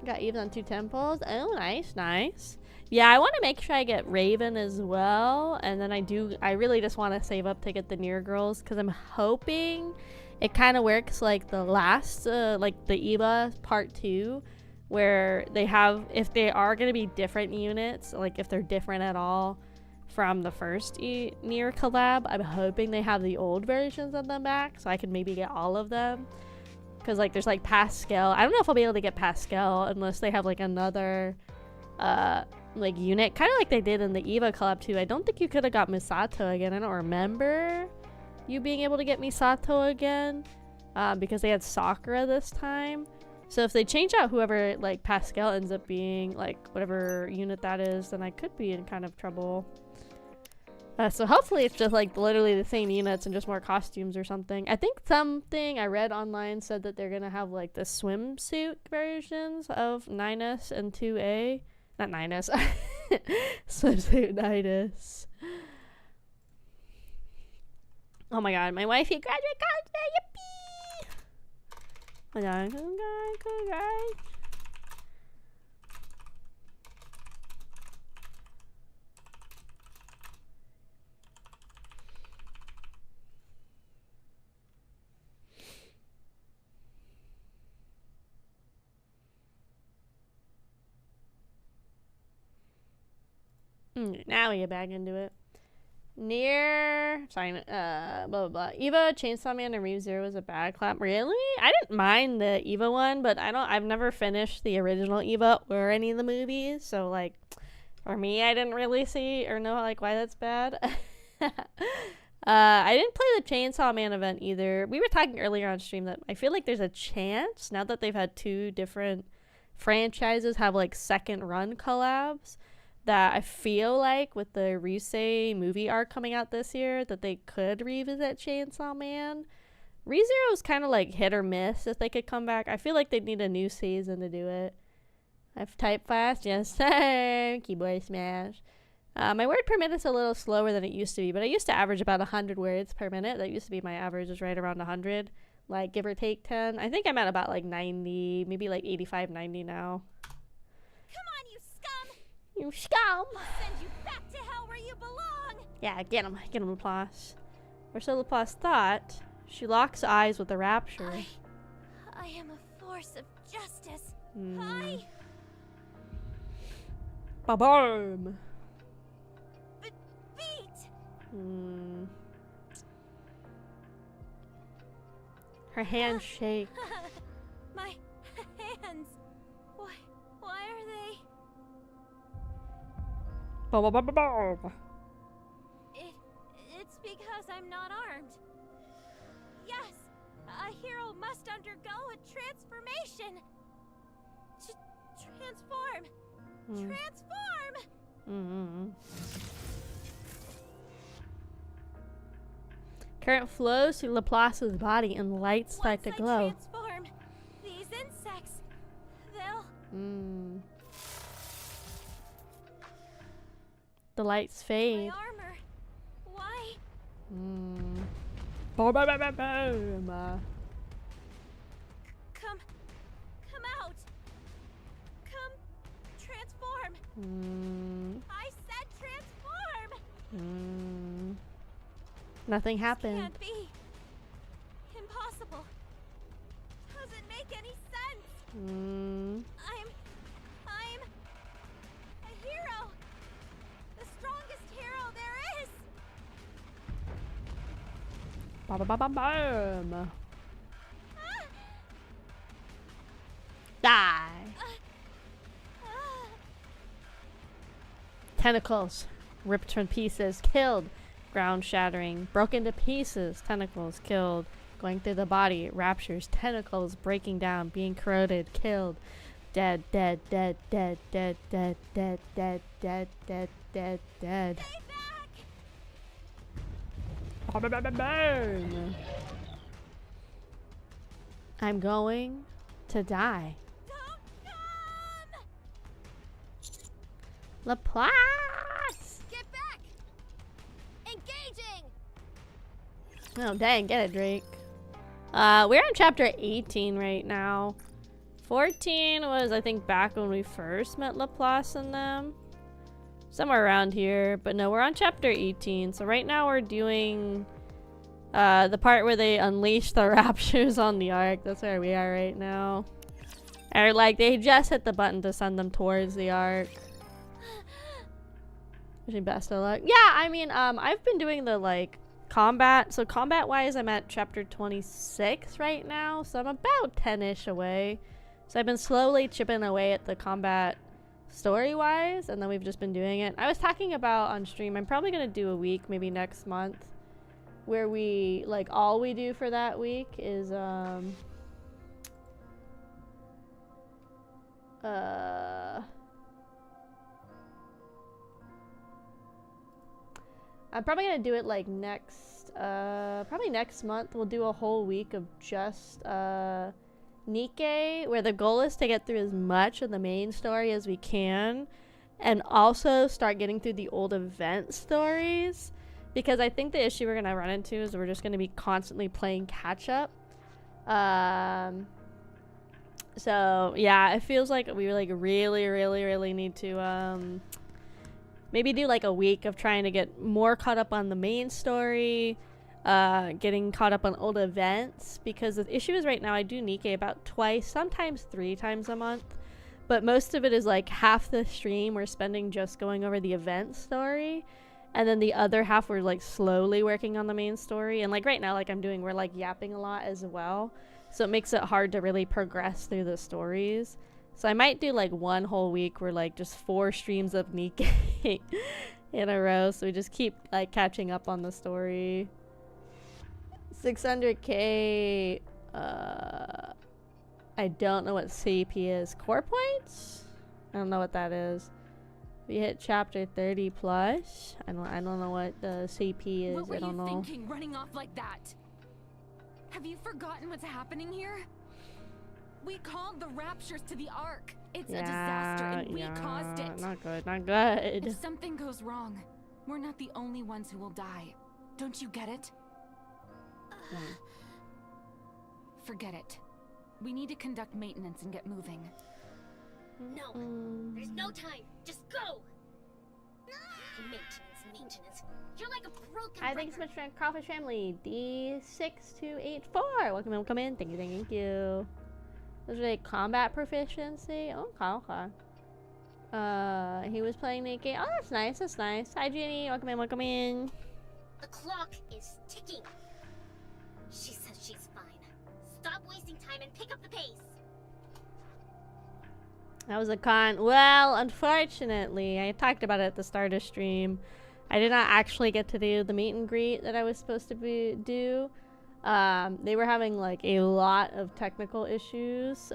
Got Eve on 2 temples. Oh, nice, nice. Yeah, I want to make sure I get Raven as well. And then I really just want to save up to get the Near Girls. Because I'm hoping it kind of works like the last, like the Eva part 2. Where they have, if they are going to be different units, like if they're different at all from the first Nier collab, I'm hoping they have the old versions of them back so I can maybe get all of them. Because like there's like Pascal. I don't know if I'll be able to get Pascal unless they have like another like unit. Kind of like they did in the Eva collab too. I don't think you could have got Misato again. I don't remember you being able to get Misato again because they had Sakura this time. So if they change out whoever like Pascal ends up being, like whatever unit that is, then I could be in kind of trouble. So hopefully it's just like literally the same units and just more costumes or something. I think something I read online said that they're gonna have like the swimsuit versions of 9S and 2A. Not 9S. Swimsuit 9S. Oh my god, my wifey graduated college! Yippee! Congrats. Now we get back into it. Blah blah blah. Eva, Chainsaw Man, and ReZero was a bad clap. Really? I didn't mind the Eva one, but I've never finished the original Eva or any of the movies, so like for me I didn't really see or know like why that's bad. I didn't play the Chainsaw Man event either. We were talking earlier on stream that I feel like there's a chance now that they've had 2 different franchises have like second run collabs, that I feel like with the Ryusei movie arc coming out this year that they could revisit Chainsaw Man. ReZero is kind of like hit or miss if they could come back. I feel like they'd need a new season to do it. I've typed fast, yes sir. Keyboard smash. My word per minute is a little slower than it used to be, but I used to average about 100 words per minute. That used to be my average, is right around 100, like give or take 10. I think I'm at about like 90, maybe like 85, 90 now. You scum! I'll send you back to hell where you belong. Yeah, get him, Laplace. Or so Laplace thought. She locks eyes with the Rapture. I am a force of justice. Ba-boom! Beat! Her hands shake. My hands. Why are they? It's because I'm not armed. Yes, a hero must undergo a transformation. Transform. Transform. Current flows through Laplace's body and lights start to glow. Transform. These insects, they'll. The lights fade. My armor. Why? Come out. Come transform. I said transform. Nothing happened. Can't be. Impossible. Doesn't make any sense. I'm a hero. The strongest hero there is. Boom. Die. Tentacles ripped to pieces, killed. Ground shattering, broken to pieces. Tentacles killed. Going through the body, raptures. Tentacles breaking down, being corroded, killed. Dead, dead, dead, dead, dead, dead, dead, dead, dead, dead, dead, dead. Burn. I'm going to die. Laplace! Get back! Engaging! Oh, dang, get it, Drake. We're on chapter 18 right now. 14 was, I think, back when we first met Laplace and them. Somewhere around here. But no, we're on chapter 18. So right now we're doing the part where they unleash the raptures on the Ark. That's where we are right now. Or like, they just hit the button to send them towards the Ark. Wishing best of luck. Yeah, I mean, I've been doing the, like, combat. So combat-wise, I'm at chapter 26 right now. So I'm about 10-ish away. So I've been slowly chipping away at the combat story-wise, and then we've just been doing it. I was talking about on stream, I'm probably going to do a week, maybe next month, where we, like, all we do for that week is, I'm probably going to do it, like, next, probably next month. We'll do a whole week of just, NIKKE, where the goal is to get through as much of the main story as we can, and also start getting through the old event stories, because I think the issue we're going to run into is we're just going to be constantly playing catch up. So yeah, it feels like we like really need to maybe do like a week of trying to get more caught up on the main story, getting caught up on old events, because the issue is right now I do NIKKE about twice, sometimes 3 times a month, but most of it is like half the stream we're spending just going over the event story, and then the other half we're like slowly working on the main story. And like right now, like we're like yapping a lot as well, so it makes it hard to really progress through the stories. So I might do like one whole week where like just 4 streams of NIKKE in a row, so we just keep like catching up on the story. 600k, I don't know what CP is. Core points? I don't know what that is. We hit chapter 30 plus. I don't know what the CP is. What were I don't you know. thinking, running off like that? Have you forgotten what's happening here? We called the raptures to the Ark. It's a disaster, and we caused it. Not good, not good. If something goes wrong, we're not the only ones who will die. Don't you get it? Forget it. We need to conduct maintenance and get moving. No, there's no time. Just go. Maintenance. You're like a broken. Hi, thanks so much for Kraufish family. D6284. Welcome in. Thank you. Those are like combat proficiency. Oh, okay. He was playing NIKKE. Oh, that's nice. Hi, Jenny. Welcome in. The clock is ticking. She says she's fine. Stop wasting time and pick up the pace. That was a con. Well, unfortunately, I talked about it at the start of stream. I did not actually get to do the meet and greet that I was supposed to do. They were having like a lot of technical issues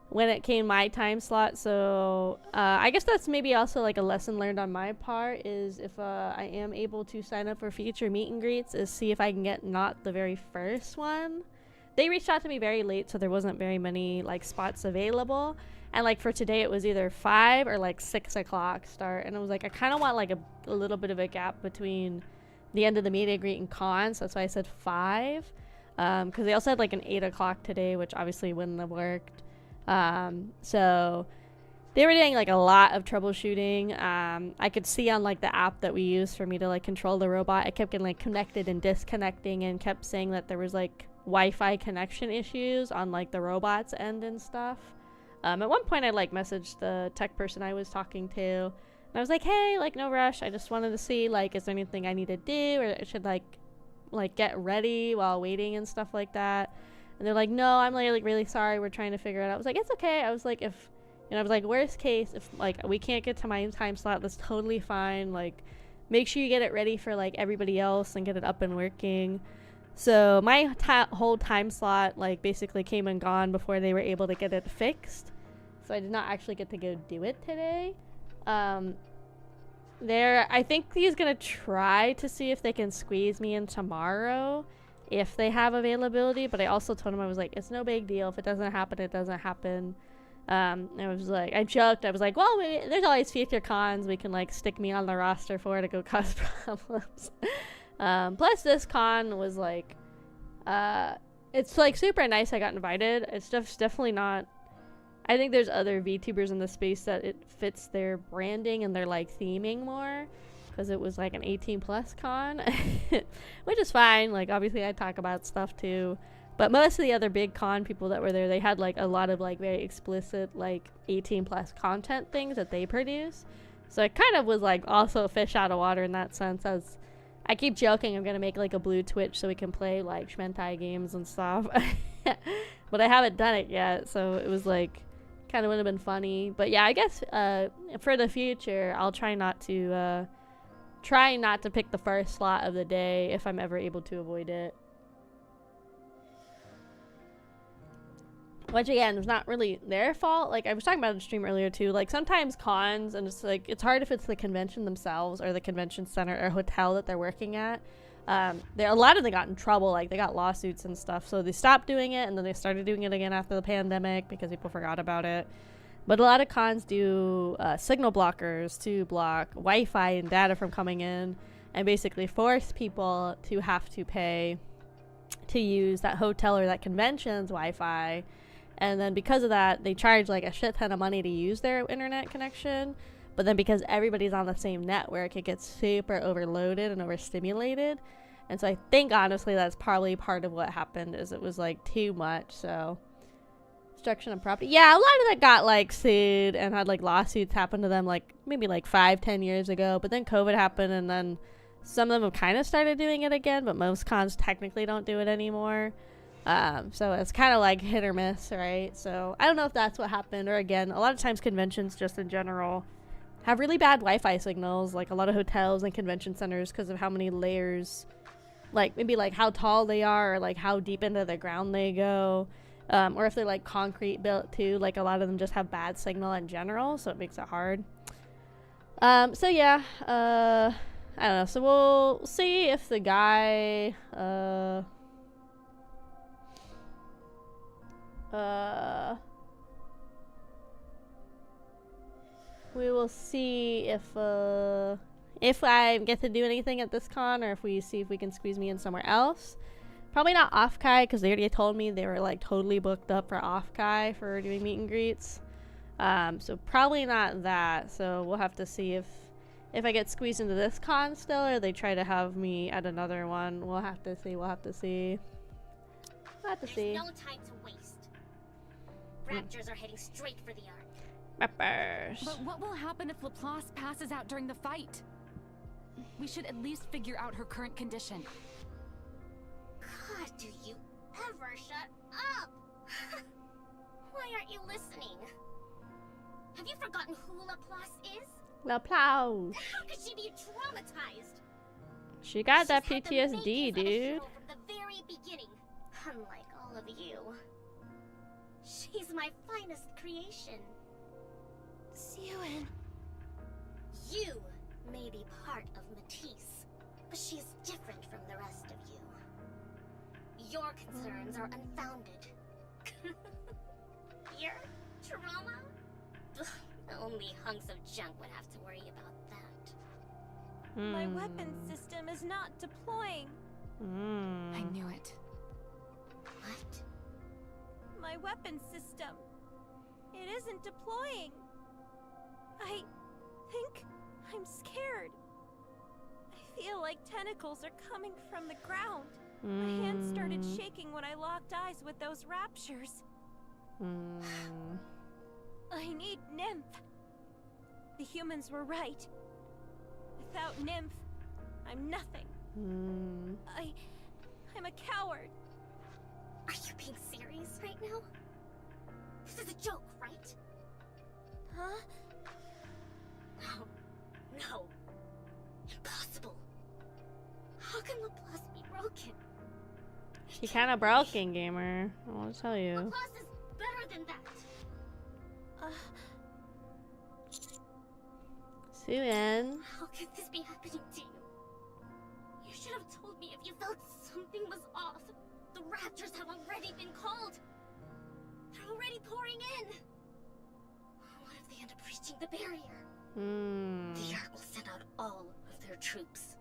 when it came my time slot. So I guess that's maybe also like a lesson learned on my part, is if I am able to sign up for future meet and greets, is see if I can get not the very first one. They reached out to me very late, so there wasn't very many like spots available, and like for today it was either 5 or like 6 o'clock start, and I was like, I kind of want like a little bit of a gap between the end of the meet and greet and con, so that's why I said 5, because they also had like an 8 o'clock today, which obviously wouldn't have worked. So they were doing like a lot of troubleshooting. I could see on like the app that we use for me to like control the robot, it kept getting like connected and disconnecting, and kept saying that there was like Wi-Fi connection issues on like the robot's end and stuff. At one point I like messaged the tech person I was talking to, and I was like, hey, like no rush, I just wanted to see like is there anything I need to do, or should like get ready while waiting and stuff like that. And they're like, no, I'm like really sorry, we're trying to figure it out. I was like, it's okay. I was like, if, and I was like, worst case, if like we can't get to my time slot, that's totally fine. Like, make sure you get it ready for like everybody else and get it up and working. So my whole time slot like basically came and gone before they were able to get it fixed. So I did not actually get to go do it today. I think he's gonna try to see if they can squeeze me in tomorrow if they have availability, but I also told him, I was like, it's no big deal. If it doesn't happen, it doesn't happen. I was like, I joked, I was like, well, maybe there's always future cons we can like stick me on the roster for to go cause problems. Plus this con was like, it's like super nice I got invited. It's just definitely not, I think there's other VTubers in the space that it fits their branding and their like theming more, because it was like an 18+ con, which is fine. Like obviously I talk about stuff too, but most of the other big con people that were there, they had like a lot of like very explicit like 18+ content things that they produce. So it kind of was like also a fish out of water in that sense. I keep joking I'm gonna make like a blue Twitch so we can play like Shmentai games and stuff, but I haven't done it yet. So it was like kind of would have been funny. But yeah, I guess for the future I'll try not to pick the first slot of the day if I'm ever able to avoid it. Which again is not really their fault. Like I was talking about in the stream earlier too, like sometimes cons, and it's like it's hard if it's the convention themselves or the convention center or hotel that they're working at. A lot of them got in trouble, like they got lawsuits and stuff, so they stopped doing it and then they started doing it again after the pandemic because people forgot about it. But a lot of cons do signal blockers to block Wi-Fi and data from coming in, and basically force people to have to pay to use that hotel or that convention's Wi-Fi. And then because of that, they charge like a shit ton of money to use their internet connection. But then because everybody's on the same network, it gets super overloaded and overstimulated. And so I think honestly that's probably part of what happened, is it was like too much. So destruction of property. Yeah, a lot of that got like sued and had like lawsuits happen to them like maybe like 5-10 years ago. But then COVID happened, and then some of them have kind of started doing it again, but most cons technically don't do it anymore. So it's kind of like hit or miss, right? So I don't know if that's what happened, or again, a lot of times conventions just in general have really bad Wi-Fi signals, like a lot of hotels and convention centers, because of how many layers, like maybe like how tall they are, or like how deep into the ground they go, or if they're like concrete built too. Like a lot of them just have bad signal in general, so it makes it hard. So yeah, I don't know. So we'll see if the guy, we will see if I get to do anything at this con, or if we see if we can squeeze me in somewhere else. Probably not off-Kai, because they already told me they were like totally booked up for off-Kai for doing meet and greets. So probably not that. So we'll have to see if I get squeezed into this con still, or they try to have me at another one. We'll have to see. We'll have to see. There's no time to waste. Raptors are heading straight for the Ark. Rappers. But what will happen if Laplace passes out during the fight? We should at least figure out her current condition. God, do you ever shut up? Why aren't you listening? Have you forgotten who Laplace is? Laplace. How could she be traumatized? She got that She's had the PTSD, makings of a dude. hero from the very beginning, unlike all of you. She's my finest creation. Siouan. You may be part of Matisse, but she's different from the rest of you. Your concerns are unfounded. Your trauma? Only hunks of junk would have to worry about that. My weapon system is not deploying. I knew it. What? My weapon system. It isn't deploying. I think I'm scared. I feel like tentacles are coming from the ground. My hands started shaking when I locked eyes with those raptures. I need Nymph. The humans were right. Without Nymph, I'm nothing. I'm a coward. Are you being serious right now? This is a joke, right? Huh? No. Impossible. How can Laplace be broken? She kind of broken, gamer. I'll tell you. Laplace is better than that. Siouan. How could this be happening to you? You should have told me if you felt so Something was off. The raptors have already been called. They're already pouring in. What if they end up reaching the barrier? The Ark will send out all of their troops.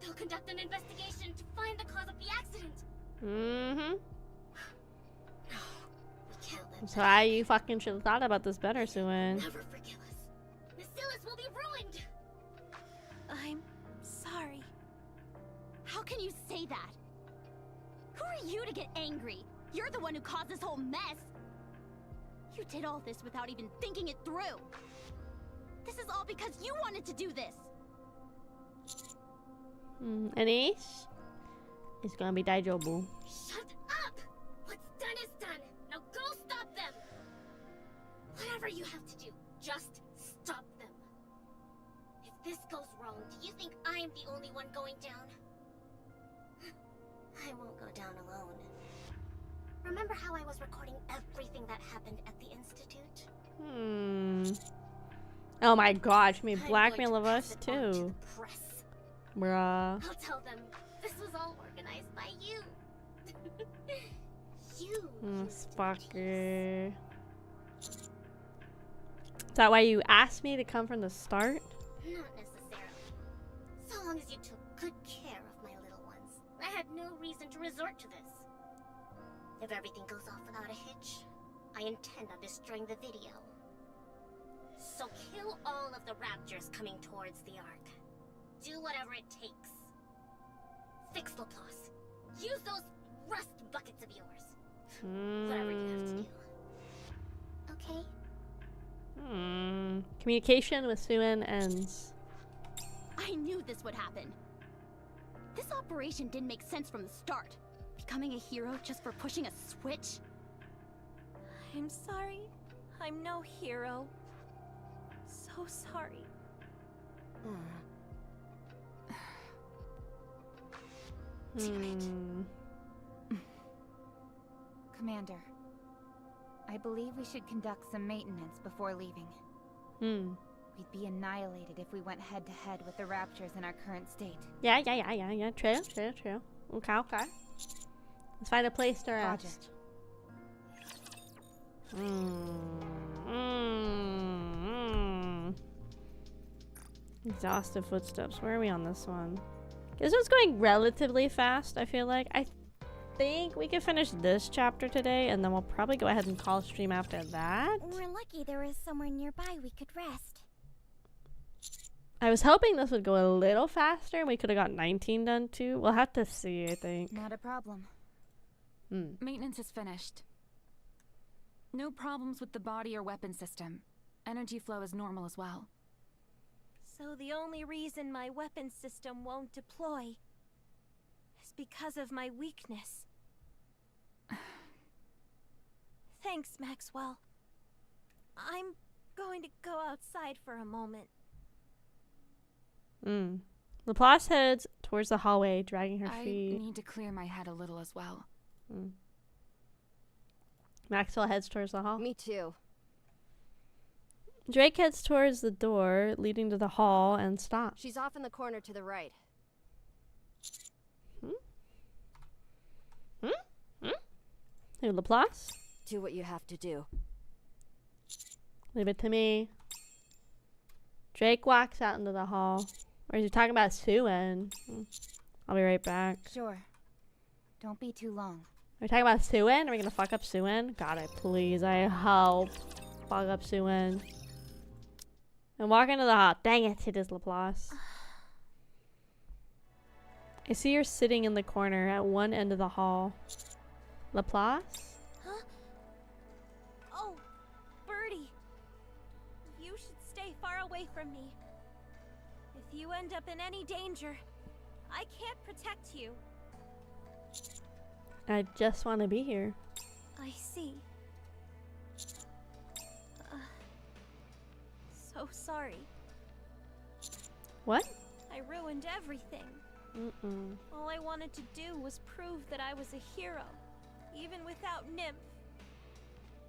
They'll conduct an investigation to find the cause of the accident. No, we can't let So you fucking should have thought about this better, Suen. Never forgive us. Bacillus will be ruined. I'm sorry. How can you say that? Who are you to get angry? You're the one who caused this whole mess. You did all this without even thinking it through. This is all because you wanted to do this. Anish? It's gonna be daijobu. Shut up! What's done is done. Now go stop them. Whatever you have to do, just stop them. If this goes wrong, do you think I'm the only one going down? I won't go down alone. Remember how I was recording everything that happened at the Institute? Oh my gosh, you mean blackmail of us too. Bruh. I'll tell them this was all organized by you. You. This fucker. Is that why you asked me to come from the start? Not necessarily. So long as you took good care of my little ones, I had no reason to resort to this. If everything goes off without a hitch, I intend on destroying the video. So kill all of the raptors coming towards the Ark. Do whatever it takes. Fix Laplace. Use those rust buckets of yours. Whatever you have to do. Okay? Communication with Suen ends. I knew this would happen. This operation didn't make sense from the start. Becoming a hero just for pushing a switch? I'm sorry. I'm no hero. So sorry. Commander, I believe we should conduct some maintenance before leaving. We'd be annihilated if we went head to head with the raptures in our current state. Yeah. True. Okay. Let's find a place to rest. Exhaustive footsteps. Where are we on this one? This one's going relatively fast, I feel like. I think we can finish this chapter today, and then we'll probably go ahead and call a stream after that. We're lucky there is somewhere nearby we could rest. I was hoping this would go a little faster, and we could have got 19 done too. We'll have to see, I think. Not a problem. Maintenance is finished. No problems with the body or weapon system. Energy flow is normal as well. So the only reason my weapon system won't deploy is because of my weakness. Thanks, Maxwell. I'm going to go outside for a moment. Laplace heads towards the hallway, dragging her feet. I need to clear my head a little as well. Maxwell heads towards the hall. Me too. Drake heads towards the door leading to the hall and stops. She's off in the corner to the right. Hey, Laplace? Do what you have to do. Leave it to me. Drake walks out into the hall. Or is he talking about Suen? I'll be right back. Sure. Don't be too long. Are we talking about Suen? Are we gonna fuck up Suen? God, please, I hope. Fuck up Suen. And walk into the hall. Dang it, it is Laplace. I see you're sitting in the corner at one end of the hall. Laplace? Huh? Oh, Birdie. You should stay far away from me. If you end up in any danger, I can't protect you. I just want to be here. I see. So sorry. What? I ruined everything. All I wanted to do was prove that I was a hero, even without Nymph.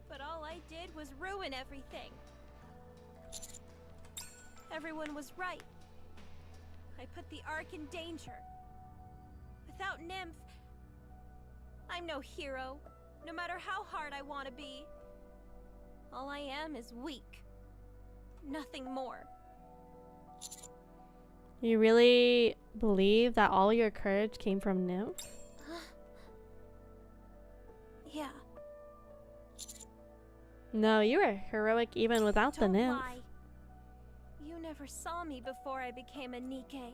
But all I did was ruin everything. Everyone was right. I put the Ark in danger. Without Nymph, I'm no hero, no matter how hard I want to be. All I am is weak. Nothing more. You really believe that all your courage came from Nymph? Yeah. No, you were heroic even without the Don't Nymph. lie. You never saw me before I became a NIKKE.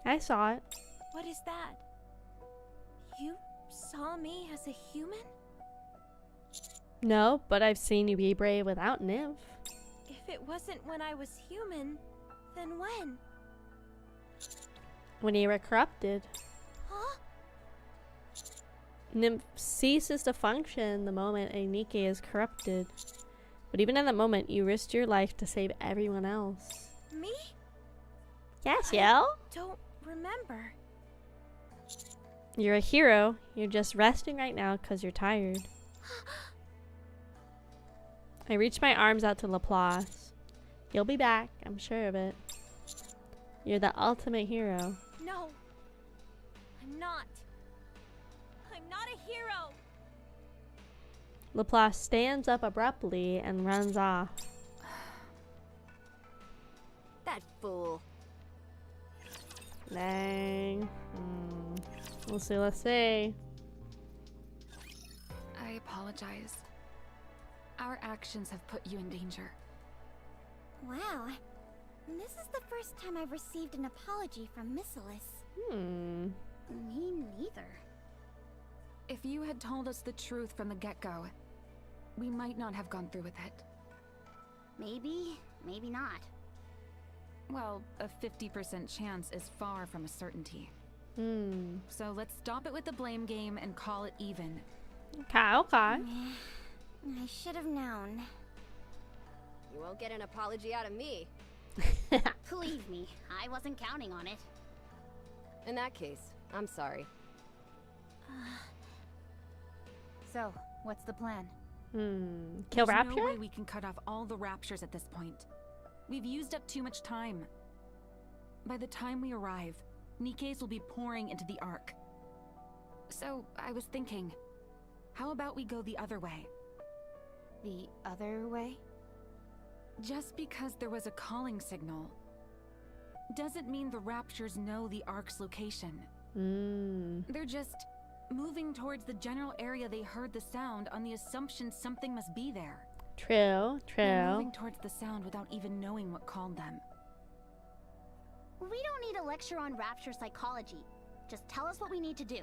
I saw it. What is that? You saw me as a human? No, but I've seen you be brave without Nymph. If it wasn't when I was human, then when? When you were corrupted. Huh? Nymph ceases to function the moment a NIKKE is corrupted. But even in that moment, you risked your life to save everyone else. Me? Yes, Yell? Don't remember. You're a hero. You're just resting right now because you're tired. I reach my arms out to Laplace. You'll be back, I'm sure of it. You're the ultimate hero. No. I'm not. I'm not a hero. Laplace stands up abruptly and runs off. That fool. Dang. We'll see, let's see. I apologize. Our actions have put you in danger. Wow. This is the first time I've received an apology from Missilus. Me neither. If you had told us the truth from the get-go, we might not have gone through with it. Maybe, maybe not. Well, a 50% chance is far from a certainty. So let's stop it with the blame game and call it even. Okay. I should have known. You won't get an apology out of me. Believe me, I wasn't counting on it. In that case, I'm sorry. So, what's the plan? Kill There's Rapture? no way we can cut off all the Raptures at this point. We've used up too much time. By the time we arrive, NIKKEs will be pouring into the Ark. So, I was thinking, how about we go the other way? The other way? Just because there was a calling signal doesn't mean the Raptures know the Ark's location. They're just moving towards the general area they heard the sound on the assumption something must be there. True. They're moving towards the sound without even knowing what called them. We don't need a lecture on rapture psychology. Just tell us what we need to do.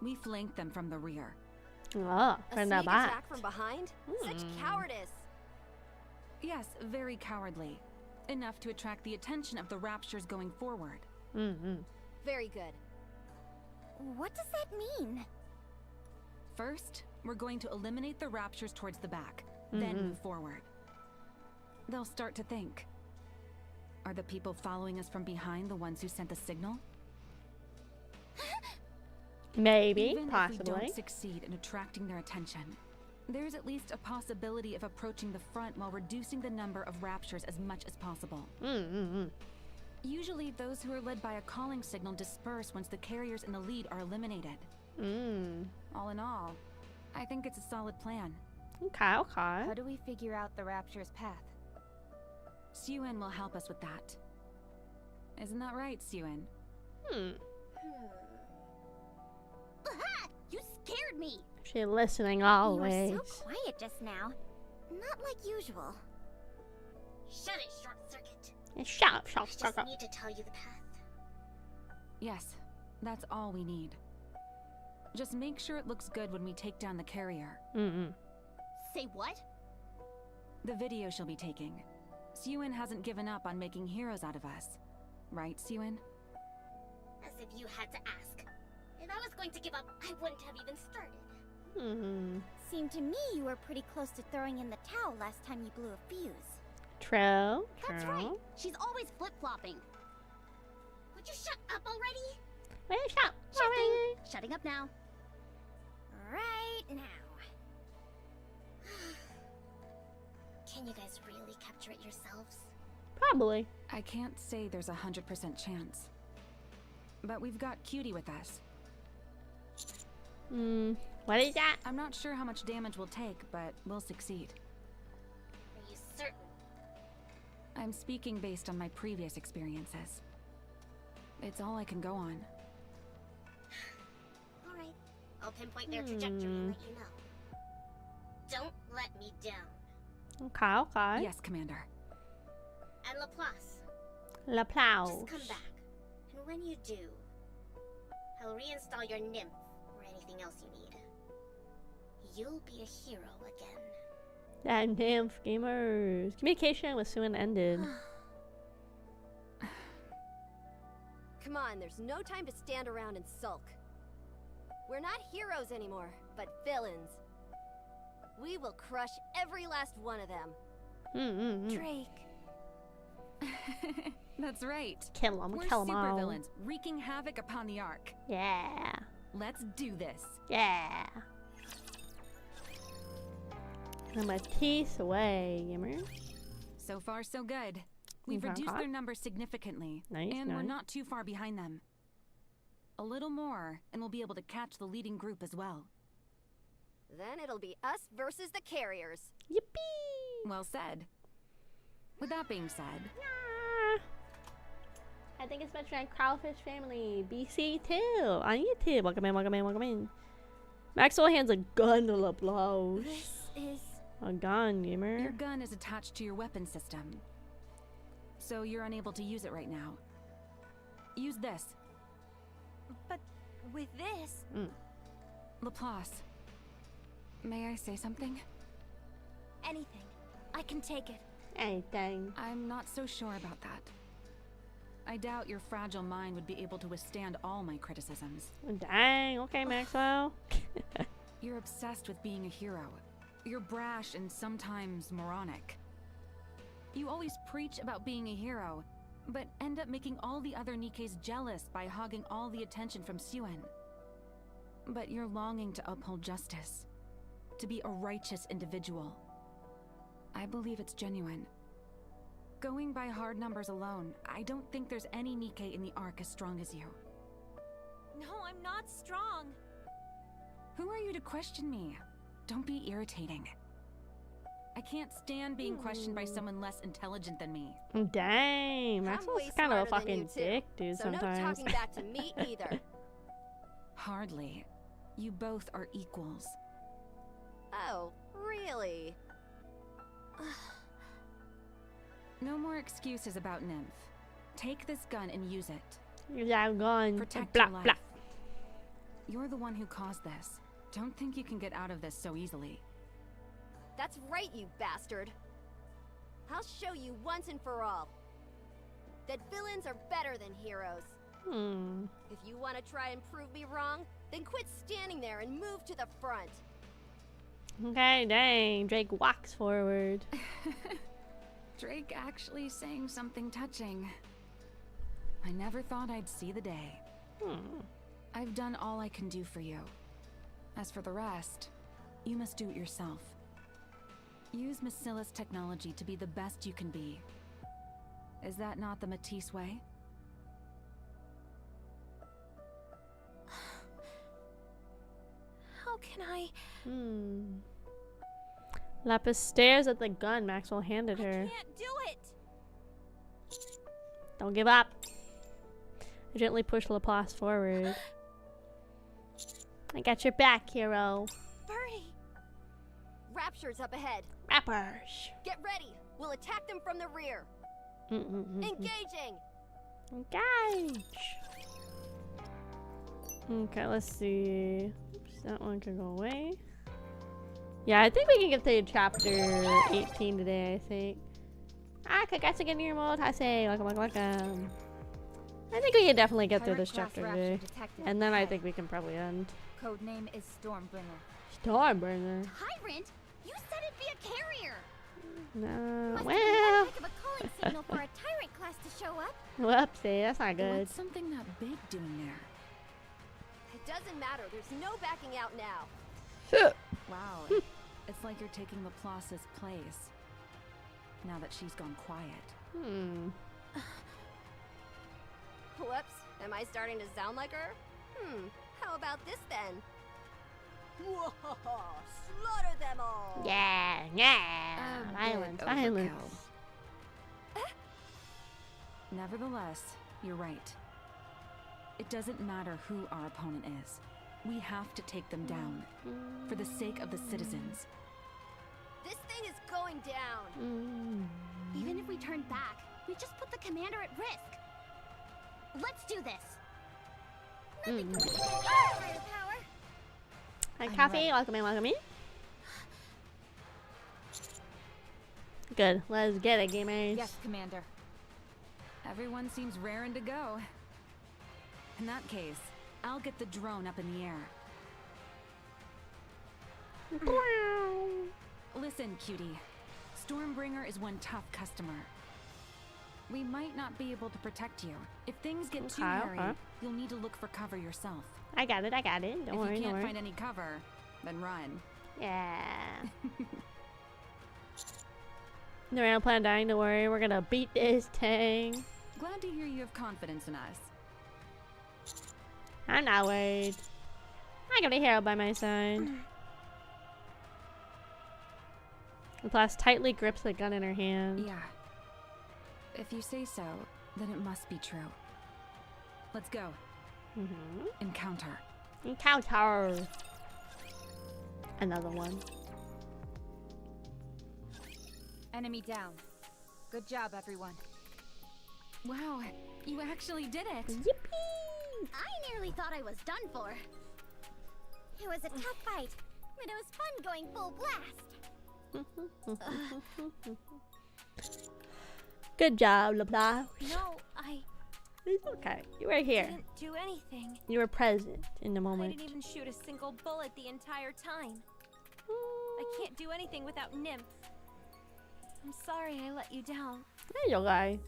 We flanked them from the rear. Oh, A from sneak the back. attack from behind? Such cowardice. Yes, very cowardly. Enough to attract the attention of the Raptures going forward. Very good. What does that mean? First, we're going to eliminate the Raptures towards the back, then move forward. They'll start to think. Are the people following us from behind the ones who sent the signal? Maybe, Even possibly. if we don't succeed in attracting their attention, there's at least a possibility of approaching the front while reducing the number of Raptures as much as possible. Usually, those who are led by a calling signal disperse once the carriers in the lead are eliminated. All in all, I think it's a solid plan. Okay. How do we figure out the Rapture's path? Suen will help us with that. Isn't that right, Suen? Aha! You scared me! She's listening You always. were so quiet just now. Not like usual. Shut it, short circuit. Shut up, I just need to tell you the path. Yes, that's all we need. Just make sure it looks good when we take down the carrier. Say what? The video she'll be taking. Suen hasn't given up on making heroes out of us. Right, Suen? As if you had to ask. If I was going to give up, I wouldn't have even started. Seemed to me you were pretty close to throwing in the towel last time you blew a fuse. True. That's right. She's always flip-flopping. Would you shut up already? Shutting up now. Right now. Can you guys really capture it yourselves? Probably. I can't say there's 100% chance. but we've got Cutie with us. What is that? I'm not sure how much damage we'll take, but we'll succeed. Are you certain? I'm speaking based on my previous experiences. It's all I can go on. All right. I'll pinpoint their trajectory and let you know. Don't let me down. Okay. Yes, Commander. And Laplace. Laplace. Just come back. And when you do, I'll reinstall your nymph or anything else you need. You'll be a hero again. That nymph gamers. Communication with Suin ended. Come on, there's no time to stand around and sulk. We're not heroes anymore, but villains. We will crush every last one of them. Drake. That's right. Kill 'em, We're kill 'em all. supervillains, wreaking havoc upon the Ark. Yeah. Let's do this. Yeah. I'm a piece away, gamer. So far, so good. We've reduced their numbers significantly, and we're not too far behind them. A little more, and we'll be able to catch the leading group as well. Then it'll be us versus the carriers. Yippee! Well said. With that being said, I think it's mentioned Kraufish Family BC2 on YouTube. Welcome in, welcome in, welcome in. Maxwell hands a gun to Laplace. This is a gun, gamer. Your gun is attached to your weapon system, so you're unable to use it right now. Use this. But with this... Laplace, may I say something? Anything. I can take it. Anything. I'm not so sure about that. I doubt your fragile mind would be able to withstand all my criticisms. Dang, okay, Maxwell. You're obsessed with being a hero. You're brash and sometimes moronic. You always preach about being a hero, but end up making all the other Nikkes jealous by hogging all the attention from Suen. But you're longing to uphold justice, to be a righteous individual. I believe it's genuine. Going by hard numbers alone, I don't think there's any Nikke in the Ark as strong as you. No, I'm not strong. Who are you to question me? Don't be irritating. I can't stand being questioned by someone less intelligent than me. Dang, Maxwell's kind of a fucking dick, dude, so sometimes. No talking back to me either. Hardly. You both are equals. Oh, really? No more excuses about Nymph. Take this gun and use it. Use that gun. Protect blah, your life. blah. You're the one who caused this. Don't think you can get out of this so easily. That's right, you bastard. I'll show you once and for all that villains are better than heroes. If you want to try and prove me wrong, then quit standing there and move to the front. Okay, dang. Drake walks forward. Drake actually saying something touching. I never thought I'd see the day. I've done all I can do for you. As for the rest, you must do it yourself. Use Macilla's technology to be the best you can be. Is that not the Matisse way? How can I... Lapis stares at the gun Maxwell handed her. I can't do it! Don't give up. I gently push Laplace forward. I got your back, hero. Birdie! Rapture's up ahead. Rappers. Get ready. We'll attack them from the rear. Engaging. Engage. Okay, let's see. Oops, that one can go away. Yeah, I think we can get to chapter 18 today, I think. Kagatsugin your mode. I say, welcome. I think we can definitely get through this chapter today. And then I think we can probably end. Codename is Stormbringer. Stormbringer. Tyrant? You said it'd be a carrier! No, Must well. have been one heck of a calling signal for a tyrant class to show up. Whoopsie, that's not good. What's something that big doing there? It doesn't matter. There's no backing out now. Wow, it's like you're taking Laplace's place. Now that she's gone quiet. Whoops, am I starting to sound like her? How about this then? Slaughter them all! Yeah, yeah. Violence, violence. Nevertheless, you're right. It doesn't matter who our opponent is. We have to take them down. For the sake of the citizens. This thing is going down! Even if we turn back, we just put the commander at risk. Let's do this. Nothing to power. Hi, Coffee. Welcome in, welcome in. Good. Let's get it, gamers. Yes, Commander. Everyone seems raring to go. In that case, I'll get the drone up in the air. Listen, cutie. Stormbringer is one tough customer. We might not be able to protect you. If things get too hairy, you'll need to look for cover yourself. I got it, I got it. Don't worry, if you don't can't worry. find any cover, then run. Yeah. No, I don't plan on dying, don't worry. We're gonna beat this thing. Glad to hear you have confidence in us. I'm not worried. I got a hero by my side. Plus, tightly grips the gun in her hand. Yeah. If you say so, then it must be true. Let's go. Encounter. Encounter. Another one. Enemy down. Good job, everyone. Wow, you actually did it. Yippee! I nearly thought I was done for. It was a tough fight, but it was fun going full blast. Good job, LeBlanc. No, It's okay. You were here. didn't do anything. You were present in the moment. I didn't even shoot a single bullet the entire time. I can't do anything without Nymph. I'm sorry I let you down. It's okay.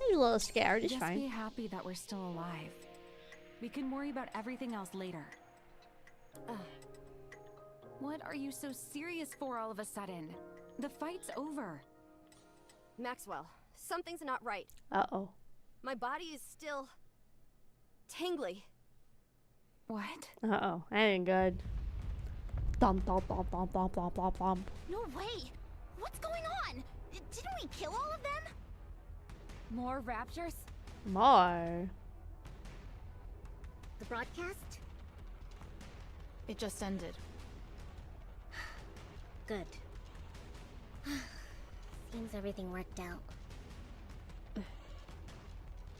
He's a little scared. It's Just fine. be happy that we're still alive. We can worry about everything else later. What are you so serious for all of a sudden? The fight's over. Maxwell, something's not right. Uh-oh. My body is still tingly. What? Uh-oh. That ain't good. Thump, thump, thump, thump, thump, thump, thump, thump. No way! What's going on? Didn't we kill all of them? More raptures? More. The broadcast? It just ended. Good. Seems everything worked out.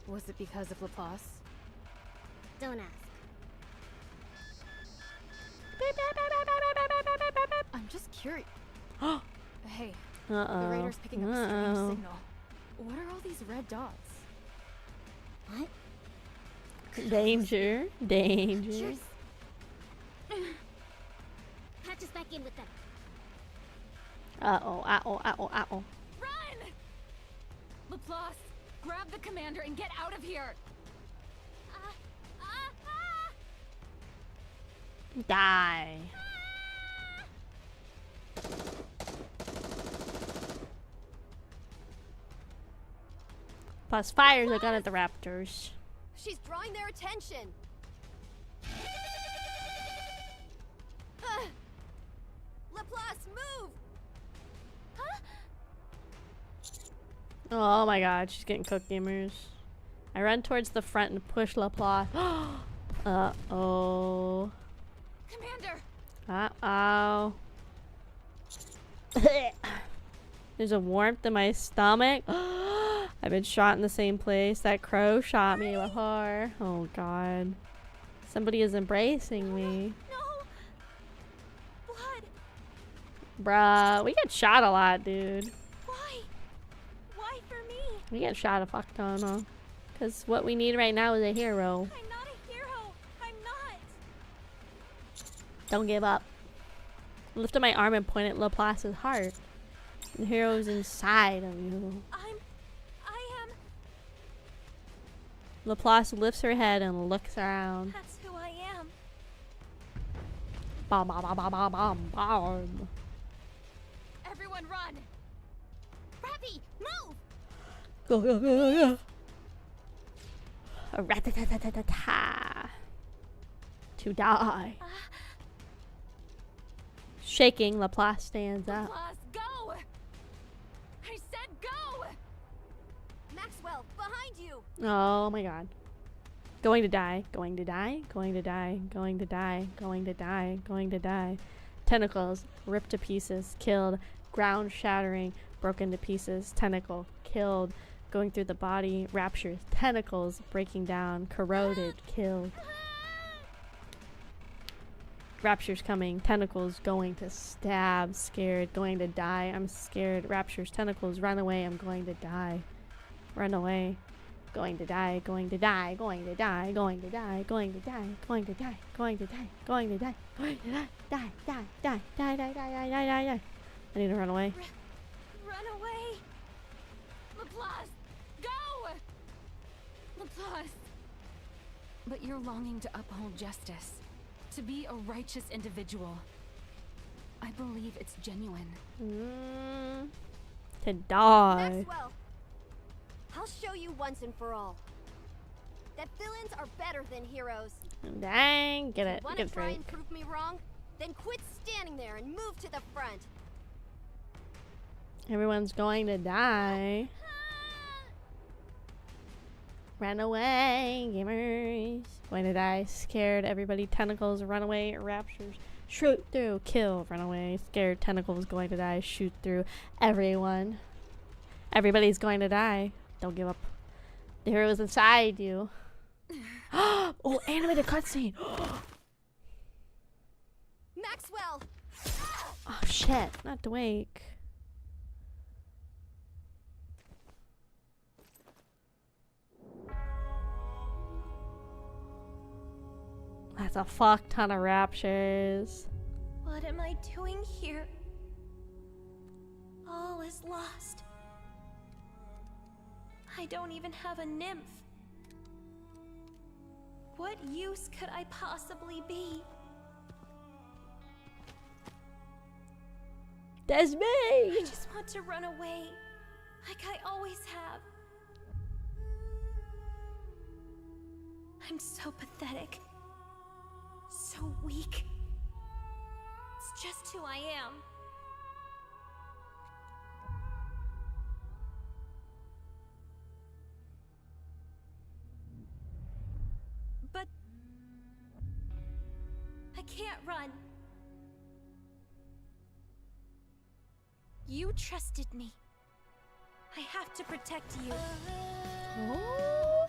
Was it because of Laplace? Don't ask. I'm just curious. Hey, Uh-oh. the radar's picking up a strange signal. What are all these red dots? What? Danger. Danger. Cheers. Patch us back in with them. Uh-oh. Uh-oh. Uh-oh. Uh-oh. Run! Laplace, grab the commander and get out of here! Die. Plus fires a gun at the raptors. She's drawing their attention. Laplace, move! Oh my god, she's getting cooked, gamers. I run towards the front and push Laplace. Uh-oh. Commander! Uh-oh. There's a warmth in my stomach. I've been shot in the same place. That crow shot me before. Oh god. Somebody is embracing me. No! Blood! Bruh, we get shot a lot, dude. Why? Why for me? We get shot a fuck ton, huh? Because what we need right now is a hero. I'm not a hero. I'm not. Don't give up. I lifted my arm and pointed at Laplace's heart. The hero's inside of you. I am. Laplace lifts her head and looks around. That's who I am. Bomb, bomb, bomb, bomb, bomb, bomb, bomb. Everyone run! Rappy, move! Go, go, go, go, go. Rat-a-ta-ta-ta-ta. To die. Shaking, Laplace stands up. Laplace, go! I said go! Maxwell, behind you! Oh my god. Going to die. Going to die. Going to die. Going to die. Going to die. Going to die. Tentacles ripped to pieces. Killed. Ground shattering. Broken to pieces. Tentacle. Killed. Going through the body. Raptures. Tentacles breaking down. Corroded. Killed. Raptures coming. Tentacles going to stab. Scared. Going to die. I'm scared. Raptures. Tentacles. Run away. I'm going to die. Run away. Going to die. Going to die. Going to die. Going to die. Going to die. Going to die. Going to die. Going to die. Going to die. Die. Die. Die. Die. Die. Die. Die. Die. Die. Die. I need to run away. Run away! Laplace, go! Laplace. But you're longing to uphold justice. To be a righteous individual. I believe it's genuine. To die. Maxwell, I'll show you once and for all that villains are better than heroes. Dang, get it. Want to try and prove me wrong? Then quit standing there and move to the front. Everyone's going to die. Run away, gamers. Going to die. Scared. Everybody. Tentacles. Run away. Raptures. Shoot through. Kill. Run away. Scared. Tentacles. Going to die. Shoot through. Everyone. Everybody's going to die. Don't give up. The hero is inside you. Oh, animated cutscene. Maxwell. Oh shit! Not to wake. That's a fuck ton of raptures. What am I doing here? All is lost. I don't even have a nymph. What use could I possibly be? That's me! I just want to run away, like I always have. I'm so pathetic. So weak. It's just who I am. But I can't run. You trusted me. I have to protect you. Oh.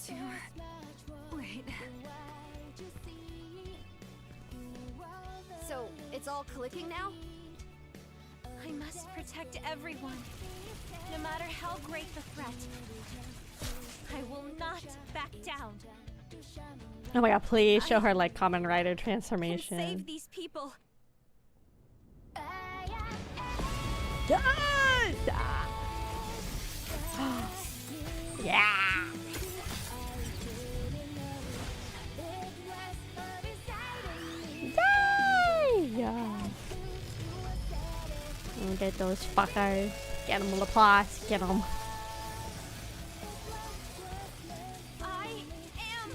Too late. So, it's all clicking now? I must protect everyone, no matter how great the threat. I will not back down. Oh my god, please show her like Kamen Rider And transformation. save these people. Yes! Yeah! Die! Get those fuckers. Get them, Laplace. Get them. I am.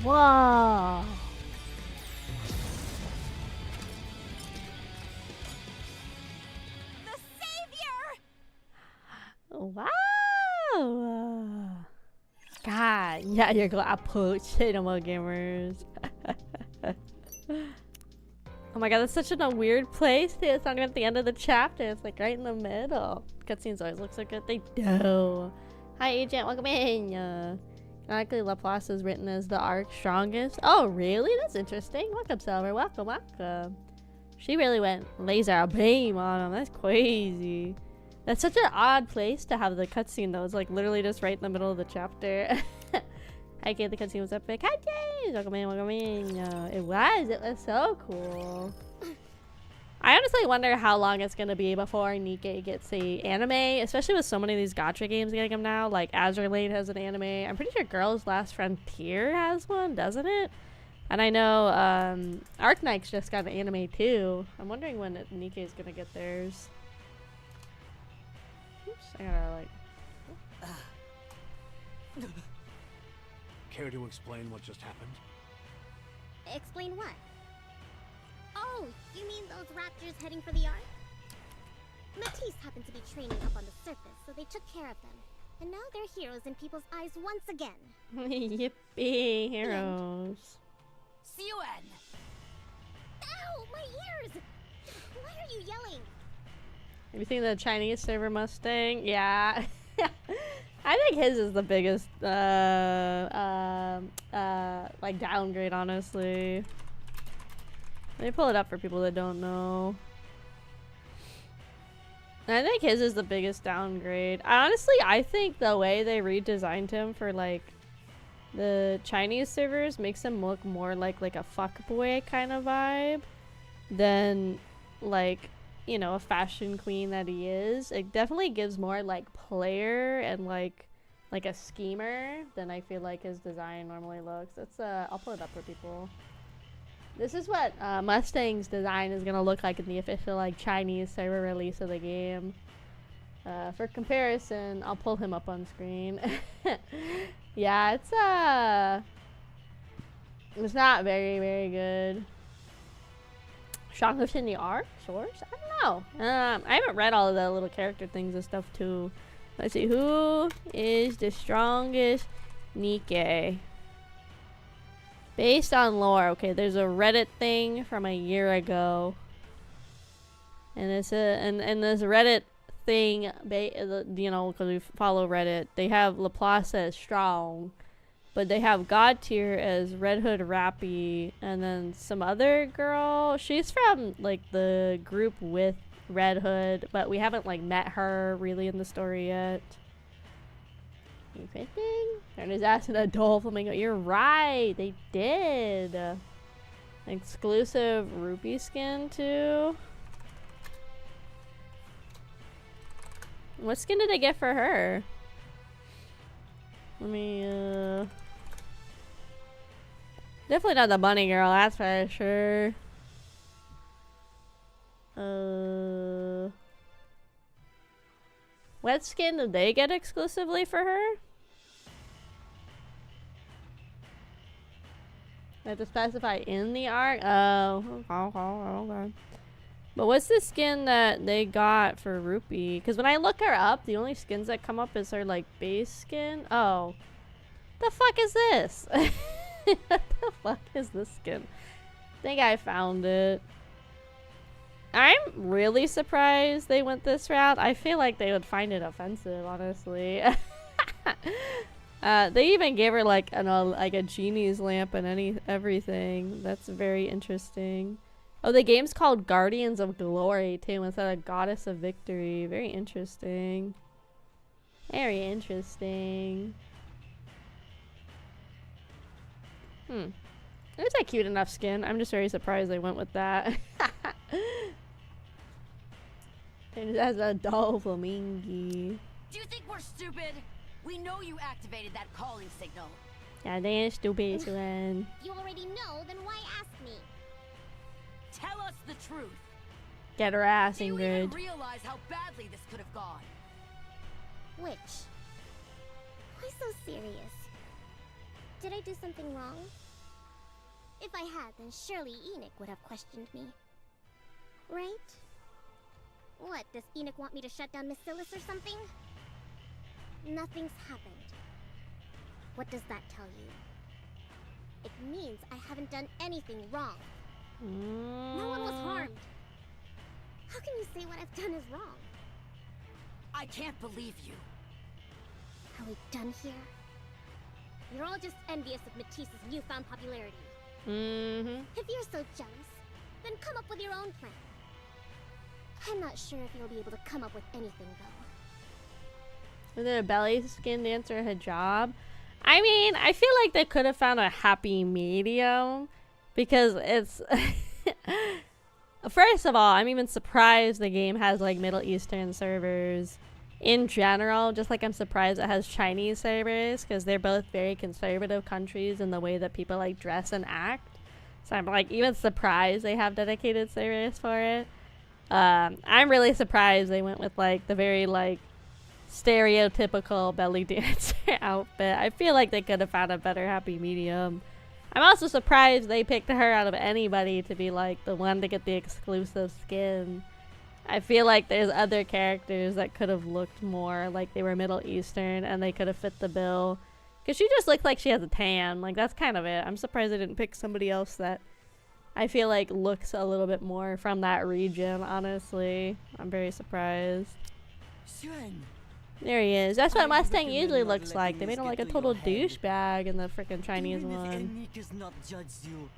Whoa! The savior. Wow! God, yeah, you're glad poach. Hate them all, gamers. Oh my god, that's such a weird place. It's not even at the end of the chapter. It's like right in the middle. Cutscenes always look so good. They do. Hi, Agent. Welcome in. Canonically, Laplace is written as the arc's strongest. Oh, really? That's interesting. Welcome, Silver. Welcome, welcome. She really went laser beam on him. That's crazy. That's such an odd place to have the cutscene, though. It's like literally just right in the middle of the chapter. Hi, Kate. The cutscene was epic. Hi, James. Welcome in. Welcome in. It was so cool. I honestly wonder how long it's gonna be before NIKKE gets a anime, especially with so many of these gacha games getting them now. Like Azure Lane has an anime. I'm pretty sure Girls Last Frontier has one, doesn't it? And I know Arknight's just got an anime too. I'm wondering when NIKKE is gonna get theirs. Oops, I gotta like. Care to explain what just happened? Explain what? Oh, you mean those raptors heading for the Ark? Matisse happened to be training up on the surface, so they took care of them. And now they're heroes in people's eyes once again. Yippee, heroes. See you in. Ow, my ears! Why are you yelling? Have you seen the Chinese server Mustang? Yeah. I think his is the biggest like downgrade, honestly. Let me pull it up for people that don't know. I think his is the biggest downgrade. Honestly, I think the way they redesigned him for like the Chinese servers makes him look more like a fuckboy kind of vibe than like, you know, a fashion queen that he is. It definitely gives more like player and like a schemer than I feel like his design normally looks. It's I'll pull it up for people. This is what Mustang's design is gonna look like in the official like Chinese server release of the game. For comparison, I'll pull him up on screen. Yeah, it's not very good. Strongest in the art source? I don't know. I haven't read all of the little character things and stuff too. Let's see, who is the strongest NIKKE? Based on lore. Okay, there's a Reddit thing from a year ago. And it's and this Reddit thing, you know, because we follow Reddit, they have Laplace as strong, but they have God Tier as Red Hood Rappy, and then some other girl. She's from like the group with Red Hood, but we haven't like met her really in the story yet. Interesting. Turn his ass into a Doflamingo. You're right, they did. Exclusive rupee skin too. What skin did I get for her? Let me definitely not the bunny girl, that's for sure. What skin did they get exclusively for her? I have to specify in the art. Oh, okay. But what's the skin that they got for Rupee? Because when I look her up, the only skins that come up is her like base skin. Oh, the fuck is this? What the fuck is this skin? I think I found it. I'm really surprised they went this route. I feel like they would find it offensive, honestly. They even gave her like like a genie's lamp and everything. That's very interesting. Oh, the game's called Guardians of Glory too, instead of Goddess of Victory. Very interesting. Very interesting. It's a cute enough skin. I'm just very surprised they went with that. It has a Doflamingo. Do you think we're stupid? We know you activated that calling signal. Yeah, they ain't stupid, man. You already know, then why ask me? Tell us the truth. Get her ass, Do you Ingrid. even realize how badly this could have gone? Which? Why so serious? Did I do something wrong? If I had, then surely Enoch would have questioned me. Right? What, does Enoch want me to shut down Miss Silas or something? Nothing's happened. What does that tell you? It means I haven't done anything wrong. No one was harmed. How can you say what I've done is wrong? I can't believe you. Are we done here? You're all just envious of Matisse's newfound popularity. If you're so jealous, then come up with your own plan. I'm not sure if you'll be able to come up with anything, though. Is it a belly skin dancer hijab? I mean, I feel like they could have found a happy medium because it's first of all, I'm even surprised the game has like Middle Eastern servers in general, just like I'm surprised it has Chinese servers because they're both very conservative countries in the way that people like dress and act. So I'm like even surprised they have dedicated servers for it. I'm really surprised they went with like the very like stereotypical belly dancer outfit. I feel like they could have found a better happy medium. I'm also surprised they picked her out of anybody to be like the one to get the exclusive skin. I feel like there's other characters that could have looked more like they were Middle Eastern and they could have fit the bill. Because she just looks like she has a tan. Like, that's kind of it. I'm surprised they didn't pick somebody else that I feel like looks a little bit more from that region, honestly. I'm very surprised. There he is. That's what Mustang usually looks like. They made him like a total douchebag in the freaking Chinese one. NIKKE not judge you.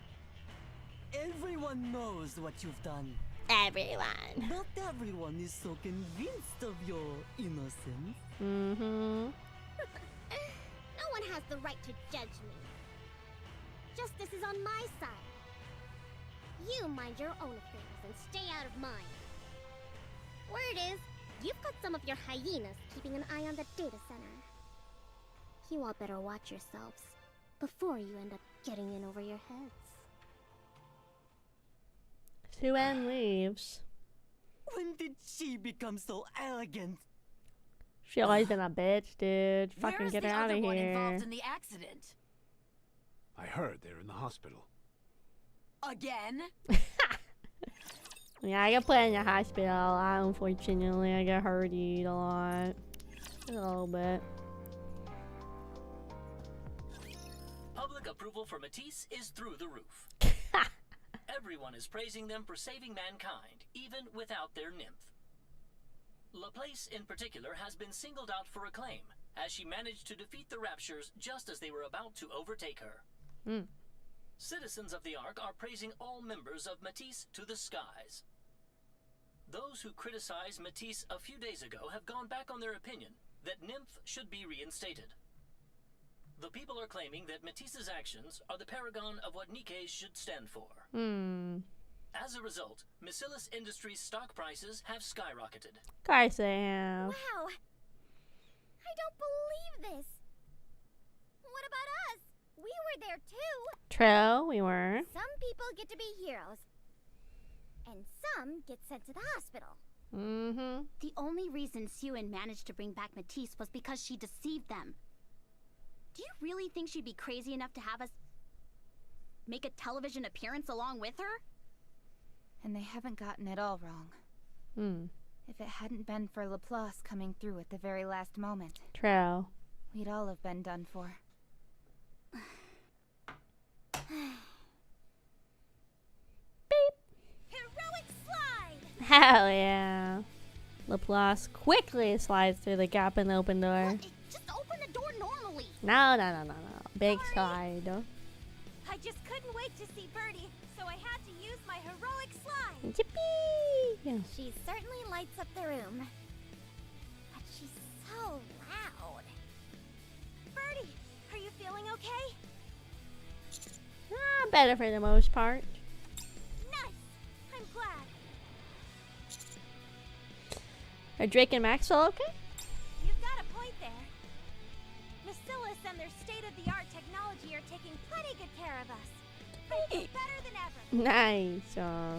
Everyone knows what you've done. Everyone. Not everyone is so convinced of your innocence. No one has the right to judge me. Justice is on my side. You mind your own affairs and stay out of mine. Word is, you've got some of your hyenas keeping an eye on the data center. You all better watch yourselves before you end up getting in over your heads. Suen leaves. When did she become so arrogant? She always been a bitch, dude. Fucking get her out of here. Involved in the accident? I heard they're in the hospital. Again? Yeah, I got put in the hospital. Unfortunately, I got hurted a lot. A little bit. Public approval for Matisse is through the roof. Everyone is praising them for saving mankind, even without their nymph. Laplace, in particular, has been singled out for acclaim, as she managed to defeat the Raptures just as they were about to overtake her. Citizens of the Ark are praising all members of Matisse to the skies. Those who criticized Matisse a few days ago have gone back on their opinion that Nymph should be reinstated. The people are claiming that Matisse's actions are the paragon of what NIKKE should stand for. As a result, Miscellaneous Industries stock prices have skyrocketed. Of course they have. Wow! I don't believe this! What about us? We were there too! True, we were. Some people get to be heroes. And some get sent to the hospital. The only reason Suen managed to bring back Matisse was because she deceived them. Do you really think she'd be crazy enough to have us make a television appearance along with her? And they haven't gotten it all wrong. If it hadn't been for Laplace coming through at the very last moment, True. we'd all have been done for. Heroic slide! Hell yeah. Laplace quickly slides through the gap in the open door. Just open the door normally! No. Big slide. I just couldn't wait to see Birdie, so I had to use my heroic slide. Yippee! She certainly lights up the room. But she's so loud. Birdie, are you feeling okay? Better for the most part. Nice! I'm glad. Are Drake and Maxwell okay? You've got a point there. Miscellaneous and their state-of-the-art technology are taking plenty good care of us. It's better than ever. Nice.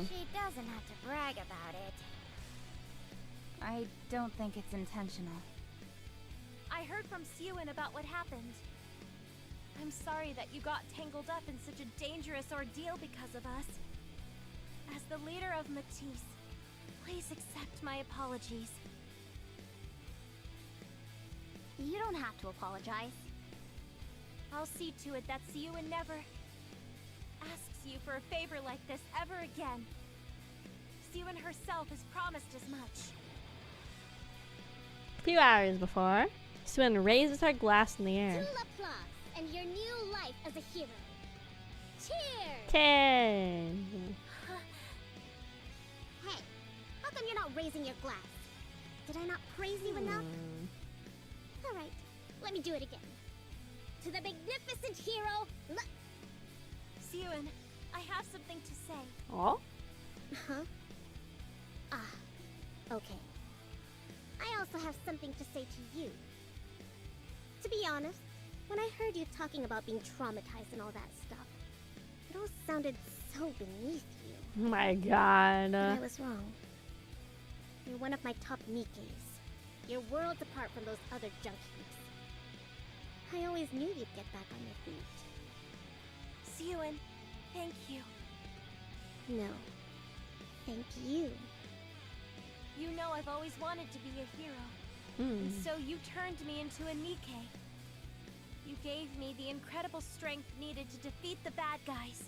She doesn't have to brag about it. I don't think it's intentional. I heard from Suen about what happened. I'm sorry that you got tangled up in such a dangerous ordeal because of us. As the leader of Matisse, please accept my apologies. You don't have to apologize. I'll see to it that Suen never asks you for a favor like this ever again. Suen herself has promised as much. A few hours before, Suen raises her glass in the air. To Laplace and your new life as a hero. Cheers! Cheers! Hey, how come you're not raising your glass? Did I not praise you enough? Alright, let me do it again. to the magnificent hero. Siwon, I have something to say. Oh? Huh? Ah, okay. I also have something to say to you. To be honest, when I heard you talking about being traumatized and all that stuff, it all sounded so beneath you. Oh my god. But I was wrong. You're one of my top NIKKEs. You're worlds apart from those other junk heaps. I always knew you'd get back on your feet. Siwon, thank you. No. Thank you. You know I've always wanted to be a hero. And so you turned me into a NIKKE. You gave me the incredible strength needed to defeat the bad guys.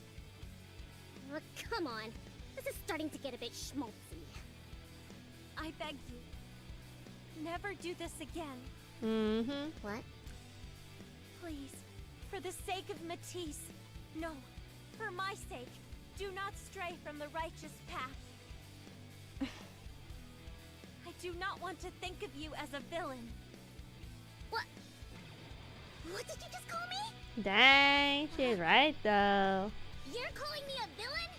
Oh, come on. This is starting to get a bit schmaltzy. I beg you, never do this again. What? Please, for the sake of Matisse, no, for my sake, do not stray from the righteous path. I do not want to think of you as a villain. What? What did you just call me? Dang, she's right though. You're calling me a villain?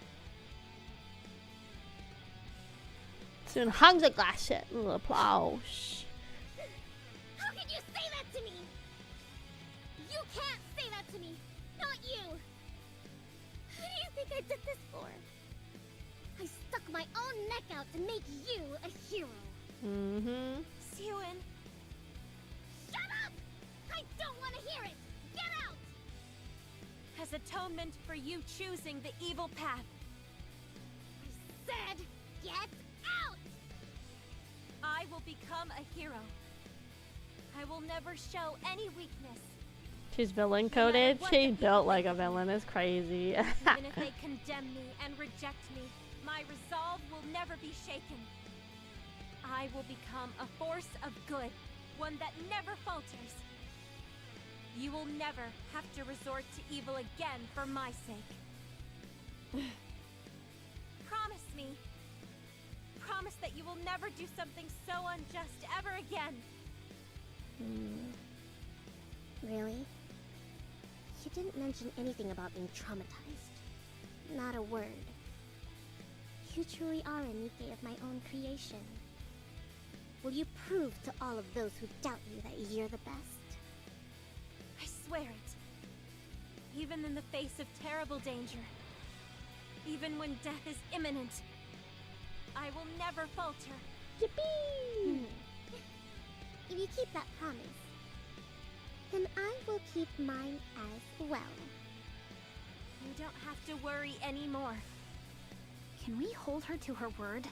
Soon hangs a glass it. Applause. How can you say that to me? You can't say that to me. Not you. Who do you think I did this for? I stuck my own neck out to make you a hero. Siwon. Shut up! I don't want to hear it. Get out! As atonement for you choosing the evil path. I said, get out! I will become a hero. I will never show any weakness. She's villain coded. She built like a villain. It's crazy. Even if they condemn me and reject me, my resolve will never be shaken. I will become a force of good, one that never falters. You will never have to resort to evil again for my sake. Promise me. Promise that you will never do something so unjust ever again. Really? You didn't mention anything about being traumatized. Not a word. You truly are a NIKKE of my own creation. Will you prove to all of those who doubt you that you're the best? I swear it. Even in the face of terrible danger. Even when death is imminent. I will never falter. Yippee! If you keep that promise, then I will keep mine as well. You don't have to worry anymore. Can we hold her to her word?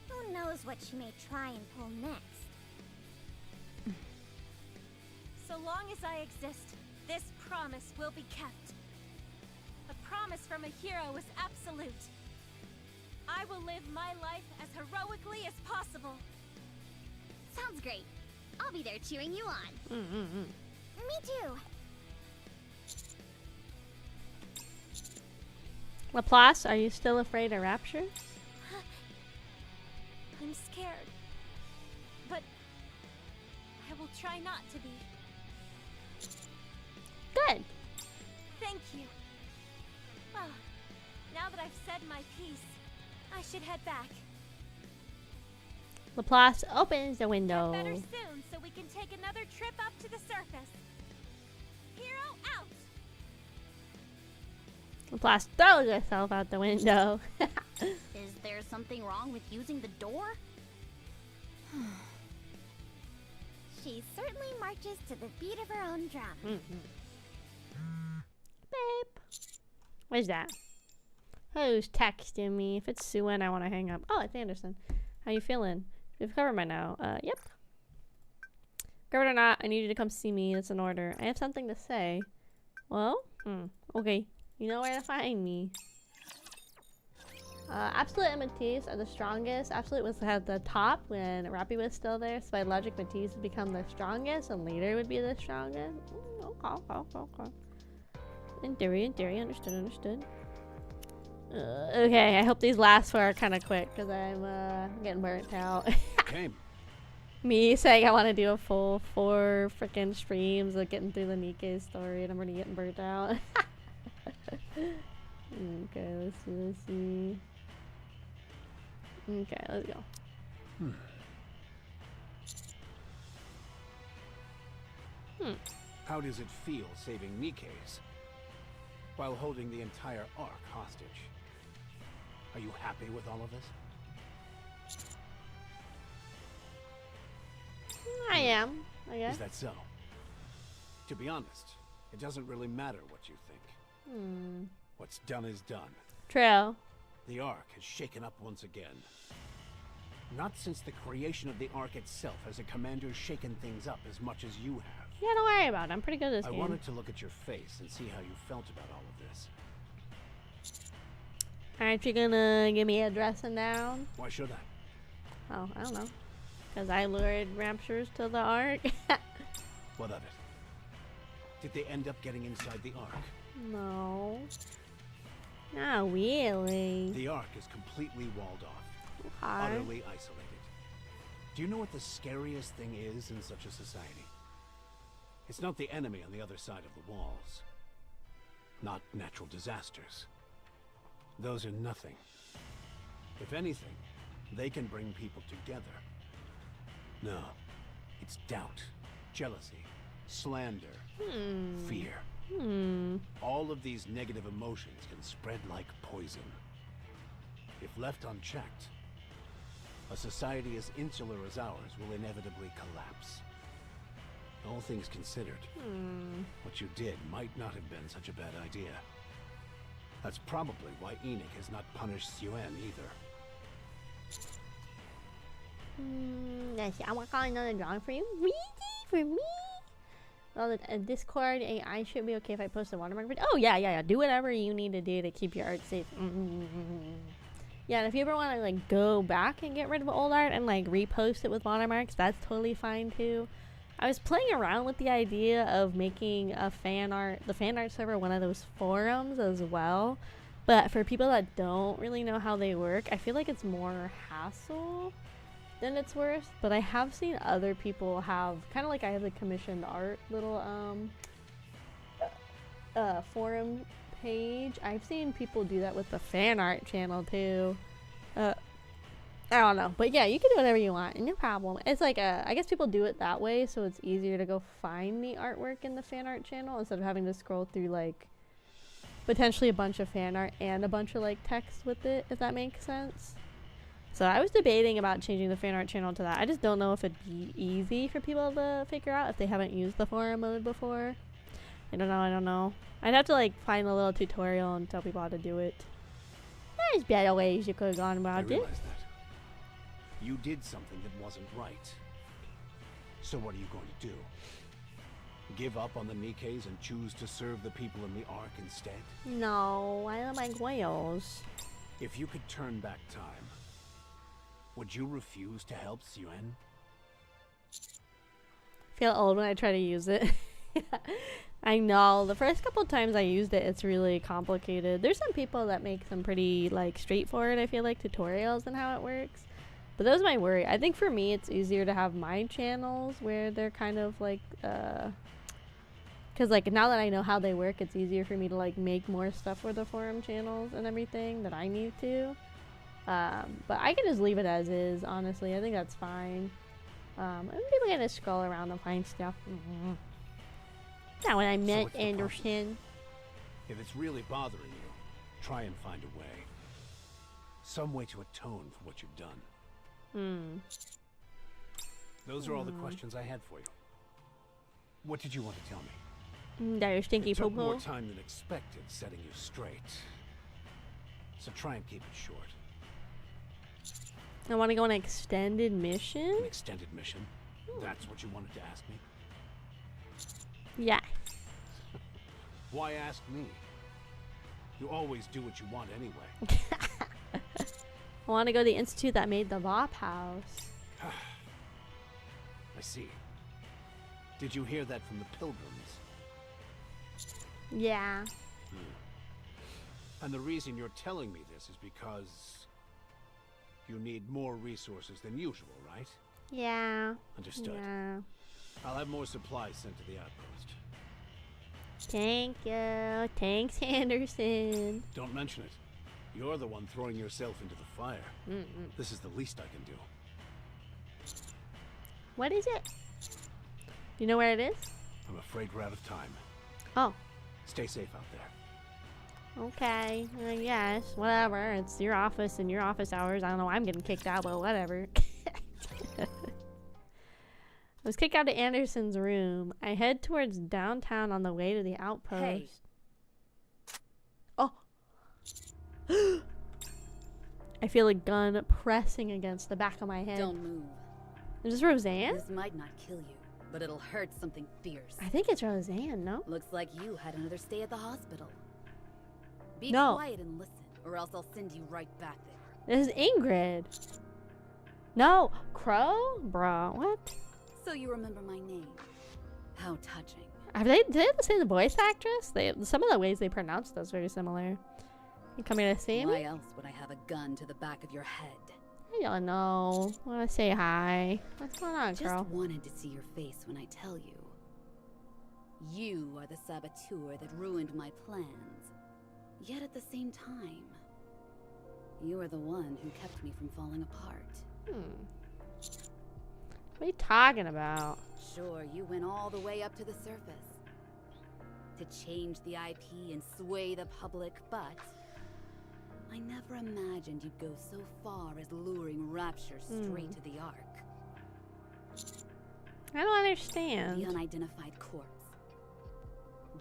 Who knows what she may try and pull next? So long as I exist, this promise will be kept. A promise from a hero is absolute. I will live my life as heroically as possible. Sounds great. I'll be there cheering you on. Me too. Laplace, are you still afraid of rapture? I'm scared. But I will try not to be. Good. Thank you. Well, now that I've said my piece, I should head back. Laplace opens the window. Get better soon so we can take another trip up to the surface. Hero out! Laplace throws herself out the window. Is there something wrong with using the door? She certainly marches to the beat of her own drum. Babe. What is that? Who's texting me? If it's Suan, I want to hang up. Oh, it's Anderson. How you feeling? We've covered by now. Yep. Covered or not, I need you to come see me. It's an order. I have something to say. Well? Okay. You know where to find me. Absolute and Matisse are the strongest. Absolute was at the top when Rappy was still there. So by logic, Matisse would become the strongest and later would be the strongest. Okay. In theory. Understood. Okay, I hope these last four are kind of quick because I'm getting burnt out. Came. Me saying I want to do a full 4 freaking streams of getting through the NIKKE story, and I'm already getting burnt out. Okay, let's see. Okay, let's go. How does it feel saving NIKKEs while holding the entire Ark hostage? Are you happy with all of this? I am, I guess. Is that so? To be honest, it doesn't really matter what you think. What's done is done. True. The Ark has shaken up once again. Not since the creation of the Ark itself has a commander shaken things up as much as you have. Yeah, don't worry about it. I'm pretty good at this I game. wanted to look at your face and see how you felt about all of this. Aren't you gonna give me a dressing down? Why should I? Oh, I don't know. Because I lured raptures to the Ark? What of it? Did they end up getting inside the Ark? No. Not really. The Ark is completely walled off. Okay. Utterly isolated. Do you know what the scariest thing is in such a society? It's not the enemy on the other side of the walls. Not natural disasters. Those are nothing. If anything, they can bring people together. No. It's doubt, jealousy, slander, fear. All of these negative emotions can spread like poison. If left unchecked, a society as insular as ours will inevitably collapse. All things considered, what you did might not have been such a bad idea. That's probably why NIKKE has not punished Yuen either. Let's see. I want to call another drawing for you. Really? For me? Well, the Discord AI should be okay if I post a watermark video. Oh, yeah. Do whatever you need to do to keep your art safe. Yeah, and if you ever want to, like, go back and get rid of old art and, like, repost it with watermarks, that's totally fine, too. I was playing around with the idea of making the fan art server one of those forums as well. But for people that don't really know how they work, I feel like it's more hassle than it's worth. But I have seen other people have, kind of like I have the commissioned art little forum page. I've seen people do that with the fan art channel too. I don't know, but yeah, you can do whatever you want, no problem. It's like I guess people do it that way, so it's easier to go find the artwork in the fan art channel instead of having to scroll through like potentially a bunch of fan art and a bunch of like text with it, if that makes sense. So I was debating about changing the fan art channel to that. I just don't know if it'd be easy for people to figure out if they haven't used the forum mode before. I don't know. I'd have to like find a little tutorial and tell people how to do it. There's better ways you could have gone about it. That. You did something that wasn't right. So what are you going to do? Give up on the NIKKEs and choose to serve the people in the Ark instead? No, I don't like whales. If you could turn back time, would you refuse to help Yuen? Feel old when I try to use it. I know. The first couple times I used it, it's really complicated. There's some people that make some pretty like straightforward, I feel like, tutorials on how it works. But that was my worry. I think for me, it's easier to have my channels where they're kind of like, because like now that I know how they work, it's easier for me to like make more stuff for the forum channels and everything that I need to. But I can just leave it as is, honestly. I think that's fine. And people can just scroll around and find stuff. Not what I meant, So Anderson. If it's really bothering you, try and find a way. Some way to atone for what you've done. Those are all the questions I had for you. What did you want to tell me? That your stinky It took poo-poo. more time than expected setting you straight. So try and keep it short. I want to go on an extended mission? An extended mission? That's what you wanted to ask me? Yeah. Why ask me? You always do what you want anyway. I want to go to the institute that made the Vop house. I see. Did you hear that from the pilgrims? Yeah. And the reason you're telling me this is because you need more resources than usual, right? Yeah. Understood. Yeah. I'll have more supplies sent to the outpost. Thank you. Thanks, Anderson. Don't mention it. You're the one throwing yourself into the fire. This is the least I can do. What is it? You know where it is? I'm afraid we're out of time. Oh. Stay safe out there. Okay. I guess. Whatever. It's your office and your office hours. I don't know. I'm getting kicked out, but whatever. I was kicked out of Anderson's room. I head towards downtown on the way to the outpost. Hey. Oh. I feel a gun pressing against the back of my head. Don't move. Is this Roseanne? This might not kill you, but it'll hurt something fierce. I think it's Roseanne, no? Looks like you had another stay at the hospital. Be No. quiet and listen, or else I'll send you right back there. This is Ingrid. No. Crow? Bro, what? So you remember my name. How touching. Did they have the same voice actress? Some of the ways they pronounce those very similar. You coming to see me? Why else would I have a gun to the back of your head? I don't know. I want to say hi. What's going on, girl? Just wanted to see your face when I tell you. You are the saboteur that ruined my plans. Yet at the same time, you are the one who kept me from falling apart. What are you talking about? Sure, you went all the way up to the surface. To change the IP and sway the public, but I never imagined you'd go so far as luring Rapture straight to the Ark. I don't understand. The unidentified corpse.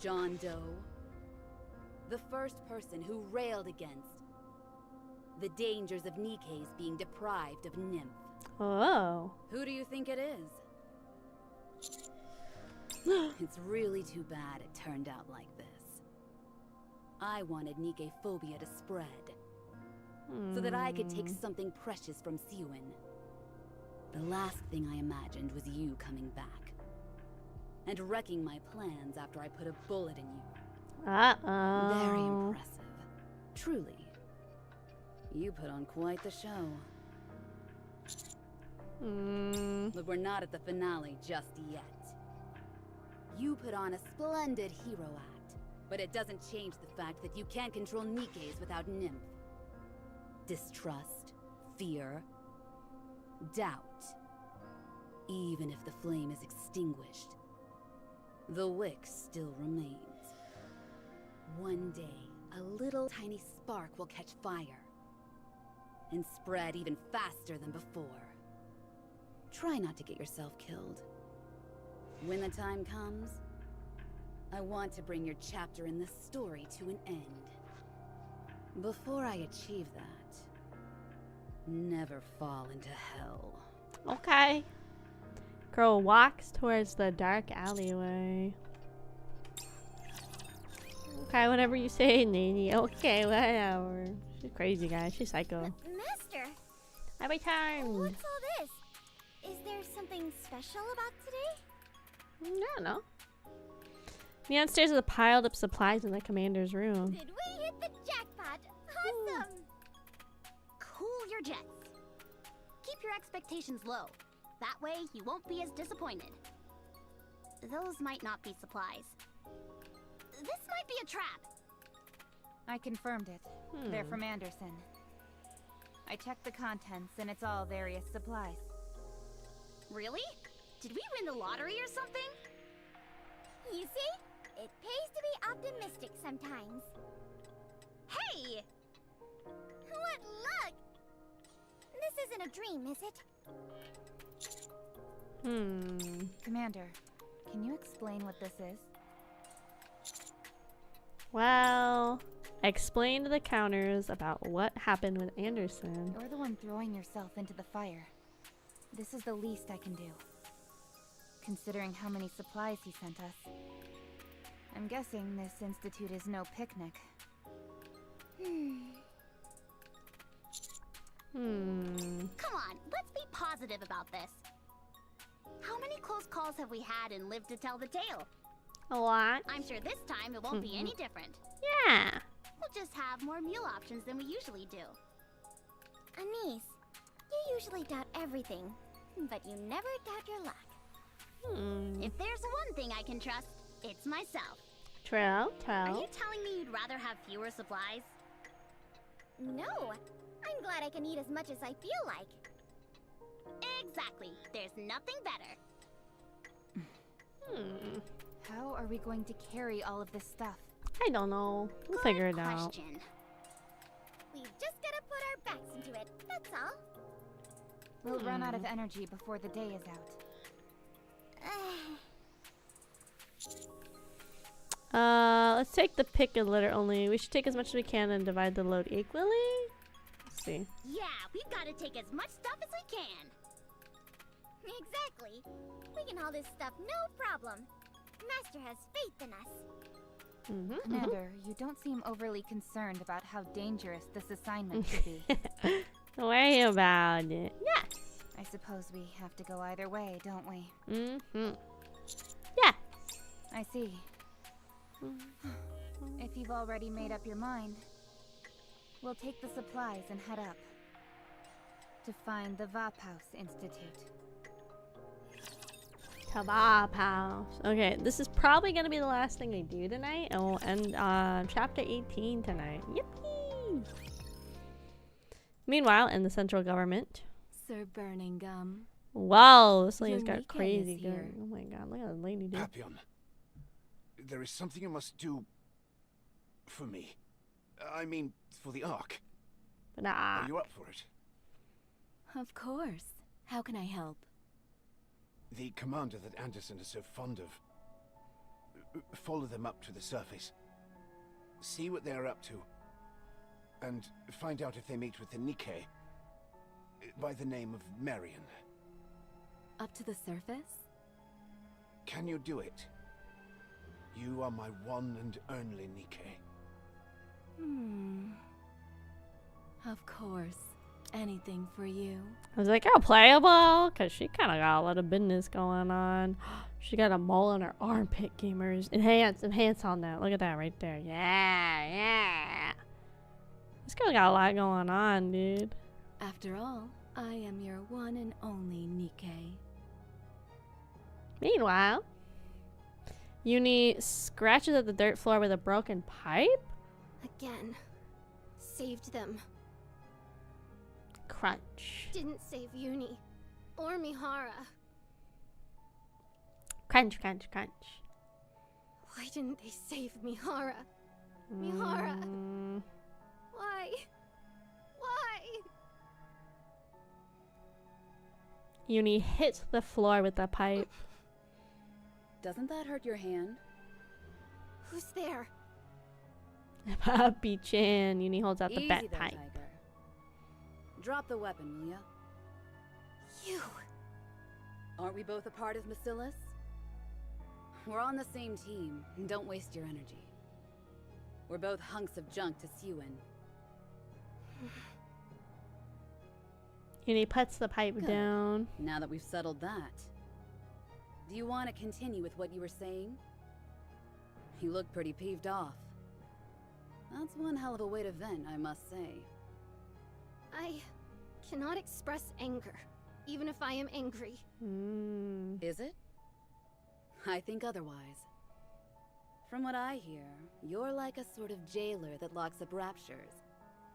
John Doe. The first person who railed against the dangers of NIKKE's being deprived of nymph. Oh. Who do you think it is? It's really too bad it turned out like this. I wanted NIKKEphobia to spread, so that I could take something precious from Siwin. The last thing I imagined was you coming back, and wrecking my plans after I put a bullet in you. Uh-oh. Very impressive. Truly. You put on quite the show. But we're not at the finale just yet. You put on a splendid hero act, but it doesn't change the fact that you can't control NIKKE's without nymph. Distrust, fear, doubt. Even if the flame is extinguished, the wick still remains. One day, a little tiny spark will catch fire and spread even faster than before. Try not to get yourself killed. When the time comes, I want to bring your chapter in this story to an end. Before I achieve that, never fall into hell. Okay. Girl walks towards the dark alleyway. Okay, whatever you say, Nini. Okay, whatever. She's crazy, guys. She's psycho. Master! I returned. What's all this? Is there something special about today? I don't know. Downstairs are the piled up supplies in the commander's room. Did we hit the jackpot? Awesome! Cool your jets. Keep your expectations low. That way, you won't be as disappointed. Those might not be supplies. This might be a trap. I confirmed it. They're from Anderson. I checked the contents, and it's all various supplies. Really? Did we win the lottery or something? You see? It pays to be optimistic sometimes. Hey! What luck! This isn't a dream, is it? Commander, can you explain what this is? Well, explain to the counters about what happened with Anderson. You're the one throwing yourself into the fire. This is the least I can do, considering how many supplies he sent us. I'm guessing this institute is no picnic. Come on, let's be positive about this. How many close calls have we had and lived to tell the tale? A lot. I'm sure this time it won't be any different. Yeah. We'll just have more meal options than we usually do. Anise, you usually doubt everything. but you never doubt your luck. If there's one thing I can trust, it's myself. True. Are you telling me you'd rather have fewer supplies? No, I'm glad I can eat as much as I feel like. Exactly. There's nothing better. How are we going to carry all of this stuff? I don't know. We'll figure it out. Question. We've just gotta put our backs into it, that's all. We'll run out of energy before the day is out. Let's take the pick and litter only. We should take as much as we can and divide the load equally. Let's see. Yeah, we gotta take as much stuff as we can. Exactly. We can haul this stuff no problem. Master has faith in us. Commander, you don't seem overly concerned about how dangerous this assignment could be. Don't worry about it. Yes. I suppose we have to go either way, don't we? Yeah. I see. If you've already made up your mind, we'll take the supplies and head up to find the Vaphaus Institute. Tabap house. Okay, this is probably gonna be the last thing I do tonight, and we'll end chapter 18 tonight. Yippee! Meanwhile, in the central government. Sir Burning Gum. Wow, this lady's Your got NIKKE crazy is good. here. Oh my god, look at that lady, dude. Papillon, there is something you must do for me. I mean, for the Ark. Nah. Are you up for it? Of course. How can I help? The commander that Anderson is so fond of. Follow them up to the surface. See what they're up to. And find out if they meet with the NIKKE by the name of Marion. Up to the surface? Can you do it? You are my one and only NIKKE. Of course. Anything for you. I was like, oh, playable? Because she kind of got a lot of business going on. She got a mole on her armpit, gamers. Enhance on that. Look at that right there. Yeah. This girl got a lot going on, dude. After all, I am your one and only NIKKE. Meanwhile, Uni scratches at the dirt floor with a broken pipe. Again. Saved them. Crunch. Didn't save Uni. Or Mihara. Crunch, crunch, crunch. Why didn't they save Mihara? Mihara. Why? Why? Uni hits the floor with the pipe. Doesn't that hurt your hand? Who's there? Puppy Chan. Uni holds out the Easy bent there, pipe. Tiger. Drop the weapon, will ya? You. Aren't we both a part of Bacillus? We're on the same team. Don't waste your energy. We're both hunks of junk to sew in. Uni puts the pipe Good. down. Now that we've settled that, do you want to continue with what you were saying? You look pretty peeved off. That's one hell of a way to vent, I must say. I cannot express anger, even if I am angry. Is it? I think otherwise. From what I hear, you're like a sort of jailer that locks up raptures.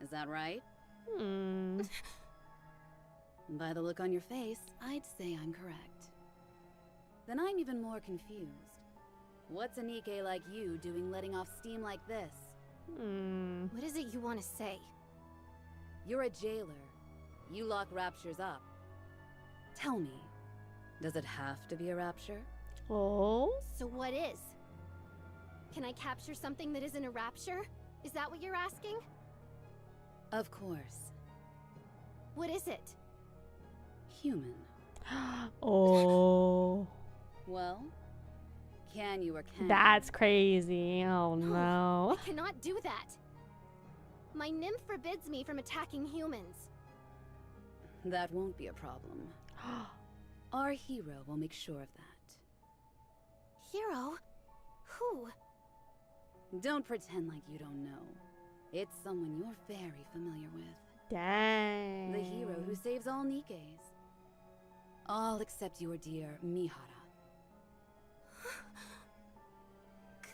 Is that right? By the look on your face, I'd say I'm correct. Then I'm even more confused. What's a NIKKE like you doing letting off steam like this? What is it you want to say? You're a jailer. You lock raptures up. Tell me, does it have to be a rapture? Oh? So what is? Can I capture something that isn't a rapture? Is that what you're asking? Of course. What is it? Human. Oh. Well, can you or can't? That's crazy. Oh no. I cannot do that. My nymph forbids me from attacking humans. That won't be a problem. Our hero will make sure of that. Hero? Who? Don't pretend like you don't know. It's someone you're very familiar with. Dang. The hero who saves all NIKKEs. All except your dear Mihara.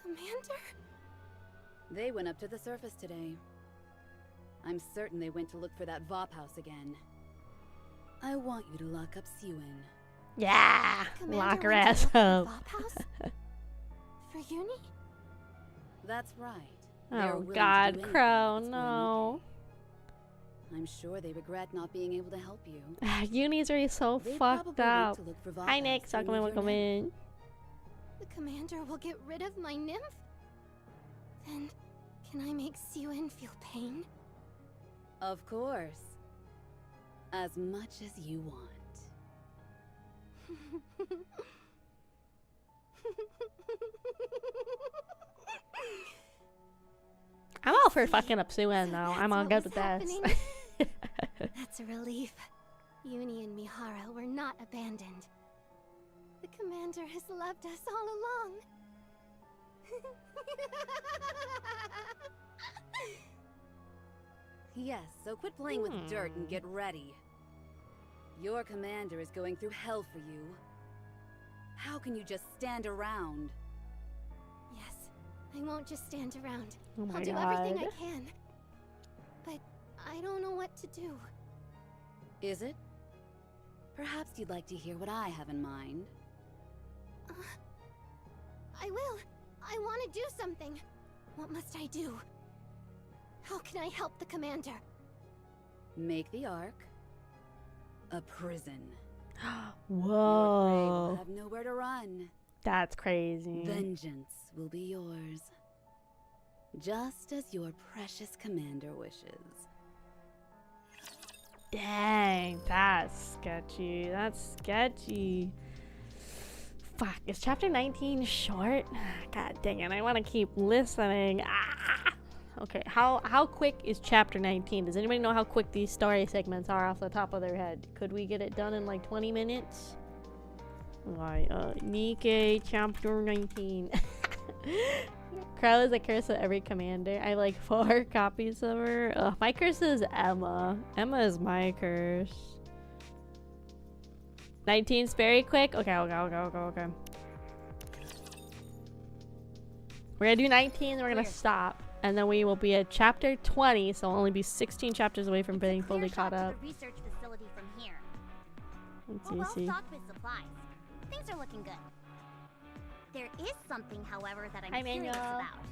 Commander? They went up to the surface today. I'm certain they went to look for that Vop house again. I want you to lock up Siwin. Yeah, lock her ass up. For Uni? That's right. Oh God, Crow, no. I'm sure they regret not being able to help you. Unis are so fucked up. Hi Nick, welcome in. The commander will get rid of my nymph? Then, can I make Siwin feel pain? Of course. As much as you want. I'm all for fucking up Siwin though. I'm all good with that. That's a relief. Uni and Mihara were not abandoned. The commander has loved us all along. Yes, so quit playing with dirt and get ready. Your commander is going through hell for you. How can you just stand around? Yes, I won't just stand around. Oh my I'll do God. everything I can. But I don't know what to do. Is it? Perhaps you'd like to hear what I have in mind. I will. I want to do something. What must I do? How can I help the commander? Make the Ark a prison. Whoa. Your prey will have nowhere to run. That's crazy. Vengeance will be yours. Just as your precious commander wishes. Dang, that's sketchy. That's sketchy. Fuck, is chapter 19 short? God dang it, I want to keep listening. Ah! Okay, how quick is chapter 19? Does anybody know how quick these story segments are off the top of their head? Could we get it done in like 20 minutes? Why, NIKKE chapter 19. Kraus is a curse of every commander. I like 4 copies of her. Ugh, my curse is Emma. Emma is my curse. 19's very quick. Okay. We're gonna do 19, then we're gonna stop. And then we will be at chapter 20, so we'll only be 16 chapters away from being fully caught up. The research facility from here. Let's We're well see. stocked with supplies. Things are looking good. There is something, however, that I'm curious about.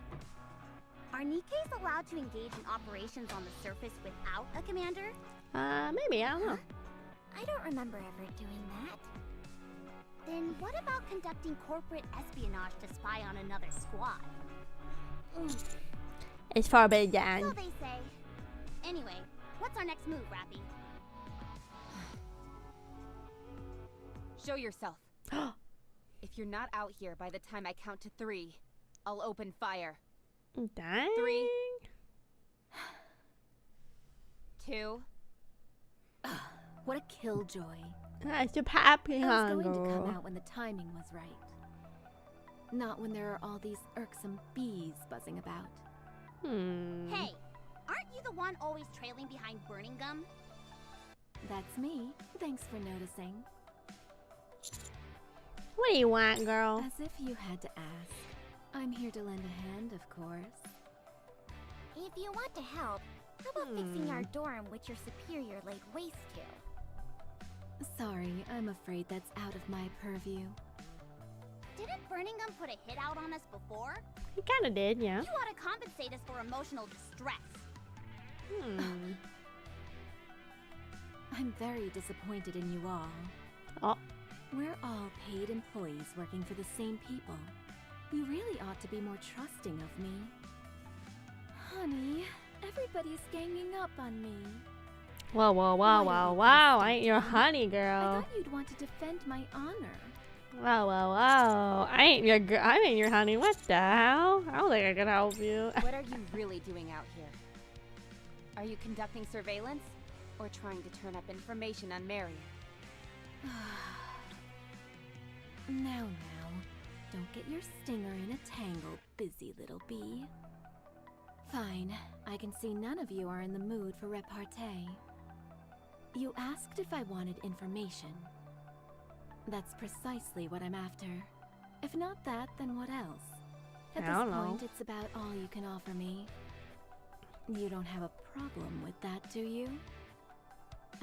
Are NIKKEs allowed to engage in operations on the surface without a commander? Maybe, I don't know. I don't remember ever doing that. Then what about conducting corporate espionage to spy on another squad? It's forbidden. So they say. Anyway, what's our next move, Rappy? Show yourself. If you're not out here by the time I count to 3, I'll open fire. Dang. 3, 2. What a killjoy. Nice, you're happy, I was going to girl. come out when the timing was right. Not when there are all these irksome bees buzzing about. Hey, aren't you the one always trailing behind Burning Gum? That's me. Thanks for noticing. What do you want, girl? As if you had to ask. I'm here to lend a hand, of course. If you want to help, how about fixing our dorm which your superior laid waste to? Sorry, I'm afraid that's out of my purview. Didn't Burning Gum put a hit out on us before? He kinda did, yeah. You ought to compensate us for emotional distress. I'm very disappointed in you all. Oh. We're all paid employees working for the same people. You really ought to be more trusting of me. Honey, everybody's ganging up on me. Whoa, I ain't your honey, I girl. thought you'd want to defend my honor. Whoa. I ain't your honey. What the hell? I don't think I can help you. What are you really doing out here? Are you conducting surveillance? Or trying to turn up information on Marion? Now, don't get your stinger in a tangle, busy little bee. Fine, I can see none of you are in the mood for repartee. You asked if I wanted information. That's precisely what I'm after. If not that, then what else? At I this don't point, know. it's about all you can offer me. You don't have a problem with that, do you?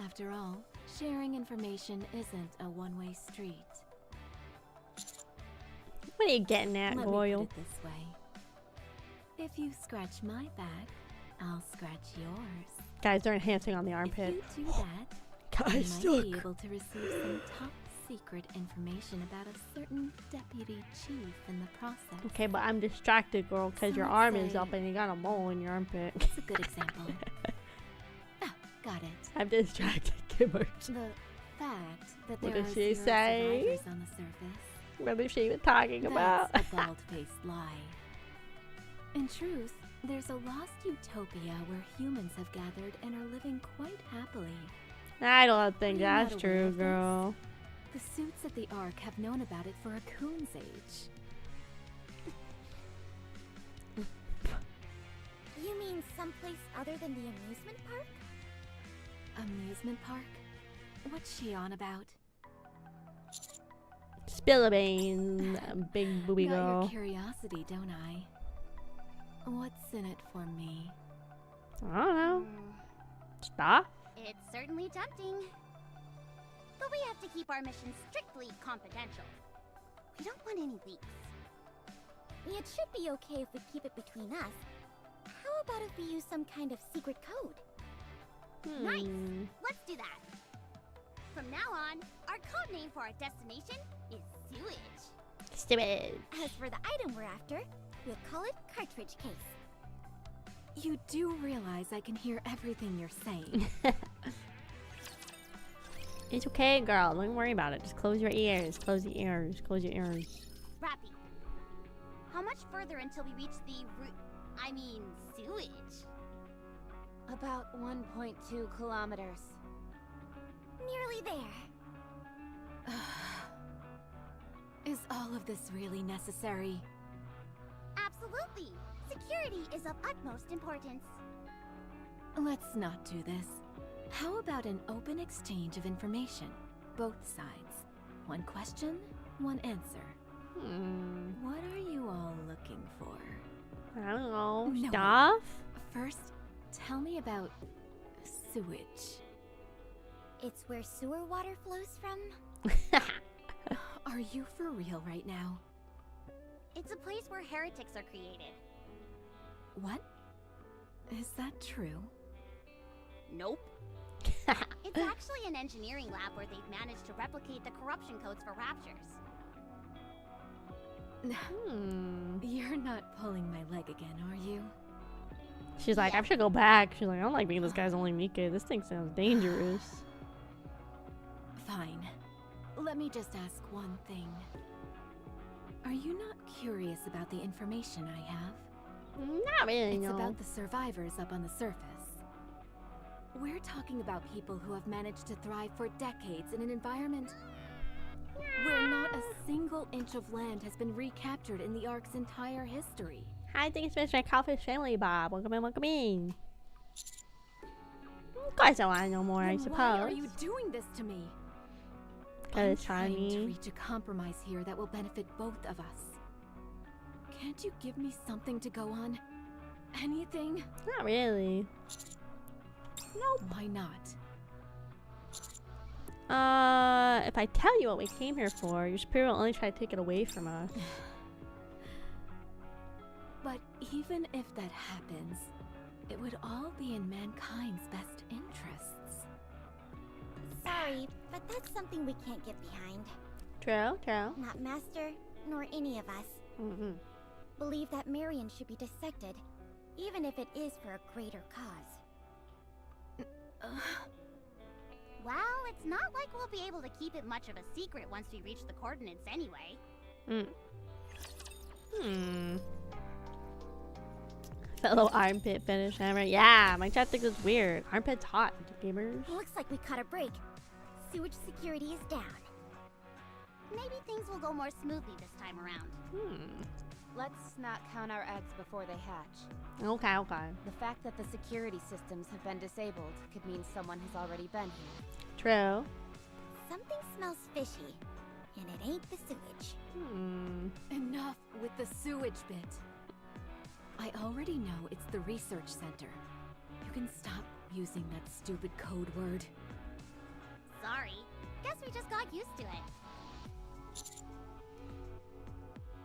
After all, sharing information isn't a one-way street. What are you getting at, Let Goyle? me put it this way. If you scratch my back, I'll scratch yours. Guys, they're enhancing on the armpit. If you do that, Guys, you might look. be able to receive some top-secret information about a certain deputy chief in the process. Okay, but I'm distracted, girl, because So your let's arm is say- up and you got a mole in your armpit. That's a good example. Got it. I'm distracted, Kimber. The fact that What there did are she zero say? survivors on the surface. What is she even talking about? That's a bald-faced lie. In truth, there's a lost utopia where humans have gathered and are living quite happily. I don't think Are you that's not aware true, of this? girl. The suits at the Ark have known about it for a coon's age. You mean someplace other than the amusement park? Amusement park? What's she on about? Spill a beans, big booby Got girl. your curiosity, don't I? What's in it for me? I don't know. Stuff? It's certainly tempting. But we have to keep our mission strictly confidential. We don't want any leaks. It should be okay if we keep it between us. How about if we use some kind of secret code? Nice! Let's do that. From now on, our code name for our destination is Sewage. Stupid. As for the item we're after, we'll call it Cartridge Case. You do realize I can hear everything you're saying. It's okay, girl. Don't worry about it. Just close your ears. Close your ears. Close your ears. Rappy. How much further until we reach the sewage? About 1.2 kilometers. Nearly there. Is all of this really necessary? Absolutely. Security is of utmost importance. Let's not do this. How about an open exchange of information? Both sides. One question, one answer. What are you all looking for? I don't know. No. Stuff? First, tell me about sewage. It's where sewer water flows from? Are you for real right now? It's a place where heretics are created. What? Is that true? Nope. It's actually an engineering lab where they've managed to replicate the corruption codes for raptures. You're not pulling my leg again, are you? She's like, I should go back. She's like, I don't like being this guy's only NIKKE. This thing sounds dangerous. Fine. Let me just ask one thing. Are you not curious about the information I have? Not really, It's no. about the survivors up on the surface. We're talking about people who have managed to thrive for decades in an environment where not a single inch of land has been recaptured in the Ark's entire history. Hi, thank you so much for Kraufish family, Bob. Welcome in, welcome in. Of course I want to know more, I Then suppose. why are you doing this to me? I'm Because trying to Chinese. reach a compromise here that will benefit both of us. Can't you give me something to go on? Anything? Not really. Nope. Why not? If I tell you what we came here for, your spirit will only try to take it away from us. But even if that happens, it would all be in mankind's best interests. Sorry, but that's something we can't get behind. True, true. Not Master, nor any of us. Believe that Marion should be dissected, even if it is for a greater cause. Well, it's not like we'll be able to keep it much of a secret once we reach the coordinates anyway. Fellow armpit finish ever. Yeah, my chat thinks it's weird. Armpit's hot, gamers. Looks like we caught a break. Sewage security is down. Maybe things will go more smoothly this time around. Let's not count our eggs before they hatch. Okay, okay. The fact that the security systems have been disabled could mean someone has already been here. True. Something smells fishy. And it ain't the sewage. Enough with the sewage bit. I already know it's the research center. You can stop using that stupid code word. Sorry. Guess we just got used to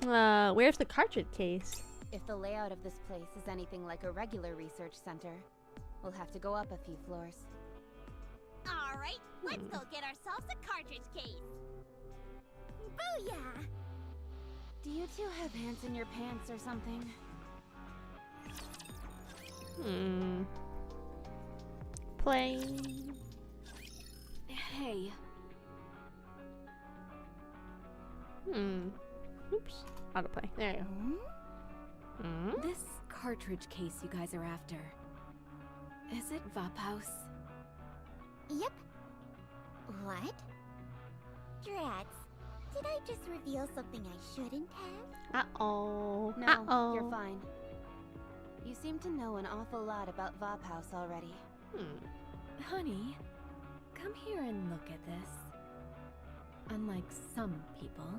it. Where's the cartridge case? If the layout of this place is anything like a regular research center, we'll have to go up a few floors. Alright, let's go get ourselves a cartridge case. Booyah! Do you two have hands in your pants or something? Plane. Hey. Oops. Autoplay. There you go. This cartridge case you guys are after. Is it Vaphaus? Yep. What? Drats, did I just reveal something I shouldn't have? Uh-oh. No, you're fine. You seem to know an awful lot about Vaphaus already. Honey, come here and look at this. Unlike some people,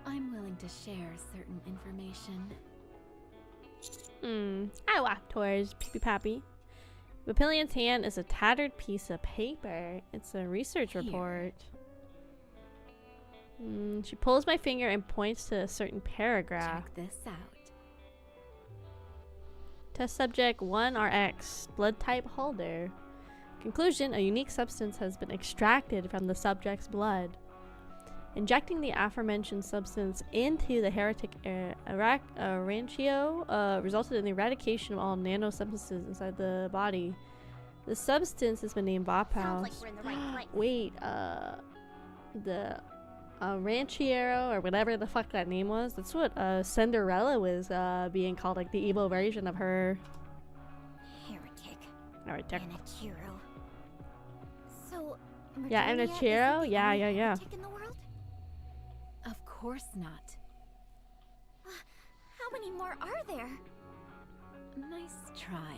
I'm willing to share certain information. I walk towards Peepee Pappy. Papillion's hand is a tattered piece of paper. It's a research report. She pulls my finger and points to a certain paragraph. Check this out. Test subject 1RX, blood type holder. Conclusion, a unique substance has been extracted from the subject's blood. Injecting the aforementioned substance into the heretic ranchio resulted in the eradication of all nanosubstances inside the body. The substance has been named Vaphaus. Like we're in the right place. Wait, the ranchero or whatever the fuck that name was. That's what Cinderella was being called, like the evil version of her. Heretic. Ranchero. So, Yeah, Maternia and a Chiro? isn't the Yeah, only yeah, yeah. heretic in the world? Of course not. How many more are there? Nice try.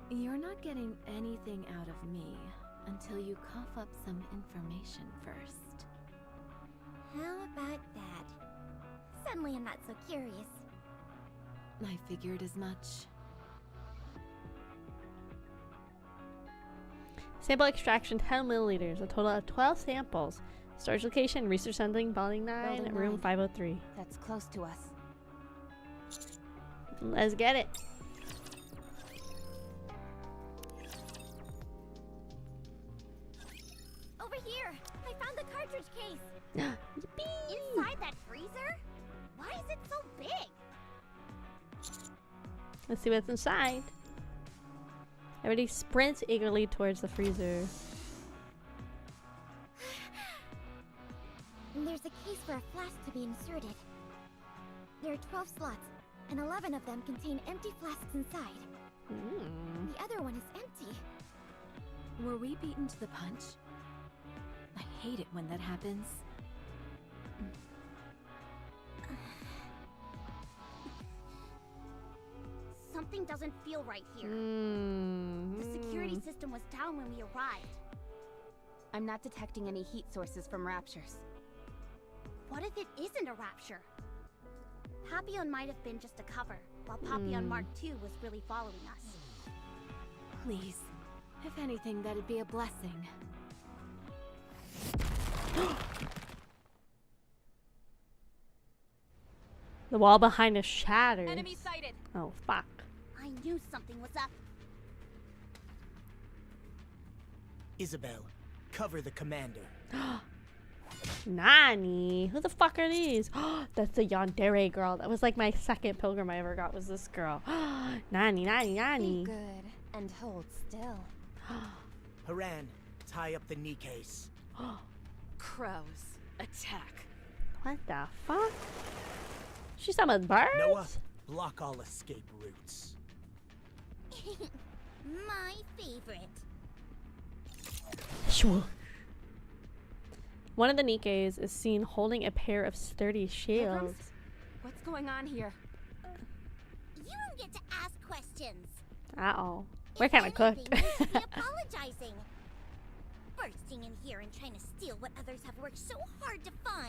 You're not getting anything out of me until you cough up some information first. How about that? Suddenly I'm not so curious. I figured as much. Sample extraction 10 milliliters, a total of 12 samples. Storage location, research sending, building 9, Building room 9. 503. That's close to us. Let's get it. Over here! I found the cartridge case! Inside that freezer? Why is it so big? Let's see what's inside. Everybody sprints eagerly towards the freezer. There's a case for a flask to be inserted. There are 12 slots, and 11 of them contain empty flasks inside. The other one is empty. Were we beaten to the punch? I hate it when that happens. Something doesn't feel right here. The security system was down when we arrived. I'm not detecting any heat sources from raptures. What if it isn't a rapture? Papillon might have been just a cover, while Papillon Mark II was really following us. Please. If anything, that'd be a blessing. The wall behind us shatters. Enemy sighted. Oh, fuck. I knew something was up. Isabel, cover the commander. Nani? Who the fuck are these? That's the yandere girl. That was like my second pilgrim I ever got was this girl. Nani. Be good and hold still. Haran, tie up the knee case. Kraus, attack. What the fuck? She summoned birds? Noah, block all escape routes. My favorite. Sure. One of the NIKKEs is seen holding a pair of sturdy shields. What's going on here? You don't get to ask questions. Uh-oh. We're kind of cooked. You should be apologizing. Bursting in here and trying to steal what others have worked so hard to find.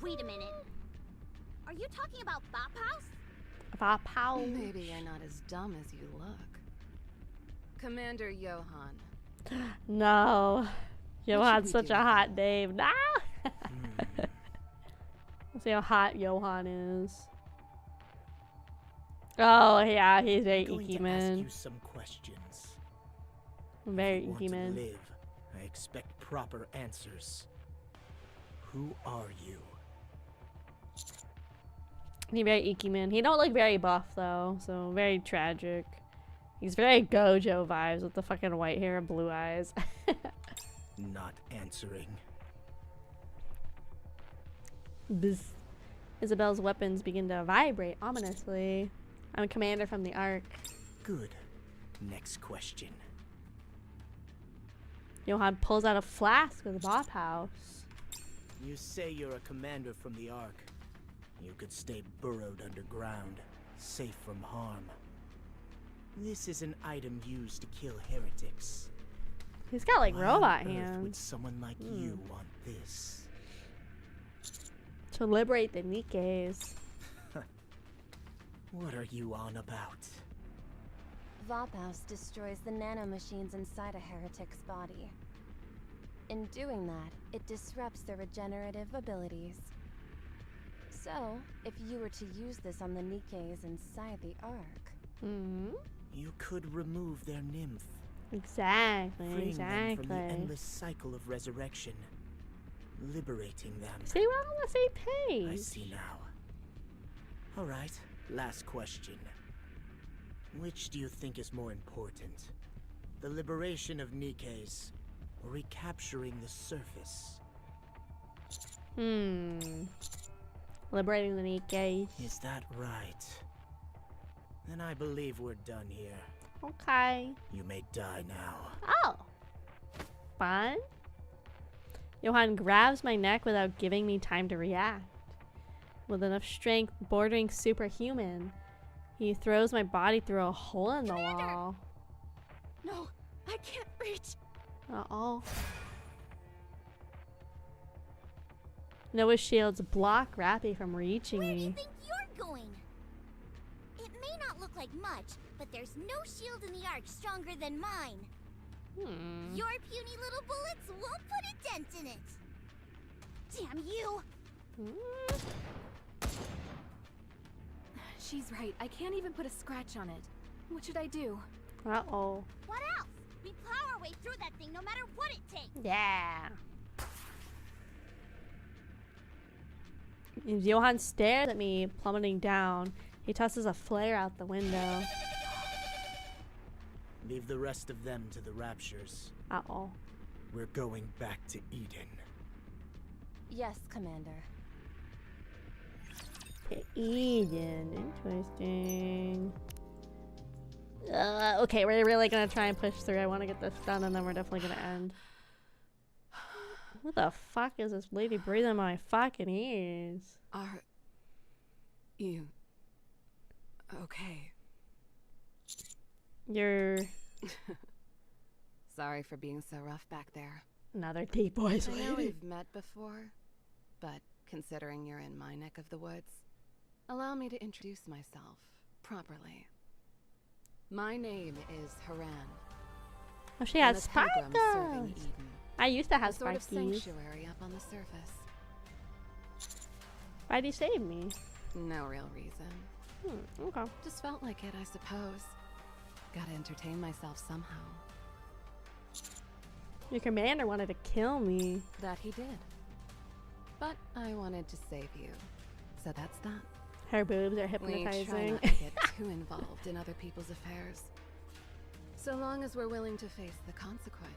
Wait a minute. Are you talking about Bauhaus? Bauhaus. Maybe you're not as dumb as you look. Commander Johann. No. Johann's such a hot name. Nah. Let's see how hot Johann is. Oh yeah, he's very icky man. Ask you some questions. Very If you want icky to man. live, I expect proper answers. Who are you? He very icky man. He don't look very buff though, so very tragic. He's very Gojo vibes with the fucking white hair and blue eyes. Not answering. Bzz. Isabel's weapons begin to vibrate ominously. I'm a commander from the Ark. Good. Next question. Johann pulls out a flask with a Bauhaus. You say you're a commander from the Ark. You could stay burrowed underground, safe from harm. This is an item used to kill heretics. He's got like Why robot on earth hands. would someone like you want this? To liberate the NIKKEs. What are you on about? Bauhaus destroys the nanomachines inside a heretic's body. In doing that, it disrupts their regenerative abilities. So, if you were to use this on the NIKKEs inside the Ark... You could remove their nymph. Exactly, freeing them from the exactly. endless cycle of resurrection. Liberating them. See, we're on the same page. I see now. Alright, last question. Which do you think is more important? The liberation of NIKKEs, or recapturing the surface? Liberating the NIKKEs. Is that right? Then I believe we're done here. Okay. You may die now. Oh. Fun. Johann grabs my neck without giving me time to react. With enough strength bordering superhuman, he throws my body through a hole in the wall. No, I can't reach. Uh-oh. Noah's shields block Rappy from reaching Where do you me. think you're going? It may not look like much, but there's no shield in the Ark stronger than mine. Your puny little bullets won't put a dent in it. Damn you! She's right. I can't even put a scratch on it. What should I do? Uh-oh. What else? We plow our way through that thing no matter what it takes. Yeah. As Johann stares at me, plummeting down, he tosses a flare out the window. Leave the rest of them to the Raptures. Uh-oh. We're going back to Eden. Yes, Commander. To Eden. Interesting. Okay, we're really gonna try and push through. I want to get this done, and then we're definitely gonna end. Who the fuck is this lady breathing in my fucking ears? Are you okay? You're... Sorry for being so rough back there. Another deep voice I know lady. we've met before, but considering you're in my neck of the woods, allow me to introduce myself properly. My name is Haran. Oh, she I'm has a pilgrim serving sparkles. Eden. I used to have A sort of sparkies. sanctuary up on the surface. Why'd you save me? No real reason. Okay. Just felt like it, I suppose. Gotta entertain myself somehow. Your commander wanted to kill me. That he did. But I wanted to save you. So that's that. Her boobs are We try hypnotizing. not to get too involved in other people's affairs. So long as we're willing to face the consequence,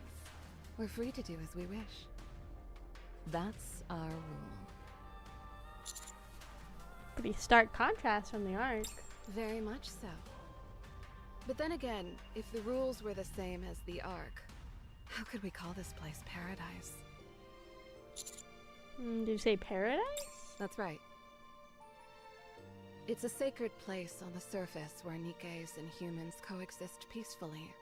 we're free to do as we wish. That's our rule. Pretty stark contrast from the Ark. Very much so. But then again, if the rules were the same as the Ark, how could we call this place paradise? Did you say paradise? That's right. It's a sacred place on the surface where NIKKEs and humans coexist peacefully.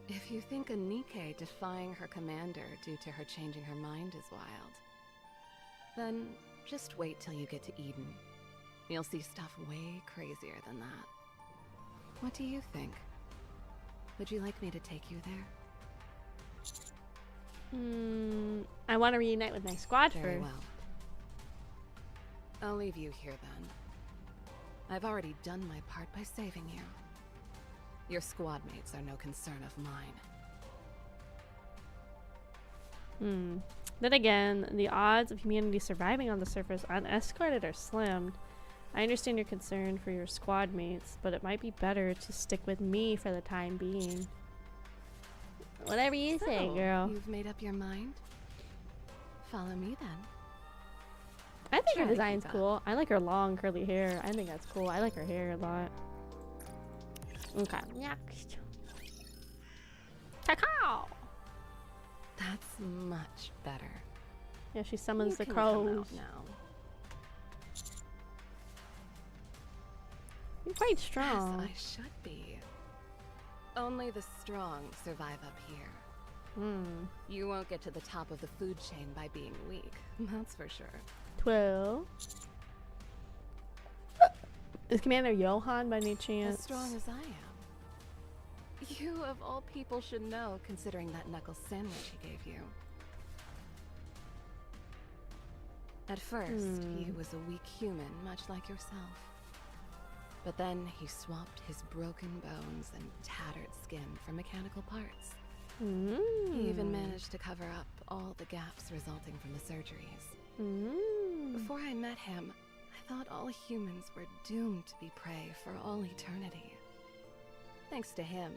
If you think a NIKKE defying her commander due to her changing her mind is wild, Then just wait till you get to Eden. You'll see stuff way crazier than that. What do you think? Would you like me to take you there? I want to reunite with my squad Very first. well. I'll leave you here then. I've already done my part by saving you. Your squad mates are no concern of mine. Then again, the odds of humanity surviving on the surface unescorted are slim. I understand your concern for your squad mates, but it might be better to stick with me for the time being. Whatever you say, girl. You've made up your mind? Follow me then. I think her design's cool. I like her long curly hair. I think that's cool. I like her hair a lot. Okay, next. Cacao! That's much better. Yeah, she summons the You can come crows. out now. You're quite strong. Yes, I should be. Only the strong survive up here. You won't get to the top of the food chain by being weak, that's for sure. 12. Is Commander Johan by any chance? As strong as I am. You, of all people, should know, considering that knuckle sandwich he gave you. At first, he was a weak human, much like yourself. But then he swapped his broken bones and tattered skin for mechanical parts. He even managed to cover up all the gaps resulting from the surgeries. Before I met him, I thought all humans were doomed to be prey for all eternity. Thanks to him,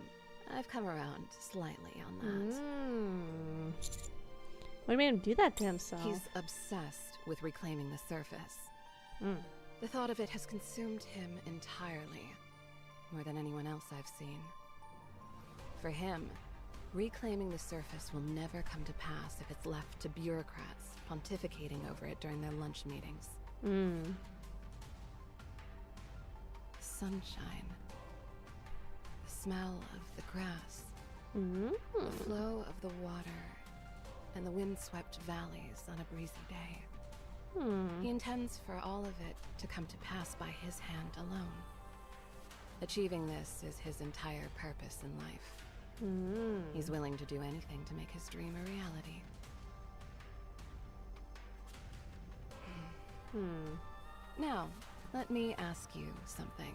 I've come around slightly on that. What made him do that to himself? He's obsessed with reclaiming the surface. The thought of it has consumed him entirely, more than anyone else I've seen. For him, reclaiming the surface will never come to pass if it's left to bureaucrats pontificating over it during their lunch meetings. Sunshine. The smell of the grass. The flow of the water. And the wind-swept valleys on a breezy day. He intends for all of it to come to pass by his hand alone. Achieving this is his entire purpose in life. He's willing to do anything to make his dream a reality. Now, let me ask you something.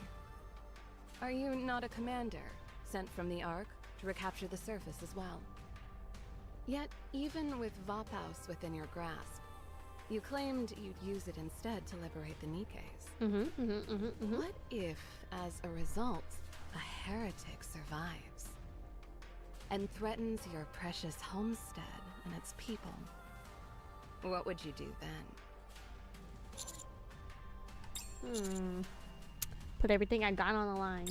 Are you not a commander, sent from the Ark to recapture the surface as well? Yet, even with Vophaus within your grasp, you claimed you'd use it instead to liberate the NIKKEs. What if, as a result, a heretic survives and threatens your precious homestead and its people? What would you do then? Put everything I got on the line.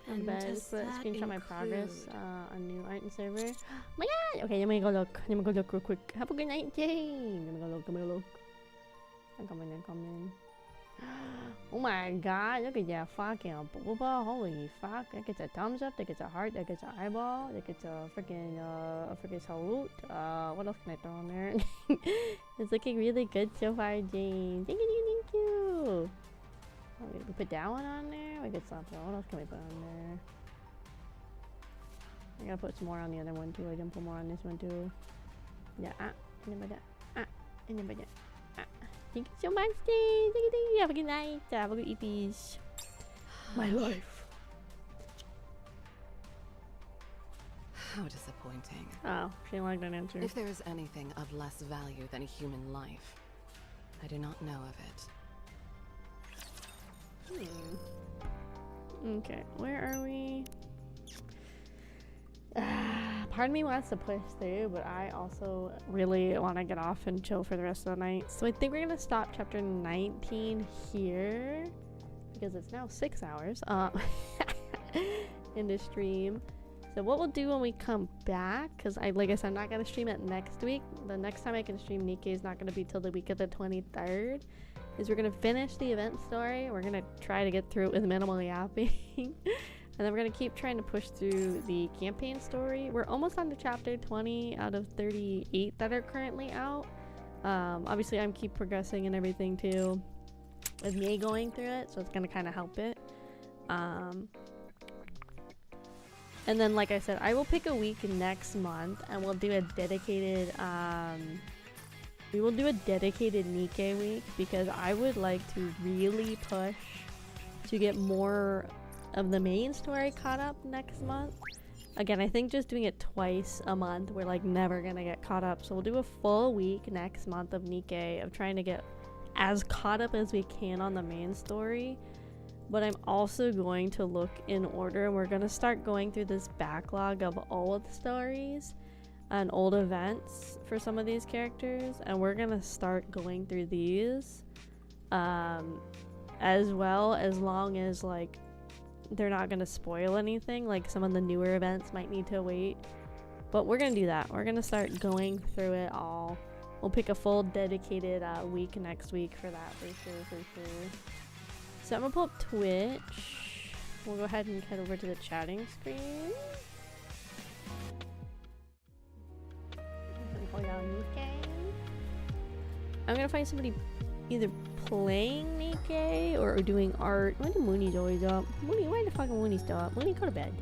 And does Put that screenshot my progress. include- A new art and server. Oh my god! Okay, let me go look. Let me go look real quick. Have a good night, Jane. Let me go look. Let me go look. I'm coming. Oh my god! Look at that fucking booba! Holy fuck! That gets a thumbs up. That gets a heart. That gets an eyeball. That gets a freaking salute. What else can I throw on there? It's looking really good so far, Jane. Thank you. Oh, we put that one on there. We get something. What else can we put on there? I gotta put some more on the other one too. I didn't put more on this one too. Yeah, and then by that. And then by that. Thank you so much, Jane. Thank you. Have a good night. Have a good EPs. My life. How disappointing. Oh, she didn't like that answer. If there is anything of less value than a human life, I do not know of it. Okay, where are we? Part of me wants to push through, but I also really want to get off and chill for the rest of the night. So I think we're gonna stop chapter 19 here because it's now 6 hours in the stream. So what we'll do when we come back, because like I said, I'm not gonna stream it next week. The next time I can stream NIKKE is not gonna be till the week of the 23rd. Is we're gonna finish the event story. We're gonna try to get through it with minimal yapping. And then we're gonna keep trying to push through the campaign story. We're almost on to chapter 20 out of 38 that are currently out. Obviously I'm keep progressing and everything too with me going through it, so it's gonna kind of help it. And then, like I said, I will pick a week next month and we'll do a dedicated NIKKE week, because I would like to really push to get more of the main story caught up next month. Again, I think just doing it twice a month, we're like never gonna get caught up. So we'll do a full week next month of NIKKE, of trying to get as caught up as we can on the main story. But I'm also going to look in order, and we're going to start going through this backlog of old stories and old events for some of these characters, and we're going to start going through these as well, as long as like they're not going to spoil anything. Like some of the newer events might need to wait, but we're going to do that. We're going to start going through it all. We'll pick a full dedicated week next week for that, for sure. So I'm gonna pull up Twitch. We'll go ahead and head over to the chatting screen. I'm gonna find somebody either playing NIKKE or doing art. Why the Mooney's always up? Mooney, why the fucking Mooney's still up? Mooney, go to bed.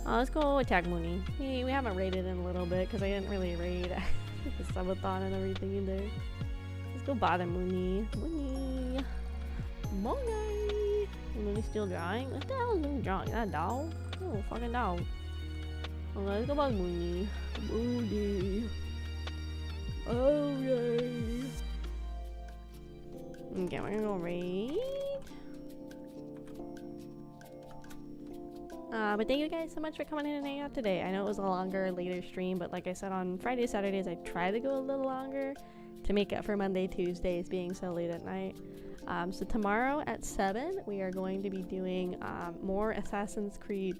Let's go attack Mooney. We haven't raided in a little bit because I didn't really raid the subathon and everything either. Let's go bother Mooney. Mooney! Mooney's still drawing? What the hell is Mooney drawing? That dog? Oh, fucking dog. Okay, let's go bug Mooney. Mooney. Okay. Okay, we're gonna go raid. But thank you guys so much for coming in and hanging out today. I know it was a longer, later stream, but like I said, on Fridays, Saturdays, I try to go a little longer to make up for Monday, Tuesdays being so late at night. So tomorrow at 7, we are going to be doing more Assassin's Creed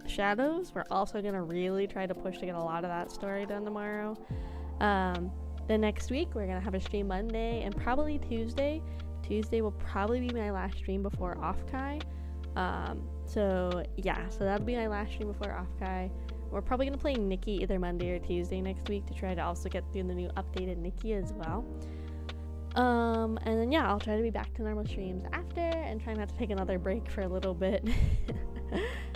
Shadows. We're also going to really try to push to get a lot of that story done tomorrow. The next week, we're going to have a stream Monday and probably Tuesday. Tuesday will probably be my last stream before Offkai. So that'll be my last stream before Offkai. We're probably going to play NIKKE either Monday or Tuesday next week to try to also get through the new updated NIKKE as well. And then I'll try to be back to normal streams after and try not to take another break for a little bit.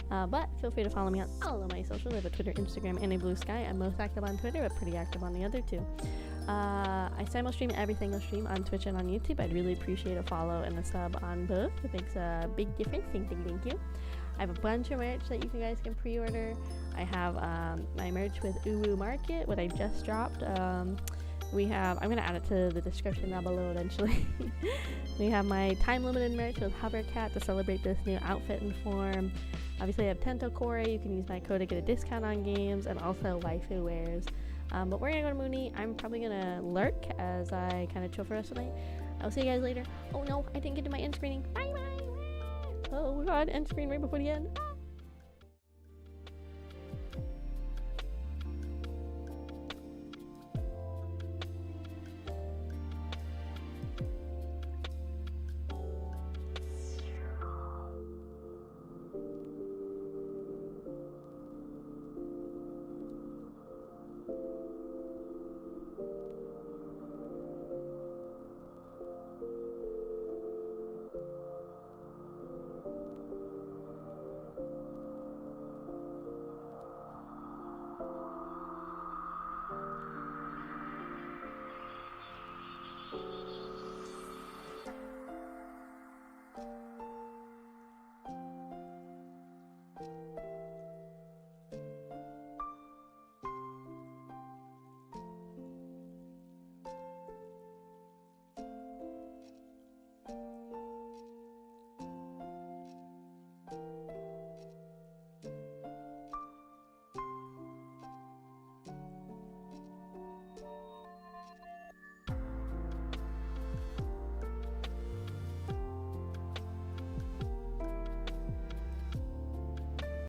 But feel free to follow me on all of my socials. I have a Twitter, Instagram, and a Blue Sky. I'm most active on Twitter, but pretty active on the other two. I simul-stream every single stream on Twitch and on YouTube. I'd really appreciate a follow and a sub on both. It makes a big difference. Thank you. I have a bunch of merch that you guys can pre-order. I have my merch with Uwu Market, what I just dropped. I'm gonna add it to the description down below eventually. We have my time-limited merch with Hovercat to celebrate this new outfit and form. Obviously, I have Tento Core. You can use my code to get a discount on games, and also waifu wares. But we're gonna go to Mooney. I'm probably gonna lurk as I kind of chill for the rest of the night. I'll see you guys later. Oh no, I didn't get to my end screening. Bye. Oh god, end screen right before the end.